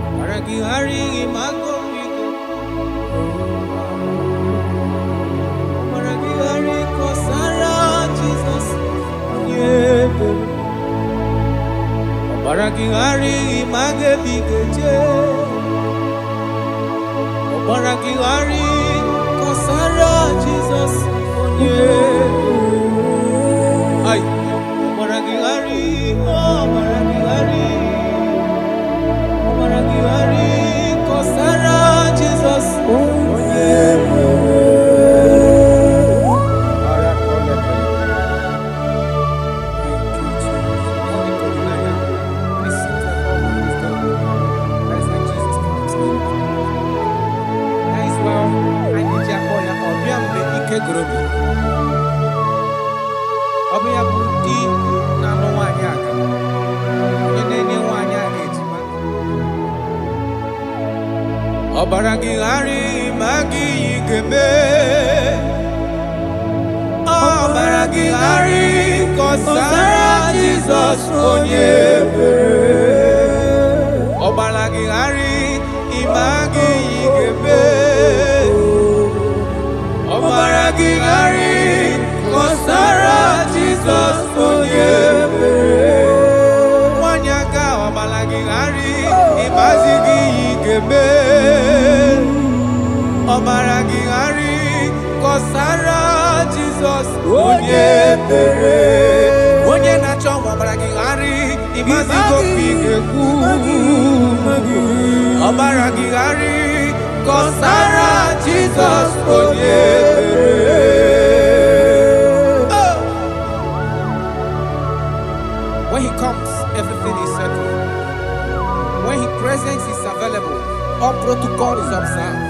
Obaragihari imago migo, Obaragihari kosara Jesus, Obaragihari image bigeje, Obaragihari kosara Jesus, Ay, Obaragihari, Obaragihari kosara Jesus, ọbịa bụ di na-alụ nwaanyị aga onye na-enye nwaanyị aga ejima ọbara gị ghara ma gị ga-eme ọbara gị ghara kọsara Jizọs onye ebere ọbara gị ghara ma gị ga-eme ọbara gị ghara kọsara Jizọs onye ebere nwanyị aka ọbara gị ghara ịmazi gị ga-eme ọbara gị ghara kọsara Jizọs onye ebere onye na-achọ ọbara gị ghara ịmazi gị ga-ekwu ọbara gị ghara kọsara Jizọs onye ebere. When he comes, everything is settled. When his presence is available, all protocol is observed.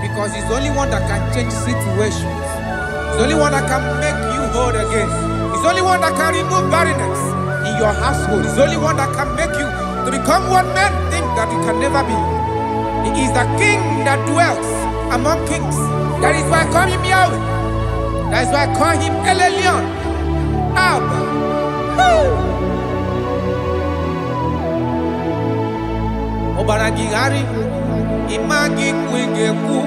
Because he's the only one that can change situations. He's the only one that can make you whole again. He's the only one that can remove barrenness in your household. He's the only one that can make you to become what men think that you can never be. He is the king that dwells among kings. That is why I call him Yahweh. That is why I call him El Elyon. Abba. Ọbara gị ghara ịma gị kwege kwu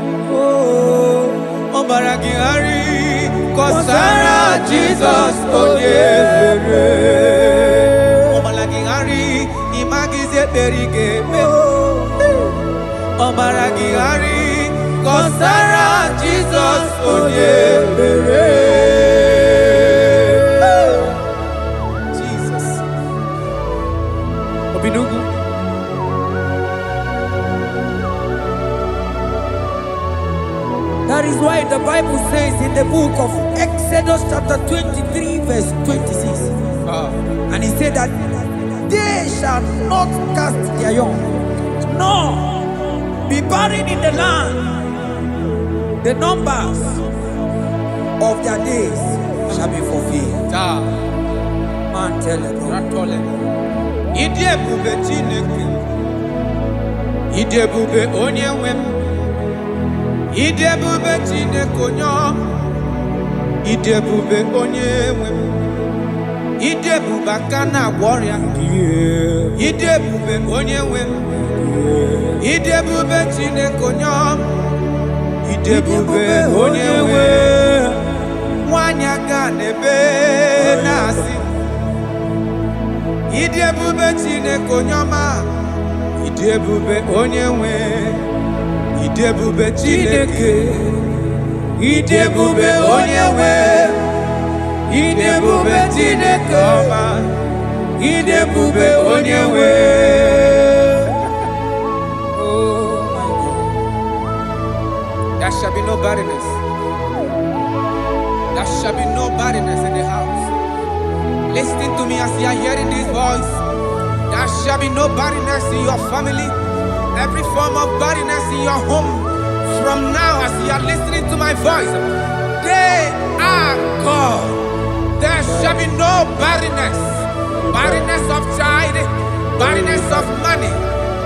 ọbara gị ghara kọsara Jizọs onye ebere ọbara gị ghara ịma gị zekpere ga-eme ọbara gị ghara Osara Jesus onye mere. Jesus. Obinugu. That is why the Bible says in the book of Exodus chapter 23 verse 26. And he said that they shall not cast their young, nor be barren in the land. The numbers of their days shall be fulfilled. Man tell them. Idebube Chineke. Idebube onye nwem. Idebube Chineke onye. Idebube onye nwem. Idebube kana warrior. Idebube onye nwem. Idebube Chineke onye. Idebube onye nwem. Nwanya ga nebe nasi. Idebube Chineke onye ọma. Idebube onye nwem. Idebube Chineke. Idebube onye nwem. Idebube Chineke ọma. Idebube onye nwem. Oh my God. There shall be no barrenness. There shall be no barrenness in the house. Listen to me as you are hearing this voice. There shall be no barrenness in your family. Every form of barrenness in your home. From now, as you are listening to my voice, they are gone. There shall be no barrenness. Barrenness of child, barrenness of money.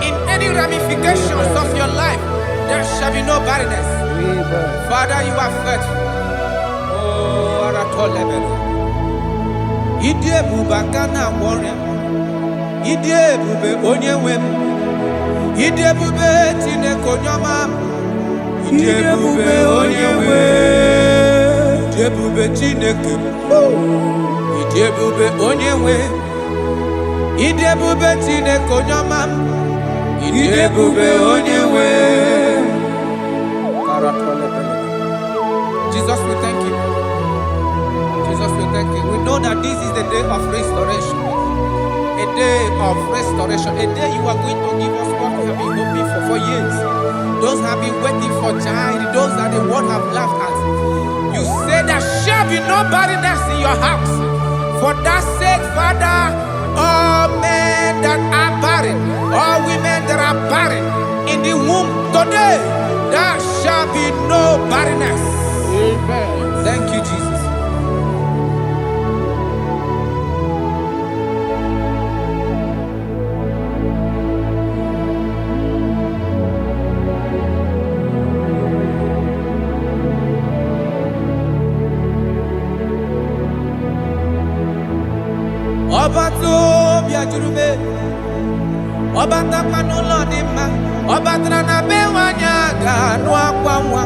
In any ramifications of your life, there shall be no barrenness. Father, you are faithful. Oh, Aratolebele. Idebube kana warrior. Idebube onye nwem. Idebube Chineke onye ọma. Idebube onye nwem. Idebube Chineke. Idebube onye nwem. Idebube Chineke onye ọma. Idebube onye nwem. Jesus, we thank you. Jesus, we thank you. We know that this is the day of restoration. A day of restoration. A day you are going to give us what we have been hoping for years. Those have been waiting for child. Those are the world have laughed at. You say there shall be no barrenness in your house. For that sake, Father, all men that are barren, all women that are barren in the womb today, there shall be no barrenness. Amen. Thank you, Jesus. Obato biajurube, obata panulo di ma, obatra na bewanya ganu akwanwa,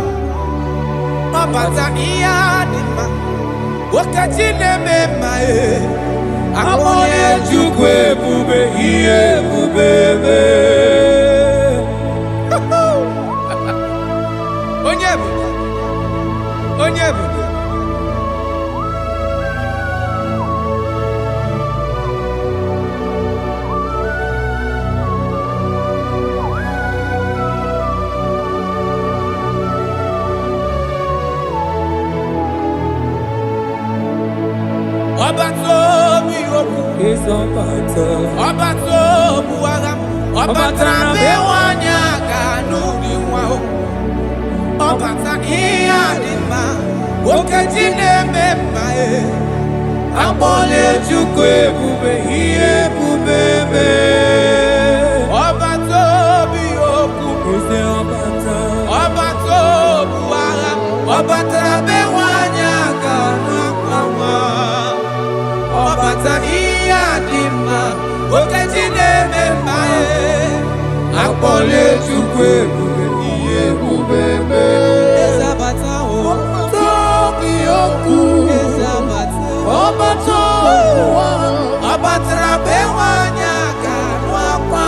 obata iya di ma, wakati neme mae, amone jukwe bube iye bubebe. Onyebu, onyebu. Obato biyoku, obato buagam, obatra bewanya kanu diwa, obata iya dima, okajine memae, abole jukwe bube iye bubebe. Obato biyoku, obato buagam, obatra bewanya kanu akwawa. Obata iya dima, okajine memae, akpole chukwe bube iye bubebe. Ezabata o, tobi oku. Ezabata, obato wa, obatra bewanya kanwa kwa.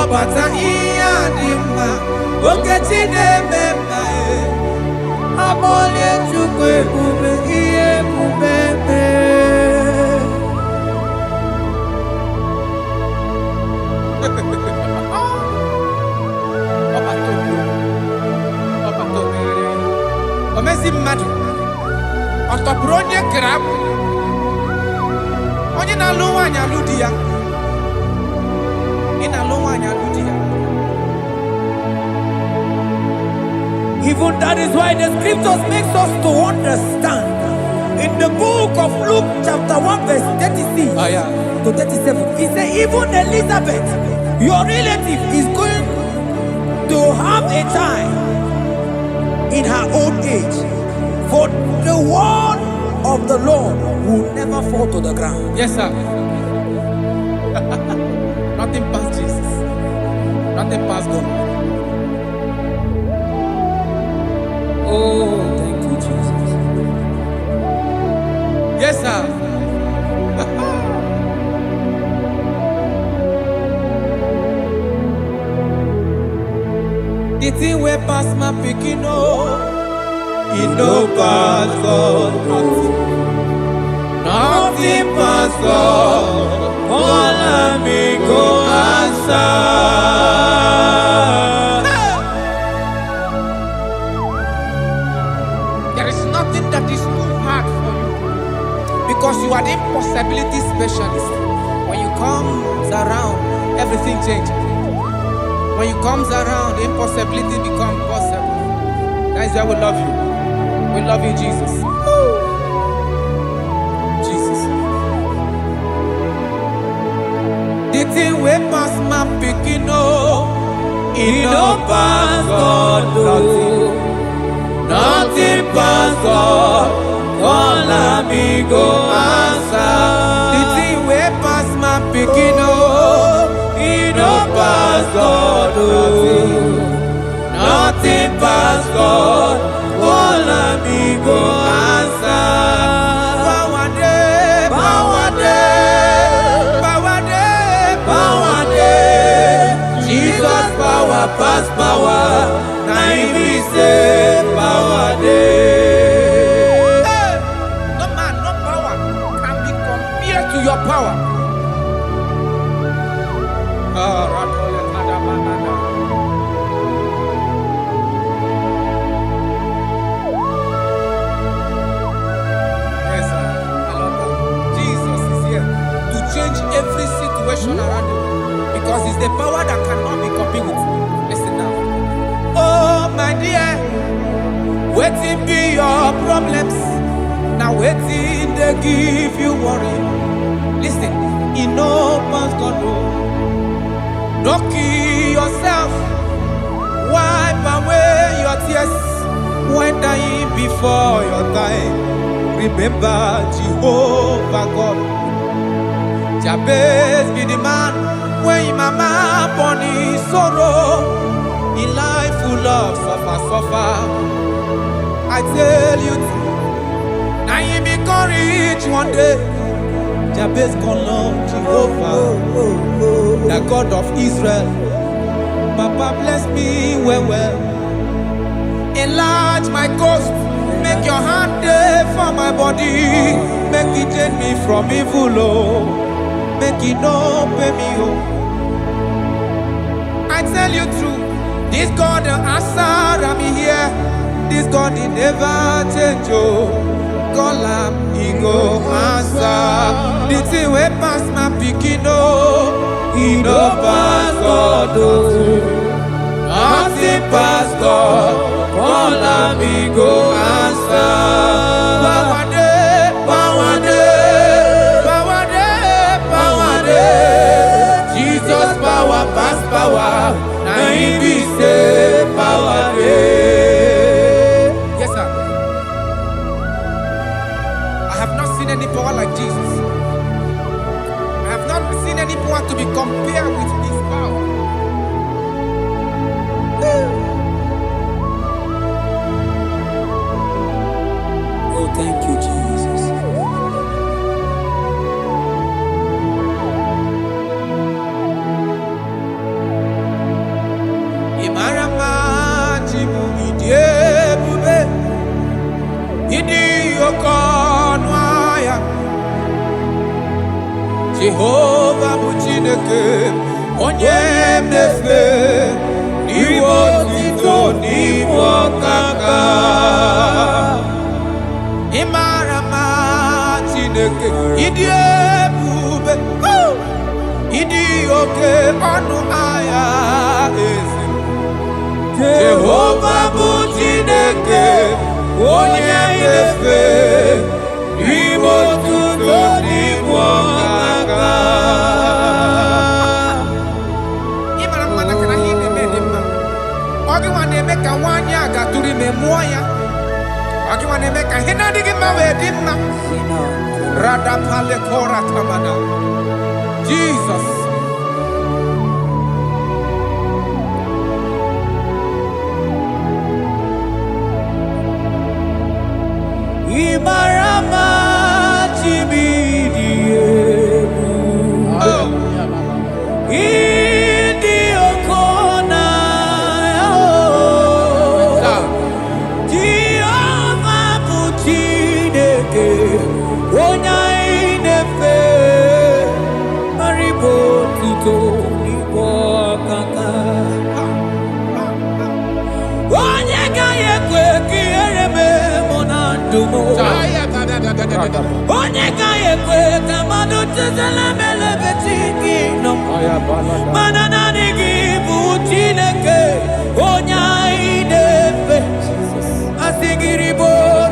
Obata iya dima, Okechine mema Amole chukwe bube iye bubebe Omezi mmadu ọtọpụrụ onye kere akụ onye na-alụ nwaanyị alụ di ya ị na-alụ nwaanyị alụ di ya. Even that is why the scriptures makes us to understand in the book of Luke chapter 1 verse 36 to 37 he said even Elizabeth your relative is going to have a child in her old age, for the word of the Lord will never fall to the ground. Yes, sir. Nothing past Jesus. Nothing past God. Oh, thank you, Jesus. Yes, sir. The thing way past my picking it no pass God. Nothing pass God. All me go answer. There is nothing that is too hard for you because you are the impossibility specialist. When you come around, everything changes. When you comes around, impossibility becomes possible. That is why we love you. We love you, Jesus. Jesus. The thing we pass my picking it no pass God. Nothing pass God. All me go answer. The thing we pass my picking it no pass God. Nothing pass God. All me go answer. Power day, power day, power day, power day. Jesus power pass power. Now he say power day. Hey, no man, no power can be compared to your power. Every situation around you because it's the power that cannot be copied with. Listen now. Oh my dear, waiting be your problems. Now waiting they give you worry. Listen, you know past God. No kill yourself. Wipe away your tears when dying before your time. Remember Jehovah God. Jabez be the man when his mama born his sorrow. In life full of suffer. I tell you, now he be rich one day. Jabez gonna love Jehovah, the God of Israel. Papa bless me well. Enlarge my coast, make your hand there for my body. Make it change me from evil, oh. Make it no pay me, oh. I tell you true, this God the answer I'm here. This God he never change, oh. Call him, he go answer. The thing way pass my picking, oh. He no pass God, oh. Nothing pass God. Call him, he go answer. Power day, power day, power day, power day. Jesus power pass power. Now he be say power day. Yes, sir. I have not seen any power like Jesus. I have not seen any power to be compared with his power. Oh, thank you, Jesus. Imarama Jehovah bụ Chineke onye na-efe n'iwe otito n'iwe ọkaka. Ị mara mma Chineke, ịdị ebube, ịdị oke ọnụ ahịa eze. Jehovah bụ Chineke onye na-efe n'iwe otito n'iwe ọkaka. Ị mara mma na kana ihe na-eme dị mma. Ọ gị nwa na-eme ka nwaanyị a gatụrụ ime mụọ ya. Ọ gị nwa na-eme ka ihe na-adịghị mma wee dị mma. Radapale kora tamana. Jesus. Ibarama chibidiebu. Idi okona. Jehovah bụ Chineke onye anyị na-efe maribo tuto n'igwe ọkaka. Onye gaghị ekwe ka ihere mee mụ na ndụ m. Onye gaghị ekwe ka mmadụ tụzala m elebeti gị nọ. Mana naanị gị bụ Chineke onye anyị na-efe. Asị gị ribo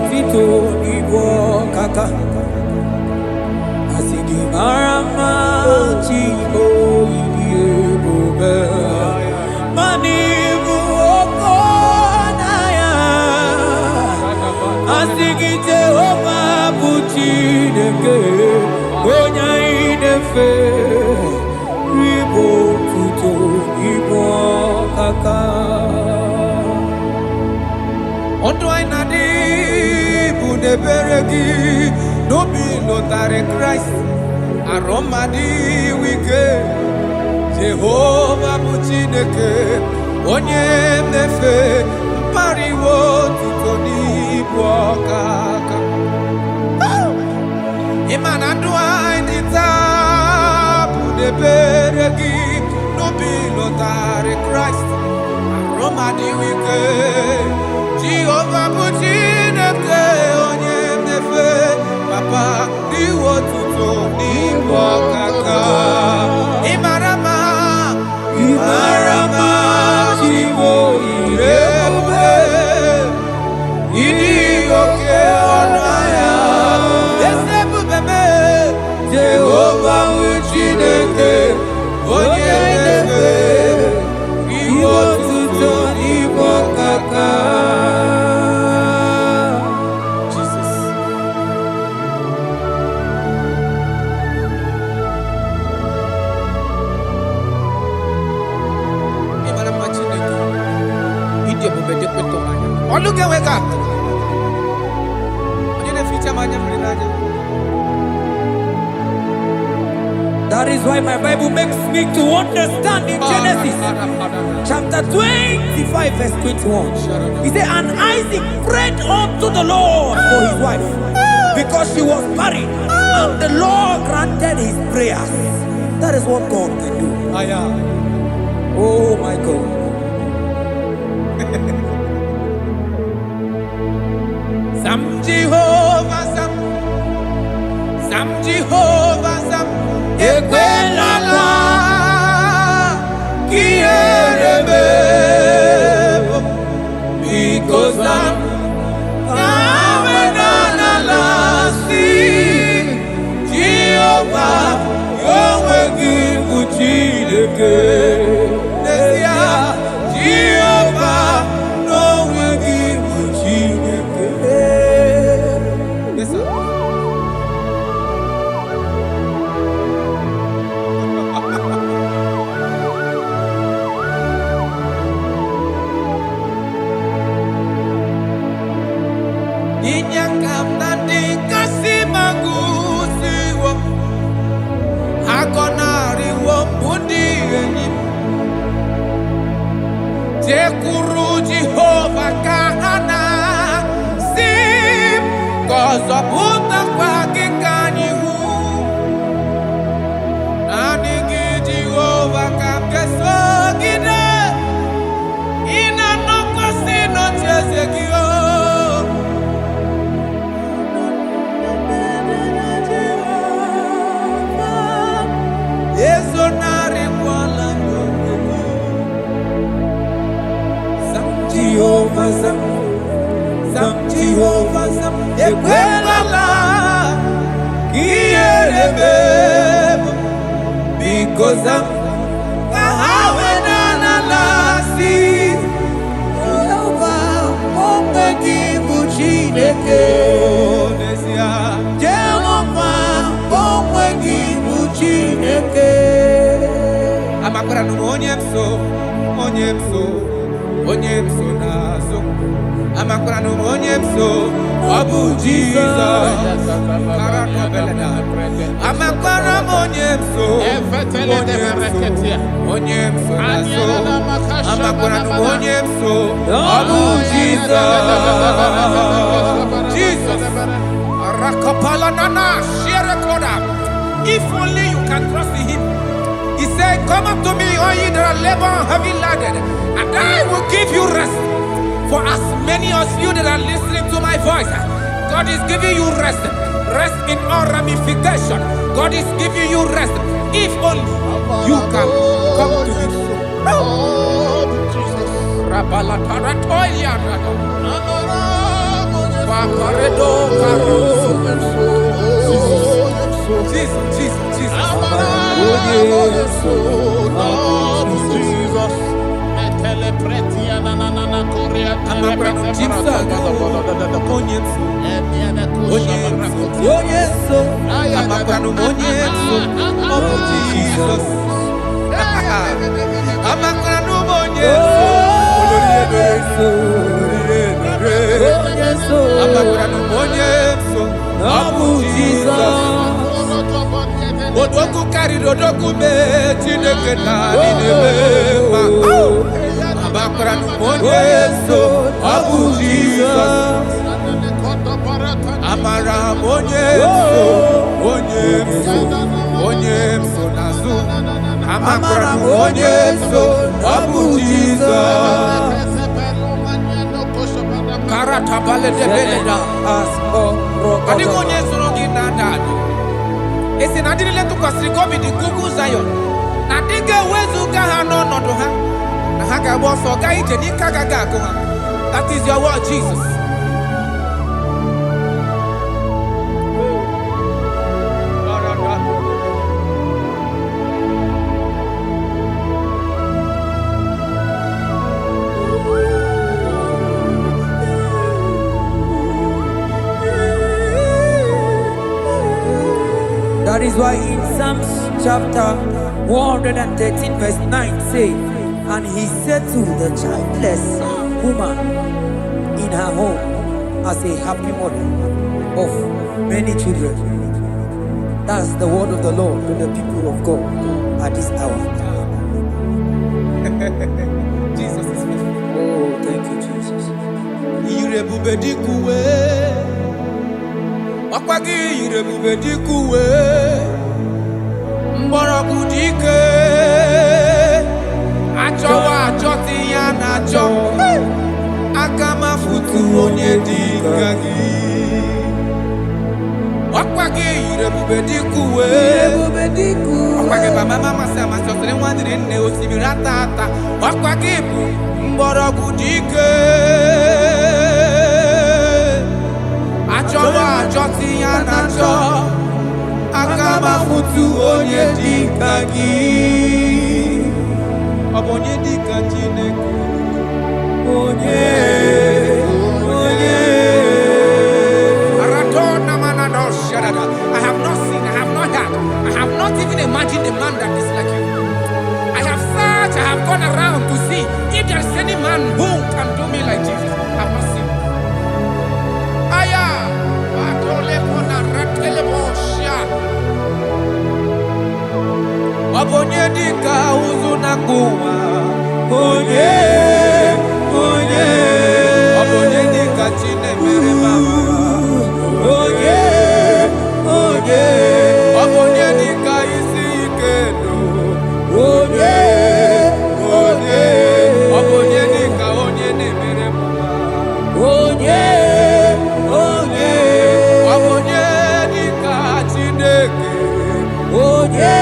tito n'igwe ọkaka. Asị gị mara mma Chibo ịdị ebube. Mana ịbụ oke ọnụahịa. Asị gị Jehovah bụ Chineke onye anyị na-efe ribo tuto n'igwe ọkaka. Ọdụ anyị na-adị bụ n'ebere gị n'obi lụtarị Kraịst arụ mmadụ ike. Jehovah bụ Chineke onye na-efe mpariwo tuto n'ibu ọkaka. Ịma na ndụ anyị taa bụ n'ebere gị n'obi lụtarị Kraịst arụ mmadụ ike. Jehovah bụ Chineke onye na-efe papa n'iwe otuto n'ibu ọkaka. Ị mara mma, ị mara mma Chibo ịdị ebube, ịdị oke ọnụ ahịa eze ebube mee. Jehovah bụ Chineke onye na-efe n'iwe otuto n'ibu ọkaka. That is why my Bible makes me to understand in Genesis chapter 25 verse 21. He said, and Isaac prayed unto the Lord for his wife because she was barren, and the Lord granted his prayers. That is what God can do. Oh my God. Sam Jehovah, Sam Jehovah, Sam Ekwelala Kierebe because Sam Amenala Jehovah Yahweh Gibu Chideke Nesia Jehovah Yahweh Gibu Chideke. Yes sir. Inyakam nandi kasi magusiwo akonari wo bundi enyi tekuru Jehovah kahana sim kozo puta kwa kikanyihu ekwelala iyerebe because ahawenanalasi omegi buchineke Jehova omegi buchineke Amakwara onye mso nazo. Amakwara onye mso Abu Jesus. Amakwara onye mso nazo. Amakwara onye mso Abu Jesus. Jesus. Rakapala nana share koda. If only you can trust in him. He said, come up to me, all ye that are labor and heavy laden, and I will give you rest. For as many of you that are listening to my voice, God is giving you rest. Rest in all ramification. God is giving you rest. If only you can come to him. Jesus. Odoku carry odoku me Chineke na ninebema. Abakwara n'onye so Abu Jesus. Amara onye so nazu. Abakwara n'onye so Abu Jesus. Karata bale de beleda asko. Adigo onye so ngi nandado. Esi na dịrị letu kwasịrị ka obi dị Google Zion na dịga ewezuga ha n'ọnọdụ ha na ha ga-agba ọsọ gaa ije n'ike agaghị agụ ha. That is your word, Jesus. That is why in Psalms chapter 113 verse 9 say, and he said to the childless woman in her home as a happy mother of many children. That's the word of the Lord to the people of God at this hour. Jesus is faithful. Oh, thank you, Jesus. Ọkwagị yiri ebube dịka uwe mgbọrọgwụ dike achọwa achọta ya na-achọ aka mafutu onye dịka gị. Ọkwagị yiri ebube dịka uwe ọkwagị baba amasị ọsịrị nwa dịrị nne osimiri ata ata. Ọkwagị bụ mgbọrọgwụ dike achọwa achọta ya na-achọ aka mafutu onye dịka gị. Ọ bụ onye dịka Chineke. Onye Aratona manado shadada. I have not seen, I have not heard, I have not even imagined a man that is like you. I have searched, I have gone around to see if there is any man who can do me like Jesus. I have not seen. Onye dịka ụzụ na ngụwa onye ọ bụ onye dịka Chinemere mama onye ọ bụ onye dịka isi ike do onye ọ bụ onye dịka onye na-emere mama onye ọ bụ onye dịka Chineke onye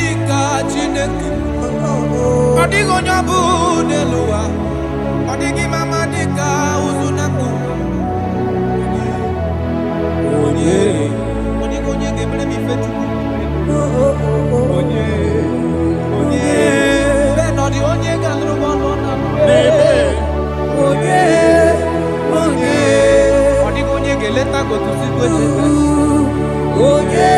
dịka Chineke. Ọ dịghị onye ọ bụ n'elu ụwa. Ọ dịghị mama dịka ụzụ na mkpu. Onye ga-emere m ife Chukwu. Onye bẹ́ẹ̀ nọ dị onye ga-alụrụ m ọlụ na onye ọ dịghị onye ga-eleta gotuzi gwecheta onye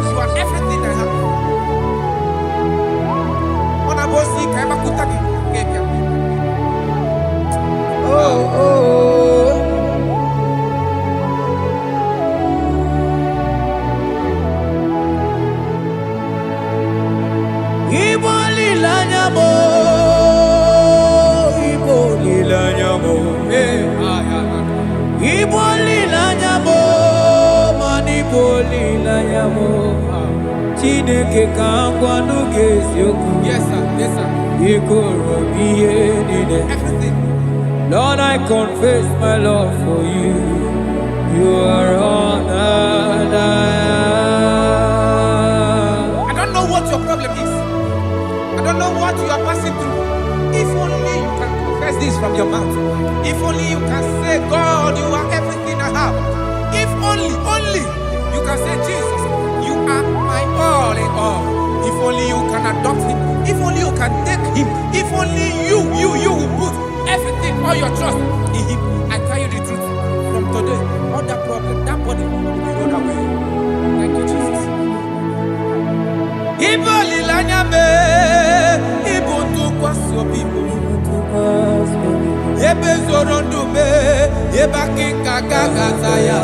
you are everything I have. Ọ na-abụ osi ka ịgbakwụta gị ga-ebịa. Igbo lilanyamo, Igbo lilanyamo, Igbo lilanyamo, man Igbo lilanyamo. Chineke ka ngwanu ga-eziokwu. Yes sir, yes sir. Ikoro ihe niile. Everything. Lord, I confess my love for you. You are all that I am. I don't know what your problem is. I don't know what you are passing through. If only you can confess this from your mouth. If only you can say, God, you are everything I have. If only you can say, Jesus, you are my all in all. If only you can adopt him. If only you can take him. If only you will put everything, all your trust in him. I tell you the truth. From today, all that problem, that body will be rolled away. Thank you, Jesus. Ibo lilanyame, ibo tukwaso bibo. Ebe zorondume, eba kikagagazaya.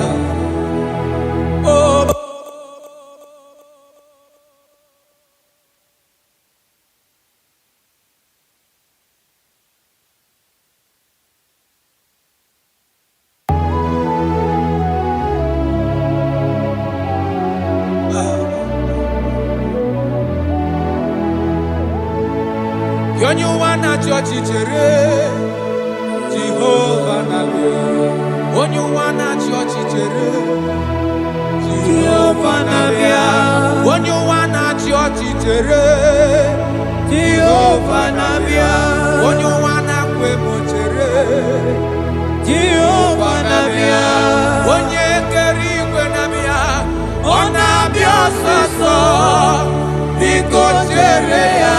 Oh. Onye wana chọọchị chere Jehova na-abịa. Onye wana chọọchị chere Jehova na-abịa. Onye wana chọọchị chere Jehova na-abịa. Onye wana kwemo chere Jehova na-abịa. Onye kere igwe na-abịa. Ọ na-abịa ọsọsọ. Biko chere ya.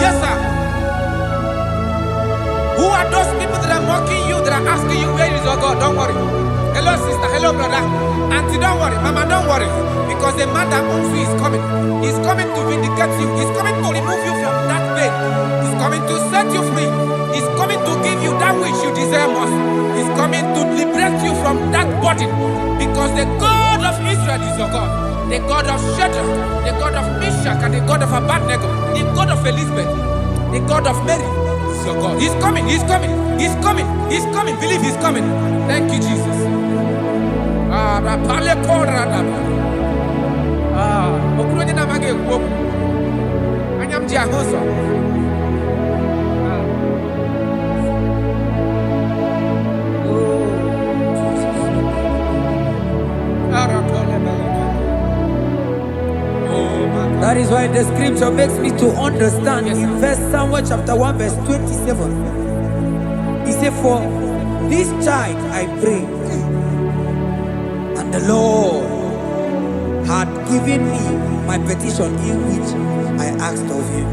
Yes, sir. Who are those people that are mocking you, that are asking you, where is your God? Don't worry. Hello, sister. Hello, brother. Auntie, don't worry. Mama, don't worry. Because the man that owns you is coming. He's coming to vindicate you. He's coming to remove you from that pain. He's coming to set you free. He's coming to give you that which you desire most. He's coming to liberate you from that burden. Because the God of Israel is your God. The God of Shadrach, the God of Meshach, and the God of Abednego, the God of Elizabeth, the God of Mary is your God. He's coming, he's coming, he's coming, he's coming. Believe he's coming. Thank you, Jesus. That is why the scripture makes me to understand. Yes, in verse Samuel chapter 1 verse 27. He said, for this child I pray, and the Lord had given me my petition in which I asked of him.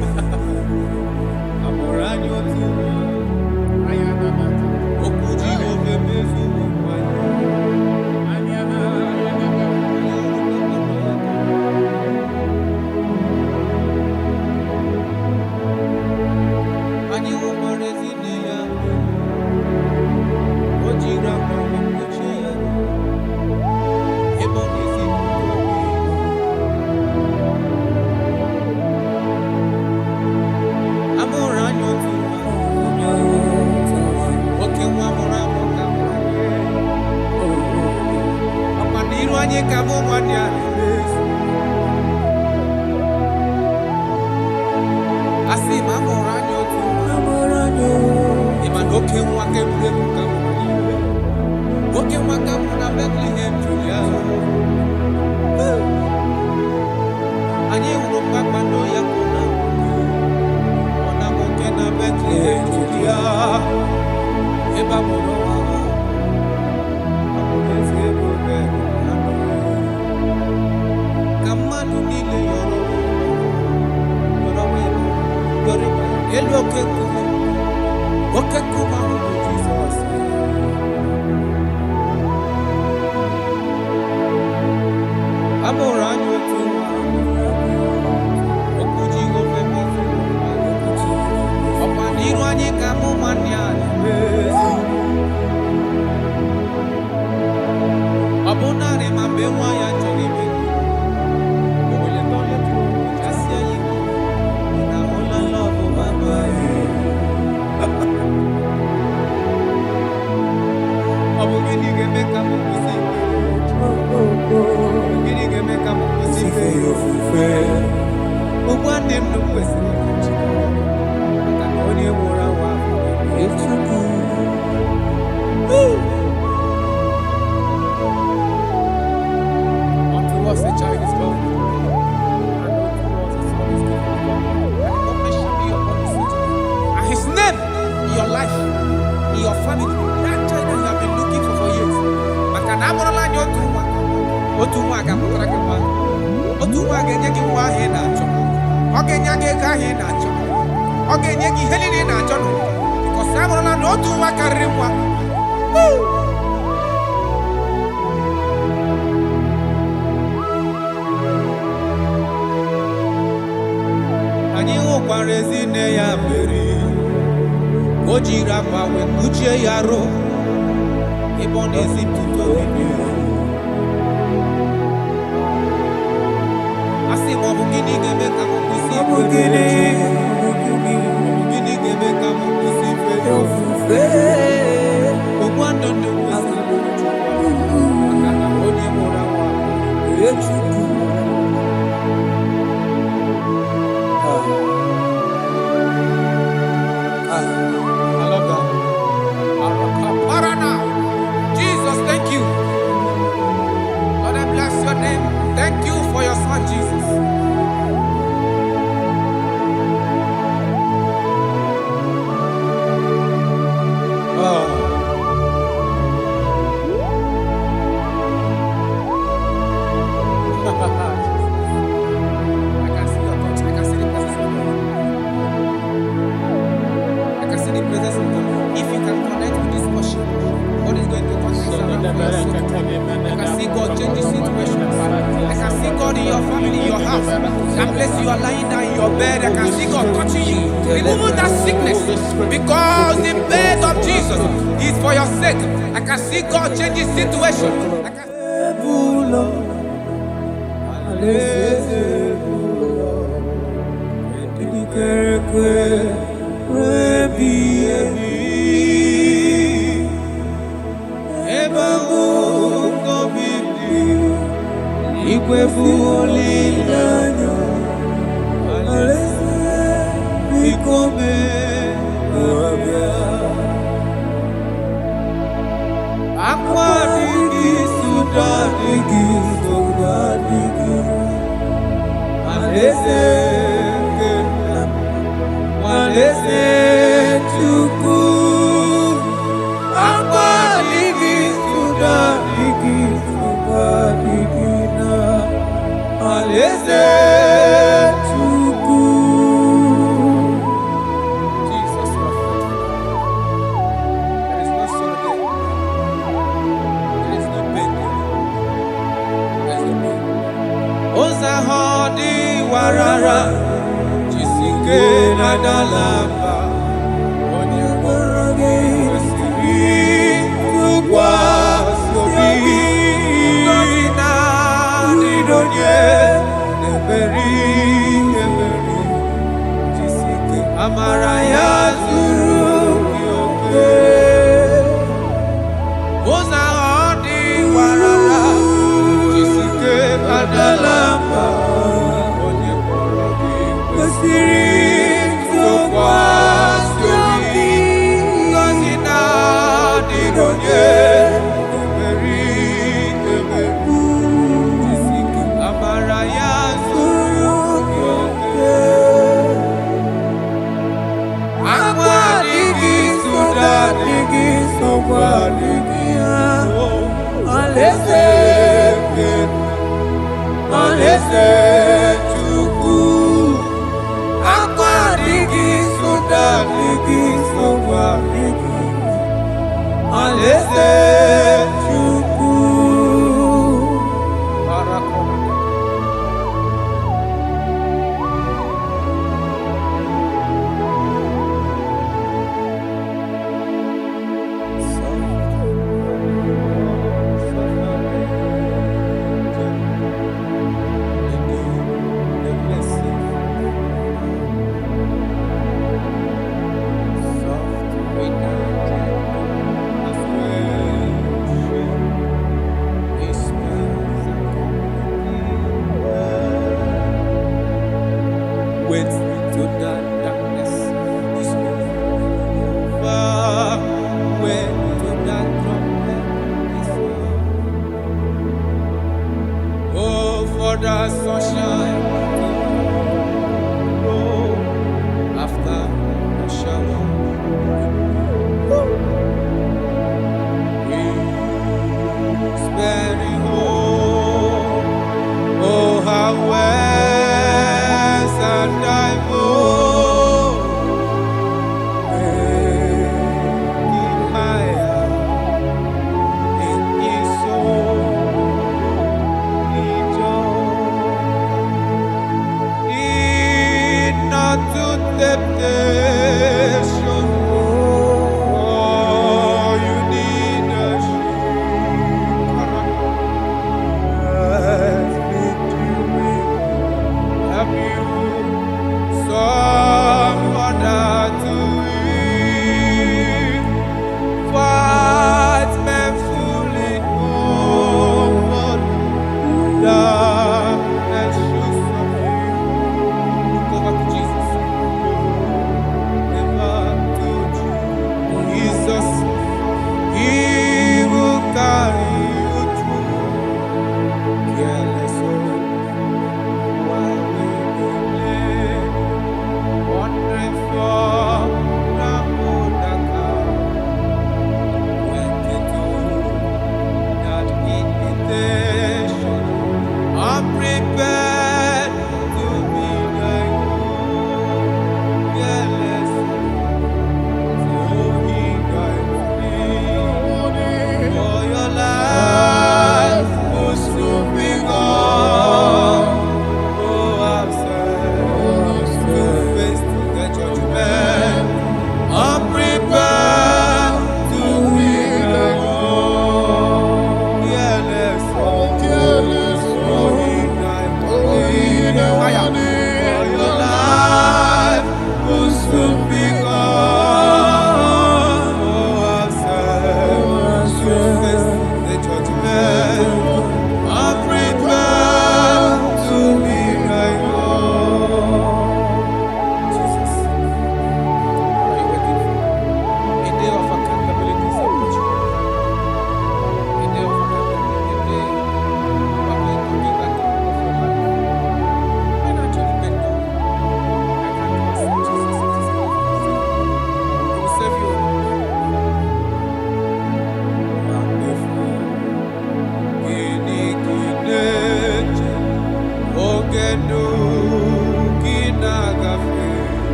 Okay, one can okay, one can Bethlehem, Julia. And you will back my no yakuna. On a mokena Bethlehem, Julia. Eba Moroa. Kamanu Nile Yoro. Hello, okay, Jesus. I'm around you too. Okuji go femi. Opaniru anyi kamu maniani. Abonare mambewa ya cholibe. Obele tole tu. Jasia yiku. Na hola love baba. Abogini geme kamu kusi. Abogini geme kamu kusi fe yo fufe. Ogwande no kwesi. Akakoni emora wa. Echuku. Unto us a child is born. And unto us a son is given. And God shall be upon his feet. And his name in your life, in your family, that child that you have been looking for years. Makanamora nyotu. Otu nwa ga-amụtara gị nwa. Otu nwa ga-enye gị nwa ahụ ị na-achọ. Ọ ga-enye gị ego ahụ ị na-achọ. Ọ ga-enye gị ihe niile ị na-achọ nụ. Bikọs amụrụla na otu nwa karịrị nwa. Anyị hụkwara ezi nne ya mere. O jiri akwa wee kpuchie ya arụ. Ebe ọ na-ezipụta obibi ya. Asị m ọ bụ gịnị ga-eme ka m kwụsị ife gịnị ga-eme ka m kwụsị ife ofufe ogbu ndụ kwesị maka na onye mụrụ nwa Chukwu I love that. Jesus, thank you. Lord, I bless your name. Thank you for your son, Jesus. I can see your touch. I can see the presence of God. I can see the presence of God. If you can connect with this worship, God is going to touch you. I can see God change the situation. I can see God in your family, in your house. That place you are lying down in your bed, I can see God touching you. Removing that sickness. Because the bed of Jesus is for your sake. I can see God change the situation. I can Spirit of God.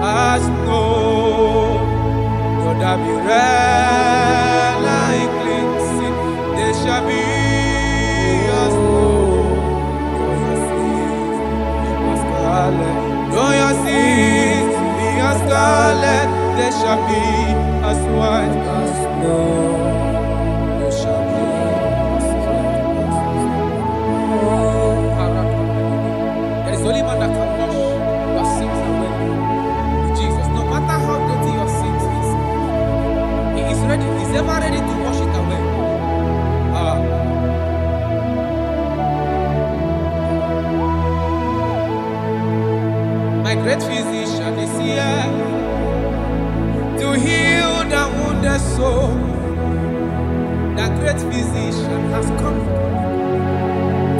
as snow. Though there be red like cleansing, they shall be as snow. Though your sins be as scarlet, they shall be as white as snow. They shall be as white as snow. There is only one that can wash your sins away. Jesus, no matter how dirty your sins is, He is ready. He's ever ready to wash it away. My great physician is here to heal the wounded soul. The great physician has come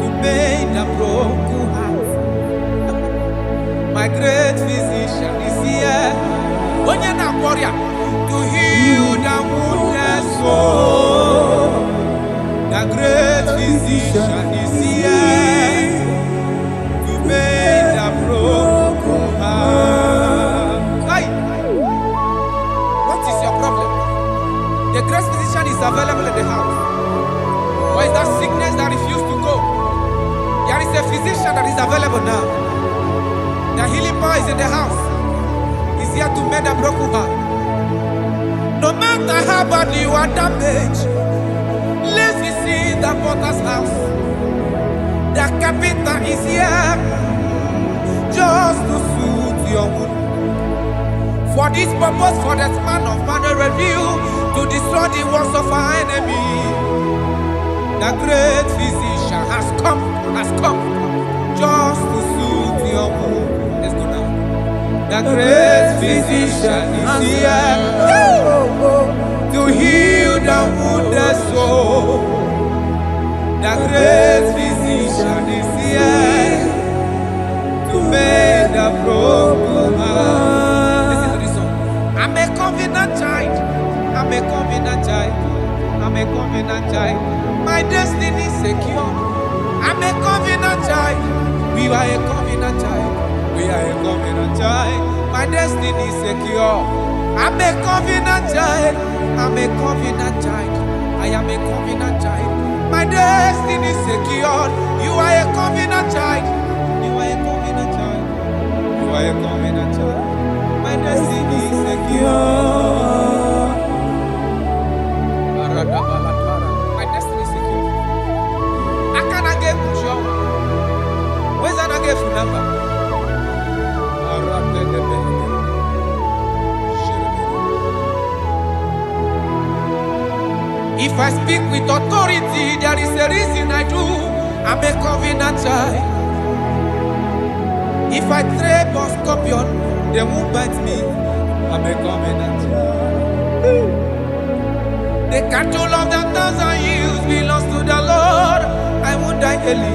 to mend the broken heart. My great physician is here, to heal the wounded soul. The great physician is here to mend the broken heart. Hey! What is your problem? The great physician is available in the house. Or is that sickness that refused to go? There is a physician that is available now. The healing power is in the house. He's here to mend a broken heart. No matter how bad you are damaged, let's visit the potter's house. The carpenter is here just to soothe your wound. For this purpose, for the Son of Man will reveal to destroy the works of our enemy. The great physician has come just to soothe your wound. Let's go now. The great physician is here to heal the wounded soul. The great physician is here to make the broken heart. Listen to this song. I'm a covenant child. I'm a covenant child. I'm a covenant child. My destiny is secure. I'm a covenant child. We are a covenant child. We are a covenant child. My destiny is secure. I'm a covenant child. I'm a covenant child. I am a covenant child. My destiny is secure. You are a covenant child. You are a covenant child. You are a covenant child. My destiny is secure. My destiny is secure. I cannot get sure. Where's that I get number? If I speak with authority, there is a reason I do. I'm a covenant child. If I tread on scorpion, they won't bite me. I'm a covenant child. The cattle of the 1,000 years belongs to the Lord. I won't die early.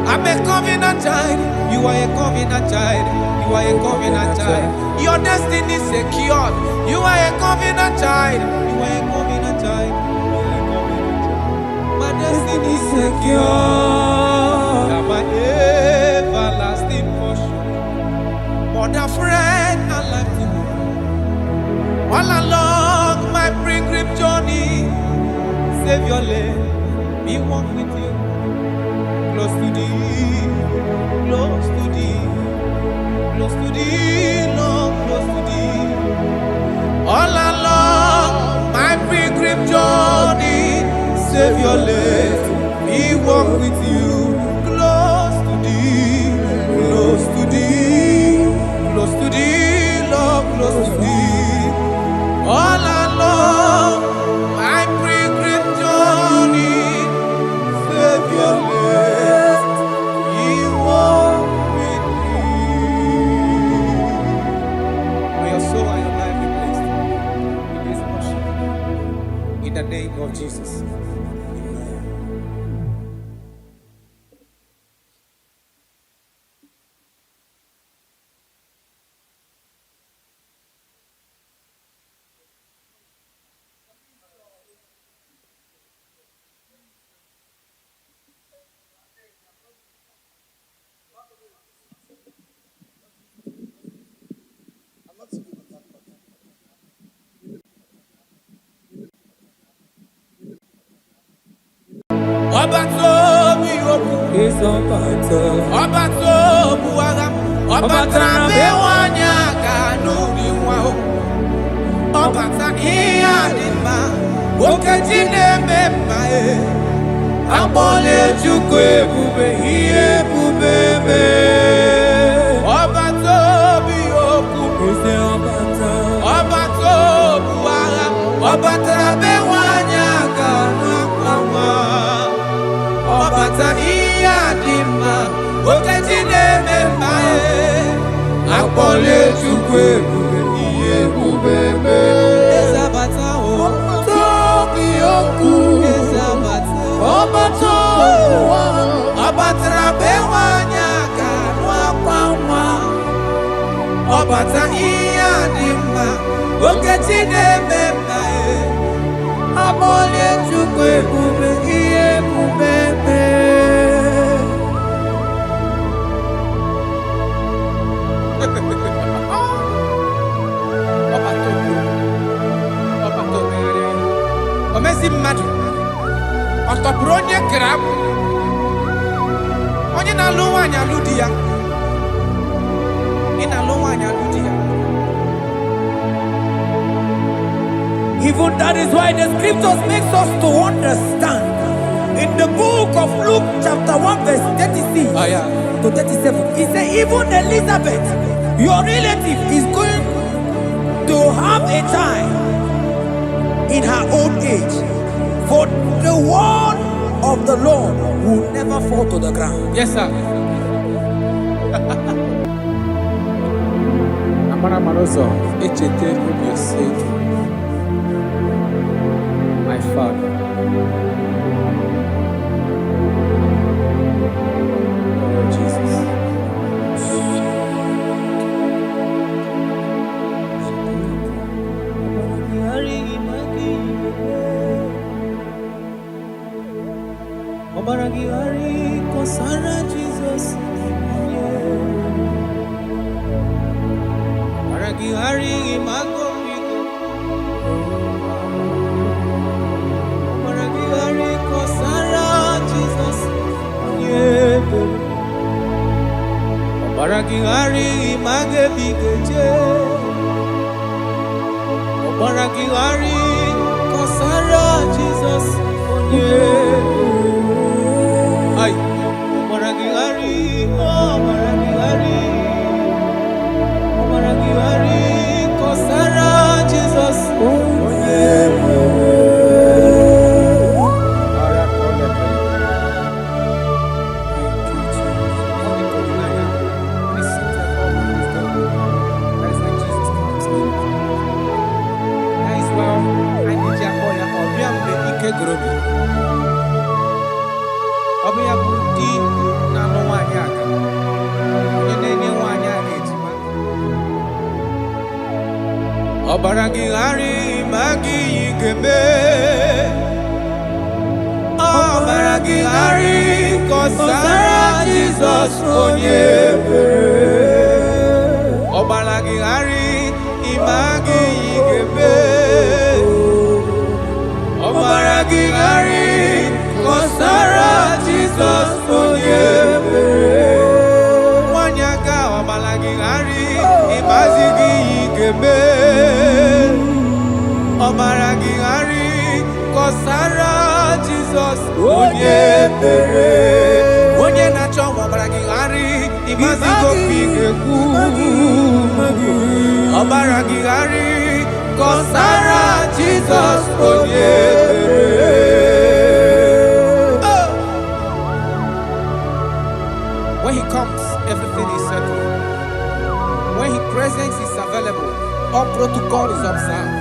I'm a covenant child. You are a covenant child. You are a covenant child. Your destiny is secured. You are a covenant child. You are a covenant child. You are a covenant child. My destiny is secure. You are my everlasting portion. More than friend and life to me. All along my pilgrim journey, save your lane. Be one with you. Close to thee, close to thee, close to thee, Lord, close to thee. All along my pilgrim journey, save your life, we walk with you. Close to thee, close to thee, close to thee, Lord, close to thee. All along my pilgrim journey, save your life. In the name of Jesus. Obato biyoku. Is Obato. Obato buagam. Obatra bewanya kanuri wao. Obata iyadima. Okejine memae. Abole chukwe bube hiye bubebe. Obato biyoku. Is Obato. Obato buagam. Obatra bewanya kanuri Obata iyadima, okejine memae, akpole chukwe iye bubebe. Ezabata o, tobi oku. Ezabata, obato, obatra bewanya kanwa kwama. Obata iyadima, okejine memae, akpole chukwe iye bubebe. Omezi mmadu ọtọpụrụ onye grab onye na-alụ nwaanyị alụ di ya ị na-alụ nwaanyị alụ di ya. Even that is why the scriptures makes us to understand in the book of Luke chapter 1 verse 36 to 37. He said even Elizabeth, your relative, is going to have a child in her old age. For the word of the Lord will never fall to the ground. Yes, sir. Amara Marozo, Echete Ubioseki, my father. Oh, Jesus. Obaragihari kosara Jesus. Obaragihari imago migo. Obaragihari kosara Jesus. Obaragihari image bigeje. Obaragihari kosara Jesus. Ay, Obaragihari, Obaragihari, Obaragihari, kosara Jesus. Obiya budi na nwanyị aka onye na-enye nwanyị a ejima. Obaragihari magi igeme. Obaragihari kosara Jesus onye mere. Obaragihari imagi igeme. Obaragihari kosara Jesus onye mere. Wanyaga obaragihari imazigi igeme. Obaragihari kosara Jesus onye mere. Onye na-achọ obaragihari imazigo igekwu. Obaragihari kosara Jesus onye mere. When he comes, everything is settled. When he presents, is available. All protocol is observed.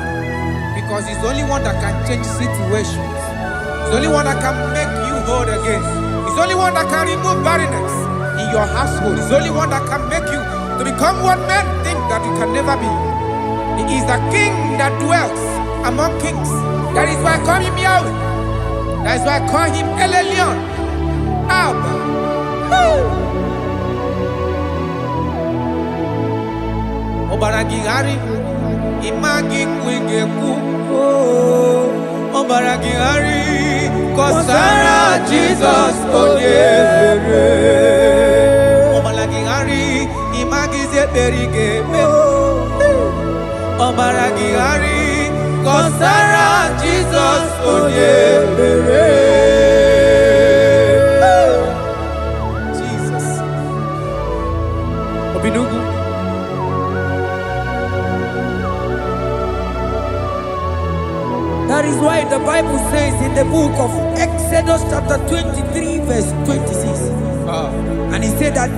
Because he's the only one that can change situations. He's the only one that can make you whole again. He's the only one that can remove barrenness in your household. He's the only one that can make you to become what men think that you can never be. He is the king that dwells among kings. That is why I call him Yahweh. That is why I call him El Elyon. Abba. Obaragihari imagi kwigekwu. Obaragihari kọsara Jizọs onye mere. Ọbara gị ghara ịmagizi ekpere ga-eme. Ọbara gị ghara kọsara Jizọs onye mere. Jesus. Obinugu. That is why the Bible says in the book of Exodus chapter 23 verse 26. And he said that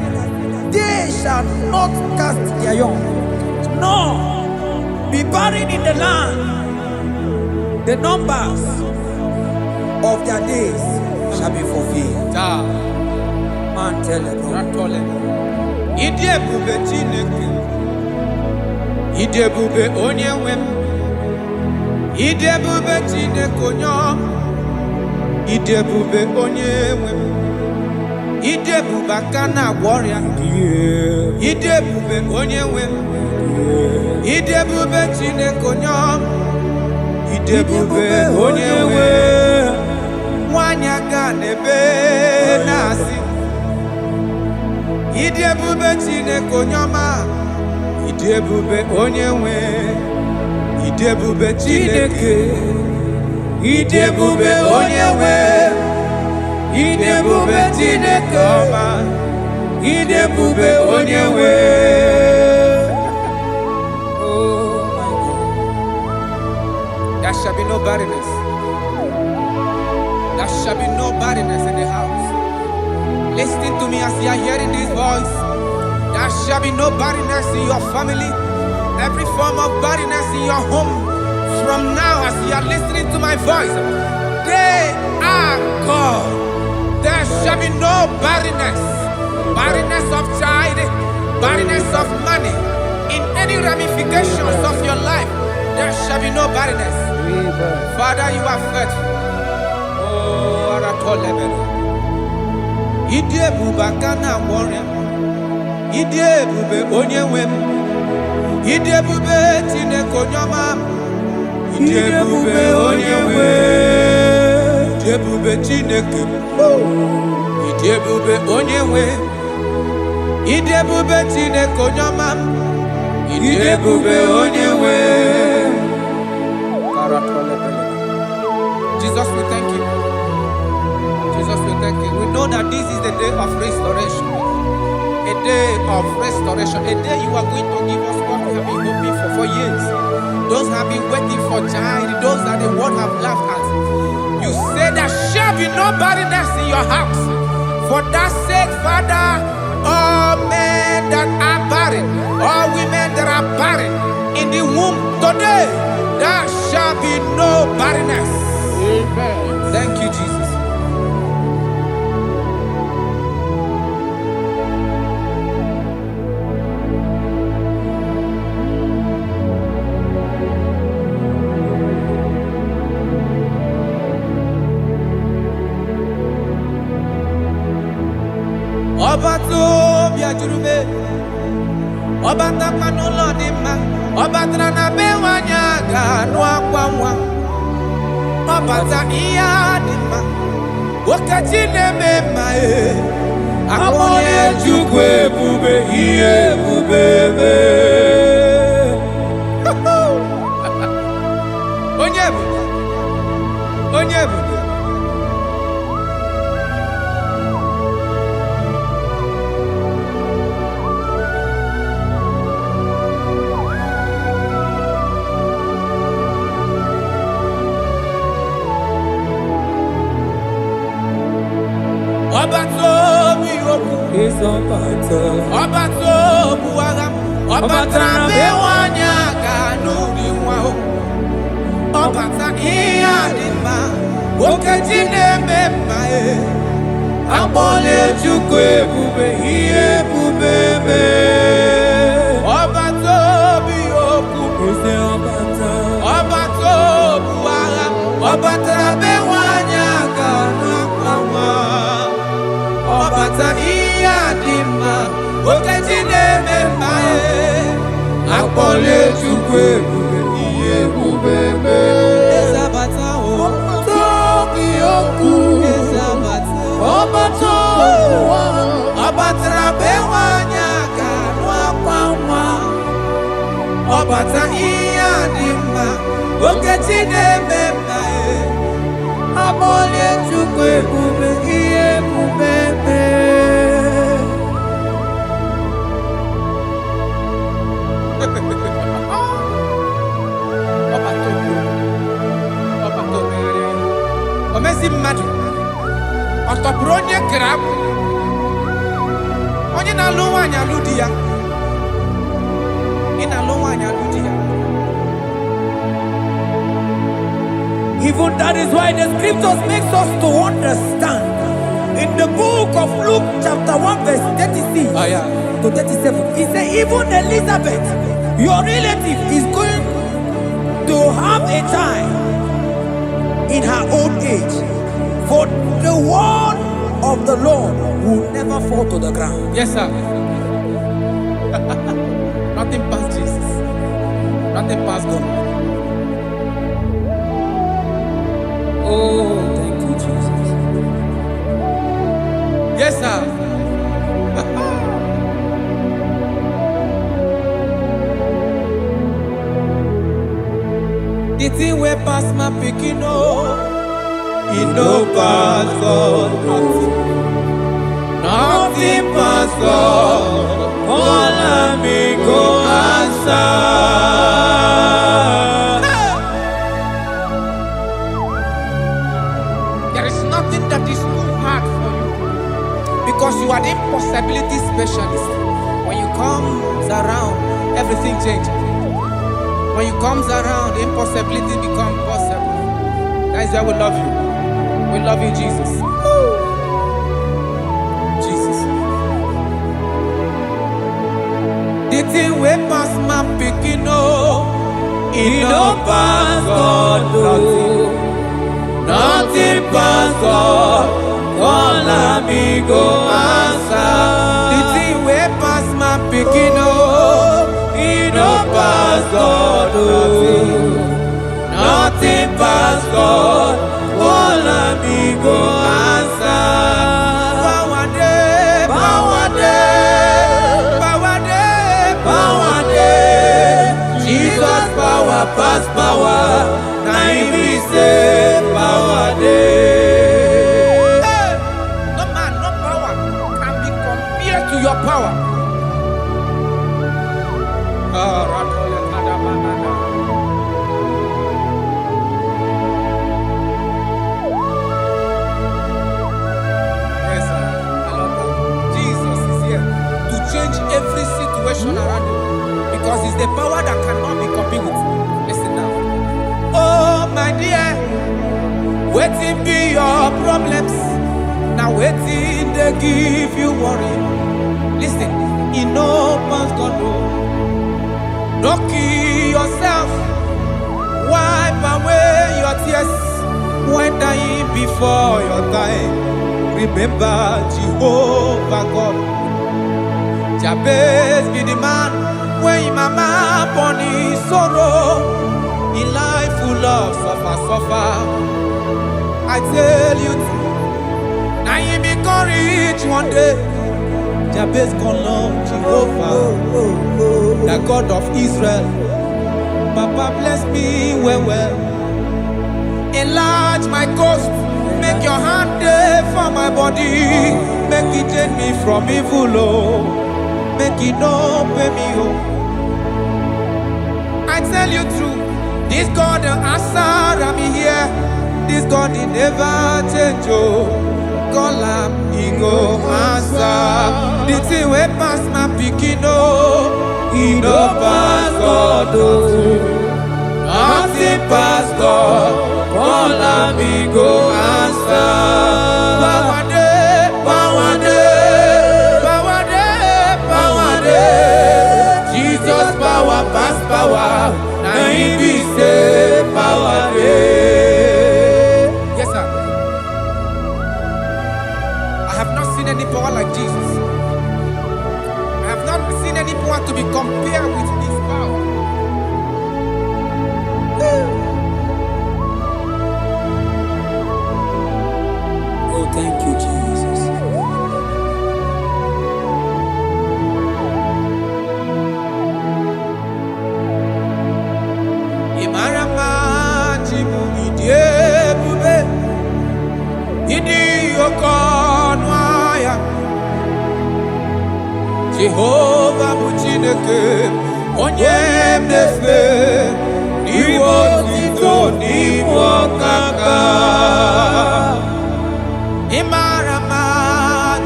they shall not cast their young, nor be barren in the land. The numbers of their days shall be fulfilled. Man tell them. Idi ebube Chineke. Idi ebube onye nwe m. Idi ebube Chineke onye ọma. Idi ebube onye nwe m. Idi ebube aka na-agwọ ọrịa. Idi ebube onye nwe m. Idi ebube Chineke onye ọma. Idi ebube onye nwe m. Nwanyị aka n'ebe na-asị. Idi ebube Chineke onye ọma. Idi ebube onye nwe. Idi ebube Chineke. Idi ebube onye nwe. Idi ebube Chineke ọma. Idi ebube onye nwe. Oh my God. There shall be no barrenness. There shall be no barrenness in the house. Listen to me as you are hearing this voice. There shall be no barrenness in your family. Every form of barrenness in your home. From now as you are listening to my voice, they are gone. There shall be no barrenness. Barrenness of child, barrenness of money. In any ramifications of your life, there shall be no barrenness. Father, you are faithful. Oh, Aratolebele. Idi ebube aka na-agwọ ọrịa. Idi ebube onye nwe m. Idi ebube Chineke onye ọma. Idi ebube onye nwe. Idi ebube Chineke. Idi ebube onye nwe. Idi ebube Chineke onye ọma. Idi ebube onye nwe. Jesus, we thank you. Jesus, we thank you. We know that this is the day of restoration. A day of restoration. A day you are going to give us what we have been hoping for years. Those have been waiting for child. Those that the world have laughed at. You say there shall be no barrenness in your house. For that sake, Father, all men that are barren, all women that are barren in the womb today, there shall be no barrenness. Amen. Thank you, Jesus. Ọba tó bí ajúrúmé, ọba tápánú lọ ní ma, ọba tara na be wanya ganu akwa nwa, ọba ta iya dị ma, okachi na-eme ma akpọnye Chukwu ebube ihe ebube eme. Onye ebube, onye ebube. Ọba tó bí okwu, ọba tó bu agha, ọba tara be nwanyị aga n'ụdị nwa o. Ọba ta ihe dị mma, okechi na-eme mma akpọla Chukwu ebube ihe ebube eme. Ọba tó bí okwu, ọba tó bu agha, ọba tara be nwanyị aga n'akwa nwa. Ọba ta ihe dị mma, okechi na-eme mma akpọla Chukwu ebube ihe ebube eme. Ezabata o, tó bí okwu. Ọbatra bewanya ganwa kwamwa. Ọbata iya dimma. Oketi nemema. Abole chukwe bube iye bubebe. Omezi mmadu. Ọtọpụrụ onye grab. Onye na-alụ nwaanyị alụ di ya. Ị na-alụ nwaanyị alụ di ya. Even that is why the scriptures makes us to understand. In the book of Luke chapter 1 verse 36 to 37, it says even Elizabeth, your relative, is going to have a child in her old age. For the word of the Lord will never fall to the ground. Yes, sir. Nothing past Jesus. Nothing past God. Oh, thank you, Jesus. Yes, sir. The thing way past my picking up. It no pass God. Nothing pass God. All me go answer. There is nothing that is too hard for you, because you are the impossibility specialist. When you comes around, everything changes. When you comes around, impossibility becomes possible. That is why we love you. We love you, Jesus. Jesus. The thing we pass my picking up. It don't pass God. Nothing pass God. All amigo answer. The thing we pass my picking up. It don't pass God. Nothing pass God. All amigo answer. Bawade, bawade, bawade, bawade. Jesus power pass power. Na him be say bawade. No man, no power can be compared to your power. Every situation around you, because it's the power that cannot be copied with. Listen now. Oh my dear, waiting be your problems. Now waiting they give you worry. Listen, you know pass God. Don't kill yourself. Wipe away your tears when dying before your time. Remember Jehovah God. Jabez be the man when mama born his sorrow. In life full of suffer. I tell you, now you be courage one day. Jabez call on Jehovah, the God of Israel. Papa bless me well. Enlarge my coast. Make your hand there for my body. Make it take me from evil, oh. Make it no pay me, oh. I tell you true, this God the answer, I'm here. This God he never change, oh. Call him, he go answer. The thing way pass my picking, oh. He no pass God, oh. Nothing pass God. Call him, he go answer. Jesus power pass power. Now he be say power day. Yes, sir. I have not seen any power like Jesus. I have not seen any power to be compared with his power. Oh, thank you, Jesus. Jehovah bụ Chineke onye na-efe n'iwe otito n'iwe ọkaka. Ị mara mma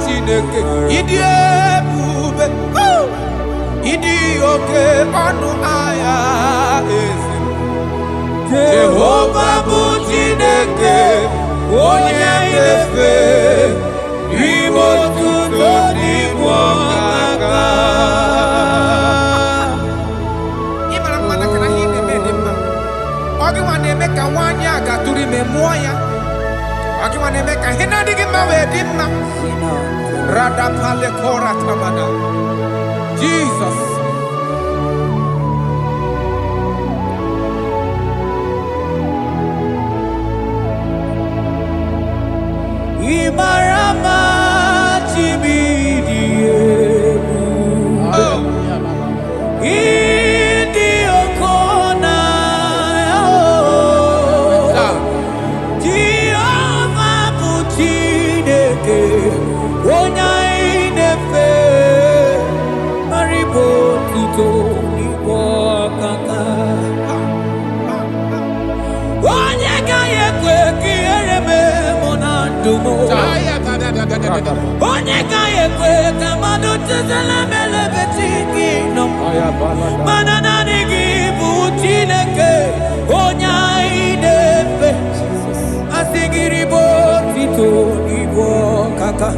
Chineke, ịdị ebube, ịdị oke ọnụ ahịa eze. Jehovah bụ Chineke onye na-efe n'iwe otito n'iwe ọkaka. Ị mara mma na kana ihe na-eme dị mma. Ọ gị nwa na-eme ka nwaanyị a gatụrụ ime mụọ ya. Ọ gị nwa na-eme ka ihe na-adịghị mma wee dị mma. Radapalekora tamana. Jesus. Imarama Chimidiyebu Idi Okona Jehovah bụ Chineke onye na-efe maribo tuto n'igbo ọkaka. Onye gaghị ekwe ka ihere mee mụ na ndụ m. Onye gaghị ekwe ka mmadụ tụzala m elebe chi gị nọ. Mana naanị gị bụ Chineke onye anyị na-efe. Asị gị ribo tito n'igbo ọkaka.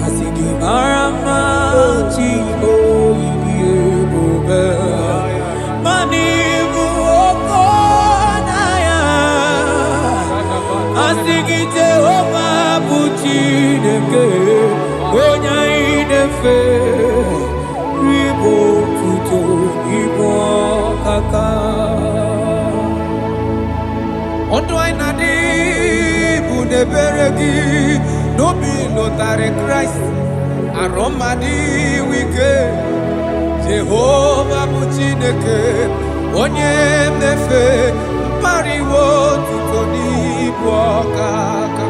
Asị gị mara mma chi oyiyi ebube. Mana ibu oko na ya. Asị gị Jehovah bụ Chineke onye anyị na-efe ribo tuto n'igbo ọkaka. Ndụ anyị na-adị bụ n'ebere gị n'obi lụtarị Kraịst arụ mmadụ ike. Jehovah bụ Chineke onye na-efe mpariwo tuto n'ibu ọkaka.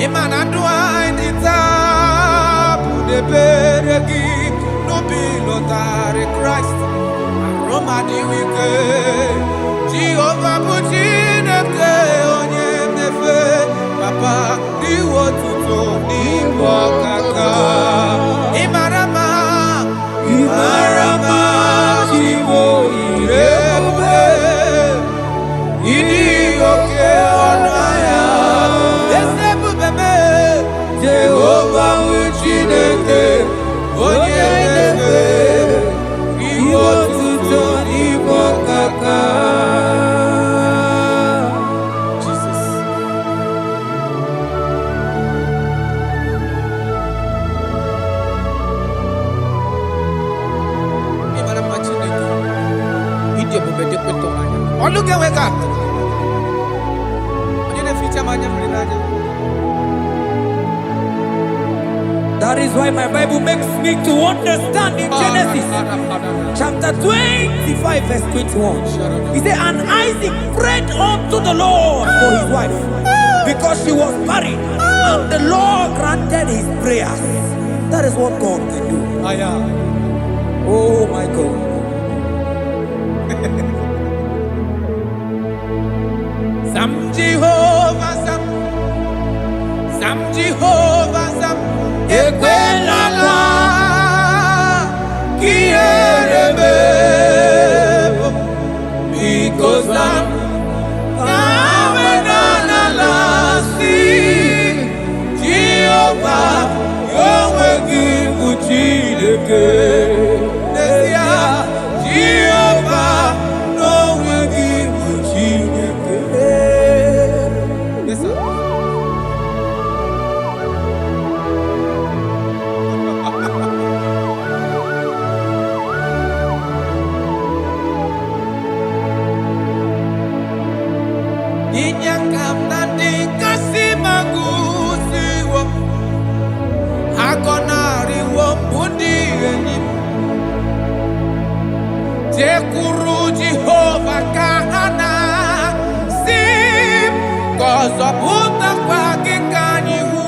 Ịma na ndụ anyị dị taa bụ n'ebere gị n'obi lụtarị Kraịst arụ mmadụ ike. Jehovah bụ Chineke onye na-efe papa n'iwe otuto n'ibu ọkaka. Ị mara mma, ị mara mma Chiwo ire ebube, ịdị oke ọnụ ahịa eze ebube mee. Jehovah bụ Chineke onye na-efe n'iwe otuto n'ibu ọkaka. Look at wake up. That is why my Bible makes me to understand in Genesis chapter 25 verse 21. He said, and Isaac prayed unto the Lord for his wife because she was barren, and the Lord granted his prayers. That is what God can do. Oh my God. Sam Jehovah Sam, Sam Jehovah Sam, Ekwelala Kierebe, because Sam Awenalasi Jehovah Yahweh Gibujideke Nesia Jehovah Yahweh Gibujideke. Yes sir. Inyakam nandi kasimagusiwo agonariwo bundi eni tekuru Jehova kahana sim kozo buta kwa kikanyiwu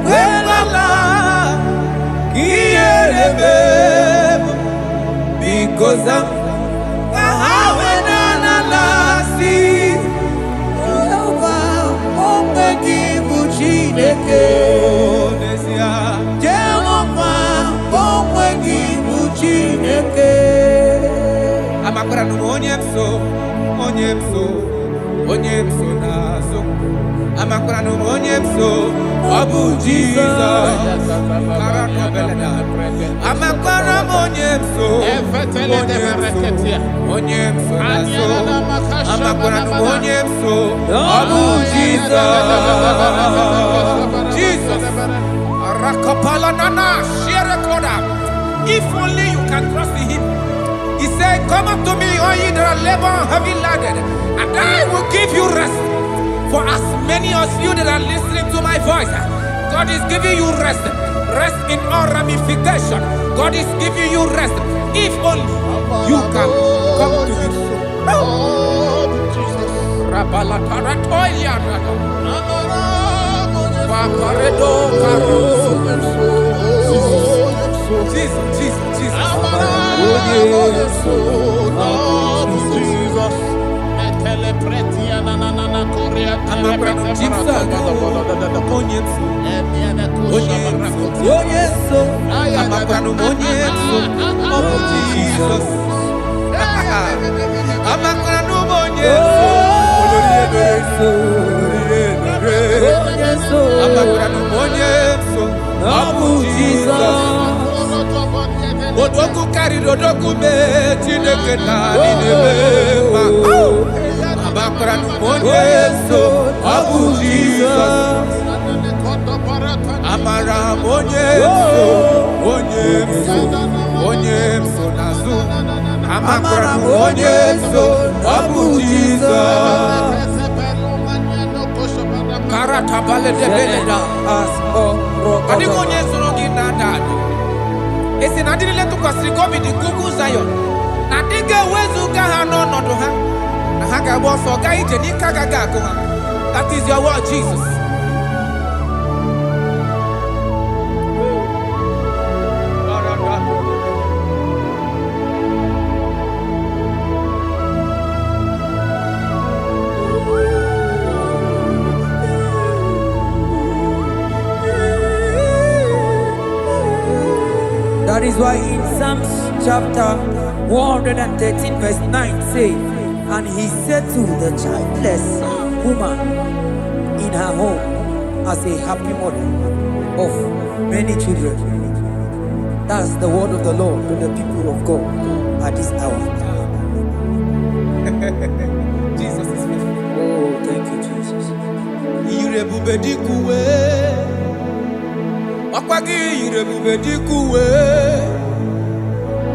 Welala kierebe because I'm Hawenanasi Omegi Buchineke Jehovah Omegi Buchineke Amakranu onyemso nazo Amakranu onyemso Abu Jesus Amakranu onyemso nazo Amakranu onyemso Abu Jesus Rakapala nana share koda. If only you can trust in him. He said, come up to me, all ye that are labor and heavy laden, and I will give you rest. For as many of you that are listening to my voice, God is giving you rest. Rest in all ramification. God is giving you rest. If only you can come to him. Oh, Jesus. Jesus. Odoku carry odoku me chineke na ninebe. Amakranu monyeso Abu Jesus. Amara monyeso nazu. Amakranu monyeso Abu Jesus. Karata bale de beleda asko. Adi monyeso ngi nadado. Esi na dile to kwasiri gobi di gugu Zion. Na diga wezu ga ha no nodo ha. Na ha ga bo so ga ije ni ka ga ko ha. That is your word, Jesus. That is why in Psalms chapter 113 verse 9 say, and he said to the childless woman in her home as a happy mother of many children. That's the word of the Lord to the people of God at this hour. Jesus is faithful. Oh, thank you, Jesus. Akwagi irebube dikuwe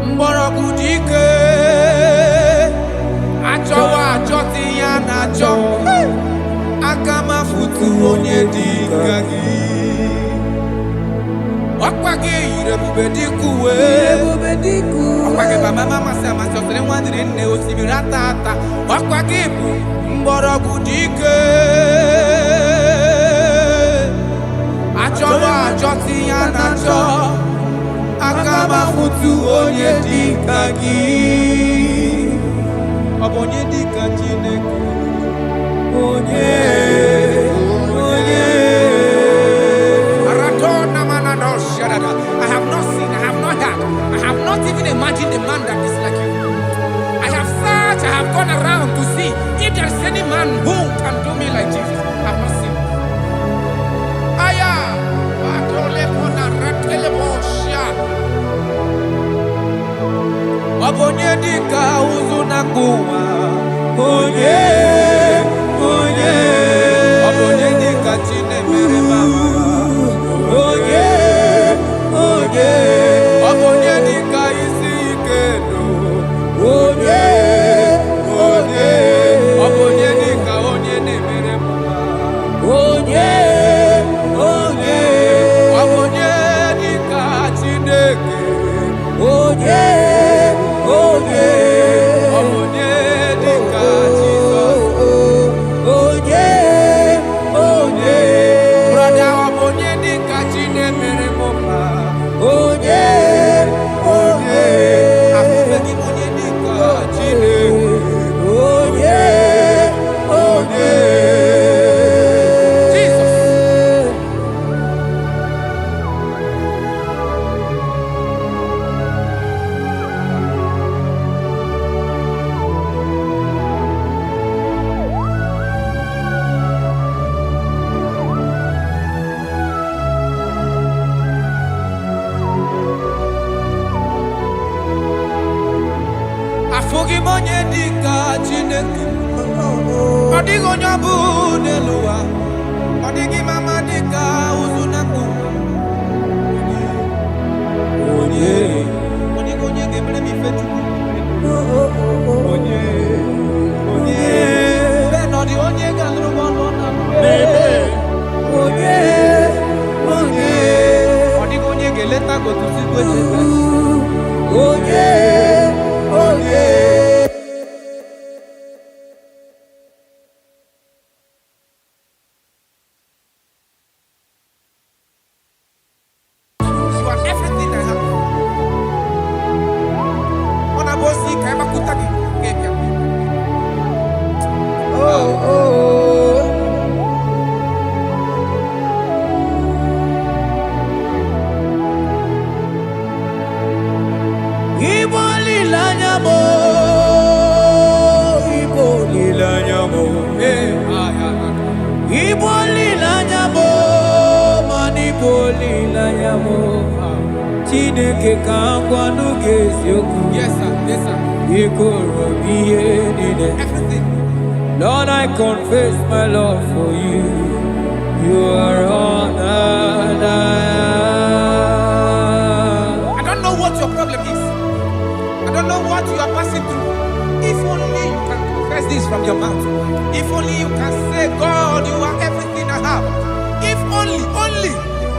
mborogu dike achowa achoti ya na acho akama futu onye dikagi. Akwagi irebube dikuwe akwagi baba mama sama chotele nwandire nne osimiri tata. Akwagi mborogu dike achowa achoti ya na acho akama futu onye dikagi. Obonye dika Chineke onye Aratona manano shadada. I have not seen, I have not heard, I have not even imagined a man that is like you. I have searched, I have gone around to see if there is any man who can do me like Jesus. I have not seen. Obonye dika uzuna kuwa onye obonye dika chine mere mama onye obonye dika isi ikedo onye obonye dika onye ne mere mama onye obonye dika Chineke onye dika Jesus. Odimonye dika Chineke. Odigonyo bu neluwa. Odigi mama dika uzunaku. Onye. Odigonye gebre mi fetu. Onye. Onye. Ben odi onye galro bono na. Bebe. Onye. Onye. Odigonye geleta go to sit with. Onye. Onye. Yes, sir. Yes, sir. Everything. Lord, I confess my love for you. You are honored. I don't know what your problem is. I don't know what you are passing through. If only you can confess this from your mouth. If only you can say, God, you are everything I have. If only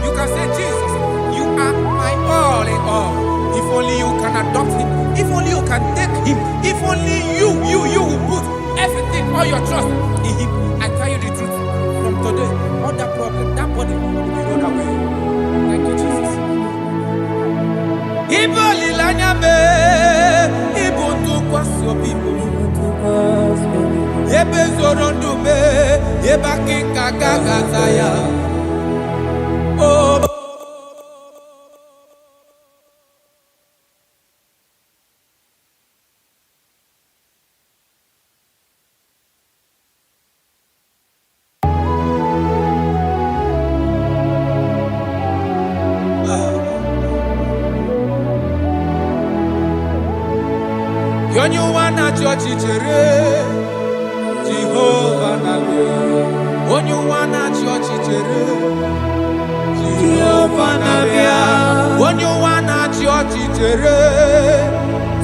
you can say, Jesus, you are my all in all. If only you can adopt him. If only you can take him. If only you will put everything, all your trust in him. I tell you the truth. From today, all that problem, that body will be rolled away. Thank you, Jesus. Iboli lanyame, ibuntu kwaso people. Ebe zorondume, ebaki kakagazaya. Oh. Onye wana chọọchị chere Jehova na-abịa. Onye wana chọọchị chere Jehova na-abịa. Onye wana chọọchị chere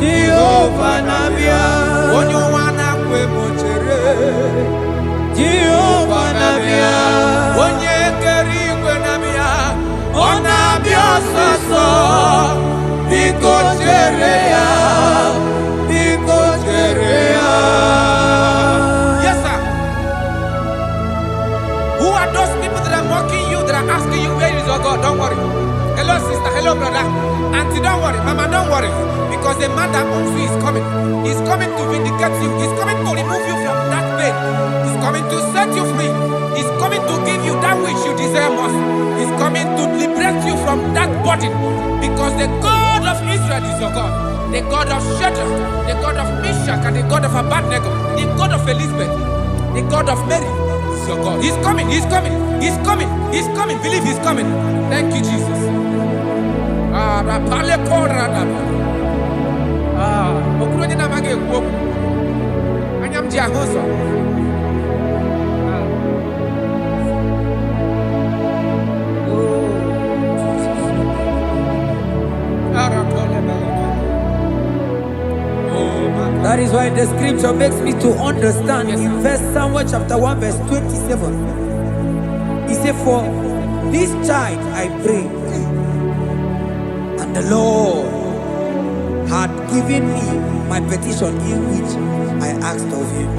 Jehova na-abịa. Onye wana kwemo chere Jehova na-abịa. Onye kere igwe na-abịa. Ọ na-abịa ọsọsọ. Biko chere ya. Yes, sir. Who are those people that are mocking you, that are asking you, where is your God? Don't worry. Hello, sister. Hello, brother. Auntie, don't worry. Mama, don't worry. Because the man that owns you is coming. He's coming to vindicate you. He's coming to remove you from that pain. He's coming to set you free. He's coming to give you that which you desire most. He's coming to liberate you from that burden. Because the God of Israel is your God. The God of Shadrach, the God of Meshach, and the God of Abednego, the God of Elizabeth, the God of Mary is your God. He's coming, he's coming, he's coming, he's coming. Believe he's coming. Thank you, Jesus. That is why the scripture makes me to understand. Yes, in verse Samuel chapter 1 verse 27. He said, for this child I prayed, and the Lord had given me my petition in which I asked of him.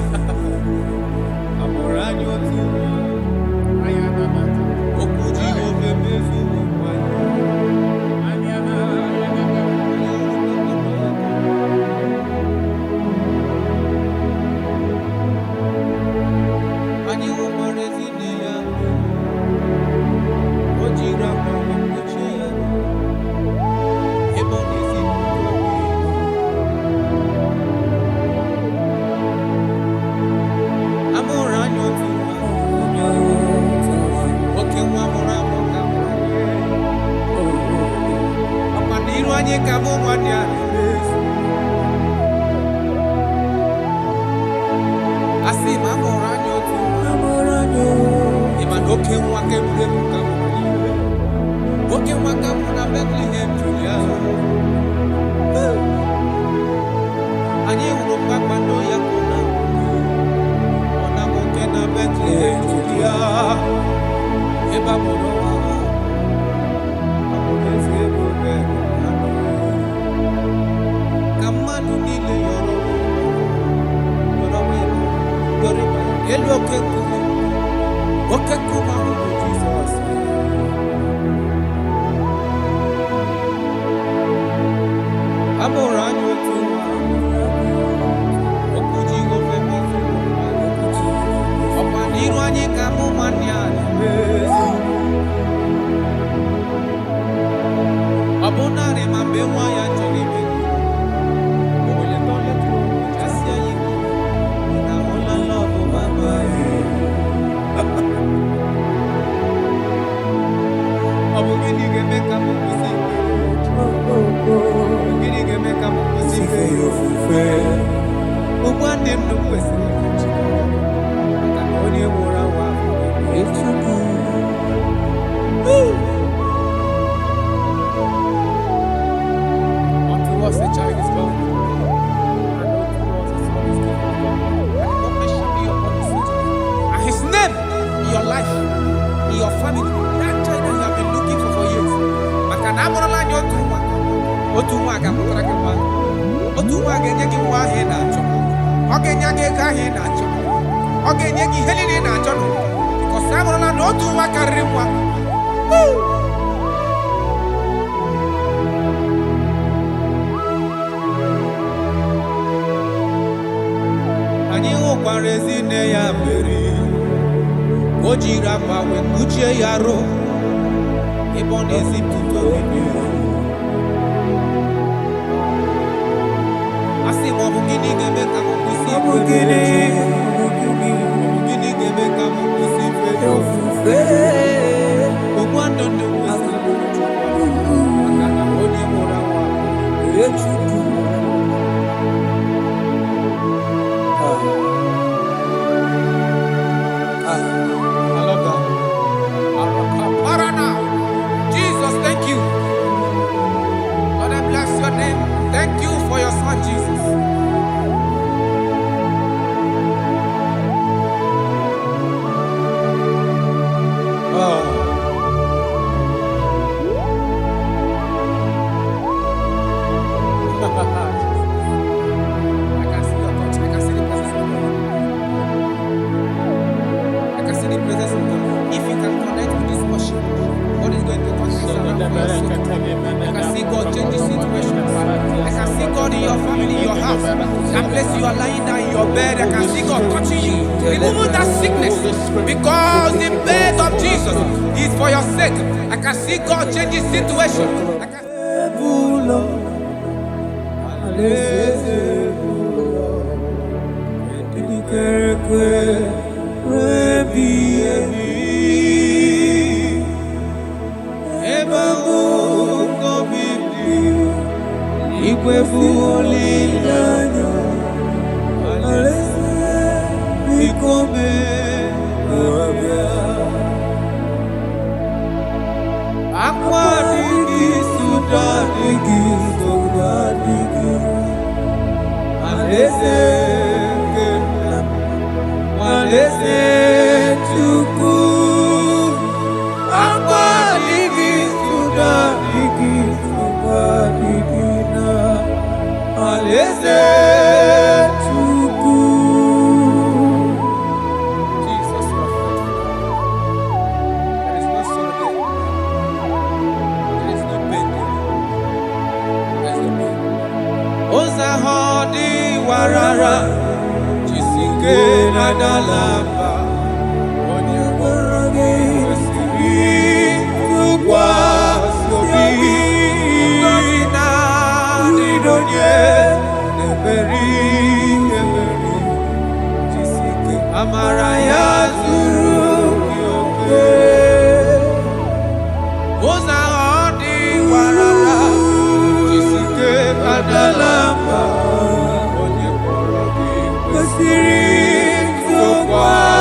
Spirit of God.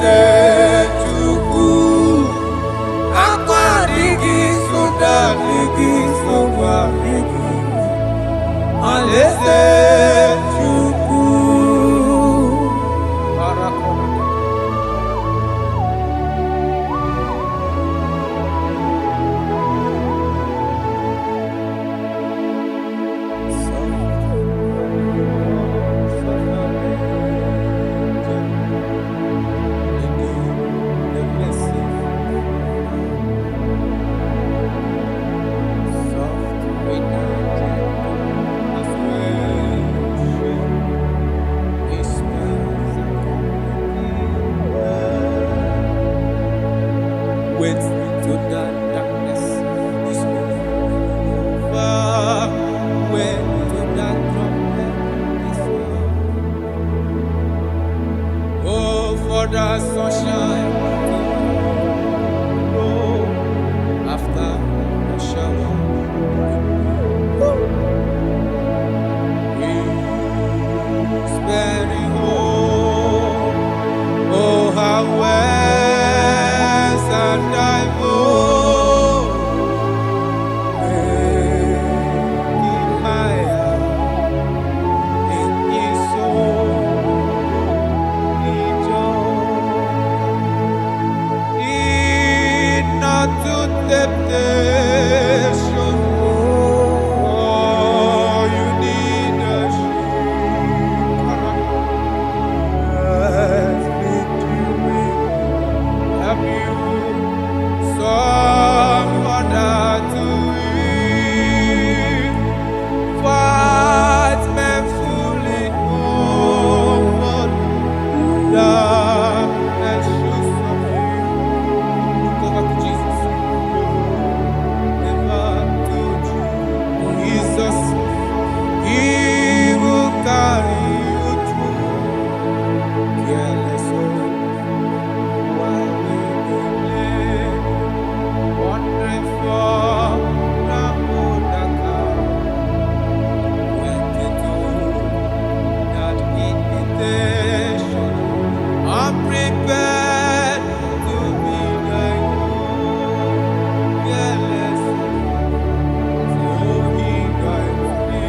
Alaeze Chukwu, akwa adịghị nsogbu adịghị nsogbu adịghị. Alaeze Chukwu. Wait to the darkness is over. Wait to the trumpet is over. Oh, for the sunshine to grow after the shower. Whispering home, oh how well and I know in my heart, in his soul, in joy, in not to temptation. Oh, you need a have you someone to eat? What men fully know darkness should suffer. Go back to Jesus. Never told you, Jesus, He will carry you through. Careless while we live, wondering for the Bodaka, waiting to that invitation. I'm prepared to be like you. Careless, so He guides me.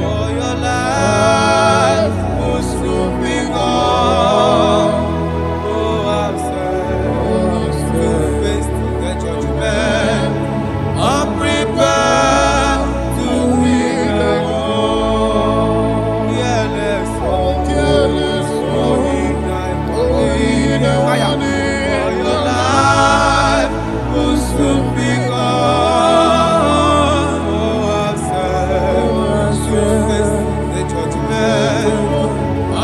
For your life will soon be gone. Oh, I'm sad to face the judgment. I'm prepared to be like you. Careless, so He died for me. For your life will soon be gone. Oh, I'm sad to face the judgment.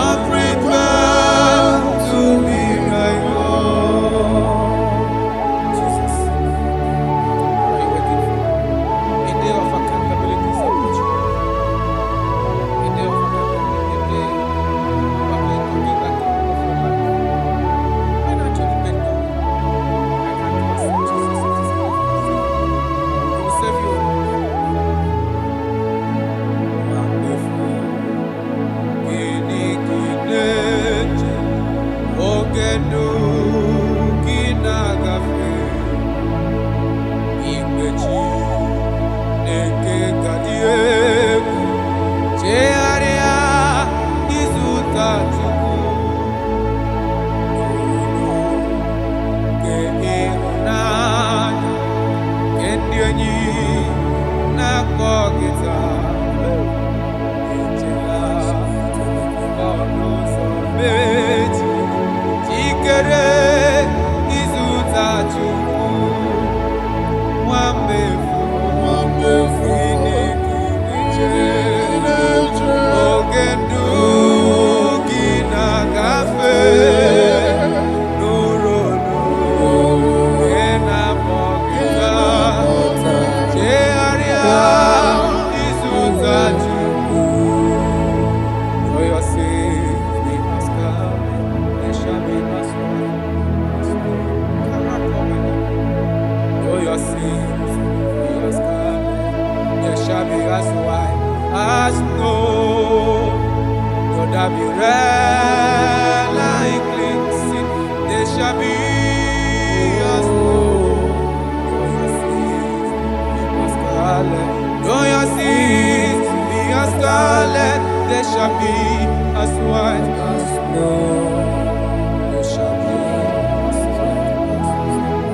I'm prepared to be like you. Jesus, what are you waiting for? A day of accountability is approaching. A day of accountability, a day you are going to give account of your life. Financially bent down. I can't trust Jesus as His life. He will save you. Wonderful. Ginigineje, ogenu kinagafe, igbechi neke kadiegu, chearia izuta chukwu, ke ihunanya, ke ndị enyi na-akpọ gị taa. Jikere izuta Chukwu, nwammefu Chineke oge ndụ gị na-agafe n'ụlọ nke na-akpọ gị taa. Chegharịa izuta Chukwu. For your sake we must come, there shall be no for your sake we must come, there shall be as white as snow. Though there be red like clean shall be as gold. Though your sins be as scarlet, they shall be as white as snow. They shall be as white as snow.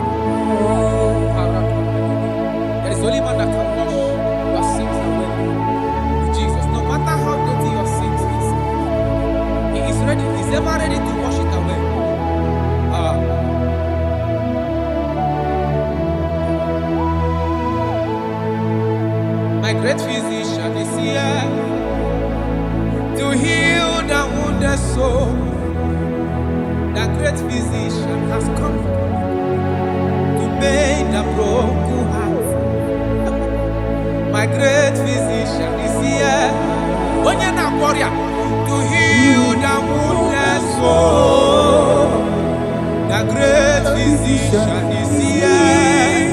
There is only one that can wash your sins away. Jesus, no matter how dirty your sins is, He is ready. He's ever ready to wash it away. My great physician is here to heal the wounded soul. The great physician has come to mend the broken heart. My great physician is here to heal the wounded soul. The great physician is here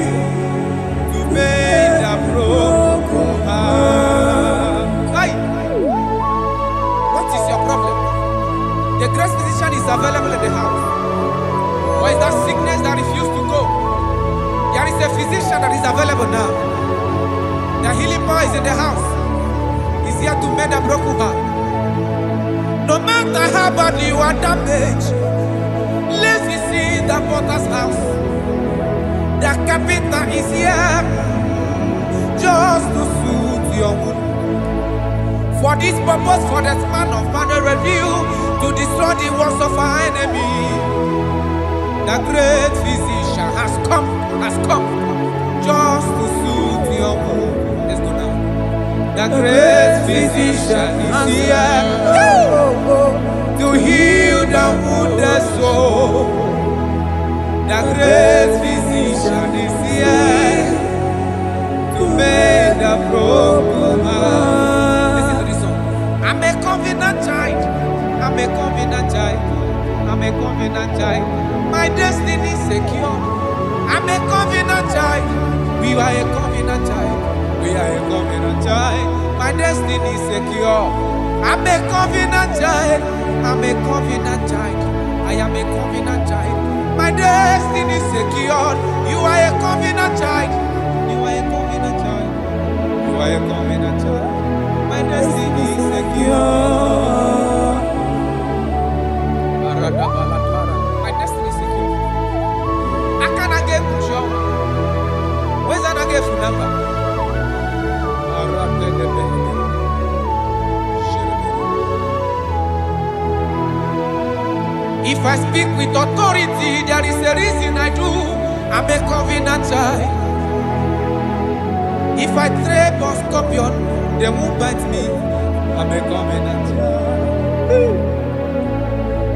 to mend the broken heart. Hey. What is your problem? The great physician is available in the house. Why is that sickness that refused to go? There is a physician that is available now. The healing power is in the house. He's here to mend a broken heart. No matter how badly you are damaged, let's see the potter's house. The carpenter is here just to soothe your wound. For this purpose, for the Son of Man revealed to destroy the works of our enemy. The great physician has come just to soothe your wound. Let's go now. The great physician is here to heal the wounded soul. The great physician is here to make the broken heart. Listen to this song. I'm a covenant child. I'm a covenant child. I'm a covenant child. My destiny is secure. I'm a covenant child. We are a covenant child. We are a covenant child. My destiny is secure. I'm a covenant child. I'm a covenant child. I am a covenant child. My destiny is secure. You are a covenant child. You are a covenant child. You are a covenant child. My destiny is secure. My destiny is secure. I cannot get control. Where's that I get phone number? If I speak with authority, there is a reason I do. I'm a covenant child. If I tread on scorpion, they won't bite me. I'm a covenant child.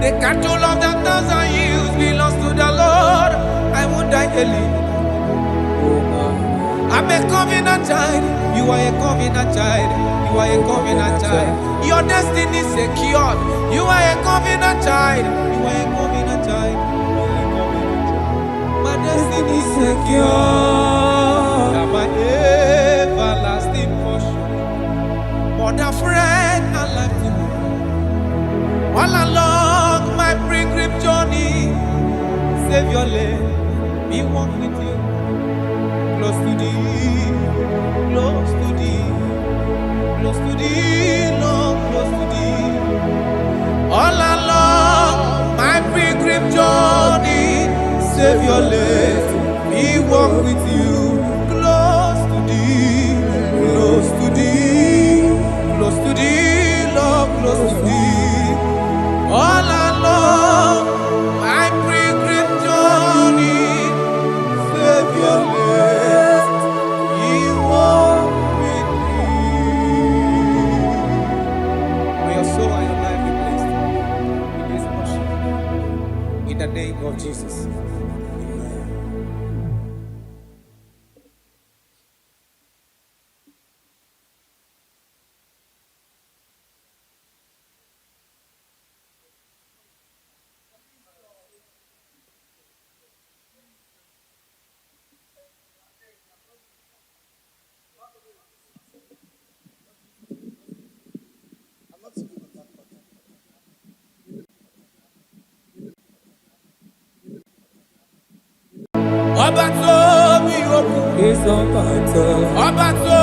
The cattle of the 1,000 hills belongs to the Lord. I won't die early. I'm a covenant child. You are a covenant child. You are a covenant child. Your destiny is secured. You are a covenant child. You are a covenant child. My destiny is secure. You are my everlasting portion. More than friend and life to me. All along my pilgrim journey, Savior, let me walk with you. Close to thee, close to thee, close to thee, Lord, close to thee. All along my pilgrim journey, Savior, let me walk with you. Close to thee, close to thee, close to thee, Lord, close to thee. All along my pilgrim journey, Savior, let me walk with you. May your soul and your life be blessed in this worship. In the name of Jesus. Obato biyoku. Obato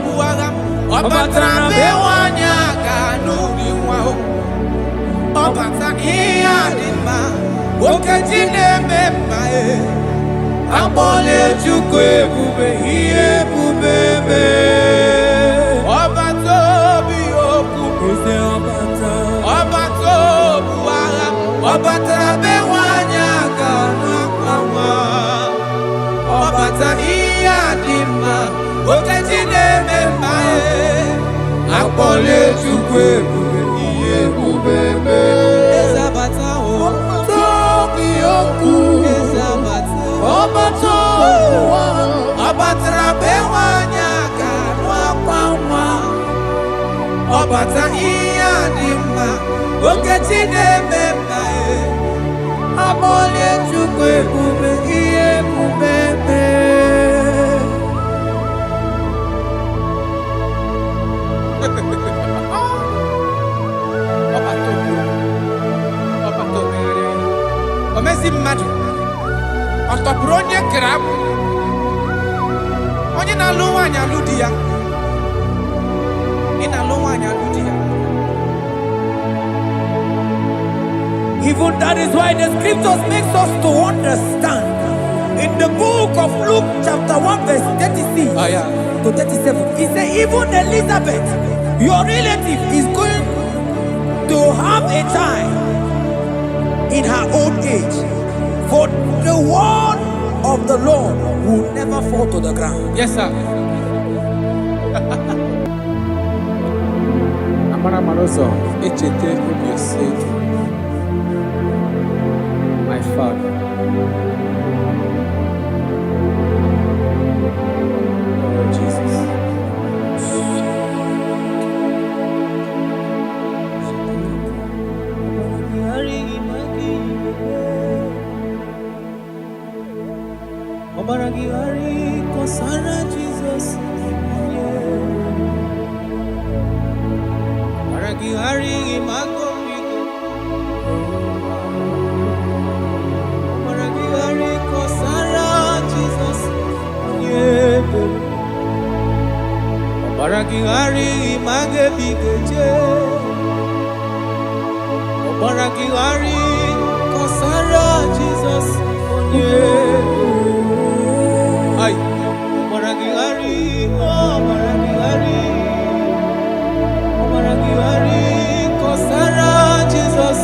buwaga. Obatra bewanya kanuri wao. Obata iyadima. Okejine memae. Abole chukwe bube iye bubebe. Obato biyoku. Obato buwaga. Obatra bewanya kanwa. Obata iyadima. Okejine memae. Abole chukwe bube iye bubebe. Ezabata o. Tobiyoku. Ezabata. Obato. Obatra bewanya kanwa. Obata iyadima. Okejine memae. Abole chukwe bube iye bubebe. Omezi mmadu ọtọpụrụ onye kere abụ onye na-alụ nwaanyị alụ di ya ị na-alụ nwaanyị alụ di ya. Even that is why the scriptures makes us to understand in the book of Luke chapter 1 verse 36 to 37. He said even Elizabeth, your relative, is going to have a child in her old age, for the word of the Lord will never fall to the ground. Yes, sir. Amara Maroso, echete obi oseki. My father. Oh, Jesus. Obaragihari kosara Jesus. Obaragihari imago migo. Obaragihari kosara Jesus. Obaragihari image bigeje. Obaragihari kosara Jesus. Ay, Obaragihari, Obaragihari, kosara Jesus.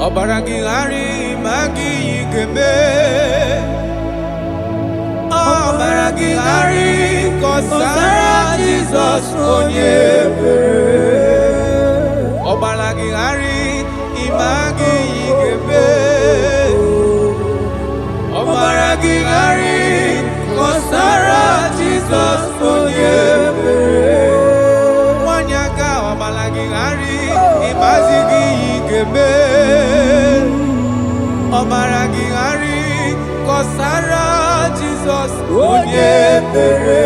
Obaragihari magi yigeme. Obaragihari kosara Jesus onyebe. Obaragihari imagi yigeme. Obaragihari kosara Jesus onyebe. Wanyaga obaragihari imazi yigeme. Obaragihari kosara Jesus onyebere.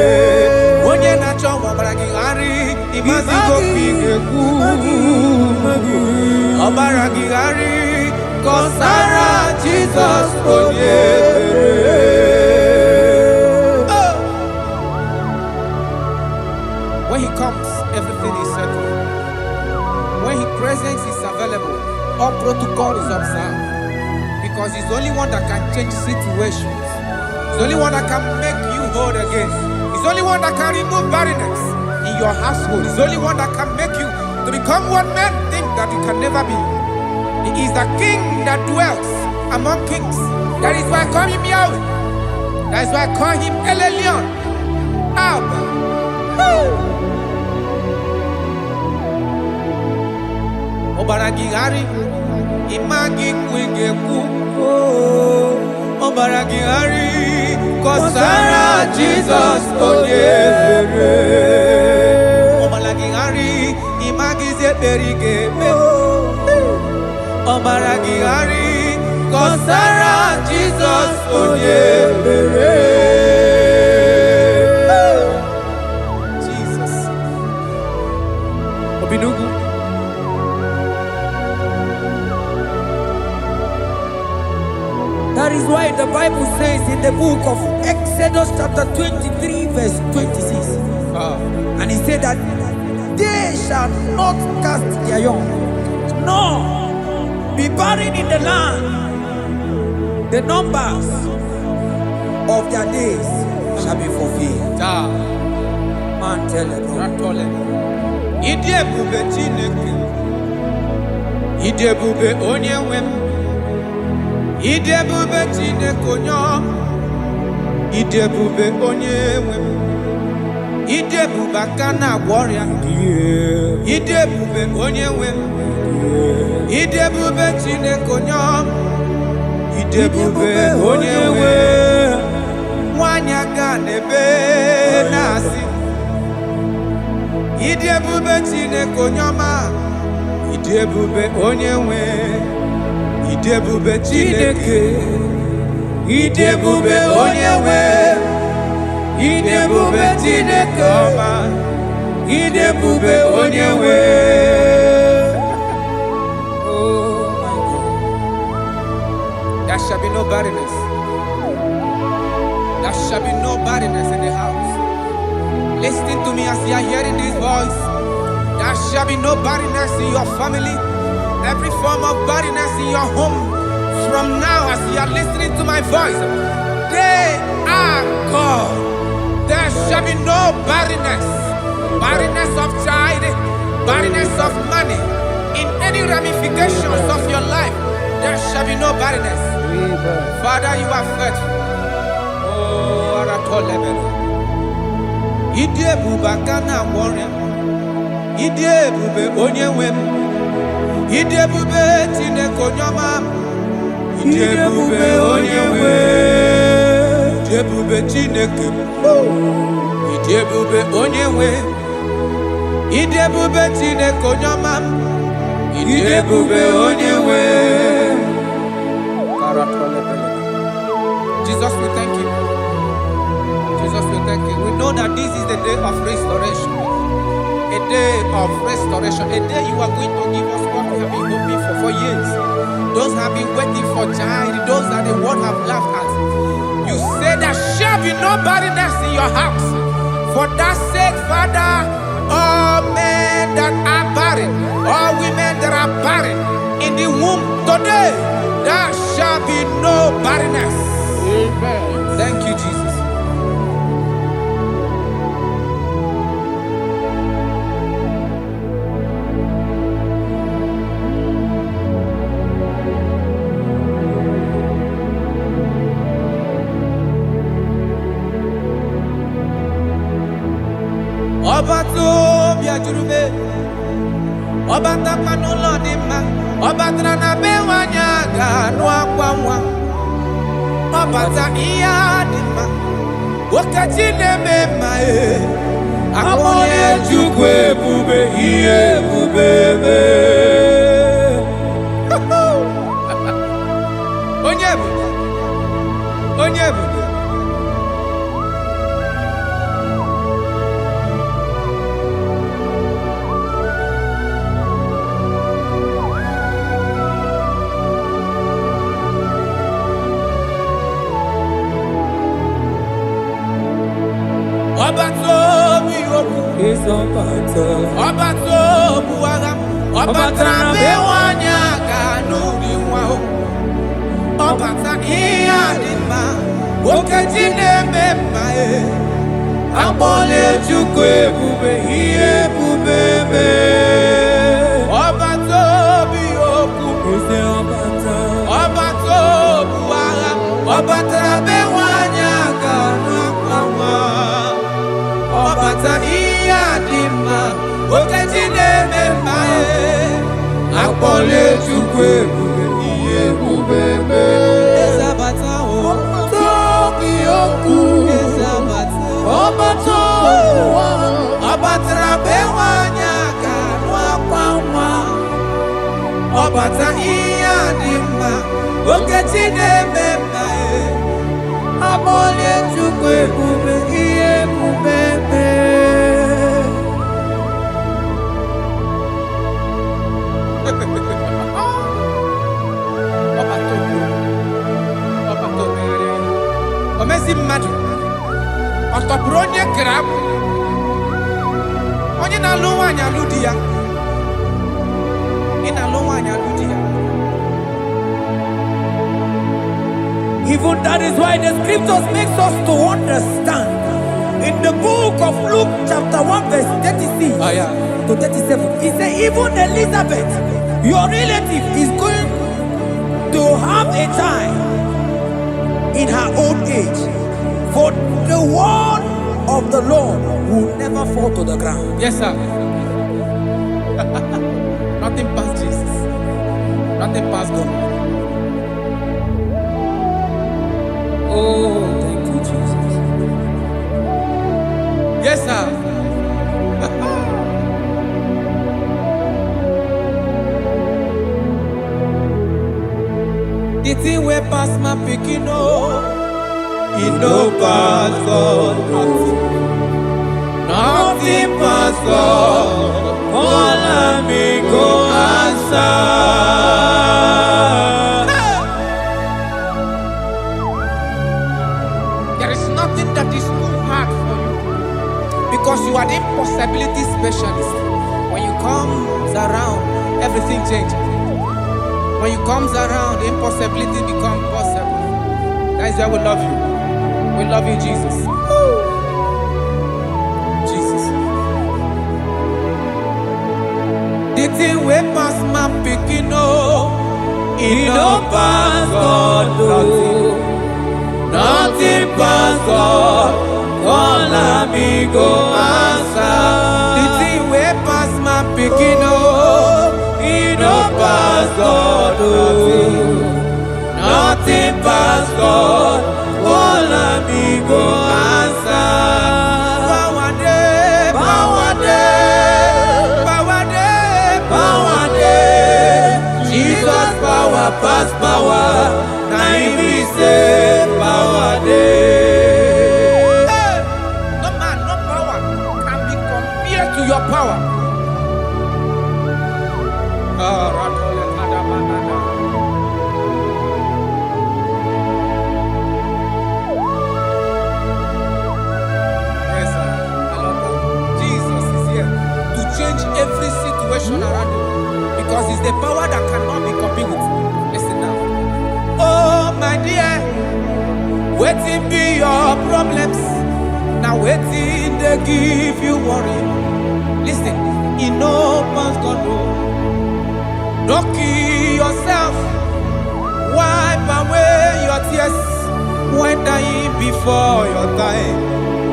Onye na-achọ Obaragihari imazigo pigekwu. Obaragihari kosara Jesus onyebere. When he comes, everything is settled. When his presence is available, all protocol is observed. Because he's the only one that can change situations. He's the only one that can make you whole again. He's the only one that can remove barrenness in your household. He's the only one that can make you to become what men think that you can never be. He is the king that dwells among kings. That is why I call him Yahweh. That is why I call him El Elyon. Abba. Obaragihari imagi kwingeku. Obaragihari kosara Jesus Onyebere. Omalagihari imagize berige. Omalagihari kosara Jesus Onyebere. Jesus. Obinugu. That is why the Bible says in the book of Exodus chapter 23 verse 26. And he said that they shall not cast their young, nor be barren in the land. The numbers of their days shall be fulfilled. Man tell them. Idebube Chineke. Idebube Onyewem. Idebube Chineke Onyom. Idebube Onyewem. Idebube Kana warrior. Idebube Onyewem. Idebube Chineke Onyom. Idebube Onyewem. Wanyaga nebe nasi. Idebube Chineke Onyoma. Idebube Onyewem. Idebube Chineke. Idebube Onyewem. Idebube Chineke Oma. Idebube Onyewem. Oh my God. There shall be no barrenness. There shall be no barrenness in the house. Listen to me as you are hearing this voice. There shall be no barrenness in your family. Every form of barrenness in your home. From now, as you are listening to my voice, they are gone. There shall be no barrenness. Barrenness of child, barrenness of money. In any ramifications of your life, there shall be no barrenness. Father, you are faithful. Oh, Aratolebele. Idebube Kana warrior. Idebube Onyewem. Idebube Chineke Onyoma. Idebube Onyewem. Idebube Chineke. Idebube Onyewem. Idebube Chineke Onyoma. Idebube Onyewem. Jesus, we thank you. Jesus, we thank you. We know that this is the day of restoration. A day of restoration. A day you are going to give us what we have been hoping for years. Those have been waiting for child. Those that the world have laughed at. You say there shall be no barrenness in your house. For that sake, Father, all men that are barren, all women that are barren in the womb today, there shall be no barrenness. Amen. Thank you, Jesus. Obato biajurube, obata panulo dima, obatra na bewanya ganu akwamwa, obata iya dima, wakachine mema akonye chukwe bube iye bubebe. Onyebu, onyebu. Obato biyoku is Obato buwaga Obatra bewanya kanu diwa Obata iya dima Okajine mema Abole chukwe bube iye bubebe Obato biyoku is Obato buwaga Obatra bewanya kanu Obata iya dima Okajine mema Akpole chukwe bube iye bubebe Ezabata o Tobi oku Ezabata Ọbatra bewanya kanwa kwanwa. Ọbata iya dimma. Okechi nememba e. Amole chukwe kube iye kubebe. Omezi mmadu. Ọtọpụrụ onye grab. Onye na-alụ nwaanyị alụ di ya. Ị na-alụ nwaanyị alụ di ya. Even that is why the scriptures makes us to understand. In the book of Luke chapter 1 verse 36 to 37, he said even Elizabeth, your relative, is going to have a child in her old age. For the word of the Lord will never fall to the ground. Yes, sir. Nothing past Jesus. Nothing past God. Oh, thank you, Jesus. Yes, sir. The thing way pass my picking, it no pass God. Nothing pass God. All I me go answer. There is nothing that is too hard for you, because you are the impossibility specialist. When you come around, everything changes. When you come around, the impossibility becomes possible. That is why we love you. We love you, Jesus. Jesus. The thing way pass my picking, it no pass God. Nothing pass God. All amigo answer. The thing way pass my picking, it no pass God. Nothing pass God. All amigo answer. Bawade, bawade, bawade, bawade. Jesus power pass power. Now he say bawade. No man, no power can be compared to your power. Every situation around you, because it's the power that cannot be copied with. Listen now. Oh my dear, waiting be your problems. Now waiting they give you worry. Listen, you know man's God know. Don't kill yourself. Wipe away your tears when dying before your time.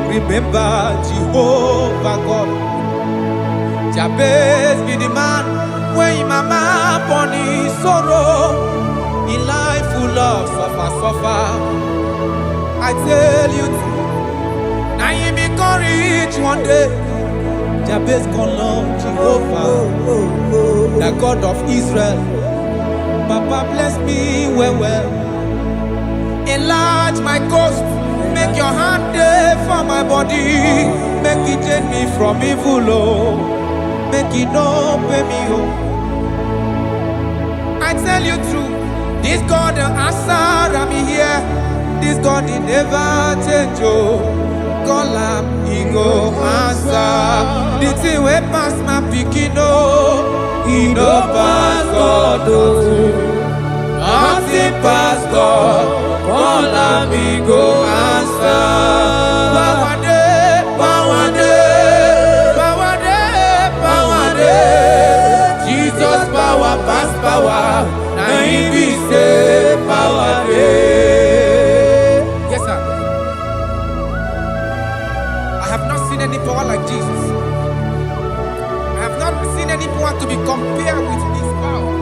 Remember Jehovah God. Jabez be the man when mama born his sorrow. In life full of suffer. I tell you, now you be courage one day. Jabez call on Jehovah, the God of Israel. Papa bless me well. Enlarge my coast. Make your hand there for my body. Make it change me from evil, make it no pay me, I tell you true, this God the answer I'm here. This God he never change, call him, he go answer. The thing way pass my picking, he no pass God, nothing pass God, call him, he go answer. Jesus power pass power, now he be say power day. Yes, sir. I have not seen any power like Jesus. I have not seen any power to be compared with his power.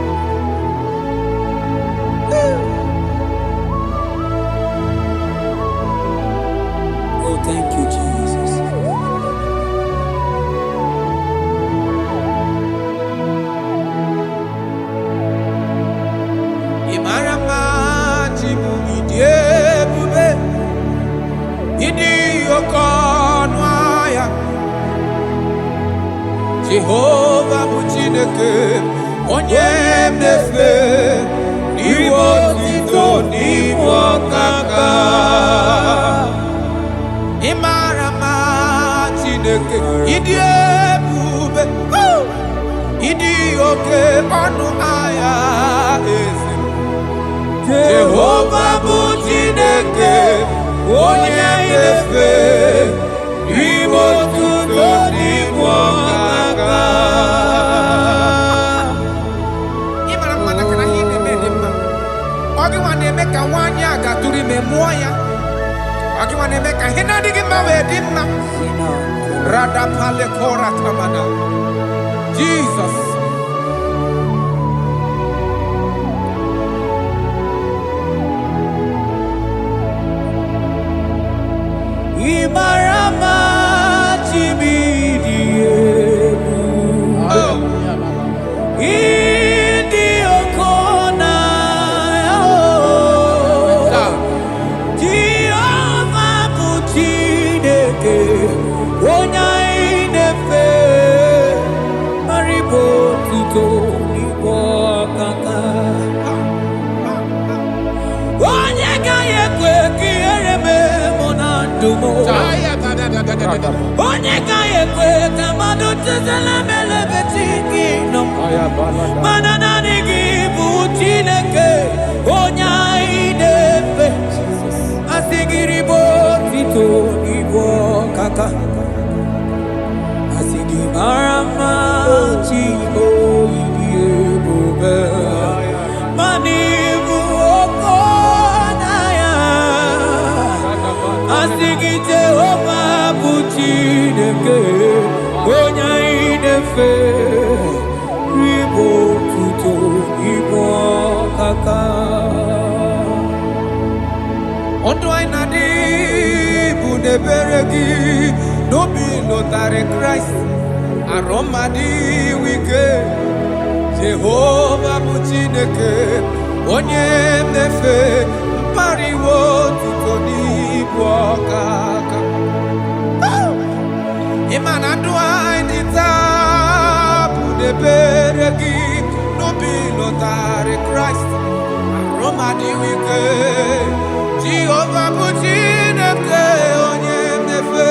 Oh, thank you, Jesus. Idi okonwaya Jehovah bụ Chineke onye mnefe n'iwe otito n'iwe ọkaka ịmara mma Chineke ịdị ebube ịdị oke ọnụ ahịa eze Jehovah bụ Chineke onye mnefe n'iwe otito n'iwe ọkaka ịmara mma na kana ihe na-eme dị mma ọ gị nwa na-eme ka nwaanyị a gatụrụ ime mụọ ya ọ gị nwa na-eme ka ihe na-adịghị mma wee dị mma radapalekora tamana Jesus Imarama chibidiebu Idi okona Jehovah bụ Chineke onye inefe maribo tuto n'igwe ọkaka onye gaghị ekwe ka ihere mee mụ na ndụ m onye gaghị ekwe ka mmadụ tụzala melebeti gị nọ mana naanị gị bụ Chineke onye anyị na-efe asị gị ribo tito n'igwe ọkaka asị gị mara mma chi oyiyi ebube mana ibu oke ọnaya asị gị Jehovah bụ Chineke onye anyị na-efe ribo tuto n'igwe ọkaka ọdụ anyị na-adị bụ n'ebere gị n'obi lụtarị Kraịst arụ mmadụ ike Jehovah bụ Chineke onye mmefe mkpariwo tuto n'ibu ọkaka ịma na ndụ anyị dị taa bụ n'ebere gị n'obi lụtarị Kraịst arụ mmadụ ike Jehovah bụ Chineke onye mmefe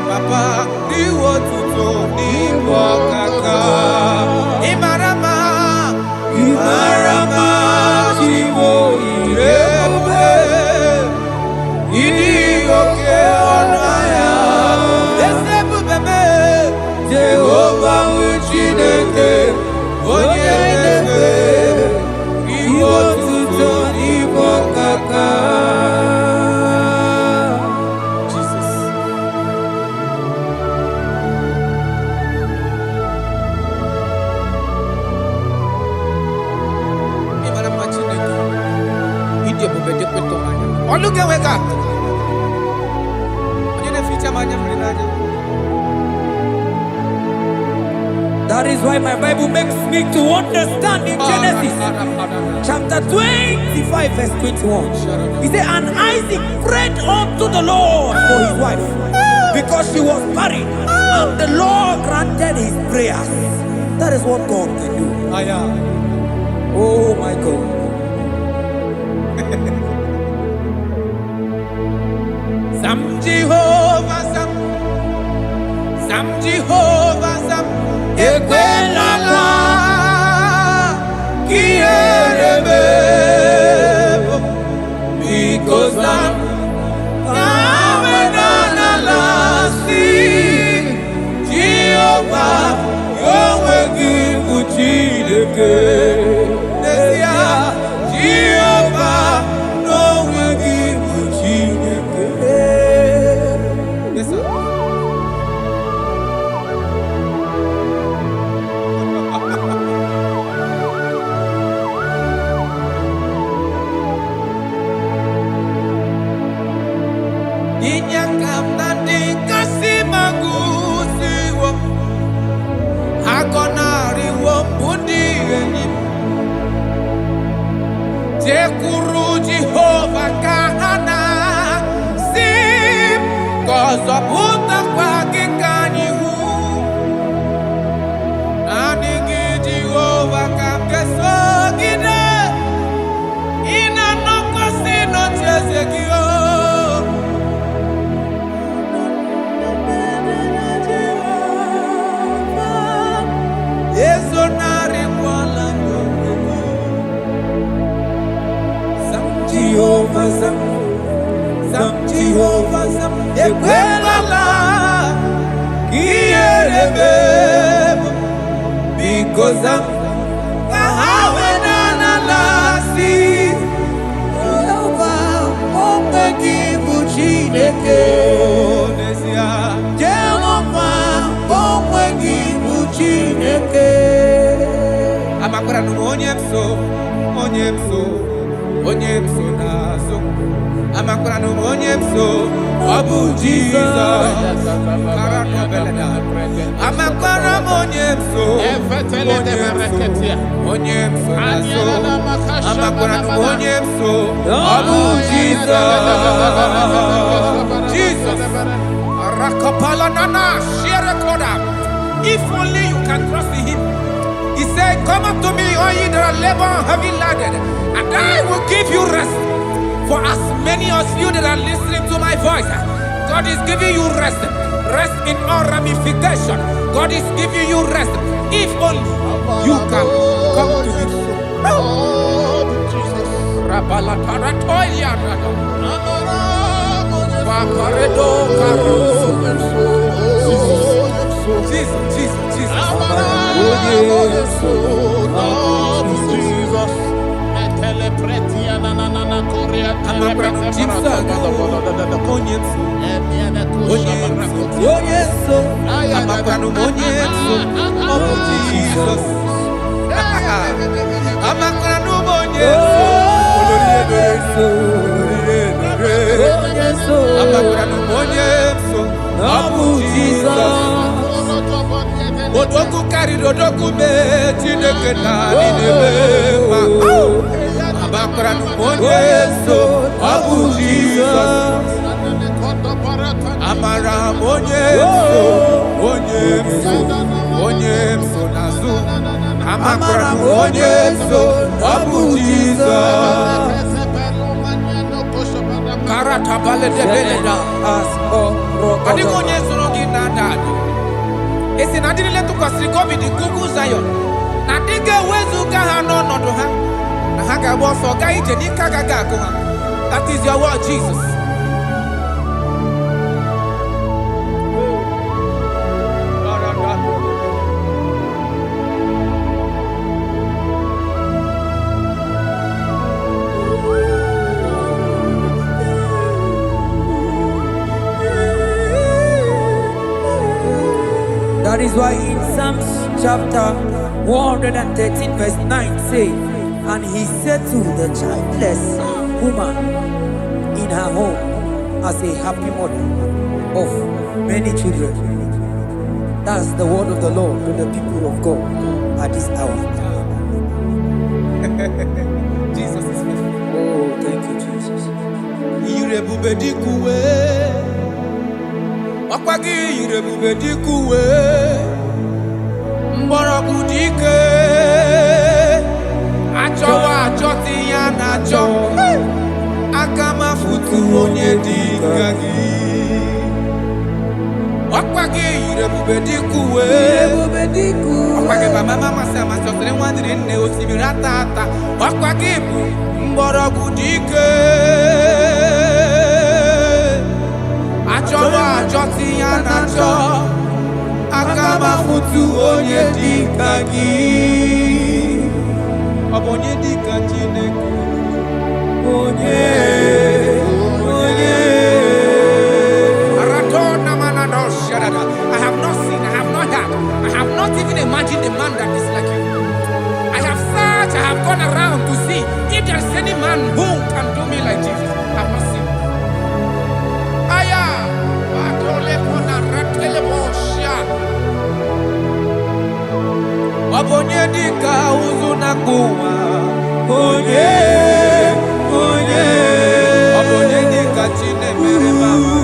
papa n'iwe tuto n'ibu ọkaka ịmara mma chiwo ebube ịdị oke ọnụ ahịa eze ebube mee Jehovah bụ Chineke onye mmefe n'iwe tuto n'ibu ọkaka That is why my Bible makes me to understand in Genesis chapter 25 verse 21. He said, and Isaac prayed unto the Lord for his wife because she was barren, and the Lord granted his prayers. That is what God can do. Oh my God. Sam Jehovah Sam, Sam Jehovah Sam, Ekwelala Kierebe, because Sam Amenala see Jehovah, Yahweh give Uchideke, Jehovah, no will give Uchideke. Yes, sir. ọzọpụtakwa gị ka anyị hụ naanị gị Jehova ka m ga-esogide ị na-anọkwasị n'ocheeze gị ezonarịkwala n'onwe gị Zam Jehova zam Zam Jehova zam ekwelala ihere m biko zam ka ha wena n'ala si Jehova onwe gị bụ Chineke n'ezie Jehova onwe gị bụ Chineke amakwara na onye m so n'azụ amakwara na onye m so ọ bụ Jizọs amakwara m onye m so n'azụ amakwara na onye m so ọ bụ Jizọs Rakapala nana share koda. If only you can trust in him. He said, come up to me, all ye that are labor and heavy laden, and I will give you rest. For as many of you that are listening to my voice, God is giving you rest. Rest in all ramification. God is giving you rest. If only you can come to him. Jesus. Odoku carried Odoku me Chineke na ninebe Abakra numonye so Abu Jesus Amara monye so nazu Amara monye so Abu Jesus Karata bale de beleda Adigonye so nogi na dadu Esi na dili letu kwa sikobi di kuku Zion. Na dige wezu gaha no nodo ha. Na haka woso ga ije ni kagaga ko ha. That is your word, Jesus. That is why in Psalms chapter 113 verse 9 say, and he settled the childless woman in her home as a happy mother of many children. That's the word of the Lord to the people of God at this hour. Jesus is faithful. Oh, thank you, Jesus. Ọkwagi irebube dikuwe mgbọrọgwụ dike achọwa achọti ya na achọ aka mafutu onye dịka gị ọkwagi irebube dikuwe ọkwagi baba mama si amasịrị nwadịrị nne osimiri ata ata ọkwagi bụ mgbọrọgwụ dike achọwa achọti ya na achọ aka mafutu onye dịka gị ọ bụ onye dịka Chineke onye Aratona manado shadada. I have not seen, I have not heard, I have not even imagined a man that is like you. I have searched, I have gone around to see if there is any man who can do me like Jesus. I have not seen. Onye dịka ụzụ na mgbowa onye ọ bụ onye dịka Chinemere mama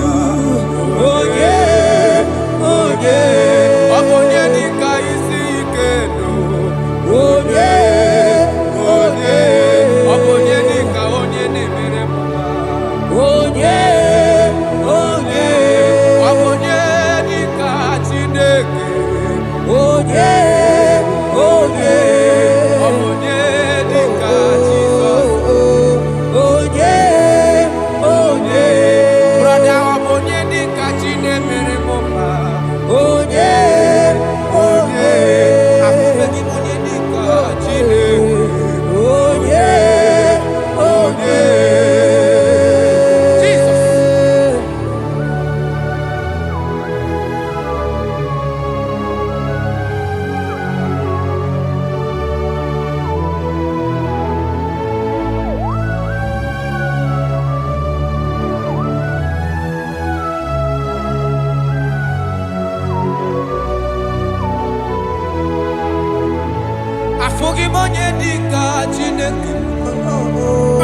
onye dịka Chineke.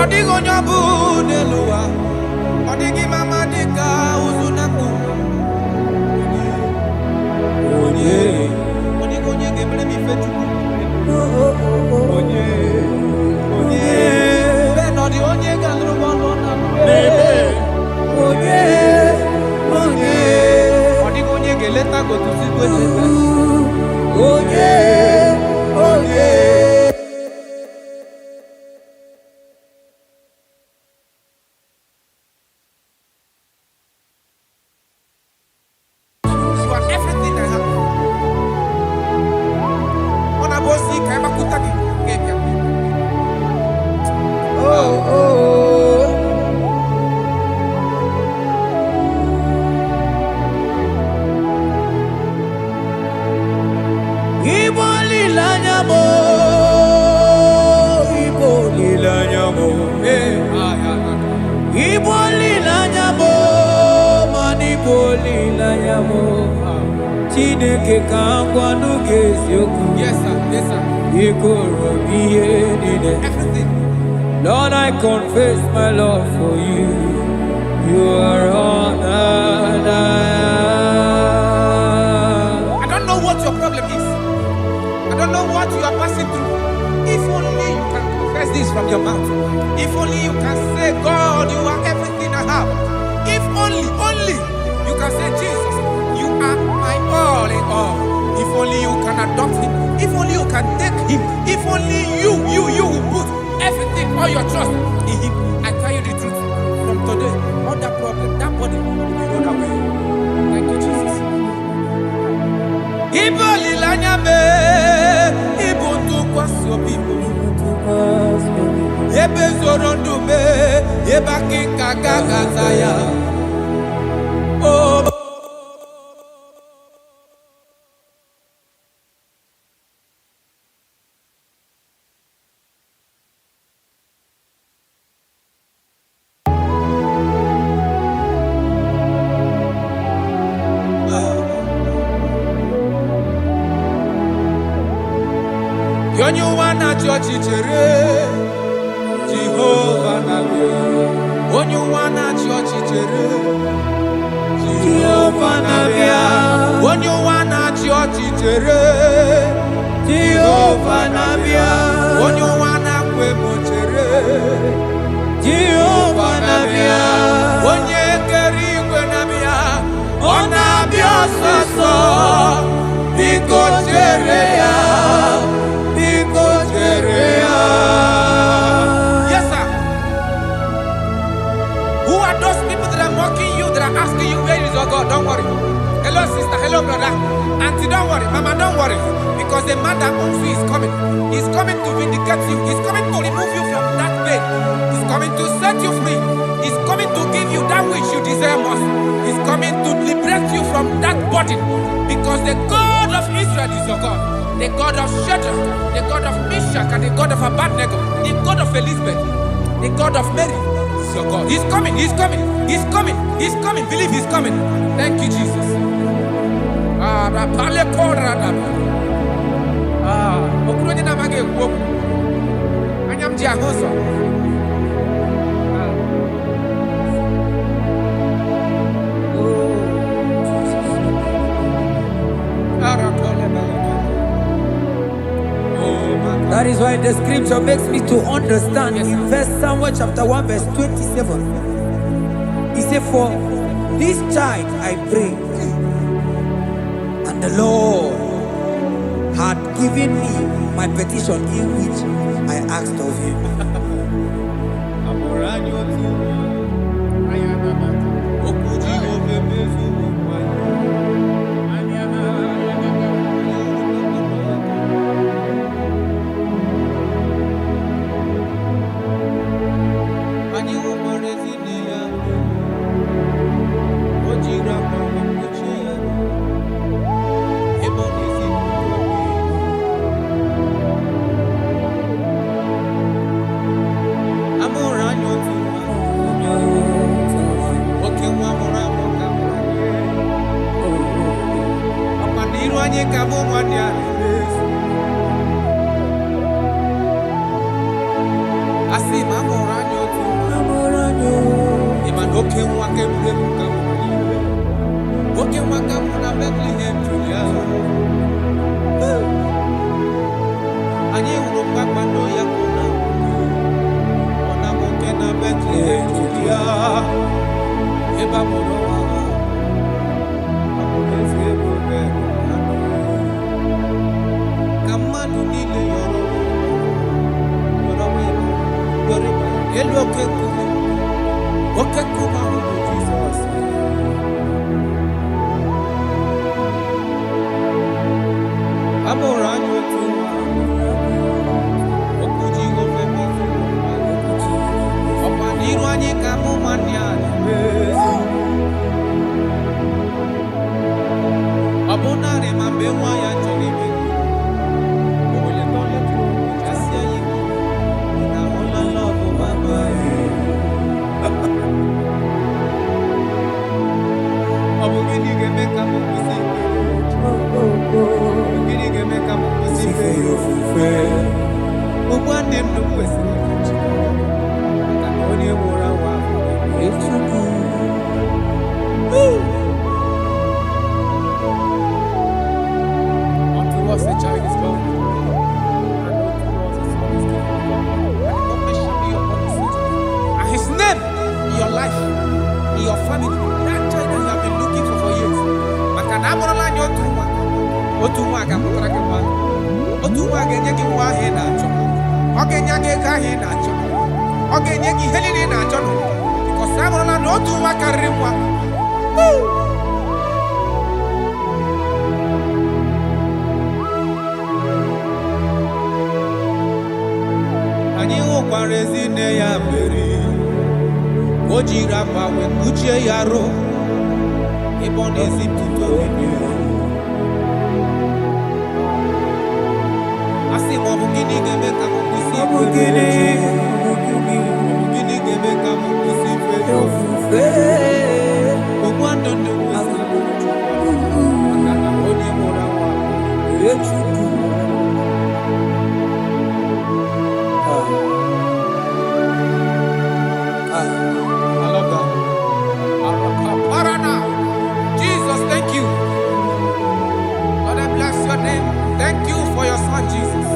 Ọ dịghị onye bụ n'elu ụwa. Ọ dịghị mama dịka ụzụ na mkpu. Ọ dịghị onye ga-emere m ife Chukwu. Onye Benọdị onye ga-alụrụ m ọlụ na onye ọ dịghị onye ga-eleta gotuzi kwesịrị onye you are everything I have. Ọ na-abụ ozi ka ịgbakọta gị ga-ebịa. Igbo lilanya mo, Igbo lilanya mo, Igbo lilanya mo, man Igbo lilanya mo. Chineke ka ngwanu ga-eziokwu. Yes sir, yes sir. Ikoro ihe niile. Everything. Lord, I confess my love for you. You are all that I am. I don't know what your problem is. I don't know what you are passing through. If only you can confess this from your mouth. If only you can say, God, you are everything I have. If only you can say, Jesus, you are my all in all. If only you can adopt him. If only you can take him. If only you will put everything, all your trust in him. I tell you the truth. From today, all that problem, that body will be rolled away. Thank you, Jesus. Ibo lilanya me, ibo tukwasi obibo. Ebe zorondu me, eba kika gagazaya. Oh. Onye ụwa na-achị ọchịchịrị Jehova na-abịa. Onye ụwa na-achị ọchịchịrị Jehova na-abịa. Onye ụwa na-achị ọchịchịrị Jehova na-abịa. Onye ụwa na-akwa emochere Jehova na-abịa. Onye kere igwe na-abịa. Ọ na-abịa ọsọsọ. Biko chere ya. Yes, sir. Who are those people that are mocking you, that are asking you, where is your God? Don't worry. Hello, sister. Hello, brother. Auntie, don't worry. Mama, don't worry. Because the man that owns you is coming. He's coming to vindicate you. He's coming to remove you from that pain. He's coming to set you free. He's coming to give you that which you desire most. He's coming to liberate you from that burden. Because the God of Israel is your God. The God of Shadrach, the God of Meshach, and the God of Abednego, the God of Elizabeth, the God of Mary is your God. He's coming, he's coming, he's coming, he's coming. Believe he's coming. Thank you, Jesus. That is why the scripture makes me to understand. In 1 Samuel chapter 1 verse 27, he said, for this child I prayed, and the Lord had given me my petition in which I asked of him. Oke wakamu na Bethlehem Julia. Anye huru kpakpando ya kuna. Ona moke na Bethlehem Julia. Eba moro wawa. Akuleze bobe. Kamadu nile yoro. Yoro wema. Yoriba. Elu oke kume. Oke kuma hudu Jesus. Amor anyo tuwa. Okuji wofeme. Opa niru anyi kamu manyani. Abonare mambewa ya cholibi. Obole tole tuwa. Kasi ayi. Ina hola love mama. Abogini geme kamu kusi. Abogini geme kamu kusi. Ubwane mnukwesi. Akakoni mura wa. Unto us a child is born. And unto us a son is given. And the government shall be upon his shoulder. And his name in your life, in your family, that child that you have been looking for years. Makanamola nyotumwa. Otumwa akamutara kema. Otumwa agenyeki wahe na cho. Ogenyage kahe na cho. Ogenyeki helini na cho. Because amola no otumwa karimwa. Anyị hụkwara ezi nne ya mere. O jiri akwa wee kpuchie ya ro. Ebe ọ na-ezipụta obibi. Asị m ọ bụ gịnị ga-eme ka m kwụsị ife gịnị? Ọ bụ gịnị ga-eme ka m kwụsị ife ofufe? Ogbu ndụ ndụ kwesị. Maka na onye mụrụ nwa bụ Chukwu. I love that. Jesus, thank you. Lord, I bless your name. Thank you for your son, Jesus.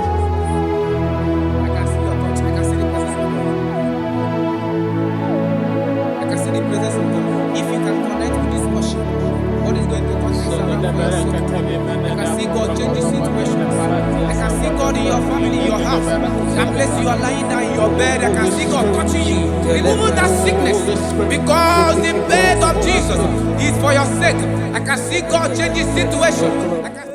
I can see your touch. I can see the presence of God. I can see the presence of God. If you can connect with this worship, God is going to touch this around for your soul. I can see God change the situation. I can see God in your family, in your house. That place you are lying down in your bed, I can see God touching you, removing that sickness. Because the bed of Jesus is for your sake. I can see God change the situation. I can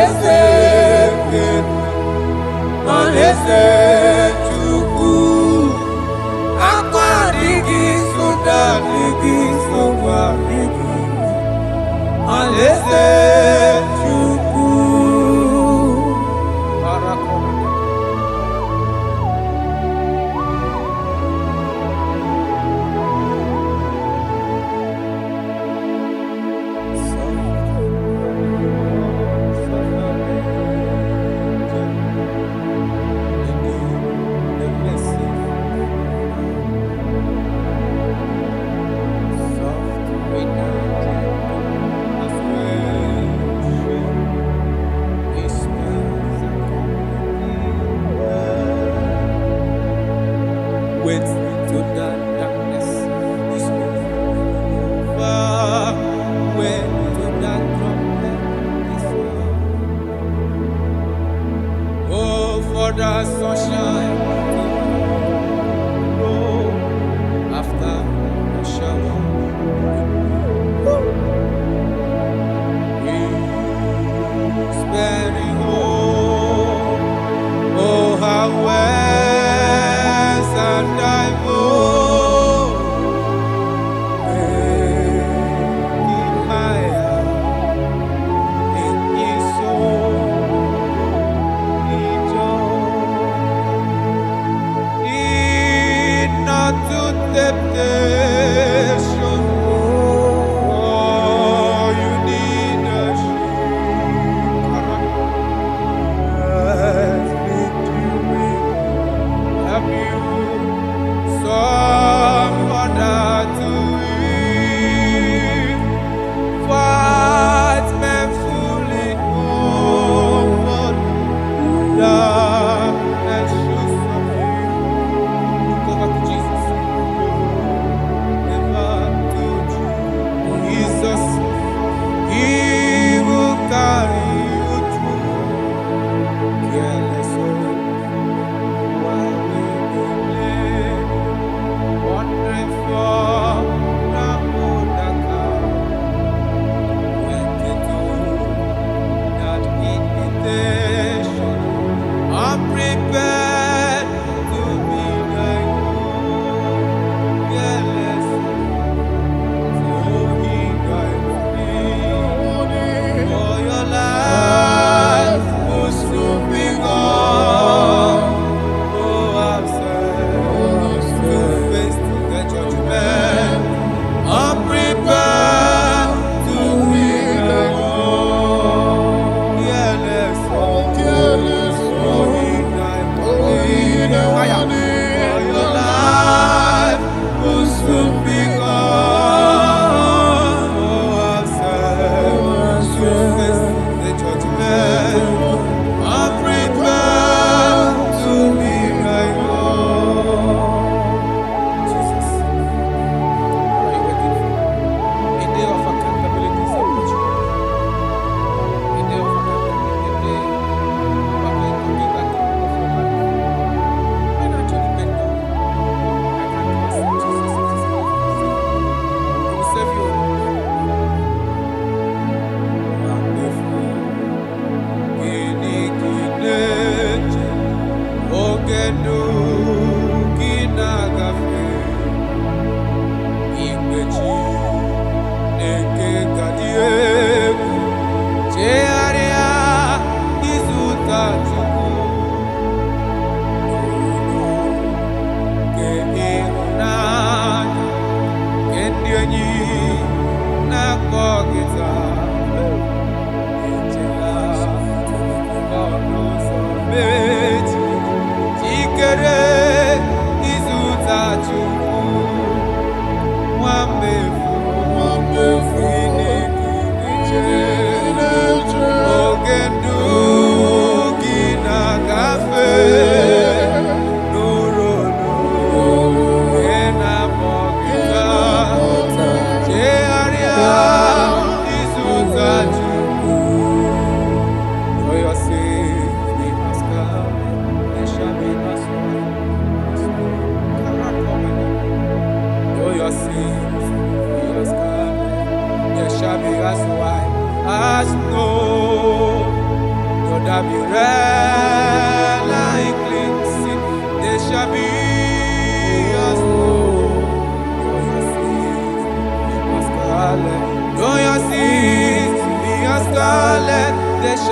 Alaeze Alaeze Chukwu Akwa adịghị soda adịghị nsogbu adịghị Alaeze Chukwu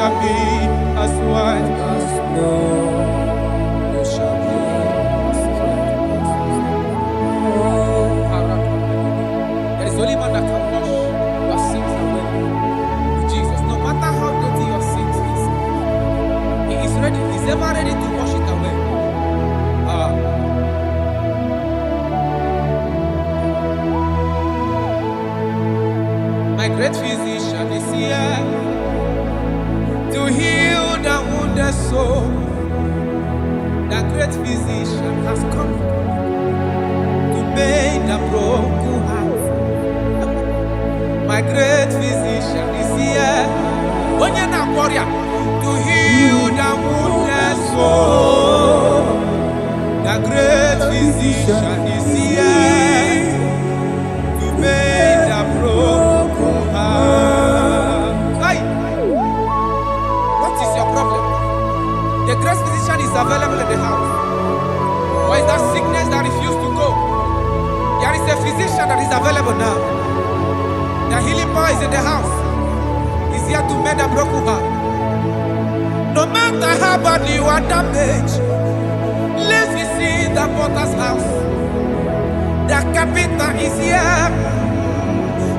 shall be as white as snow. You shall be as white as snow. There is only one that can wash your sins away. Jesus, no matter how dirty your sins is, He is ready. He's ever ready to wash it away. My great physician is here to heal the wounded soul. The great physician has come to mend the broken heart. My great physician is here, to heal the wounded soul. The great physician is here to mend the broken heart. Hey. What is your problem? The great physician is available in the house. Or is that sickness that refused to go? There is a physician that is available now. The healing power is in the house. He's here to mend a broken heart. No matter how badly you are damaged, let's visit the potter's house. The carpenter is here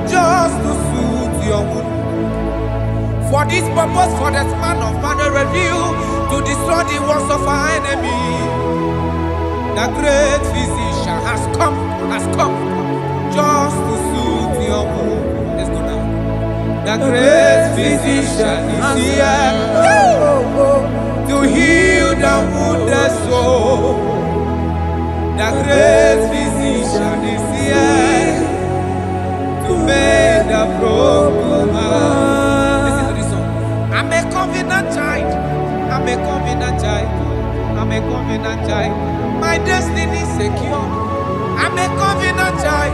just to soothe your wound. For this purpose, for the span of man review, to destroy the works of our enemy. The great physician has come just to soothe your wound. Let's go now. The great physician is here to heal the wounded soul. The great physician is here to mend the broken heart. Listen to this song. I'm a covenant child. I'm a covenant child. I'm a covenant child. My destiny is secure. I'm a covenant child.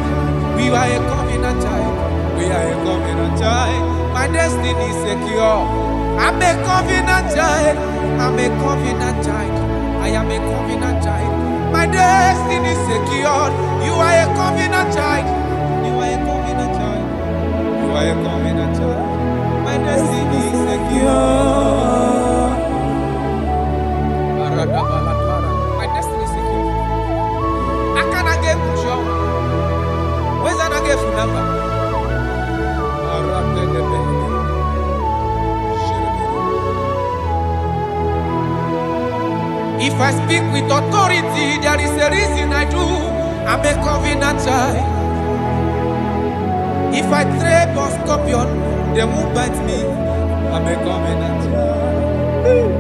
We are a covenant child. We are a covenant child. My destiny is secure. I'm a covenant child. I'm a covenant child. I am a covenant child. My destiny is secured. You are a covenant child. You are a covenant child. You are a covenant child. My destiny is secure. My destiny is secure. I cannot get control. Where's that I get from number? If I speak with authority, there is a reason I do. I'm a covenant child. If I trap or scorpion, they won't bite me. I'm a covenant child.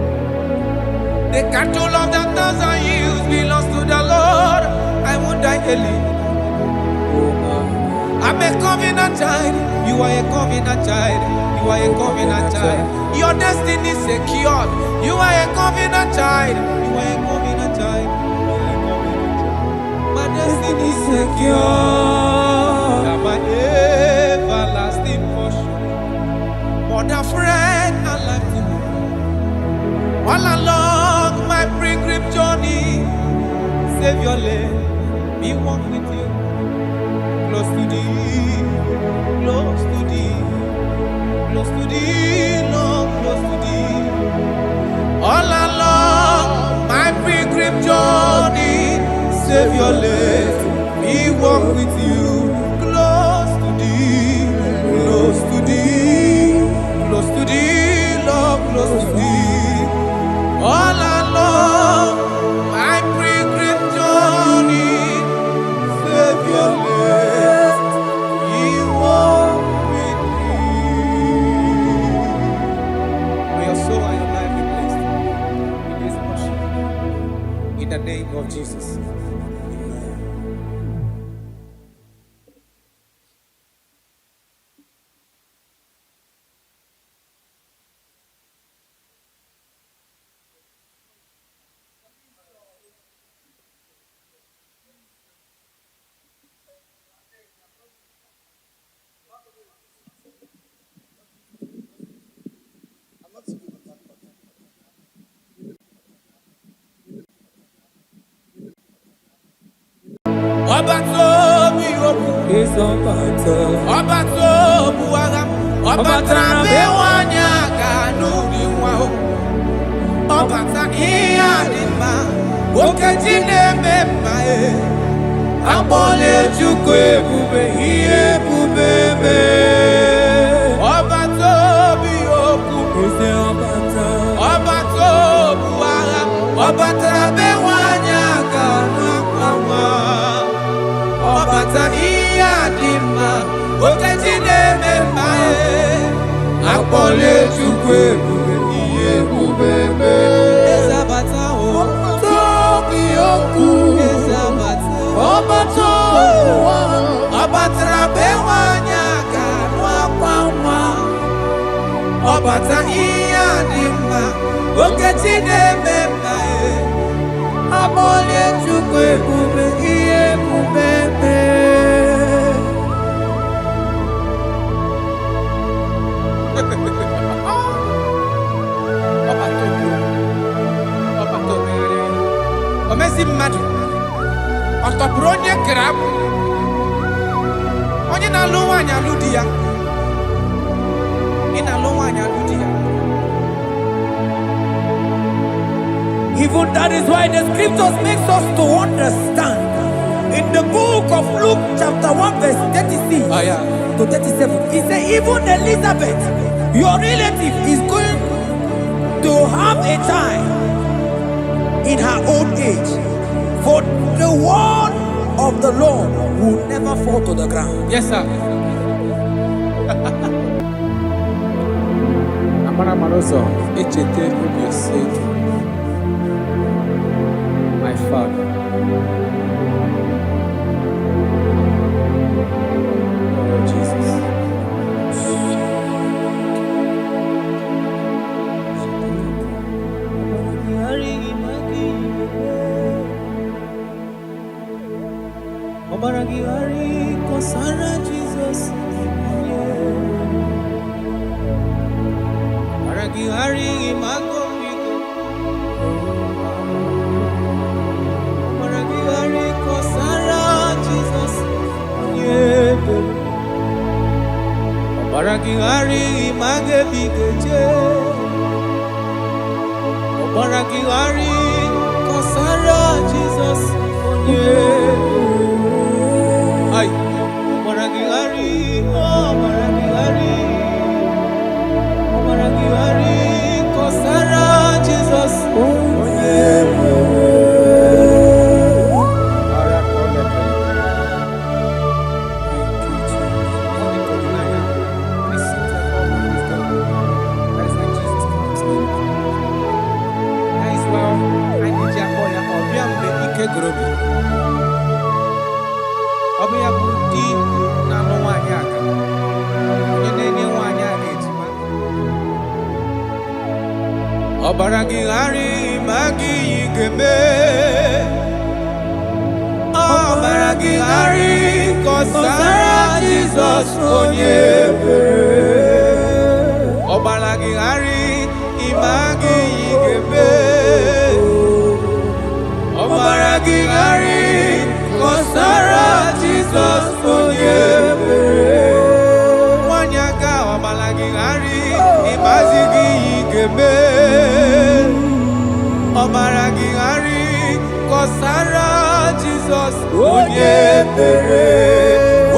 The cattle of the 1,000 years belongs to the Lord. I won't die early. I'm a covenant child. You are a covenant child. You are a covenant child. Your destiny is secured. You are a covenant child. You are a covenant child. My destiny is secure. I'm my everlasting portion. More than friend and life to me. All along my pilgrim journey, Savior, let me walk with you. Close to thee, close to thee, close to thee, Lord, close to thee. All along my pilgrim journey, Savior, let me walk with you. Close to thee, close to thee, close to thee, Lord, close to thee. All along my pilgrim journey, Savior, let me walk with you. May your soul and your life be blessed in this worship. In the name of Jesus. Oba to buaga, oba trabe wanya kanu. ọbata ihe adịmma okeji na-eme mma akpọla Chukwu ebube ihe ebube mee ọbata obi okwu ọbata obu agha ọbatara be nwanyị aka n'akwa ọbata ihe adịmma okeji na-eme mma akpọla Chukwu ebube ihe ebube mee ezabata obi okwu ọbatara be nwanyị aka n'akwa nwa ọbata ihe adịmma okeji na-eme mma akpọla Chukwu ebube ihe ebube mee omezi mmadụ ọtọpụrụ onye kere abụ onye na-alụ nwaanyị alụ di ya ị na-alụ nwaanyị alụ di ya. Even that is why the scriptures makes us to understand in the book of Luke chapter 1 verse 36 to 37 it says even Elizabeth your relative is going to have a child in her old age, for the word of the Lord will never fall to the ground. Yes, sir. Amara Maroso, Echete Ubiosek, my father. Oh, Jesus. Obaragihari kosara Jesus Obaragihari imagomigo Obaragihari kosara Jesus Obaragihari imagebigeje Obaragihari kosara Jesus Ay, Obaragihari, Obaragihari, kosara Jesus. Obaragihari magi igeme Obaragihari kosara Jesus onye Obaragihari imagi igeme Obaragihari kosara Jesus onye Wanyaga Obaragihari imagi igeme Obaragihari kosara Jesus onye mere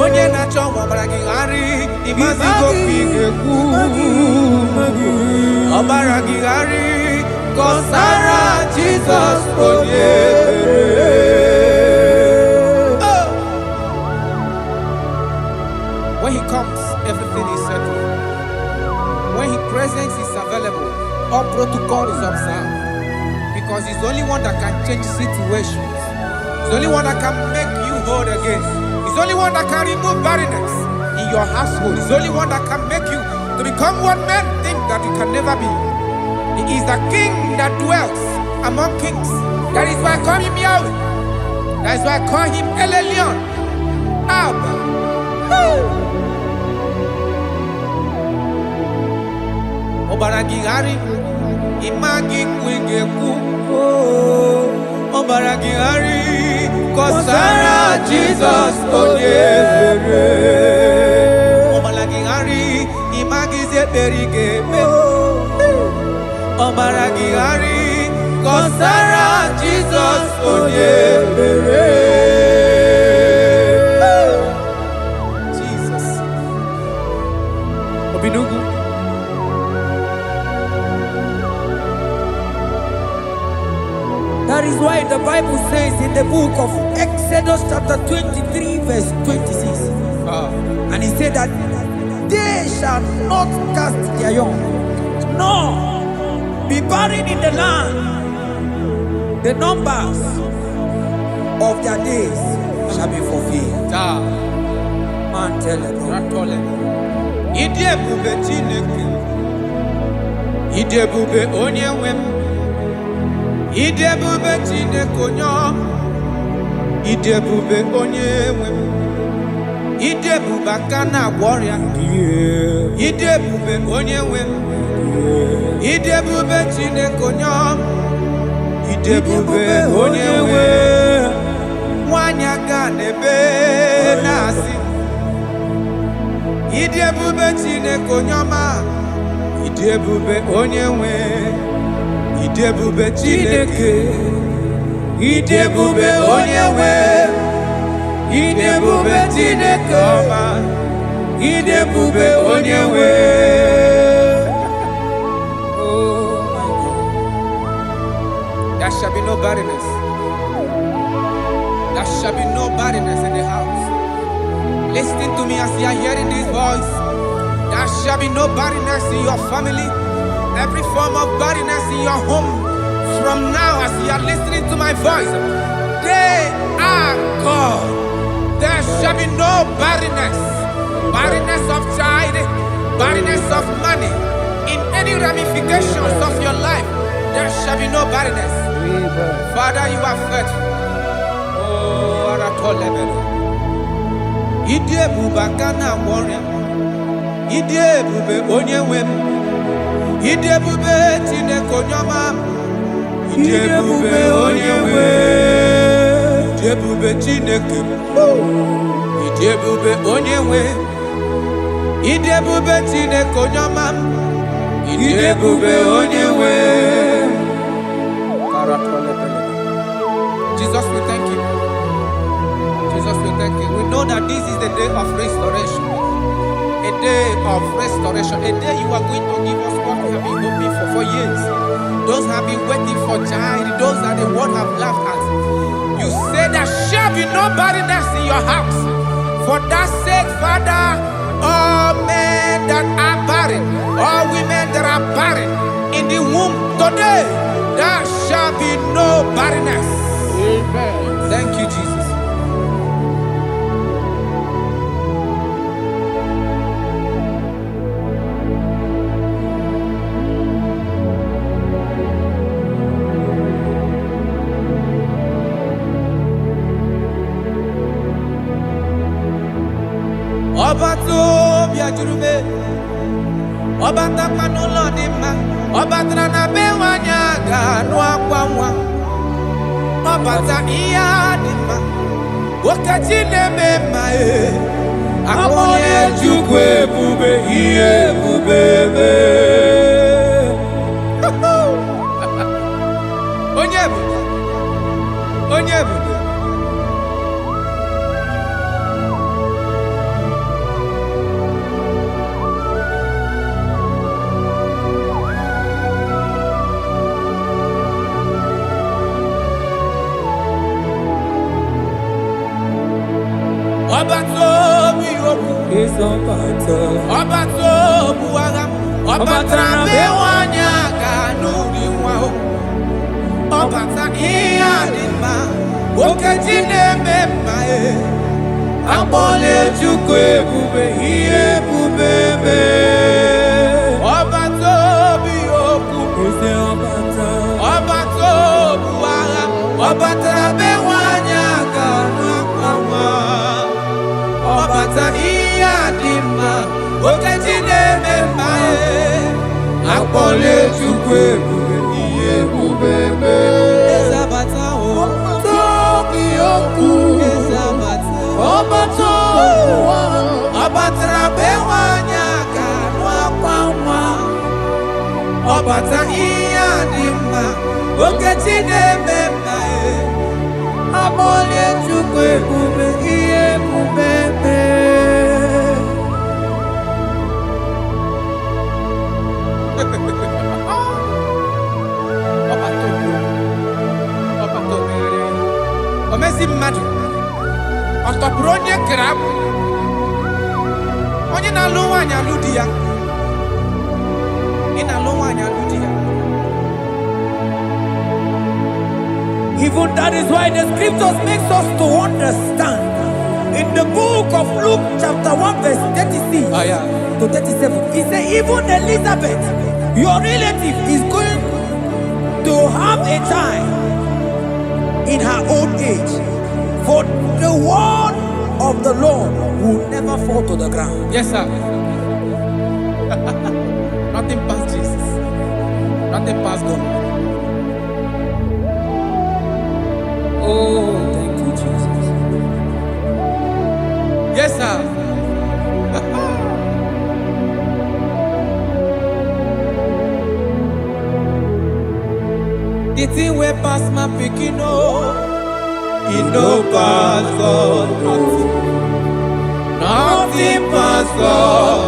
onye na-achọ Obaragihari imazigo kwigekwu Obaragihari kosara Jesus onye mere when he comes everything is settled. When his presence is available, all protocol is observed. Because he's the only one that can change situations. He's the only one that can make you whole again. He's the only one that can remove barrenness in your household. He's the only one that can make you to become what men think that you can never be. He is the king that dwells among kings. That is why I call him Yahweh. That is why I call him El Elyon. Abba. Obaragihari imagi kwigekwu Obaragihari kosara Jesus onye mere Obaragihari imagi zeberigeme Obaragihari Kọsara Jesus onye mere. Jesus. Obinugu. That is why the Bible says in the book of Exodus chapter 23 verse 26. And he said that they shall not cast their young, nor be barren in the land. The numbers of their days shall be fulfilled. Man tell them. Idebube Chineke. Idebube onye nwem. Idebube Chineke onye. Idebube onye nwem. Idebube aka na-agwọ ọrịa. Idebube onye nwem. Idebube Chineke onye. Idebube onye nwem. Nwanyị aga n'ebe na-asị. Idebube Chineke onye ọma. Idebube onye nwem. Idebube Chineke. Idebube onye nwem. Idebube Chineke ọma. Idebube onye nwem. Oh my God. There shall be no barrenness. There shall be no barrenness in the house. Listen to me as you are hearing this voice. There shall be no barrenness in your family. Every form of barrenness in your home. From now as you are listening to my voice, they are gone. There shall be no barrenness. Barrenness of child, barrenness of money. In any ramifications of your life, there shall be no barrenness. Father, you are faithful. Oh, Aratolebele. Idebube aka na-agwọ ọrịa. Idebube onye nwem. Idebube Chineke onye ọma. Idebube onye nwem. Idebube Chineke. Idebube onye nwem. Idebube Chineke onye ọma. Idebube onye nwem. Jesus, we thank you. Jesus, we thank you. We know that this is the day of restoration. A day of restoration. A day you are going to give us what we have been hoping for years. Those have been waiting for child. Those that the world have laughed at. You say there shall be no barrenness in your house. For that sake, Father, all men that are barren, all women that are barren in the womb today, there shall be no barrenness. Amen. Thank you, Jesus. Ọba tó bí ajurube, ọba takwa n'ụlọ dị mma, ọba tara na be nwanyị aga anụ akwa nwa, ọba ta ihe dị mma, okechi na-eme mma akpọnye Chukwu ebube ihe ebube eme. Onye ebube, onye ebube. Ọba tó bí okwu, ọba tó bụ agha, ọba tara be nwanyị aga n'ụdị nwa o, ọba ta ihe dị mma, okechi na-eme mma akpọla Chukwu ebube ihe ebube eme. Ọba tó bí okwu, ọba tó bụ agha, ọba tara be nwanyị aga n'akwa nwa. Ọbata ihe dị mma, okechi na-eme mma akpọla Chukwu ebube ihe ebube eme. Eze abata o, tobi okwu. Eze abata, ọbata ụwa, ọbatara be nwanyị aga n'akwa nwa. Ọbata ihe dị mma, Okechi na-eme Amolie Chukwu ebube ihe ebube Omezi mmadụ ọtọpụrụ onye kere abụ onye na-alụ nwaanyị alụ di ya ị na-alụ nwaanyị alụ di ya. Even that is why the scriptures makes us to understand. In the book of Luke chapter 1 verse 36 to 37, it says even Elizabeth, your relative, is going to have a child in her old age. For the word of the Lord will never fall to the ground. Yes, sir. Nothing past Jesus. Nothing past God. Oh, thank you, Jesus. Yes, sir. The thing way past my picking, it no pass God. Nothing past God.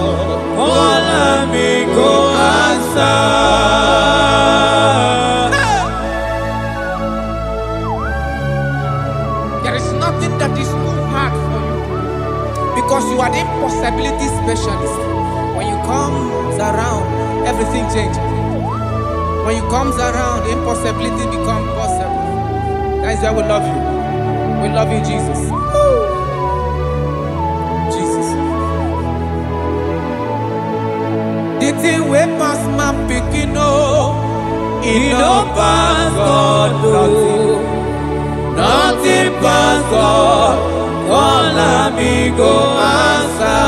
All me go answer. There is nothing that is too hard for you because you are the impossibility specialist. When you comes around, everything changes. When you comes around, the impossibility becomes possible. That is why we love you. We love you, Jesus. Jesus. The thing we pass my picking, it no pass God. Nothing pass God. All amigo answer.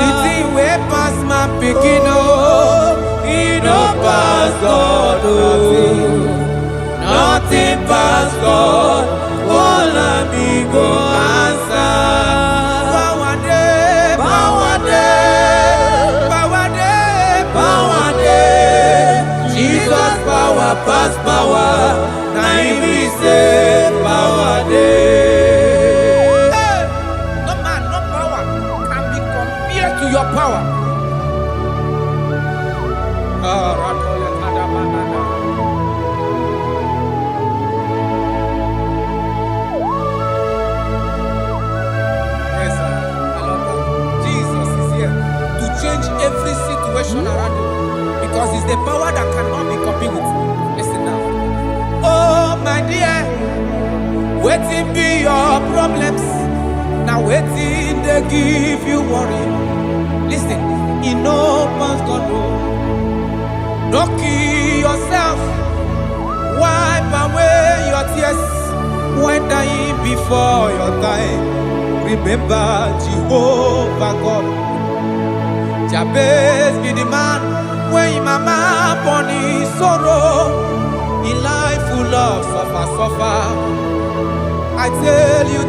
The thing we pass my picking, it no pass God. Nothing pass God. All amigo answer. Power day, power day, power day, power day. Jesus power pass power. Now he say power day. Hey, no man, no power can be compared to your power. Every situation around you because it's the power that cannot be copied with. Listen now. Oh my dear, waiting be your problems. Now waiting they give you worry. Listen, in no man's God. Don't kill yourself. Wipe away your tears when dying before your time. Remember Jehovah God. Jabez be the man when his mama born his sorrow. In life full of suffer. I tell you,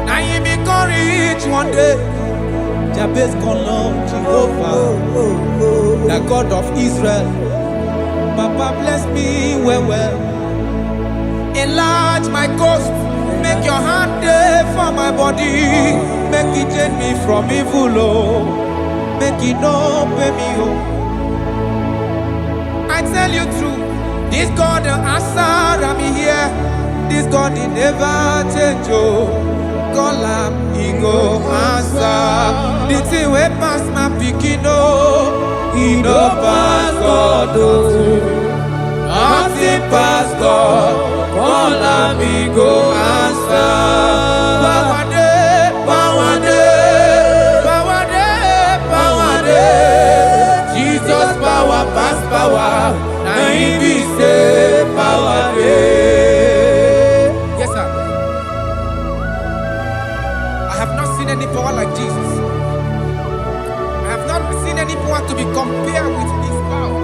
now he become rich one day. Jabez call on Jehovah, the God of Israel. Papa bless me well. Enlarge my coast. Make your hand there for my body. Make it change me from evil. Make it no pay me I tell you true, this God the answer I'm here. This God he never change Call him, he go answer. The thing way pass my picking he no pass God Nothing pass God. Call him, he go answer. Power day, power day, power day, power day. Jesus power pass power. Now he be say power day. Yes, sir. I have not seen any power like Jesus. I have not seen any power to be compared with his power.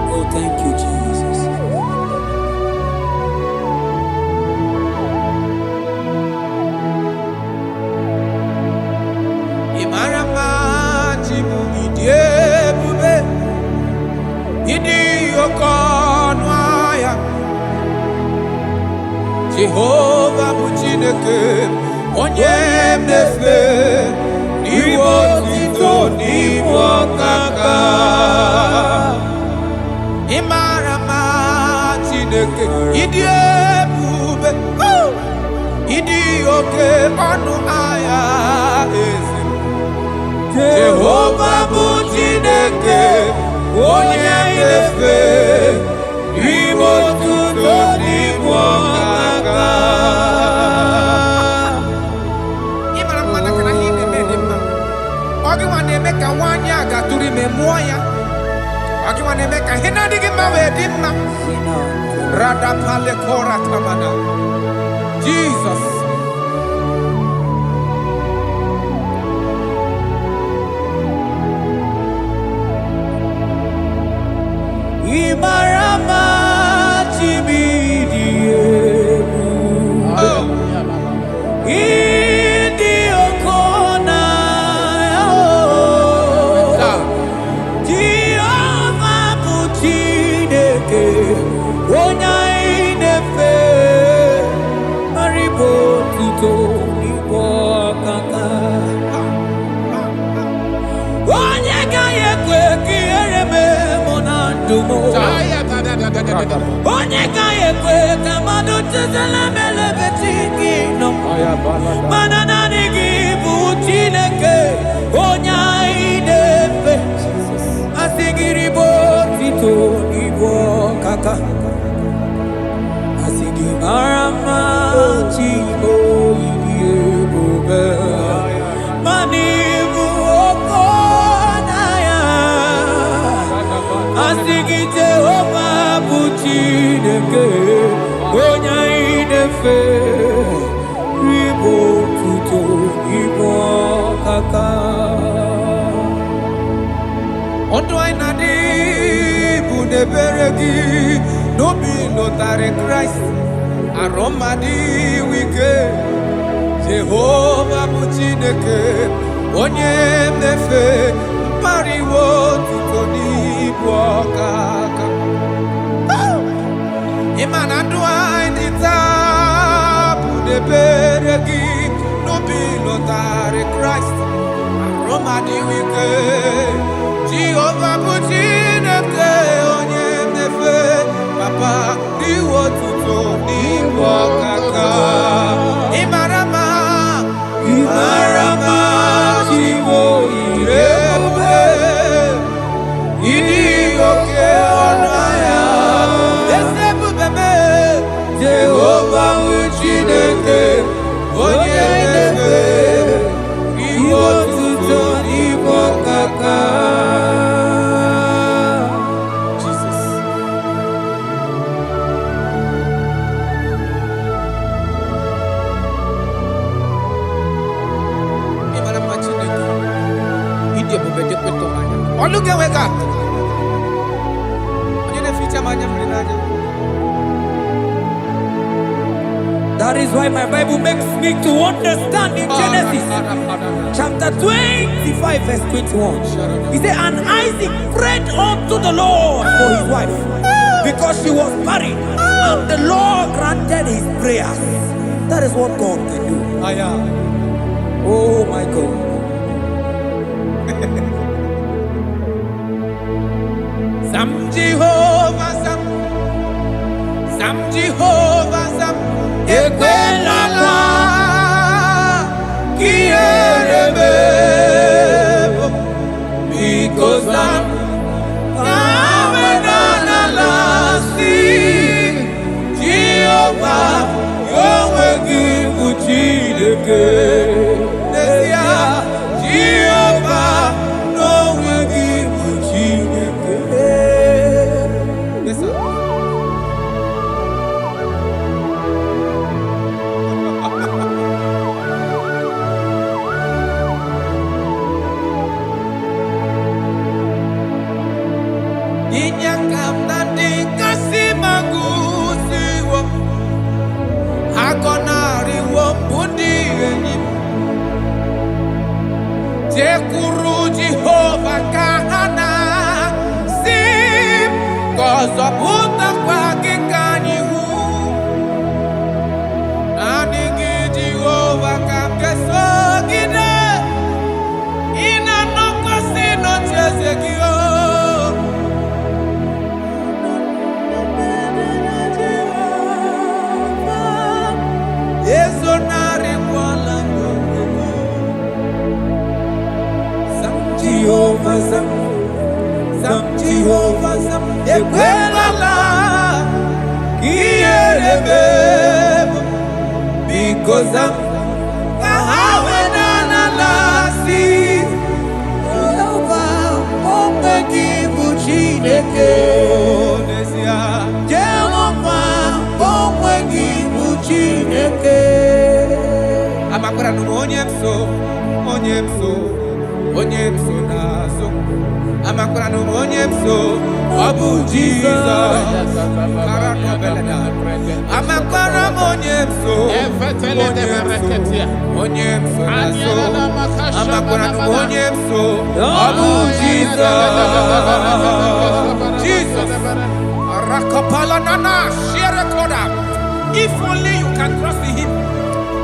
Oh, thank you, Jesus. Imarama Jehovah bụ Chineke onye na-efe n'iwe otito n'iwe ọkaka. Ị mara mma Chineke, ịdị ebube, ịdị oke ọnụ ahịa eze. Jehovah bụ Chineke onye na-efe n'iwe otito n'iwe ọkaka. Ị mara mma na kana ihe na-eme dị mma. Ọ gị nwa na-eme ka nwaanyị a gatụrụ ime mụọ ya. Ọ gị nwa na-eme ka ihe na-adịghị mma wee dị mma. Radapale kora tamada. Jesus. Imarama chimidiyebu Idi okona Jehovah bụ Chineke onye na-efe maribo tuto n'igbo ọkaka. Onye gaghị ekwe ka ihere mee mụ na ndụ m. Onye gaghị ekwe ka mmadụ chezela m elebe chi gị nọ. Mana naanị gị bụ Chineke onye anyị na-efe. Asị gị ribo otito n'igwe ọkaka. Asị gị mara mma chi oyiyi ebube. Mana ibu oko na ya. Asị gị Jehovah bụ Chineke onye anyị na-efe ribo otito n'igwe ọkaka. Ọdụ anyị na-adị bụ n'ebere gị n'obi lụtarị Kraịst arụ mmadụ ike. Jehovah bụ Chineke onye na-efe mpariwo otito n'ibu ọkaka. Ịma na ndụ anyị dị taa bụ n'ebere gị n'obi lụtarị Kraịst arụ mmadụ ike. Jehovah bụ Chineke onye na-efe papa n'iwe otito n'ibu ọkaka. Ị mara mma, ị mara mma Chiwo ebube, ịdị oke ọnụ ahịa eze ebube mee. Jehovah bụ Chineke onye na-efe n'iwe otito n'ibu ọkaka. Look at where God. That is why my Bible makes me to understand in Genesis chapter 25 verse 21. He said, and Isaac prayed unto the Lord for his wife because she was barren, and the Lord granted his prayers. That is what God can do. Oh my God. Sam Jehovah Sam, Sam Jehovah Sam, Ekwelala, Kierebe, because I'm Amenalasi, Jehovah, Yahweh give Uchideke, Jehovah, no will give Uchideke. Yes, sir. Inyakam nandi kasi magusiwo, agonari wo budi enyim. Jekuru Jehovah kahana sim, kozo puta kwa kikanyihu. Jehovah Zam, Ekwelala, Kierebe, because Zam, Kahawenanalasi, Jehovah, Omegi Buchineke, Jehovah, Omegi Buchineke. Amakura no onyemso nazo. Amakura no onyemso, Abu Jesus. Amakura onyemso, onyemso nazo. Amakura no onyemso, Abu Jesus. Jesus. Rakapala nana, share koda. If only you can trust in him.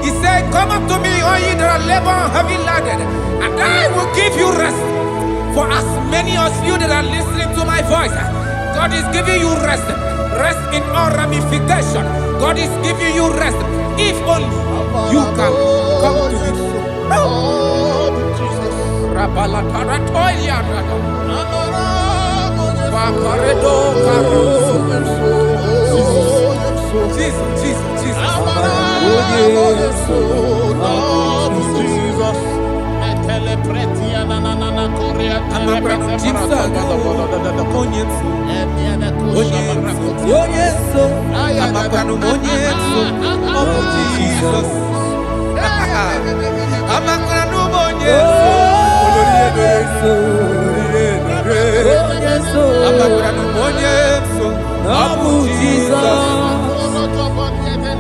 He said, come up to me, all ye that are labor and heavy laden, and I will give you rest. For as many of you that are listening to my voice, God is giving you rest. Rest in all ramification. God is giving you rest. If only you can come to him. Jesus.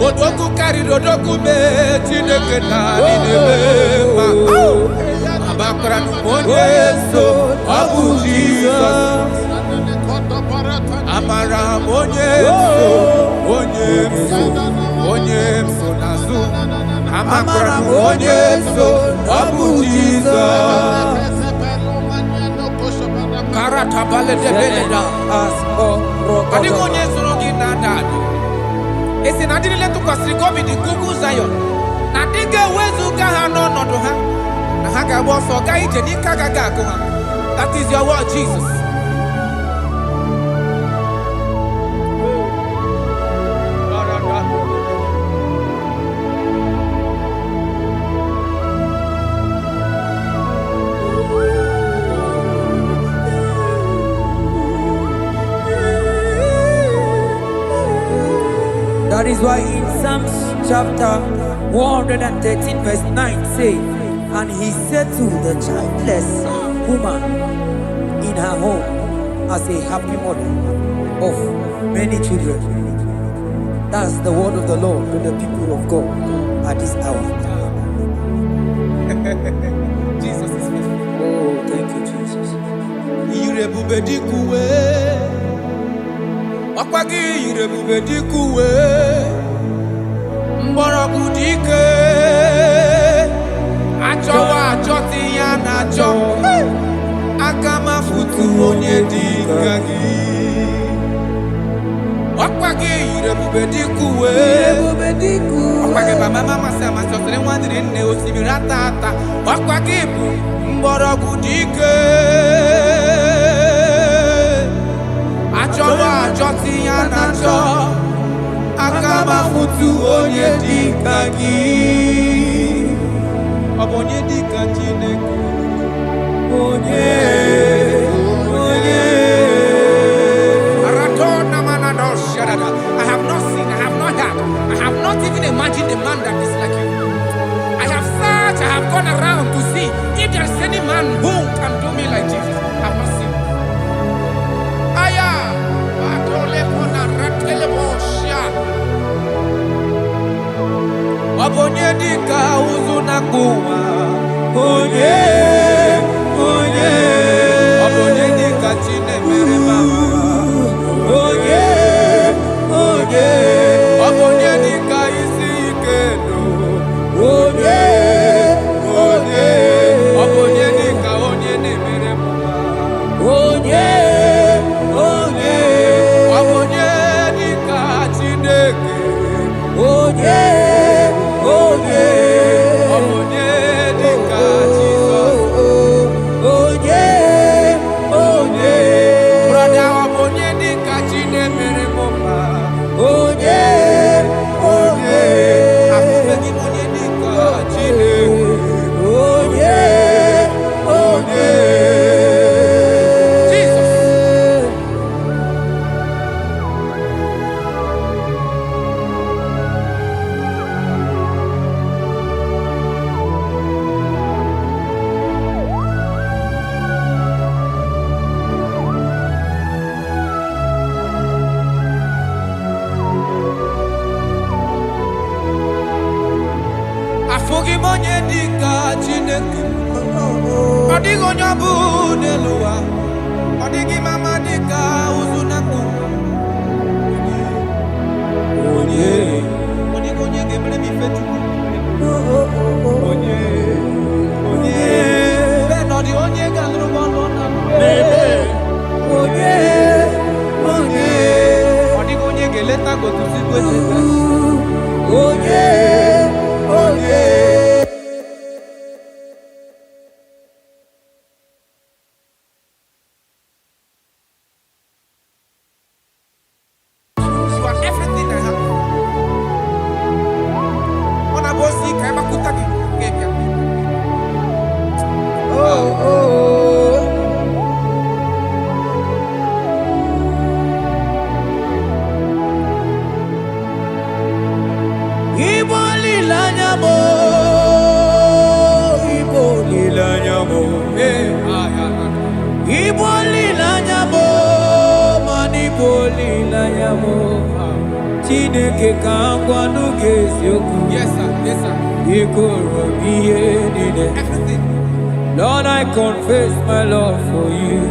Odoku kari odoku me Chineke na ninebema. Abakra monyeso Abu Jesus. Amara monyeso nazu. Amara monyeso Abu Jesus. Karata bale de beleda asko. Adi monyeso rogi nadadi. Esi na diri letu kwa sikobi di Google Zion. Na diga wezu gaha no nodo ha. Na haga woso ga ije ni kagaga kuma. That is your word, Jesus. That is why in Psalms chapter 113 verse 9 say, and he said to the childless woman in her home as a happy mother of many children. That's the word of the Lord to the people of God at this hour. Jesus is faithful. Oh, thank you, Jesus. Irebubedikuwe. Wakwagi irebubedikuwe. Mborogu dike. Achowa achoti ya nacho. Akama futu onye dika gi. Wakwagi irebubedikuwe. Wakwagi mama sama sosere mwadire nne osibiratata. Wakwagi bu mborogu dike. Achowa achoti ya nacho. Akama futu onye dika gi. Abonye dika Chineke. I have not seen, I have not heard, I have not even imagined a man that is like you. I have searched, I have gone around to see if there is any man who can do me like Jesus. I have not seen. Abonye dika uzuna kuwa. Chineke. Odigo nyabu neluwa. Odigi mama dika uzunaku. Onye. Odigo nye gemle mi fetu. Onye. Onye. Benodi onye galru bono na. Bebe. Onye. Onye. Odigo nye geleta go to sit with. Onye. Onye. Yes, sir. Yes, sir. Everything. Lord, I confess my love for you.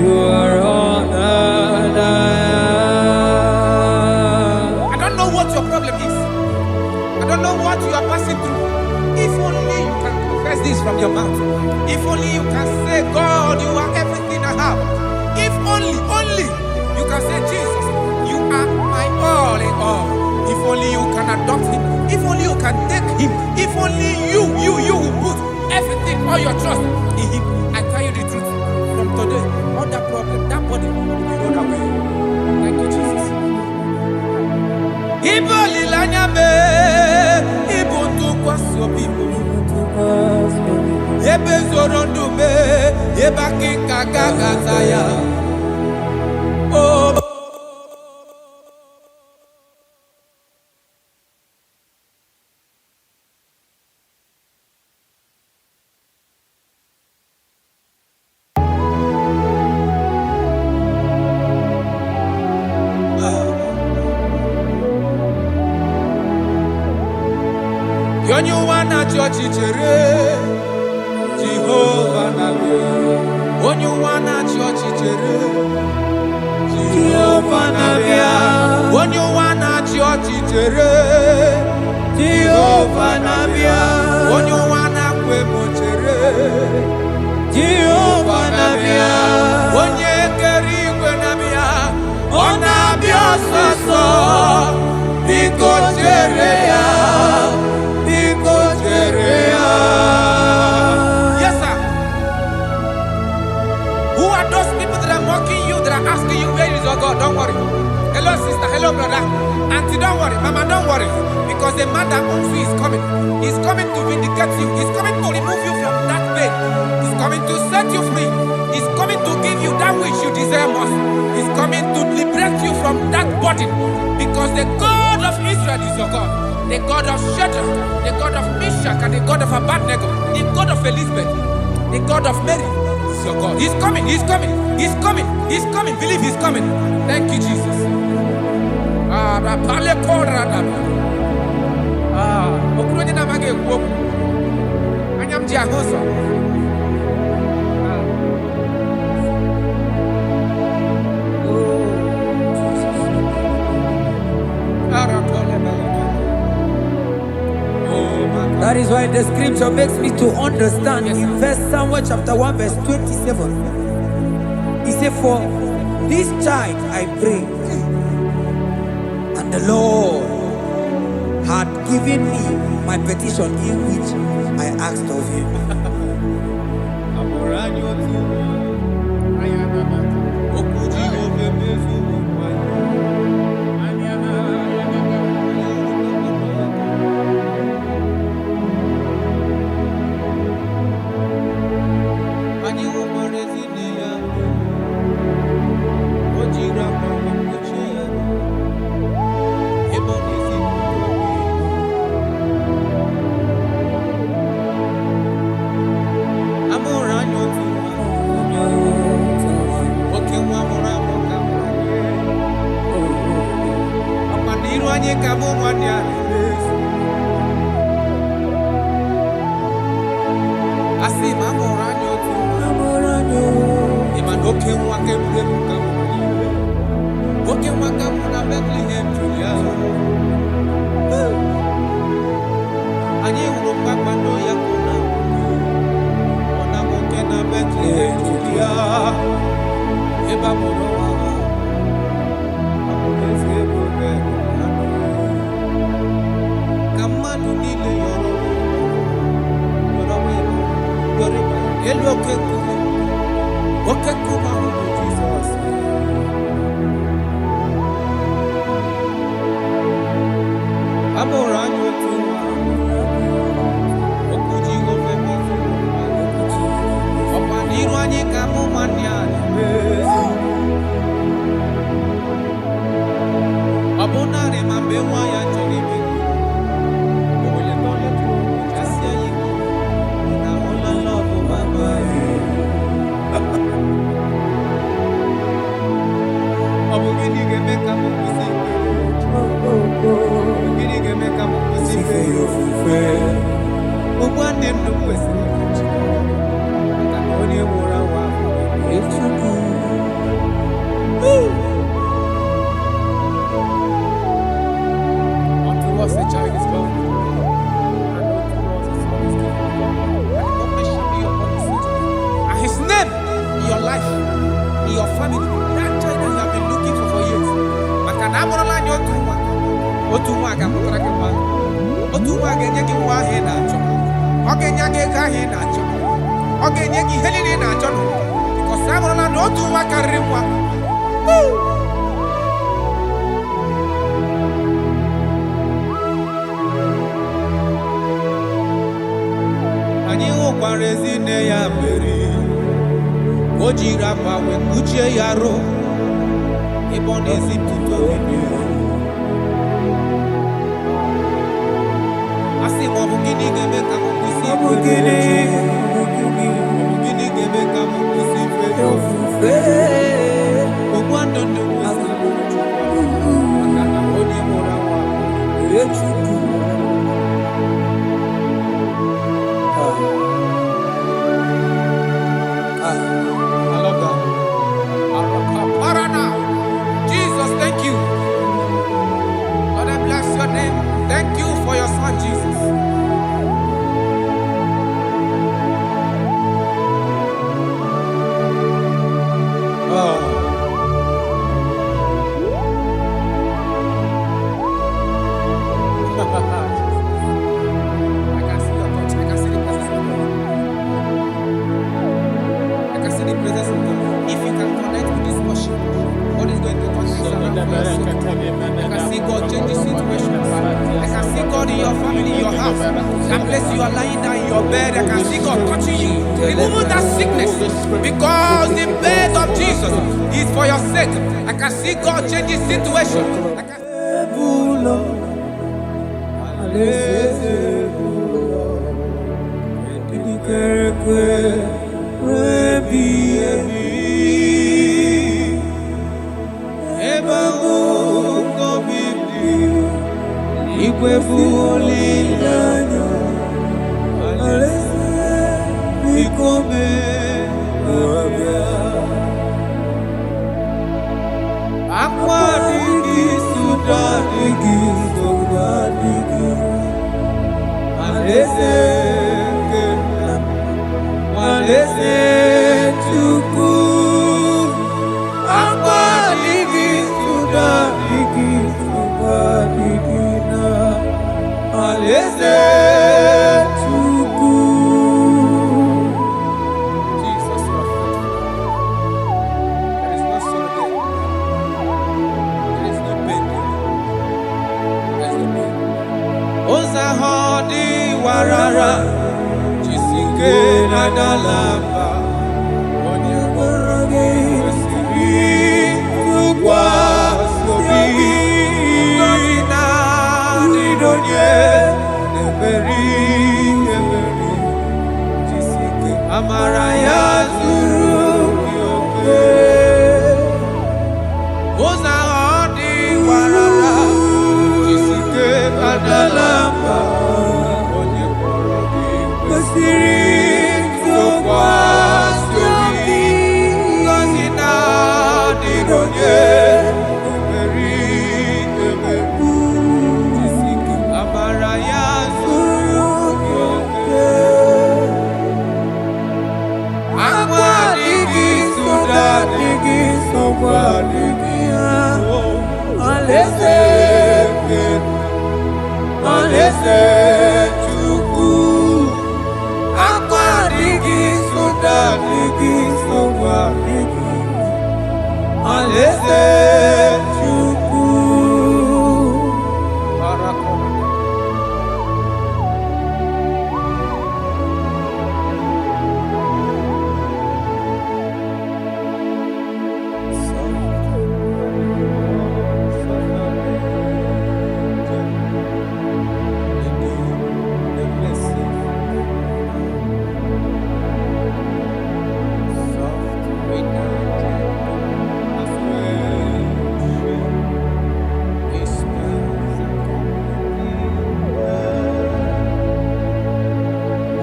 You are all that I am. I don't know what your problem is. I don't know what you are passing through. If only you can confess this from your mouth. If only you can say, God, you are everything I have. If only you can say, Jesus, you are my all in all. If only you can adopt him. If only you can take him. If only you will put everything, all your trust in him. I tell you the truth. From today, all that problem, that body will be rolled away. Thank you, Jesus. Ibo lilanya me, ibo tukwaso bibo. Ebe zorondu me, eba kikagagazaya. Oh. Onyuwana chochere Jehovah nabe Onyuwana chochere Jehovah nabe Onyuwana chochere Jehovah nabe Onyuwana kwemochere Jehovah nabe Onye kerigwe nabe Onabia soso Biko chere ya Yes, sir. Who are those people that are mocking you, that are asking you, where is your God? Don't worry. Hello, sister. Hello, brother. Auntie, don't worry. Mama, don't worry. Because the man that owns you is coming. He's coming to vindicate you. He's coming to remove you from that pain. He's coming to set you free. He's coming to give you that which you desire most. He's coming to liberate you from that burden. Because the God of Israel is your God. The God of Shadrach, the God of Meshach, and the God of Abednego, the God of Elizabeth, the God of Mary is your God. He's coming, he's coming, he's coming, he's coming. Believe he's coming. Thank you, Jesus. That is why the scripture makes me to understand. Yes. In verse Samuel chapter 1 verse 27, he said, for this child I pray, and the Lord had given me my petition in which I asked of him. Asị ma mụrụ anya otu ịma na oke nwa ka egwuregwu ka mụ oke nwa ka mụ na Bethlehem Julia anyị hụrụ kpakpando ya ka ọ na nwoke na Bethlehem Julia ebe a mụrụ nwa eze ebube ka mmadụ niile yọrọ elu oke nkume ahụ bụ Jizọs. A mụrụ anyị otu nwa okwu Jehova mezuru ọkwa n'iru anyị ka mụ nwanne ya na-emezu ọ bụ narị ma mgbe nwa ya chọrọ ime ọ bụ gịnị ga-eme ka m kwụsị gịnị ga-eme ka m kwụsị ife ya ofufe ugbu a ndị ndụ kwesịrị maka na onye nwụrụ anwụ ahụ Chukwu unto us a child is born and unto us a son is given and the government shall be upon his head and his name in your life in your family that child that you have been looking for years maka na amụrụla anyị otu nwa ga-amụtara gị nwa otu nwa ga-enye gị nwa ahụ ị na-achọ ọ ga-enye gị ego ahụ ị na-achọ ọ ga-enye gị ihe niile ị na-achọ because amụrụla na otu nwa karịrị nwa anyị hụkwara ezi nne ya Meri o jiri akwa wee kpuchie ya arụ ebe ọ na-ezipụta obibi asị ma ọ bụ gịnị ga-eme ka m kwụsị ife gịnị ga-eme ka m kwụsị ife ofufe ugbu a ndụ kwesịrị maka na onye nwụrụ anwụ Chukwu Jesus, thank you. Lord, I bless your name. Thank you for your son, Jesus. I can see your touch. I can see the presence of God. I can see the presence of God. If you can connect with this worship, God is going to touch this around for your soul. I can see God change the situation. I can see God in your family, in your house. That place you are lying down in your bed, I can see God touching you, removing that sickness. Because the bed of Jesus is for your sake. I can see God change the situation. I can Alaeze Chukwu, akwa adịghị nsogbu adịghị nsogbu adịghị. Alaeze Chukwu.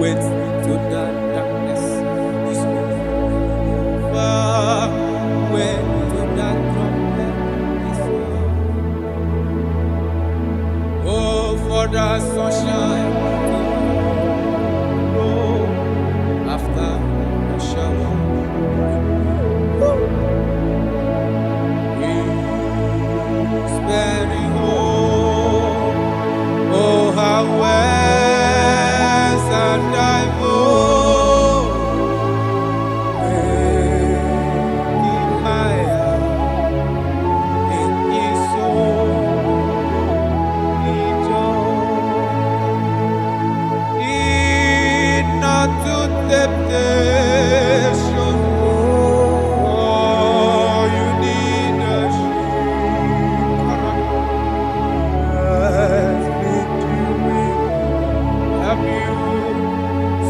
Wait to that darkness is over. Wait to that trumpet is over. Oh, for the sunshine to go after the shower. He's very home. Oh, how well and I will make him higher in his soul. Lead not to temptation, oh, you need a have you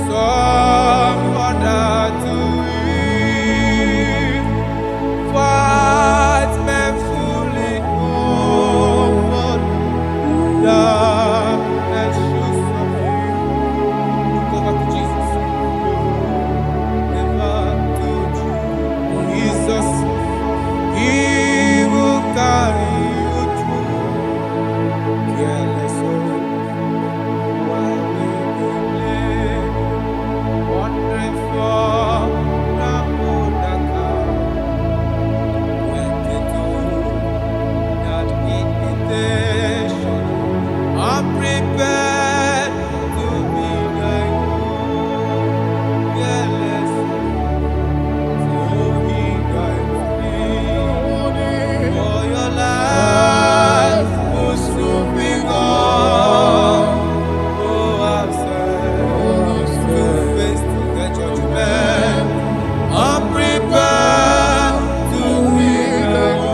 someone to eat? Fight manfully over darkness should subdue. Go back to Jesus. Never to Jesus. He will carry you through. Careless soul. Wandering from the went into that invitation. I'm prepared to be like fearless, for He guides me. For your life will soon be gone. Oh, I've said to face the judgment. I'm prepared to be like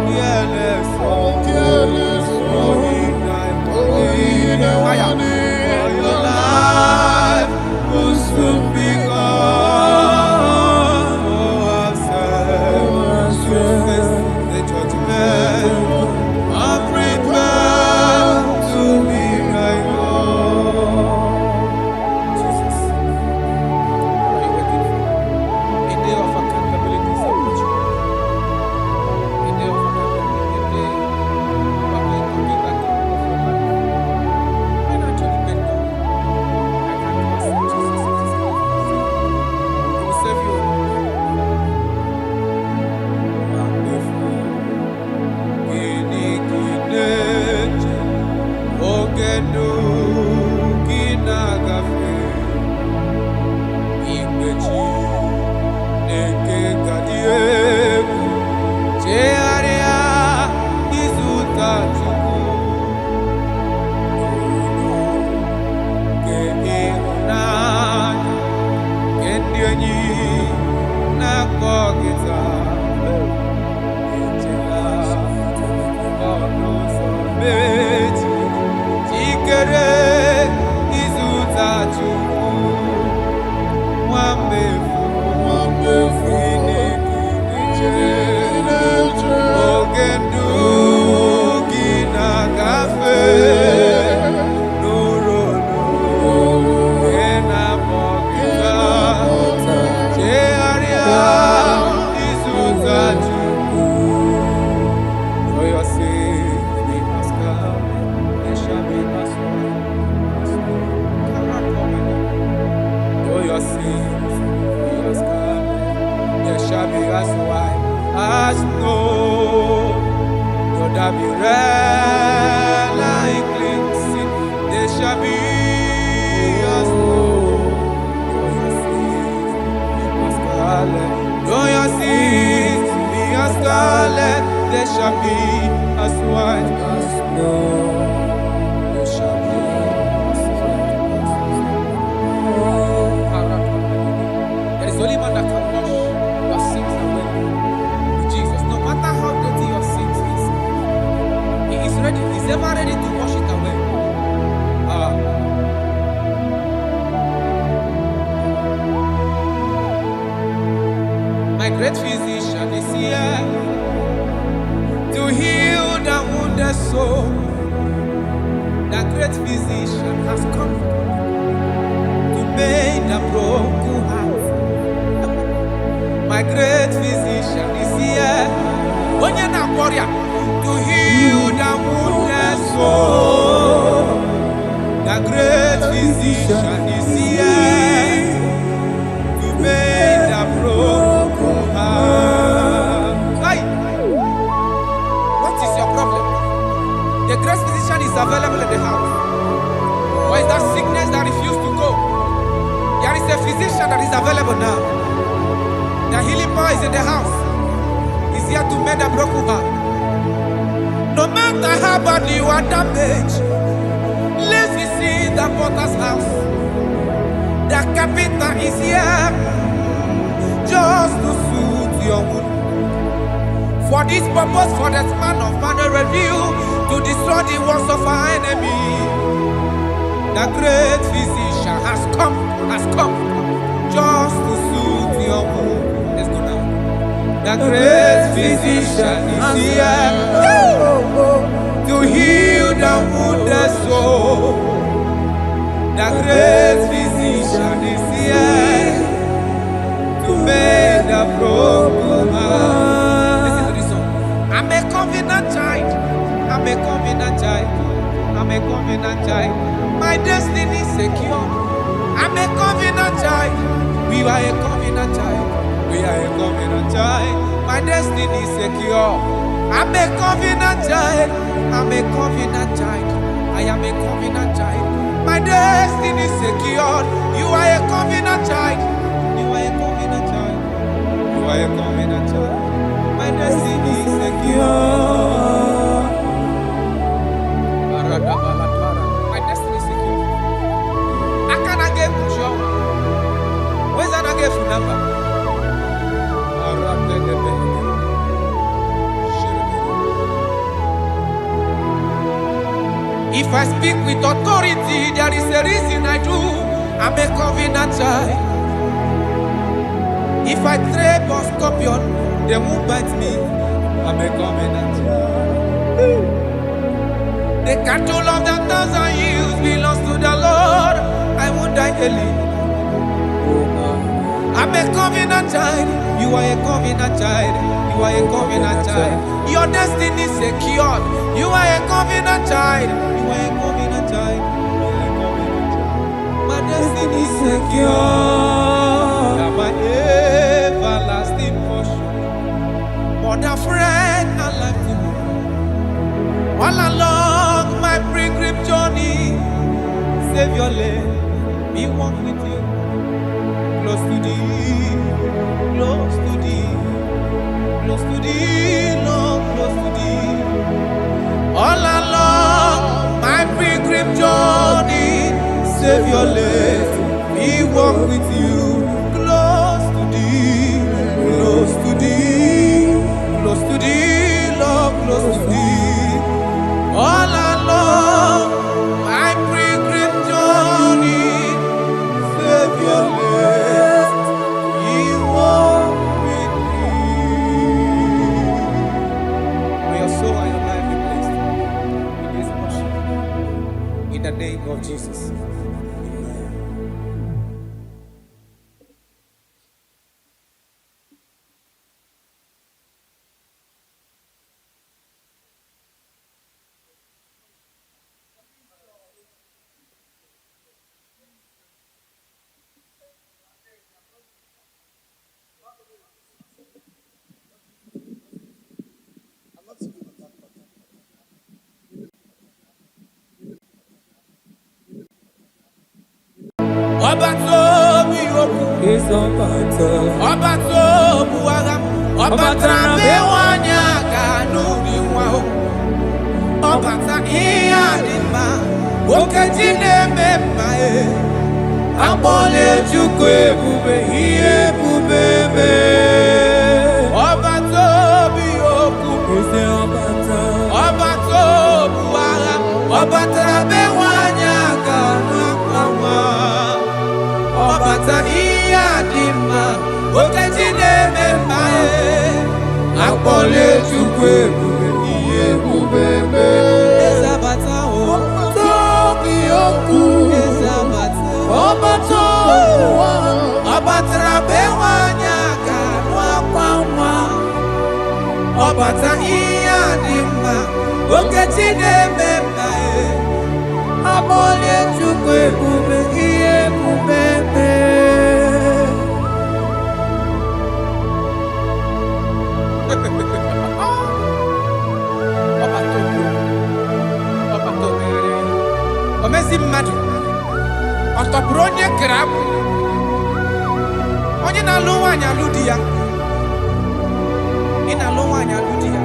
fearless, for He died for me. For your life will soon be gone. Oh, I've said to face the judgment. I'm prepared to be like Jesus. What are you waiting for? A day of accountability is approaching. A day of accountability. A day you are going to give account of your life. Why not you repent now? I can't accept Jesus as His Lord. He will save you. Wonderful. Ginigineje, ogenu ginagafe, ikpechi neke kadiegu, chegharịa ịzụta Chukwu. Unu nke ịhụnanya, nke ndị enyi na-akpọ gị taa. Echela ọnụ ụzọ mechi, jikere ịzụta Chukwu. Nwa mmefu Ginigineje, oge ndụ gị na-agafe. Nụrụ olu nke na-akpọ gị taa. Chegharịa ịzụta Chukwu. For your sake we must come, there shall be no sorrow. For your sake we must come, there shall be as white as snow. Though there be red like clean shall be as white as snow. You shall be as white as snow. There is only one that can wash your sins away. Jesus, no matter how dirty your sins is, He is ready. He's ever ready to wash it away. My great physician is here to heal the wounded soul. The great physician has come to make the broken heart. My great physician is here to heal the wounded soul. The great physician is here to make the broken heart. Hey. What is your problem? The great physician is available in the house. Or is that sickness that refused to go? There is a physician that is available now. The healing power is in the house. He's here to mend the broken heart. No matter how badly you are damaged, let's see the potter's house. The carpenter is here just to soothe your wound. For this purpose, for the man of man review to destroy the works of our enemy. The great physician has come just to soothe your wound. Let's go now. The great physician is here to heal the wounded soul. The great physician is here to make the broken heart. Listen to this song. I'm a covenant child. I'm a covenant child. I'm a covenant child. My destiny is secure. I'm a covenant child. We are a covenant child. We are a covenant child. My destiny is secure. I'm a covenant child. I'm a covenant child. I am a covenant child. My destiny is secure. You are a covenant child. You are a covenant child. You are a covenant child. My destiny is secure. My destiny is secure. I cannot get sure. Where's that I get from number? If I speak with authority, there is a reason I do. I'm a covenant child. If I tread on scorpion, they won't bite me. I'm a covenant child. The cattle of the 1,000 hills belongs to the Lord. I won't die early. I'm a covenant child. You are a covenant child. You are a covenant child. Your destiny is secured. You are a covenant child. You are a covenant child. You are a covenant child. My destiny is secure. I'm my everlasting portion. More than friend and life to me. All along my pilgrim journey, save your lane. Be one with you. Close to thee, close to thee, close to thee, Lord, close to thee. All along my pilgrim journey, save your life, we walk with you. Close to thee, close to thee, close to thee, Lord, close to thee. All along my pilgrim journey, save your life. In the name of Jesus. Obato buagam, obatrambe wanyaka. n'uri nwa ọbata ihe adịmma nwoke ji na-eme mma akpọla Chukwu ebube ihe ebube ọbata obi okwu ọbata obu agha ọbatara be nwanyị aka n'akwa ọbata ihe adịmma nwoke ji na-eme mma akpọla Chukwu ebube ihe ebube ezabata obi okwu ọbatara be nwanyị aka n'akwa nwa ọbata ihe adịmma nwoke ji na-eme mma akpọla Chukwu ebube ihe ebube omezi mmadụ ọ tọpụrụ onye kere abụ onye na-alụ nwaanyị alụ di ya ị na-alụ nwaanyị alụ di ya.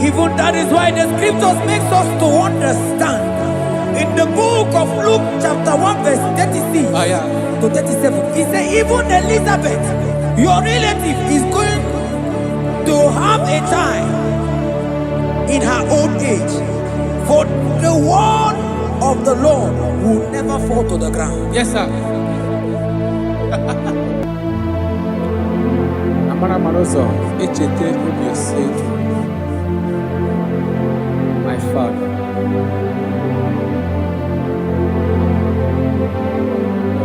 Even that is why the scriptures makes us to understand in the book of Luke chapter 1 verse 36 to 37. He said even Elizabeth, your relative, is going to have a child in her old age. For the word of the Lord will never fall to the ground. Yes, sir. Amara Maroso, echete obi oseki. My father.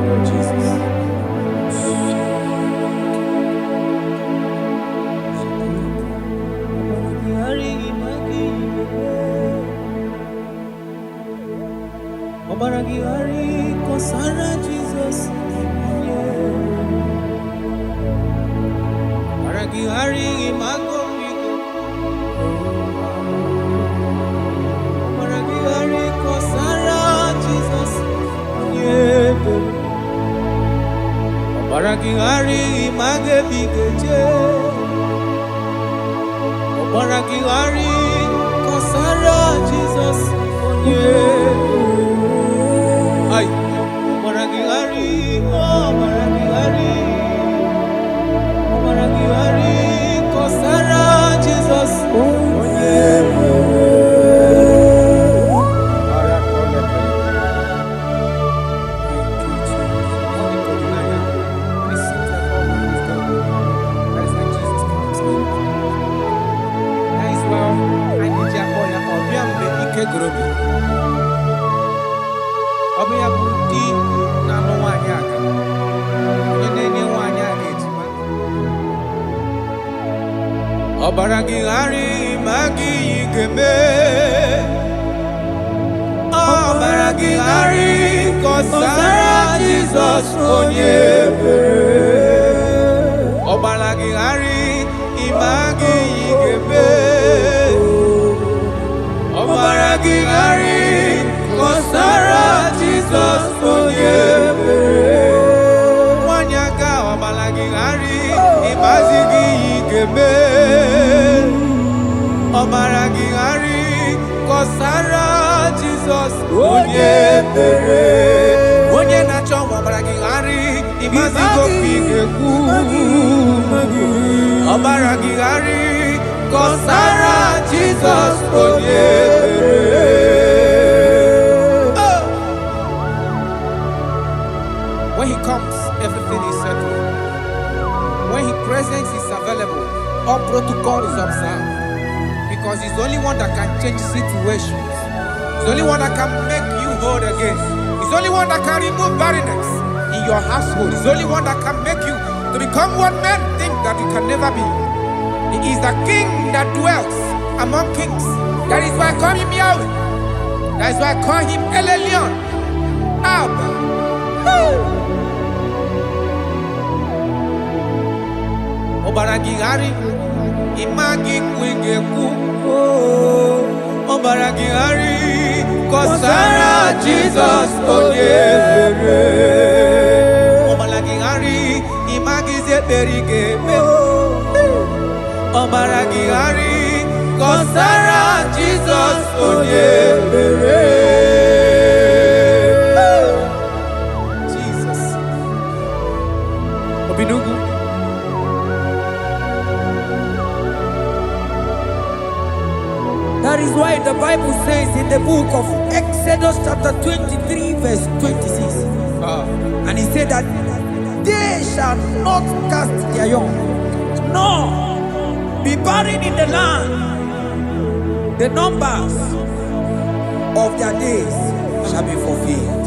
Oh, Jesus. Obaragihari kosara Jesus. Obaragihari imago migo. Obaragihari kosara Jesus. Obaragihari image bigeje. Obaragihari kosara Jesus. Ay, Obaragihari, Obaragihari, kosara Jesus. Ọbịa bụ di na-alụ nwaanyị aka onye na-enye nwaanyị aka ejima Obaragihari ma gị ga-eme Obaragihari kọsara Jizọs onye ebere Obaragihari ma gị ga-eme Obaragihari kọsara Jizọs onye ebere nwanyị aka Obaragihari ịmazi gị ga-eme Obaragihari kọsara Jizọs onye ebere onye na-achọ Obaragihari ịmazi gị ga-ekwu Obaragihari kọsara Jizọs onye ebere. When he comes, everything is settled. When his presence is available, all protocol is observed. Because he's the only one that can change situations. He's the only one that can make you whole again. He's the only one that can remove barrenness in your household. He's the only one that can make you to become what men think that you can never be. He is the king that dwells among kings. That is why I call him Yahweh. That is why I call him El Elyon. Abba. Obaragihari imagi kwingeku Obaragihari kọsara Jesus onye ebere Obaragihari imagi zeberigeme Omaragihari Kosara Jesus onye mere. Jesus. Obinugu. That is why the Bible says in the book of Exodus chapter 23 verse 26. And he said that they shall not cast their young, nor be barren in the land. The numbers of their days shall be fulfilled.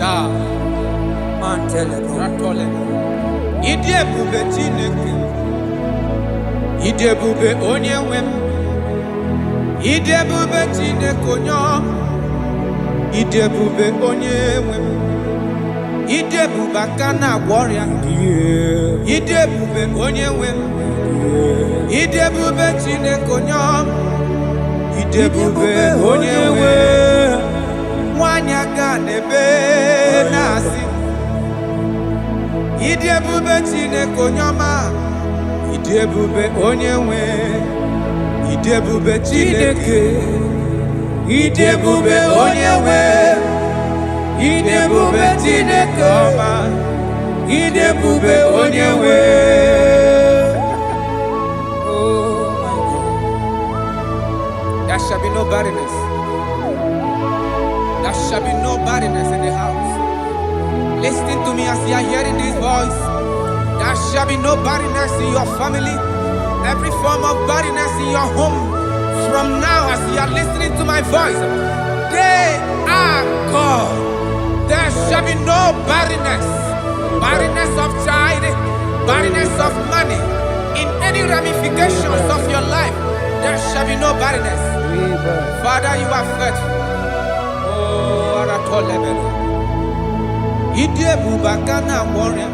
Man tell it. Idebube Chineke, Idebube Onyewem, Idebube Chineke Onyo, Idebube Onyewem, Idebube Kana warrior, Idebube Onyewem, Idebube Chineke Onyo, Idebube Onyewem, Wanyaga nebe nasi. Idebube Chineke Onyoma, Idebube Onyewe, Idebube Chineke, Idebube Onyewe, Idebube Chineke Oma, Idebube Onyewe. Oh my God. There shall be no barrenness. There shall be no barrenness in the house. Listen to me as you are hearing this voice. There shall be no barrenness in your family. Every form of barrenness in your home. From now, as you are listening to my voice, they are gone. There shall be no barrenness. Barrenness of child, barrenness of money. In any ramifications of your life, there shall be no barrenness. Father, you are faithful. Oh, Aratolebele. Idebube Kana warrior,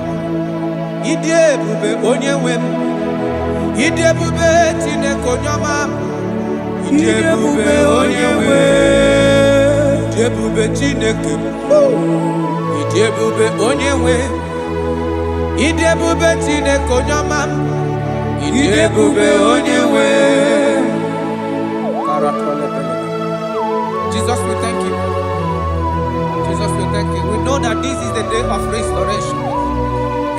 Idebube Onyewem, Idebube Chineke Onyoma, Idebube Onyewe, Idebube Chineke, Idebube Onyewe, Idebube Chineke Onyoma, Idebube Onyewe. Jesus, we thank you. Jesus, we thank you. We know that this is the day of restoration.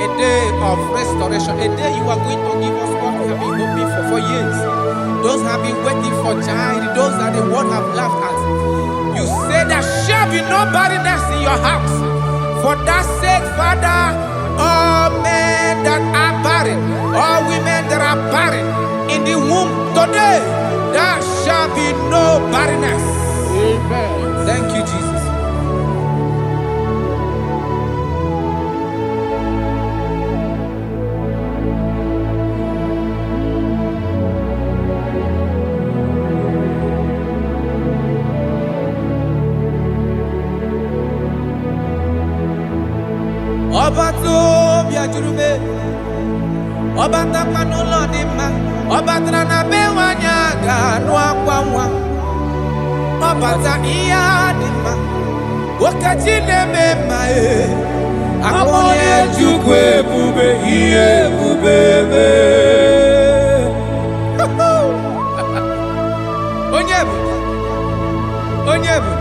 A day of restoration. A day you are going to give us what we have been hoping for years. Those have been waiting for child. Those that the world have laughed at. You say there shall be no barrenness in your house. For that sake, Father, all men that are barren, all women that are barren in the womb today, there shall be no barrenness. Amen. Thank you, Jesus. Obato biajurube, obata panulo nima, obatra na bewanya ganwa kwamwa, obata iya nima, wakachine mema akone chukwe bube iye bubebe. Onyebu, onyebu.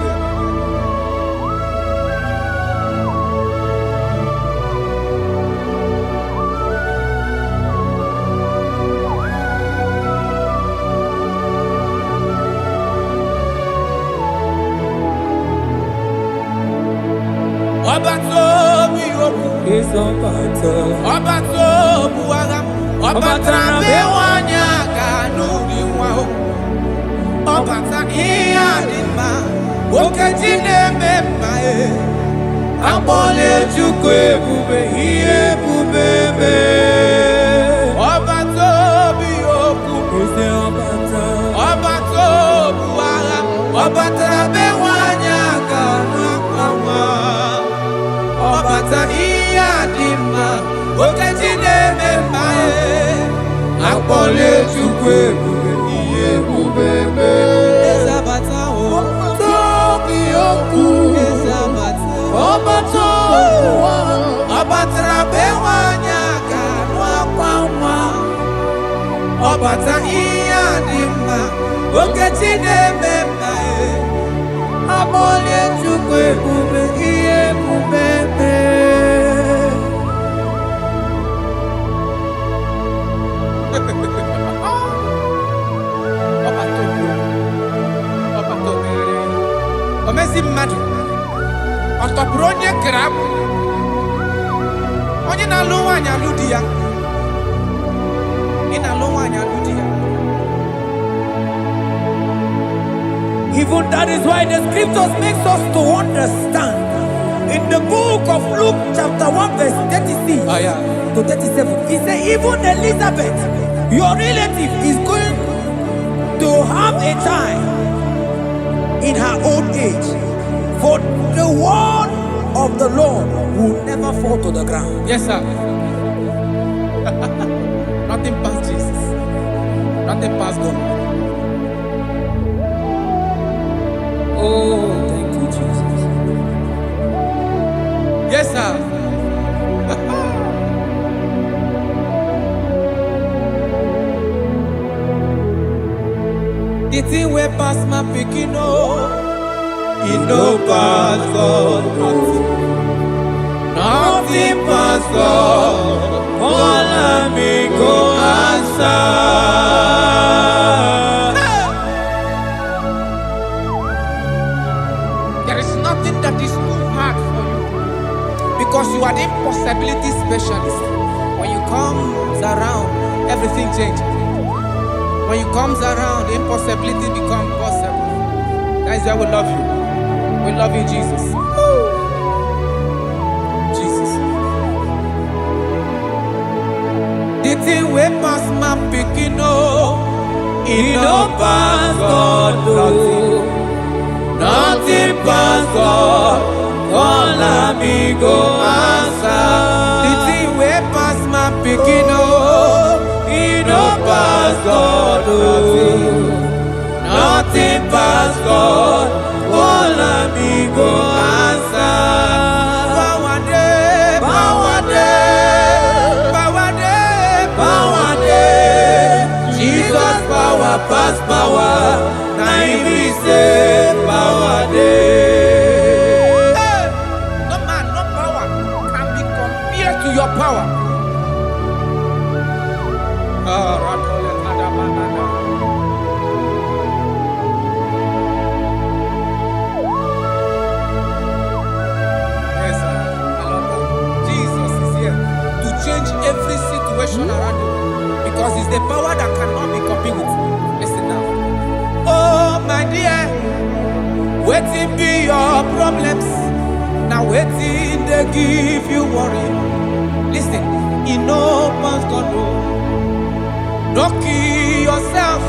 Obato biyoku esobato Obato buwaga Obatra bewanya kanuri wao Obata iyadima Okajine memae Abole chukwe bube iye bubebe Obato biyoku Obato buwaga Obatra bewanya kanuri Obata iyadima Okajine memae Akpole chukwe bube iye bubebe Ezabata o Tobi oku Ezabata Obato Obatra bewanya kanwa kwamwa Obata iya Okechine mema Amole chukwe bube iye bubebe Omezi mmadu Otopuru onye grab onye na-alụ nwaanyị alụ di ya ị na-alụ nwaanyị alụ di ya. Even that is why the scriptures makes us to understand. In the book of Luke chapter 1 verse 36 to 37, he said even Elizabeth, your relative, is going to have a child in her old age. For the word of the Lord will never fall to the ground. Yes, sir. Nothing past Jesus. Nothing past God. Oh, thank you, Jesus. Yes, sir. The thing wey pass my pikin, It no pass God, nothing pass God. All I me go answer. There is nothing that is too hard for you because you are the impossibility specialist. When you comes around, everything changes. When you comes around, the impossibility becomes possible. That is why we love you. We love you, Jesus. Jesus. The thing wey pass my pikin, It no pass God, nothing pass God. All I me go answer. the thing wey pass my pikin, It no pass God, nothing pass God. All I me go answer. power dey, Power dey, power dey, power dey. Jesus power pass power. Now he be say power dey. Hey! No man, no power can be compared to your power. Yes, sir. I love that. Jesus is here to change every situation around you because it's the power that cannot be copied with. Listen now. Oh, my dear, waiting be your problems. Now waiting they give you worry. Listen, you know pass God. Don't kill yourself.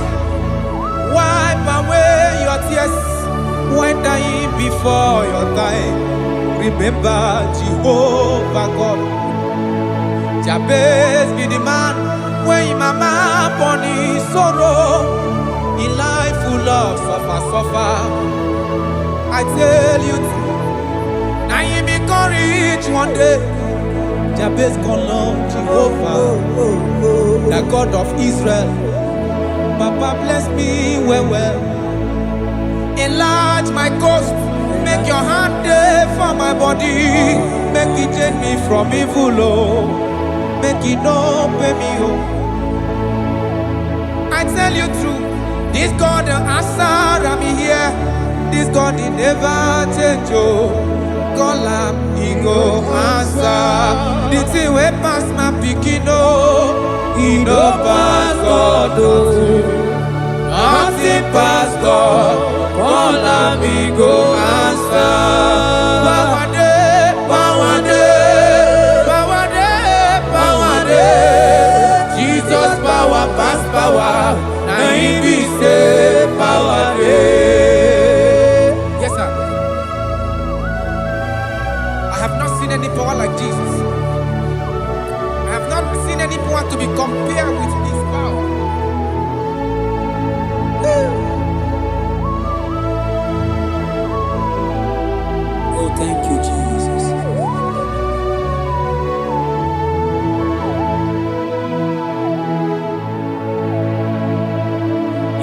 Wipe away your tears when dying before your time. Remember Jehovah God. Jabez be the man when his mama born his sorrow. In life full of suffer. I tell you, now you be courage one day. Jabez call on Jehovah, the God of Israel. Papa bless me well. Enlarge my coast, make your hand there for my body. Make it change me from evil, make it no pay me, I tell you true, this God the answer I'm here. This God he never change, call am, he go answer. The thing wey pass my pikin, He no pass God, nothing pass God. All I me go answer. power dey, Power dey, power dey, power dey. Jesus power pass power. Now he be say power dey. Yes, sir. I have not seen any power like Jesus. I have not seen any power to be compared with his power. Oh, thank you, Jesus.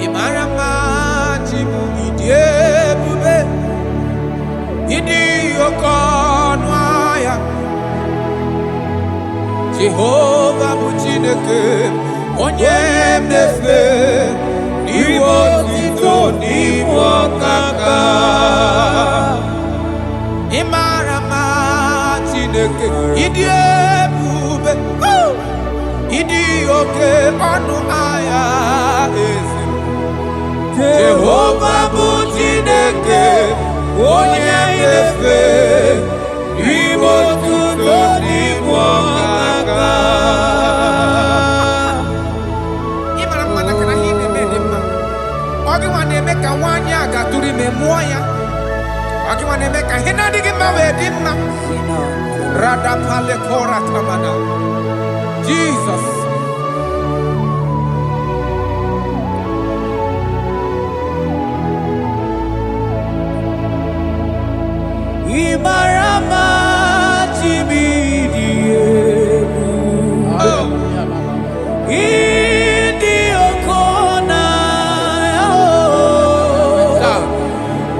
Imarama Jehovah bụ Chineke onye na-efe n'iwe otito n'iwe ọkaka. Ị mara mma Chineke, ịdị ebube, ịdị oke ọnụ ahịa eze. Jehovah bụ Chineke onye na-efe n'iwe otito n'iwe ọkaka. Ị mara mma na kana ihe na-eme dị mma. Ọ gị nwa na-eme ka nwaanyị a gatụrụ ime mụọ ya. Ọ gị nwa na-eme ka ihe na-adịghị mma wee dị mma. Radapale kora tamana. Jesus. Imarama Chimidiyebu Idi Okona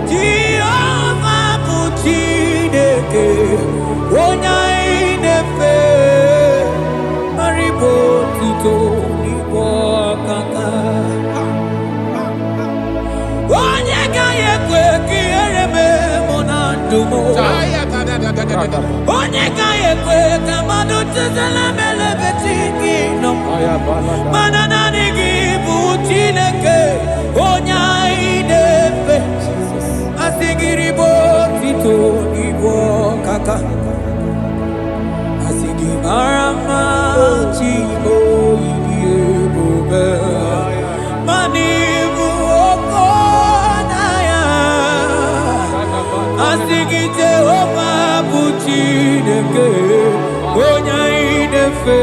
Jehovah bụ Chineke onye na-efe maribo tito n'igbo ọkaka. Onye gaghị ekwe ka ihere mee mụ na ndụ m. Onye gaghị ekwe ka mmadụ tụzala m elebe chi gị nọ. Mana naanị gị bụ Chineke onye anyị na-efe. Asị gị ribo tito n'igbo ọkaka. Asị gị mara mma Chigbo ịdị ebube. Mana ịbụ oke n'anya. Asị gị Jehovah bụ Chineke onye anyị na-efe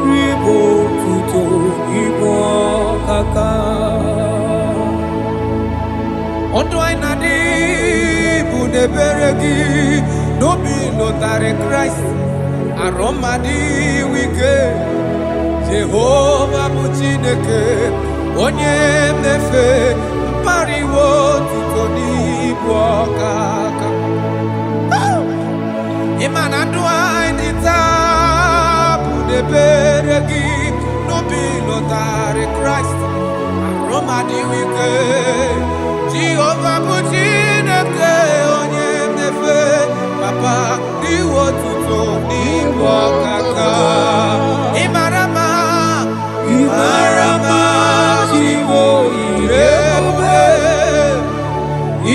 ribo tuto n'igbo ọkaka. Ọdụ anyị na-adị bụ n'ebere gị n'obi lụtarị Kraịst arụ mmadụ ike. Jehovah bụ Chineke onye na-efe mpariwo tuto n'ibu ọkaka. Ịma na ndụ anyị dị taa bụ n'ebere gị n'obi lụtarị Kraịst arụ mmadụ ike. Jehovah bụ Chineke onye na-efe papa n'iwe tuto n'ibu ọkaka. Ị mara mma, ị mara mma Chigbo ire ebube,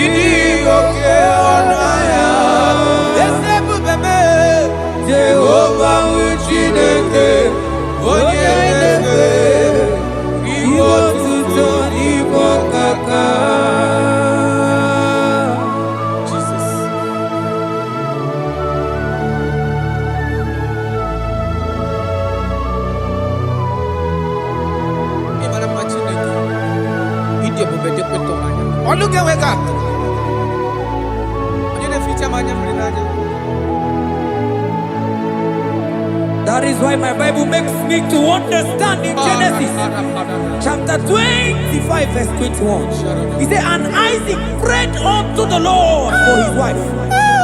ịdị oke ọnụ ahịa eze ebube mee. Jehovah bụ Chineke onye na-efe n'iwe tuto n'ibu ọkaka. That is why my Bible makes me to understand in Genesis chapter 25 verse 21. He said, and Isaac prayed unto the Lord for his wife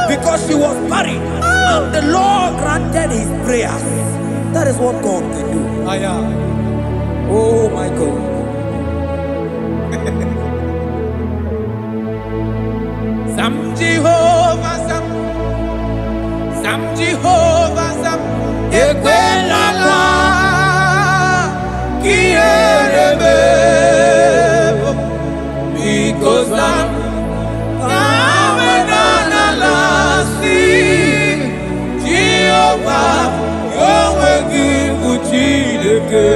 because she was barren, and the Lord granted his prayers. That is what God can do. Oh my God. Sam Jehovah Sam, Sam Jehovah Sam, Ekwelala Kierebe, because Sam Amenala si Jehovah Yahweh Gibu Chideke.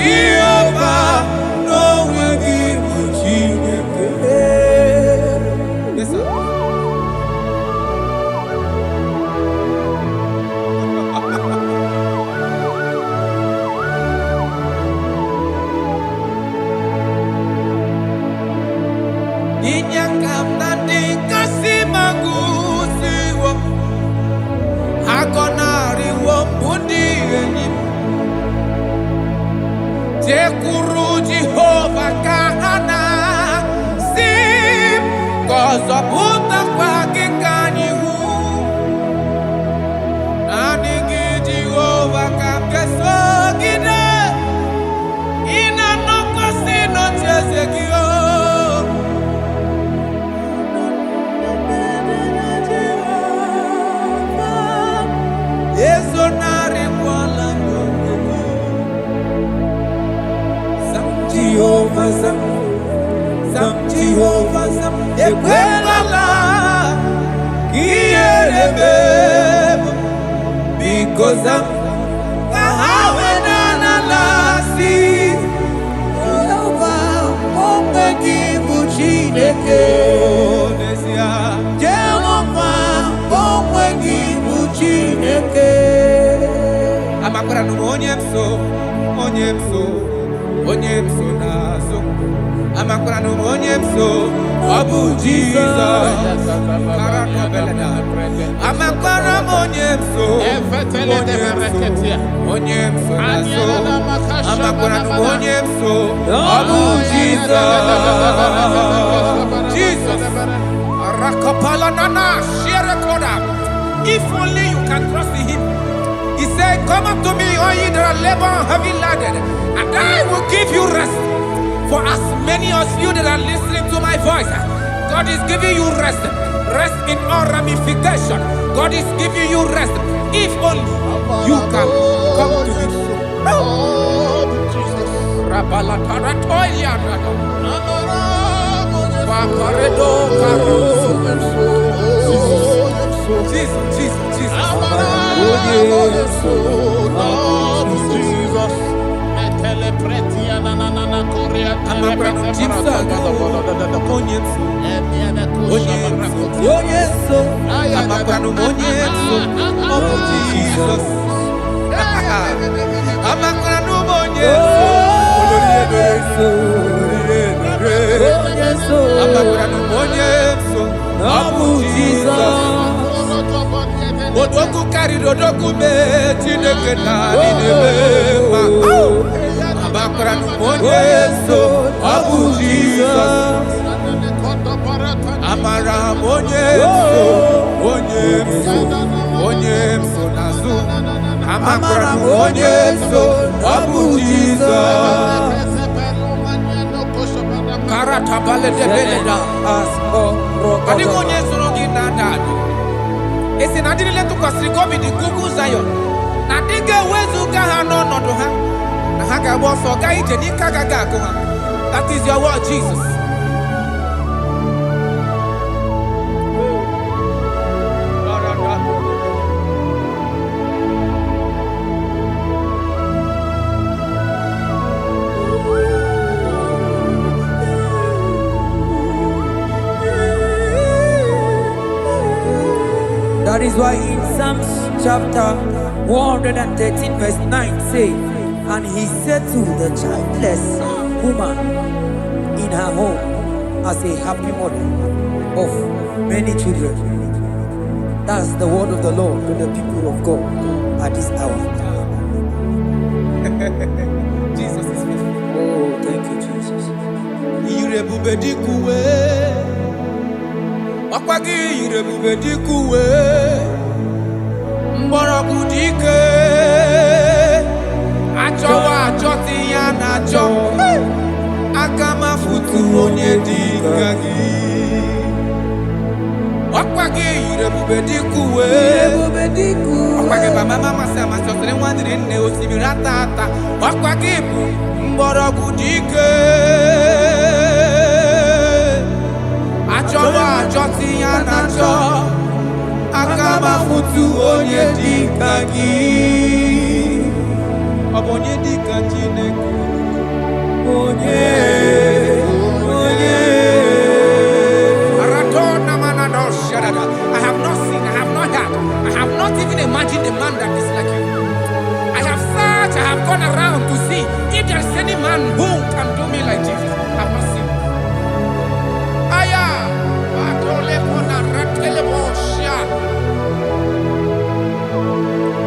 Jehovah no will give Chideke. Yes, sir. because I'm Abu Jesus, if only you can trust in him. He said, come up to me, all ye that are labor and heavy laden, and I will give you rest. For as many of you that are listening to my voice, God is giving you rest. Rest in all ramification. God is giving you rest. If only you can come to him. Jesus. Odoku carry odoku me Chineke na ninebema. Amakra numonye so Abu Jesus. Amara monye so nazu. Amakra numonye so Abu Jesus. Karata bale de beleda asko. Kadi monye so ngina dadu. Esi na diri letu kwa sikobi di kuku Zion. Na dige wezu gaha no nodo ha. Na haka boso ga ije ni kagaga ko ha. That is your word, Jesus. That is why in Psalms chapter 113 verse 9 says, and he settled the childless woman in her home as a happy mother of many children. That's the word of the Lord to the people of God at this hour. Jesus is faithful. Oh, thank you, Jesus. Wakwagi irebube dikuwe Mborogu dike Achowa achoti ya nacho Akama futu onye dikagi Wakwagi irebube dikuwe Wakwagi bama mama sama sosre mwadiri nne osibira tata Wakwagi mborogu dike Achowa achoti ya nacho Akama futu onye dikagi Obonye dikagi neku Onye Aratona manado shadada. I have not seen, I have not heard, I have not even imagined a man that is like you. I have searched, I have gone around to see if there is any man who can do me like Jesus. I have not seen.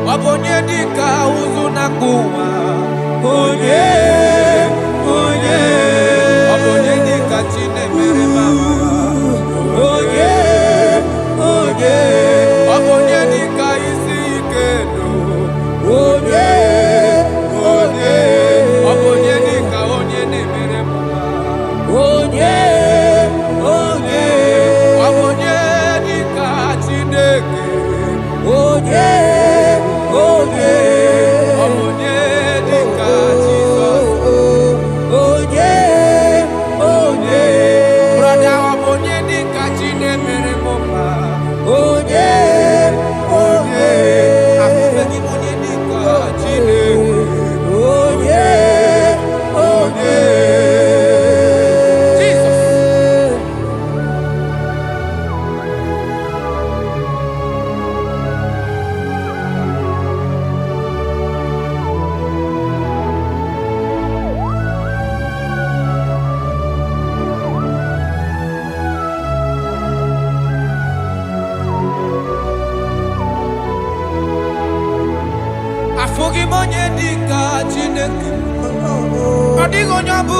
Wabonye dika uzuna kuwa Onye Wabonye dika chine mere mama Onye Wabonye dika isi ikeno Onye Wabonye dika onye ne mere mama Onye Wabonye dika chineke Onye dika Jesus. Afogi monye dika Chineke. Odigo nyabu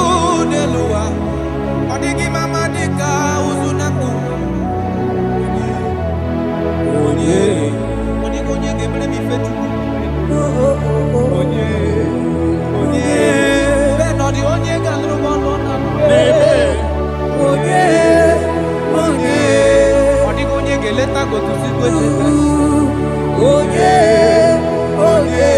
neluwa. Odigi mama dika uzunaku. Onye. Odigo nye gebre mi fetu. Onye. Onye. Beno di onye gandru bono na. Onye. Onye. Odigo nye geleta go to see go. Onye. Onye.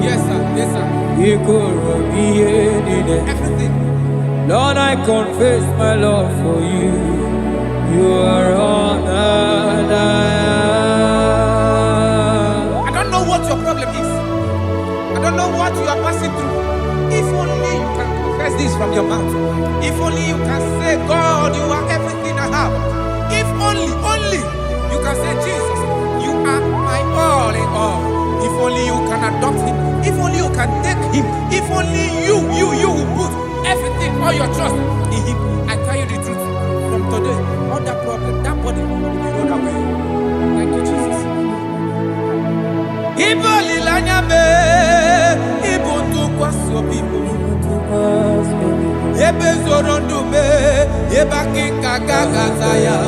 Yes, sir. Yes, sir. Everything. Lord, I confess my love for you. You are all that I don't know what your problem is. I don't know what you are passing through. If only you can confess this from your mouth. If only you can say, God, you are everything I have. If only you can say, Jesus, you are my all in all. If only you can adopt him. If only you can take him. If only you will put everything, all your trust in him. I tell you the truth. From today, all that problem, that body will be rolled away. Thank you, Jesus. Ibo lilanya me, ibo tukwaso bibo. Ebe zorondu me, eba kikagagazaya.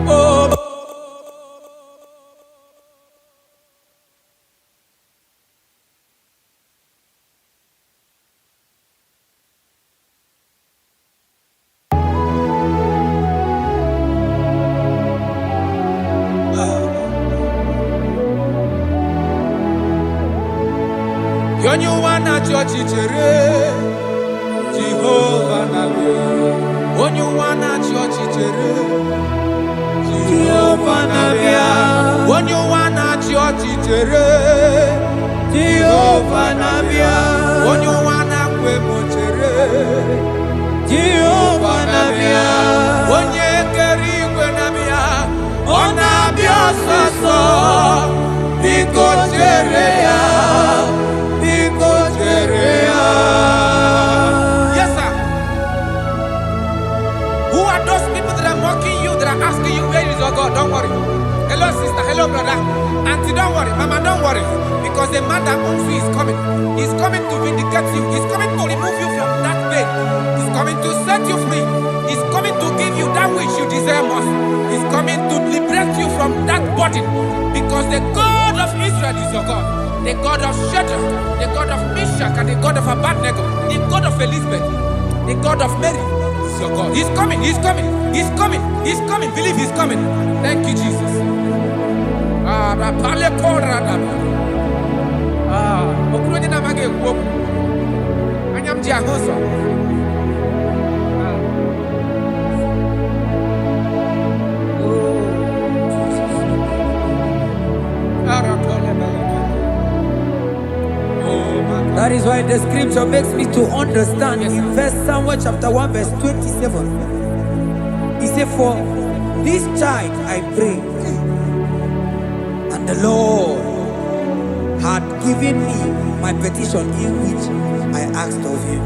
Oh. Yonyu wana chochi chere Jehovah nabe. Onyu wana chochi chere Jehovah nabe. Onyu wana chochi chere Jehovah nabe. Onyu wana kwe mochere Jehovah nabe. Onye keri kwe nabe. Ona biososo Biko chere ya. Yes, sir. Who are those people that are mocking you, that are asking you, where is your God? Don't worry. Hello, sister. Hello, brother. Auntie, don't worry. Mama, don't worry. Because the man that owns you is coming. He's coming to vindicate you. He's coming to remove you from that pain. He's coming to set you free. He's coming to give you that which you desire most. He's coming to liberate you from that burden. Because the God of Israel is your God. The God of Shadrach, the God of Meshach, and the God of Abednego, the God of Elizabeth, the God of Mary is your God. He's coming, he's coming, he's coming, he's coming. Believe he's coming. Thank you, Jesus. That is why the scripture makes me to understand. Yes. In verse Samuel chapter 1 verse 27, he said, for this child I pray, and the Lord had given me my petition in which I asked of him.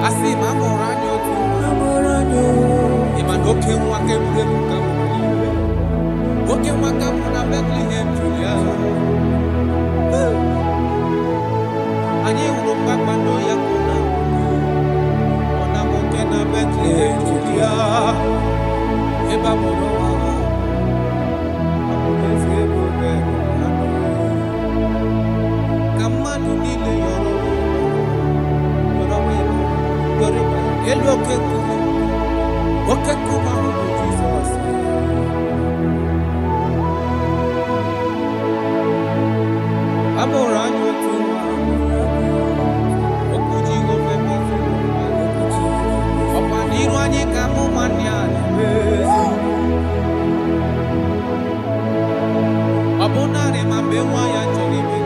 Asi mamoranyo tu. Iman oke mwake mrebu kamu. Oke mwaka muna Bethlehem Julia. Anye urumba kwando ya kuna. Ona moke na Bethlehem Julia. Eba mono wa. Amuleze bobe. Kamanu nile yoro. Elu okekuma huku Jesus. Amoranyo tuwa okuji ofeme opaniru anyi kamu manyani abonare mambewa ya choribe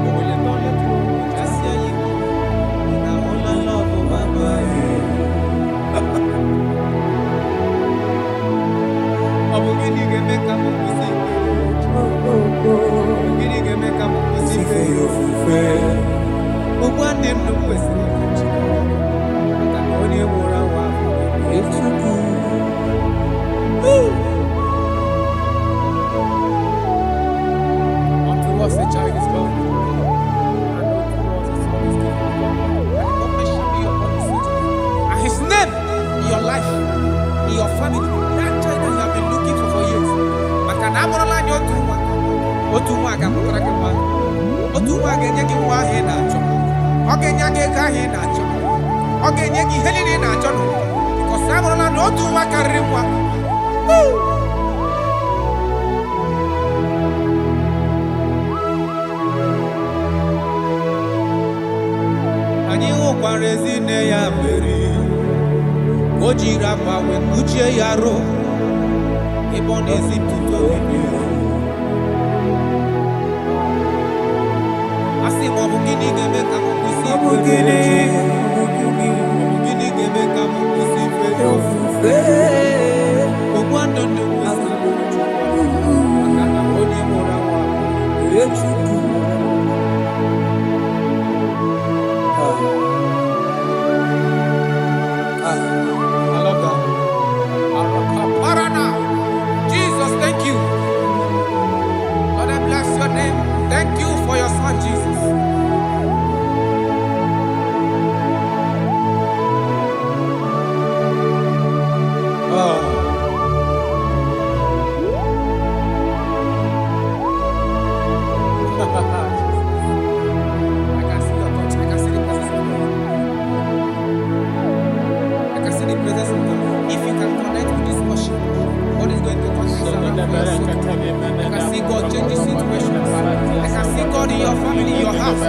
obole tole tu jasia yiku na ola love mama abugini gemeka mukusi abugini gemeka mukusi fe ubwane mnukwesi takoni mura wa echuku unto us a child is born and unto us a son is given and the government shall be upon his head and his name in your life in your family that child that you have been looking for years makana amorola nyo otu nwa ga-amụtara gị nwa otu nwa ga-enye gị nwa ahụ ị na-achọ ọ ga-enye gị ego ahụ ị na-achọ ọ ga-enye gị ihe niile ị na-achọ nụ bikọs amụrụla na otu nwa karịrị nwa anyị hụkwara ezi nne ya mere o jiri akwa wee kpuchie ya arụ ebe ọ na-ezipụta obibi asị ma ọ bụ gịnị ga-eme ka m kwụsị gịnị ga-eme ka m kwụsị ife ofufe ogbu ndụ ndụ kwụsị maka na onye mụrụ nwa Chukwu I love that. Jesus, thank you. Lord, I bless your name. Thank you for your son, Jesus. I can see your touch. I can see the presence of God. I can see the presence of God. If you can connect with this worship, God is going to touch this around for your soul. I can see God changing situations. I can see God in your family, in your house.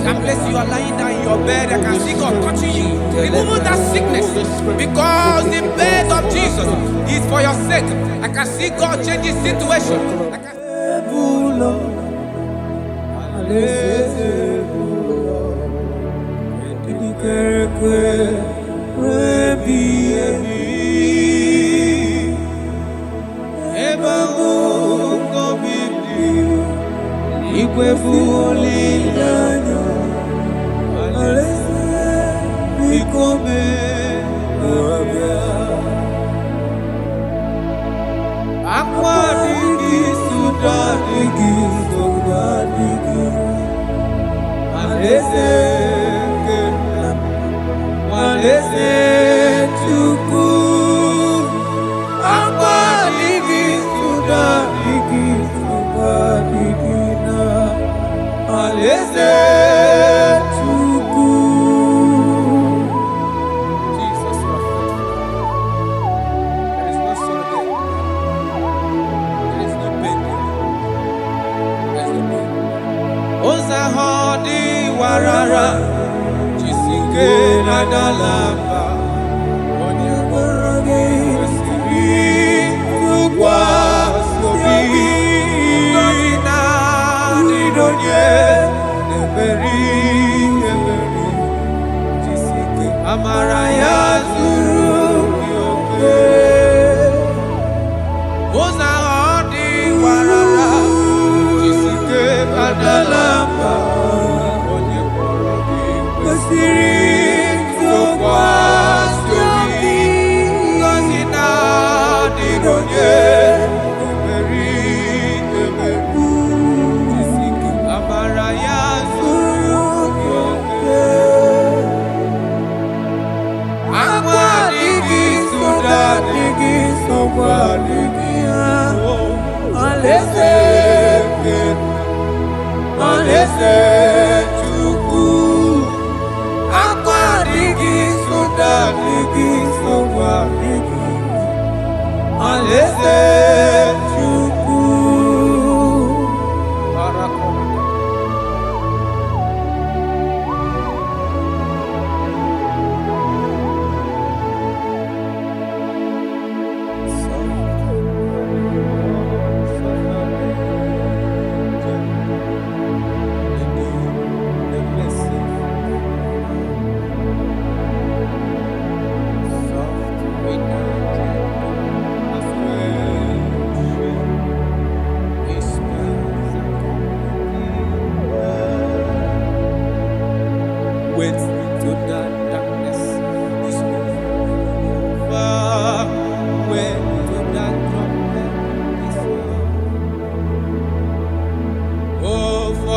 That place you are lying down in your bed. I can see God touching you, removing that sickness. Because the bed of Jesus is for your sake. I can see God changing situations. I can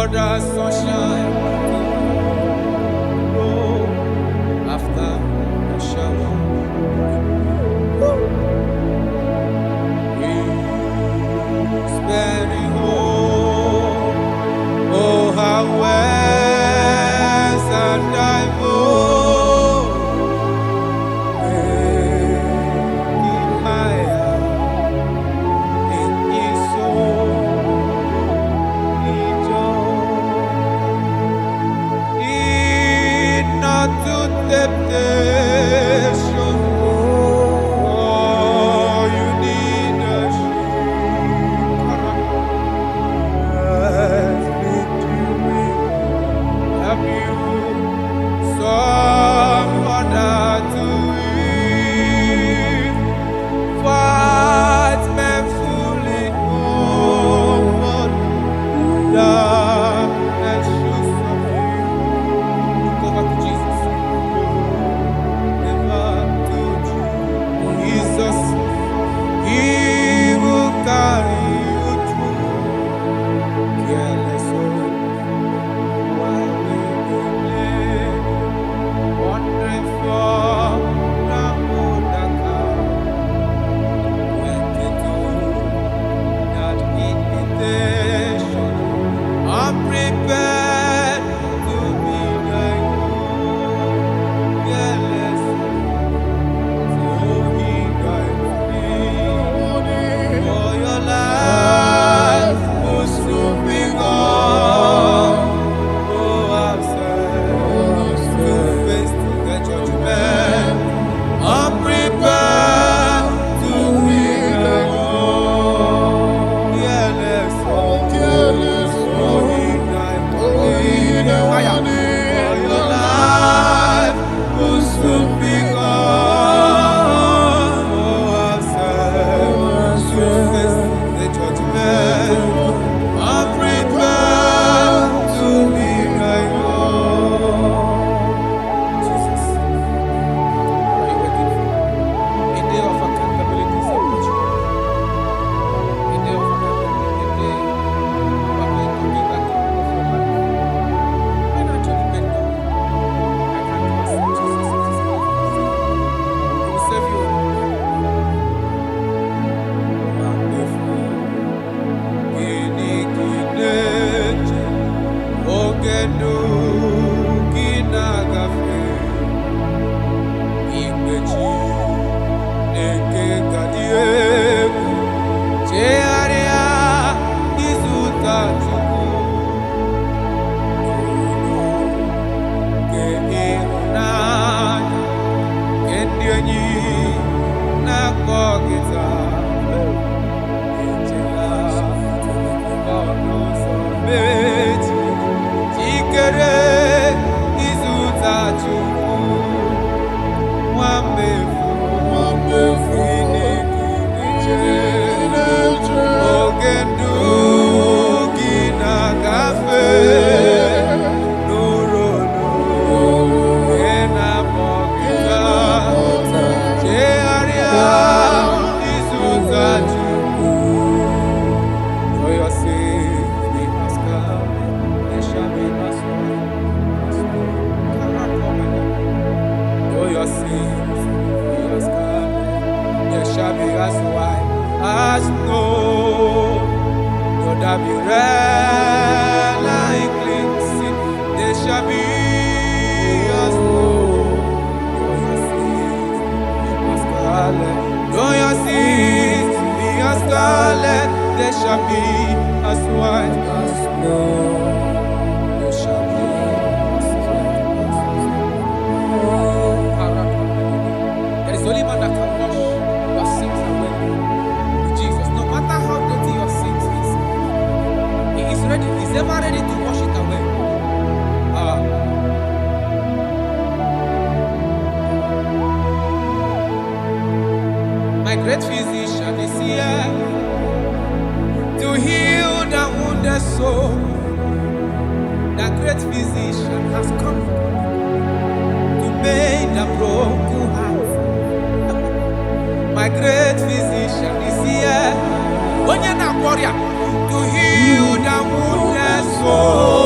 for the sunshine to grow after the shower. Very home. Oh, how west and I go, in higher in his soul, in joy, in not to temptation. Oh, you need a great physician is here to heal the wounded soul. The great physician has come to make the broken heart. My great physician is here to heal the wounded soul.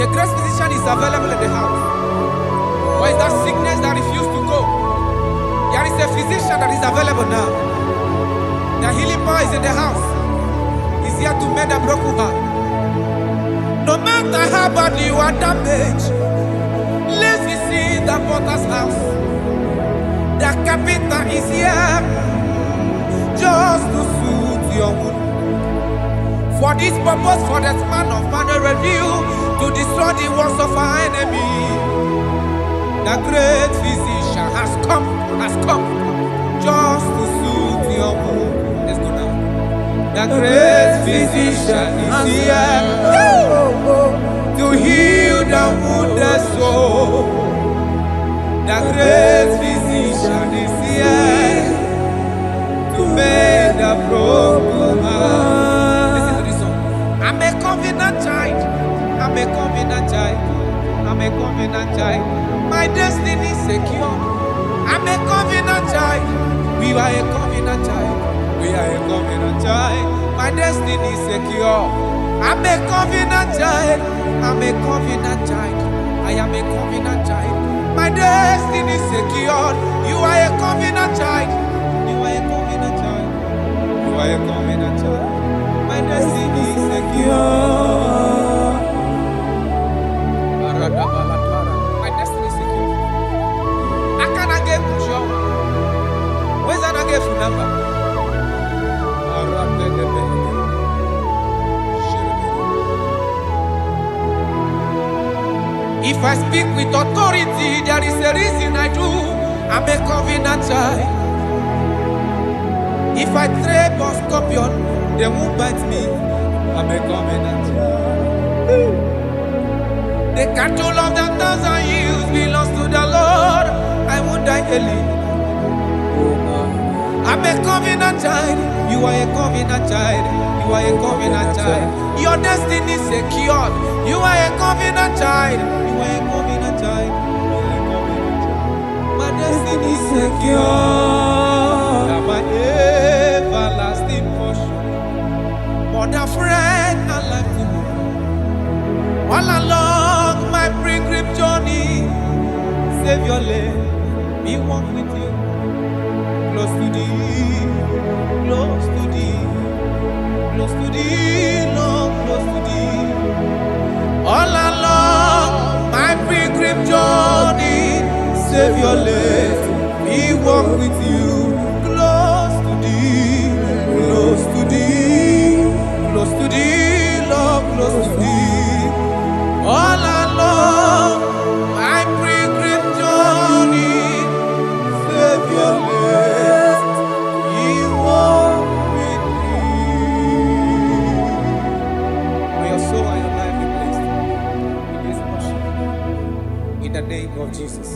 The great physician is available in the house. Or is that sickness that refused to go? There is a physician that is available now. The healing power is in the house. He's here to mend a broken heart. No matter how bad you are damaged, let's visit the potter's house. The carpenter is here just to suit your wound. For this purpose, for the span of man review, to destroy the works of our enemy. The great physician has come just to suit your wound. Let's go now. The great physician is here to heal the wounded soul. The great physician is here to make the broken heart. Listen to this song. I'm a covenant child. I'm a covenant child. I'm a covenant child. My destiny is secure. I'm a covenant child. We are a covenant child. We are a covenant child. My destiny is secure. I'm a covenant child. I'm a covenant child. I am a covenant child. My destiny is secured. You are a covenant child. You are a covenant child. You are a covenant child. My destiny is secure. My destiny is secure. I cannot get you. Where's that I get your number? If I speak with authority, there is a reason I do. I'm a covenant child. If I tread on scorpion, they won't bite me. I'm a covenant child. The cattle of the 1,000 years belongs to the Lord. I won't die early. I'm a covenant child. You are a covenant child. You are a covenant child. Your destiny is secured. You are a covenant child. You are a covenant child. My destiny is secure. I'm my everlasting portion. More than friend and life to me. All along my pilgrim journey, Savior, let me walk with you. Close to thee, close to thee, close to thee, Lord, close to thee. All along my pilgrim journey, Savior, let me walk with you. Close to thee, close to thee, close to thee, Lord, close to thee. All along my pilgrim journey, Savior, let me walk with you. May your soul and your life be blessed in this worship. In the name of Jesus.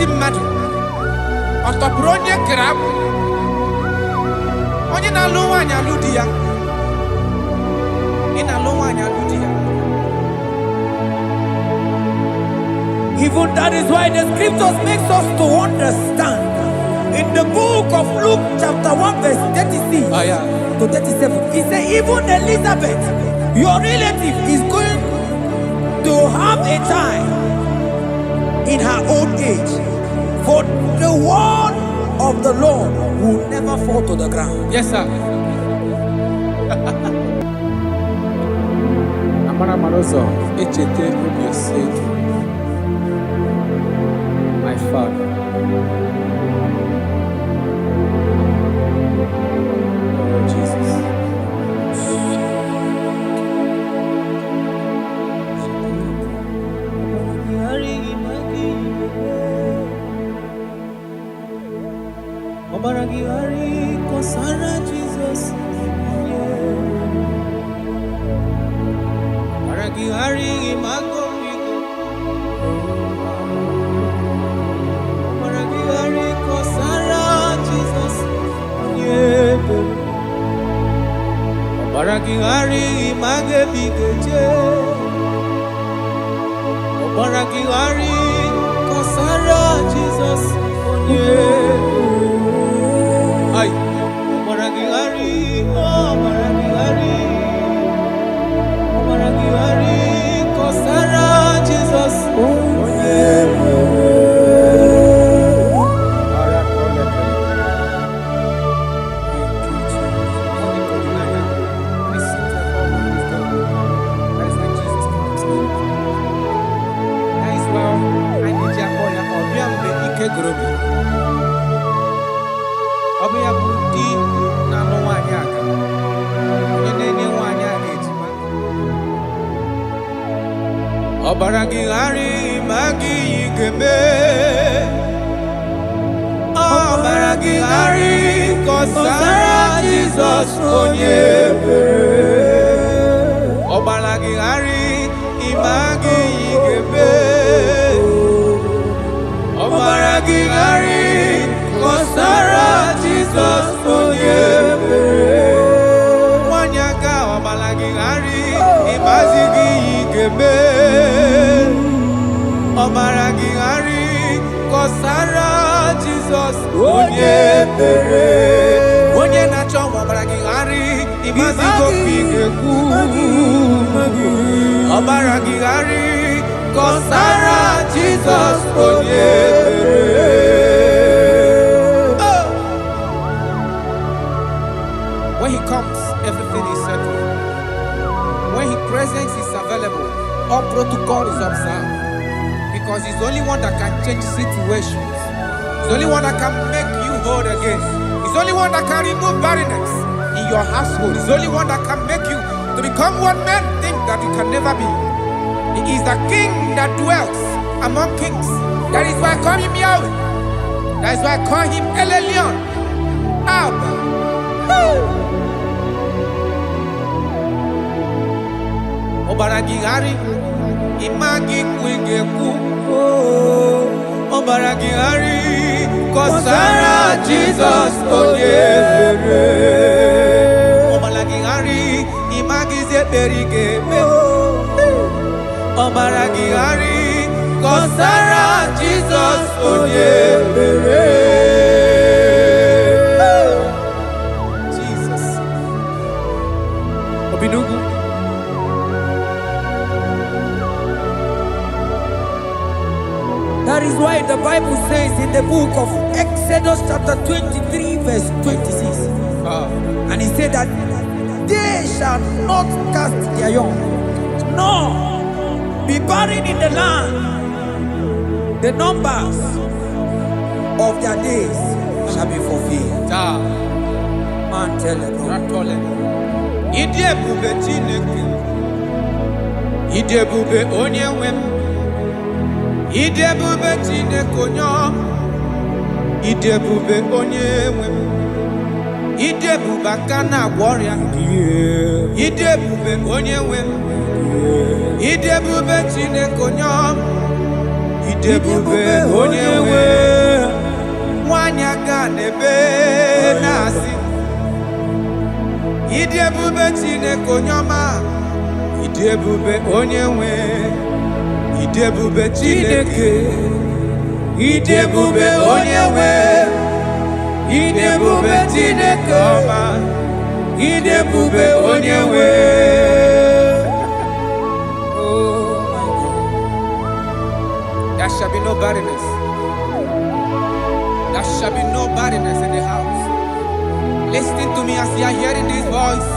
ndị mmadụ ọ tọpụrụ onye kere agbụ onye na-alụ nwaanyị alụ di ya ị na-alụ nwaanyị alụ di ya. Even that is why the scriptures makes us to understand. In the book of Luke chapter 1 verse 36 to 37, he said even Elizabeth, your relative, is going to have a child in her old age. For the word of the Lord will never fall to the ground. Yes, sir. Amara Marozo, Echete Obiosek, my father. Oh, Jesus. Obaragihari kosara Jesus. Obaragihari imagomigo. Obaragihari kosara Jesus. Obaragihari imagebigeje. Obaragihari kosara Jesus. Ay, Obaragihari, Obaragihari, Obaragihari, kosara Jesus. Obaragihari magi igeme. Obaragihari kosara Jesus onyebere. Obaragihari imagi igeme. Obaragihari kosara Jesus onyebere. Wanyaga obaragihari imazigi igeme. Obaragihari kosara Jesus onyebere. Onye na-achọ Obaragihari imazigo pigekwu. Obaragihari kosara Jesus onyebere. When he comes, everything is settled. When his presence is available, all protocol is observed. Because he's the only one that can change situations. He's the only one that can make you whole again. He's the only one that can remove barrenness in your household. He's the only one that can make you to become what men think that you can never be. He is the king that dwells among kings. That is why I call him Yahweh. That is why I call him El Elyon. Abba. Obaragihari imagi kwingeku. Obaragihari kosara Jesus onyebere. Obaragihari imagi zeberigeme. Obaragihari kosara Jesus onyebere. Jesus. Obinugu. That is why the Bible says in the book of Exodus chapter 23 verse 26. And he said that they shall not cast their young, nor be barren in the land. The numbers of their days shall be fulfilled. Man tell them. Idebube Chineke. Idebube onyenwem. Idebube Chineke onyo. Idebube onyenwem. Idebube akana warrior. Idebube onyenwem. Idebube Chineke onyo. Idebube onyewe Wanyaga nebe nasi Idebube Chineke onyoma Idebube onyewe Idebube Chineke Idebube onyewe Idebube Chineke ọma Idebube onyewe. Oh my God. There shall be no barrenness. There shall be no barrenness in the house. Listen to me as you are hearing this voice.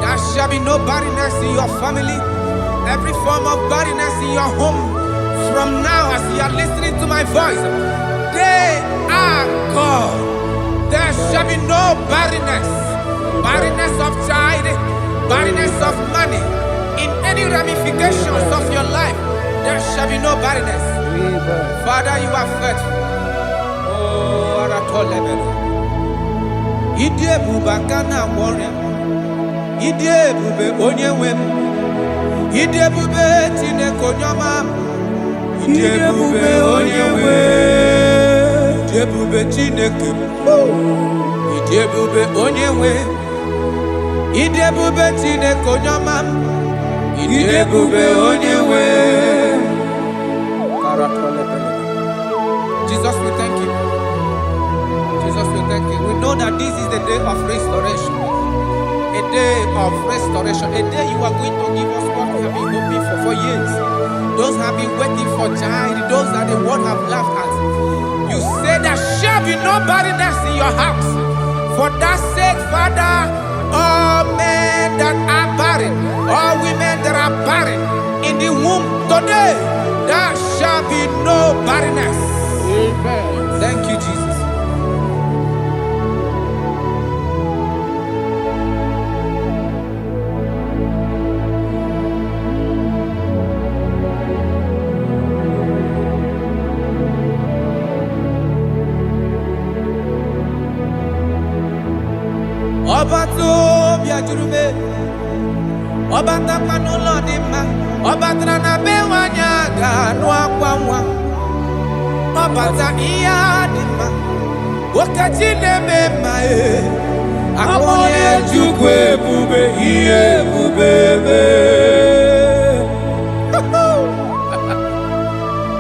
There shall be no barrenness in your family. Every form of barrenness in your home. From now as you are listening to my voice, they are gone. There shall be no barrenness. Barrenness of child, barrenness of money, in any ramifications of your life, there shall be no barrenness. Father, you are faithful. Oh, Arakolebe. Idebube kana warrior. Idebube onyewe. Idebube Chineke onyoma. Idebube onyewe. Idebube Chineke. Idebube onyewe. Idebube Chineke onyoma. Idebube onyewe. Jesus, we thank you. Jesus, we thank you. We know that this is the day of restoration. A day of restoration. A day you are going to give us what we have been hoping for years. Those who have been waiting for child, those that the world have laughed at. You say there shall be no barrenness in your house. For that sake, Father, all men that are barren, all women that are barren in the womb today, there shall be no barrenness. Amen. Thank you, Jesus. Obato biajurube Obata panulo dima Obatra na bewanya ganu akwanwa Obata iya dima Wakachine mema Akone chukwe bube iye bubebe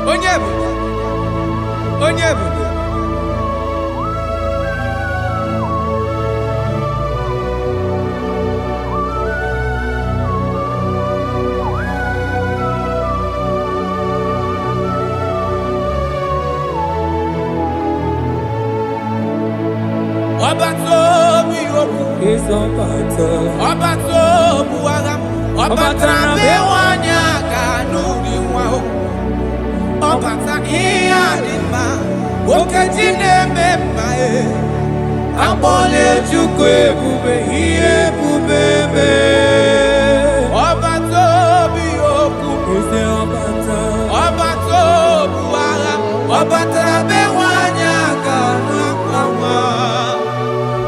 Onyebu Onyebu Obato buagam Obatra bewanya ganu diwa Obata iya dima Wakajine mema Abole chukwe bube iye bubebe Obato biyoku Obato buagam Obatra bewanya ganu akwawa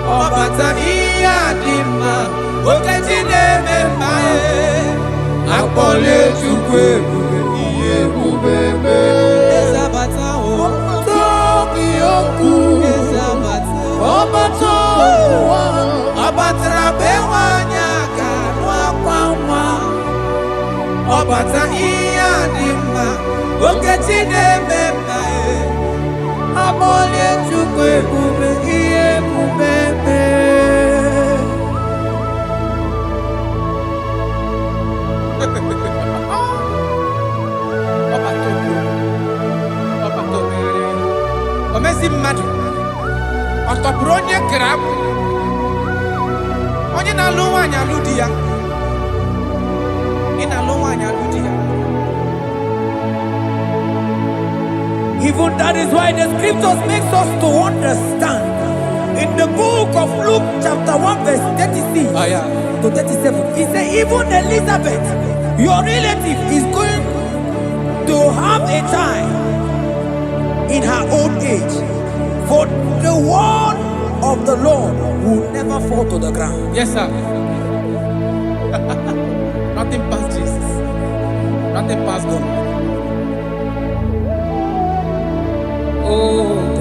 Obata iya dima Okajine memae Akpole chukwe bube iye bubebe Ezabata o Toki oku Ezabata Obato Obatra bewanya Kanwa kwamwa Obata iya dima Okajine memae Akpole chukwe bube iye bubebe Omezi mmadu Otopuru onye krab Onye na-alụ nwaanyị alụ di ya Ị na-alụ nwaanyị alụ di ya. Even that is why the scriptures makes us to understand. In the book of Luke chapter 1 verse 36 to 37, he said even Elizabeth, your relative, is going to have a child in her old age. For the word of the Lord will never fall to the ground. Yes, sir. Nothing past Jesus. Nothing past God. Oh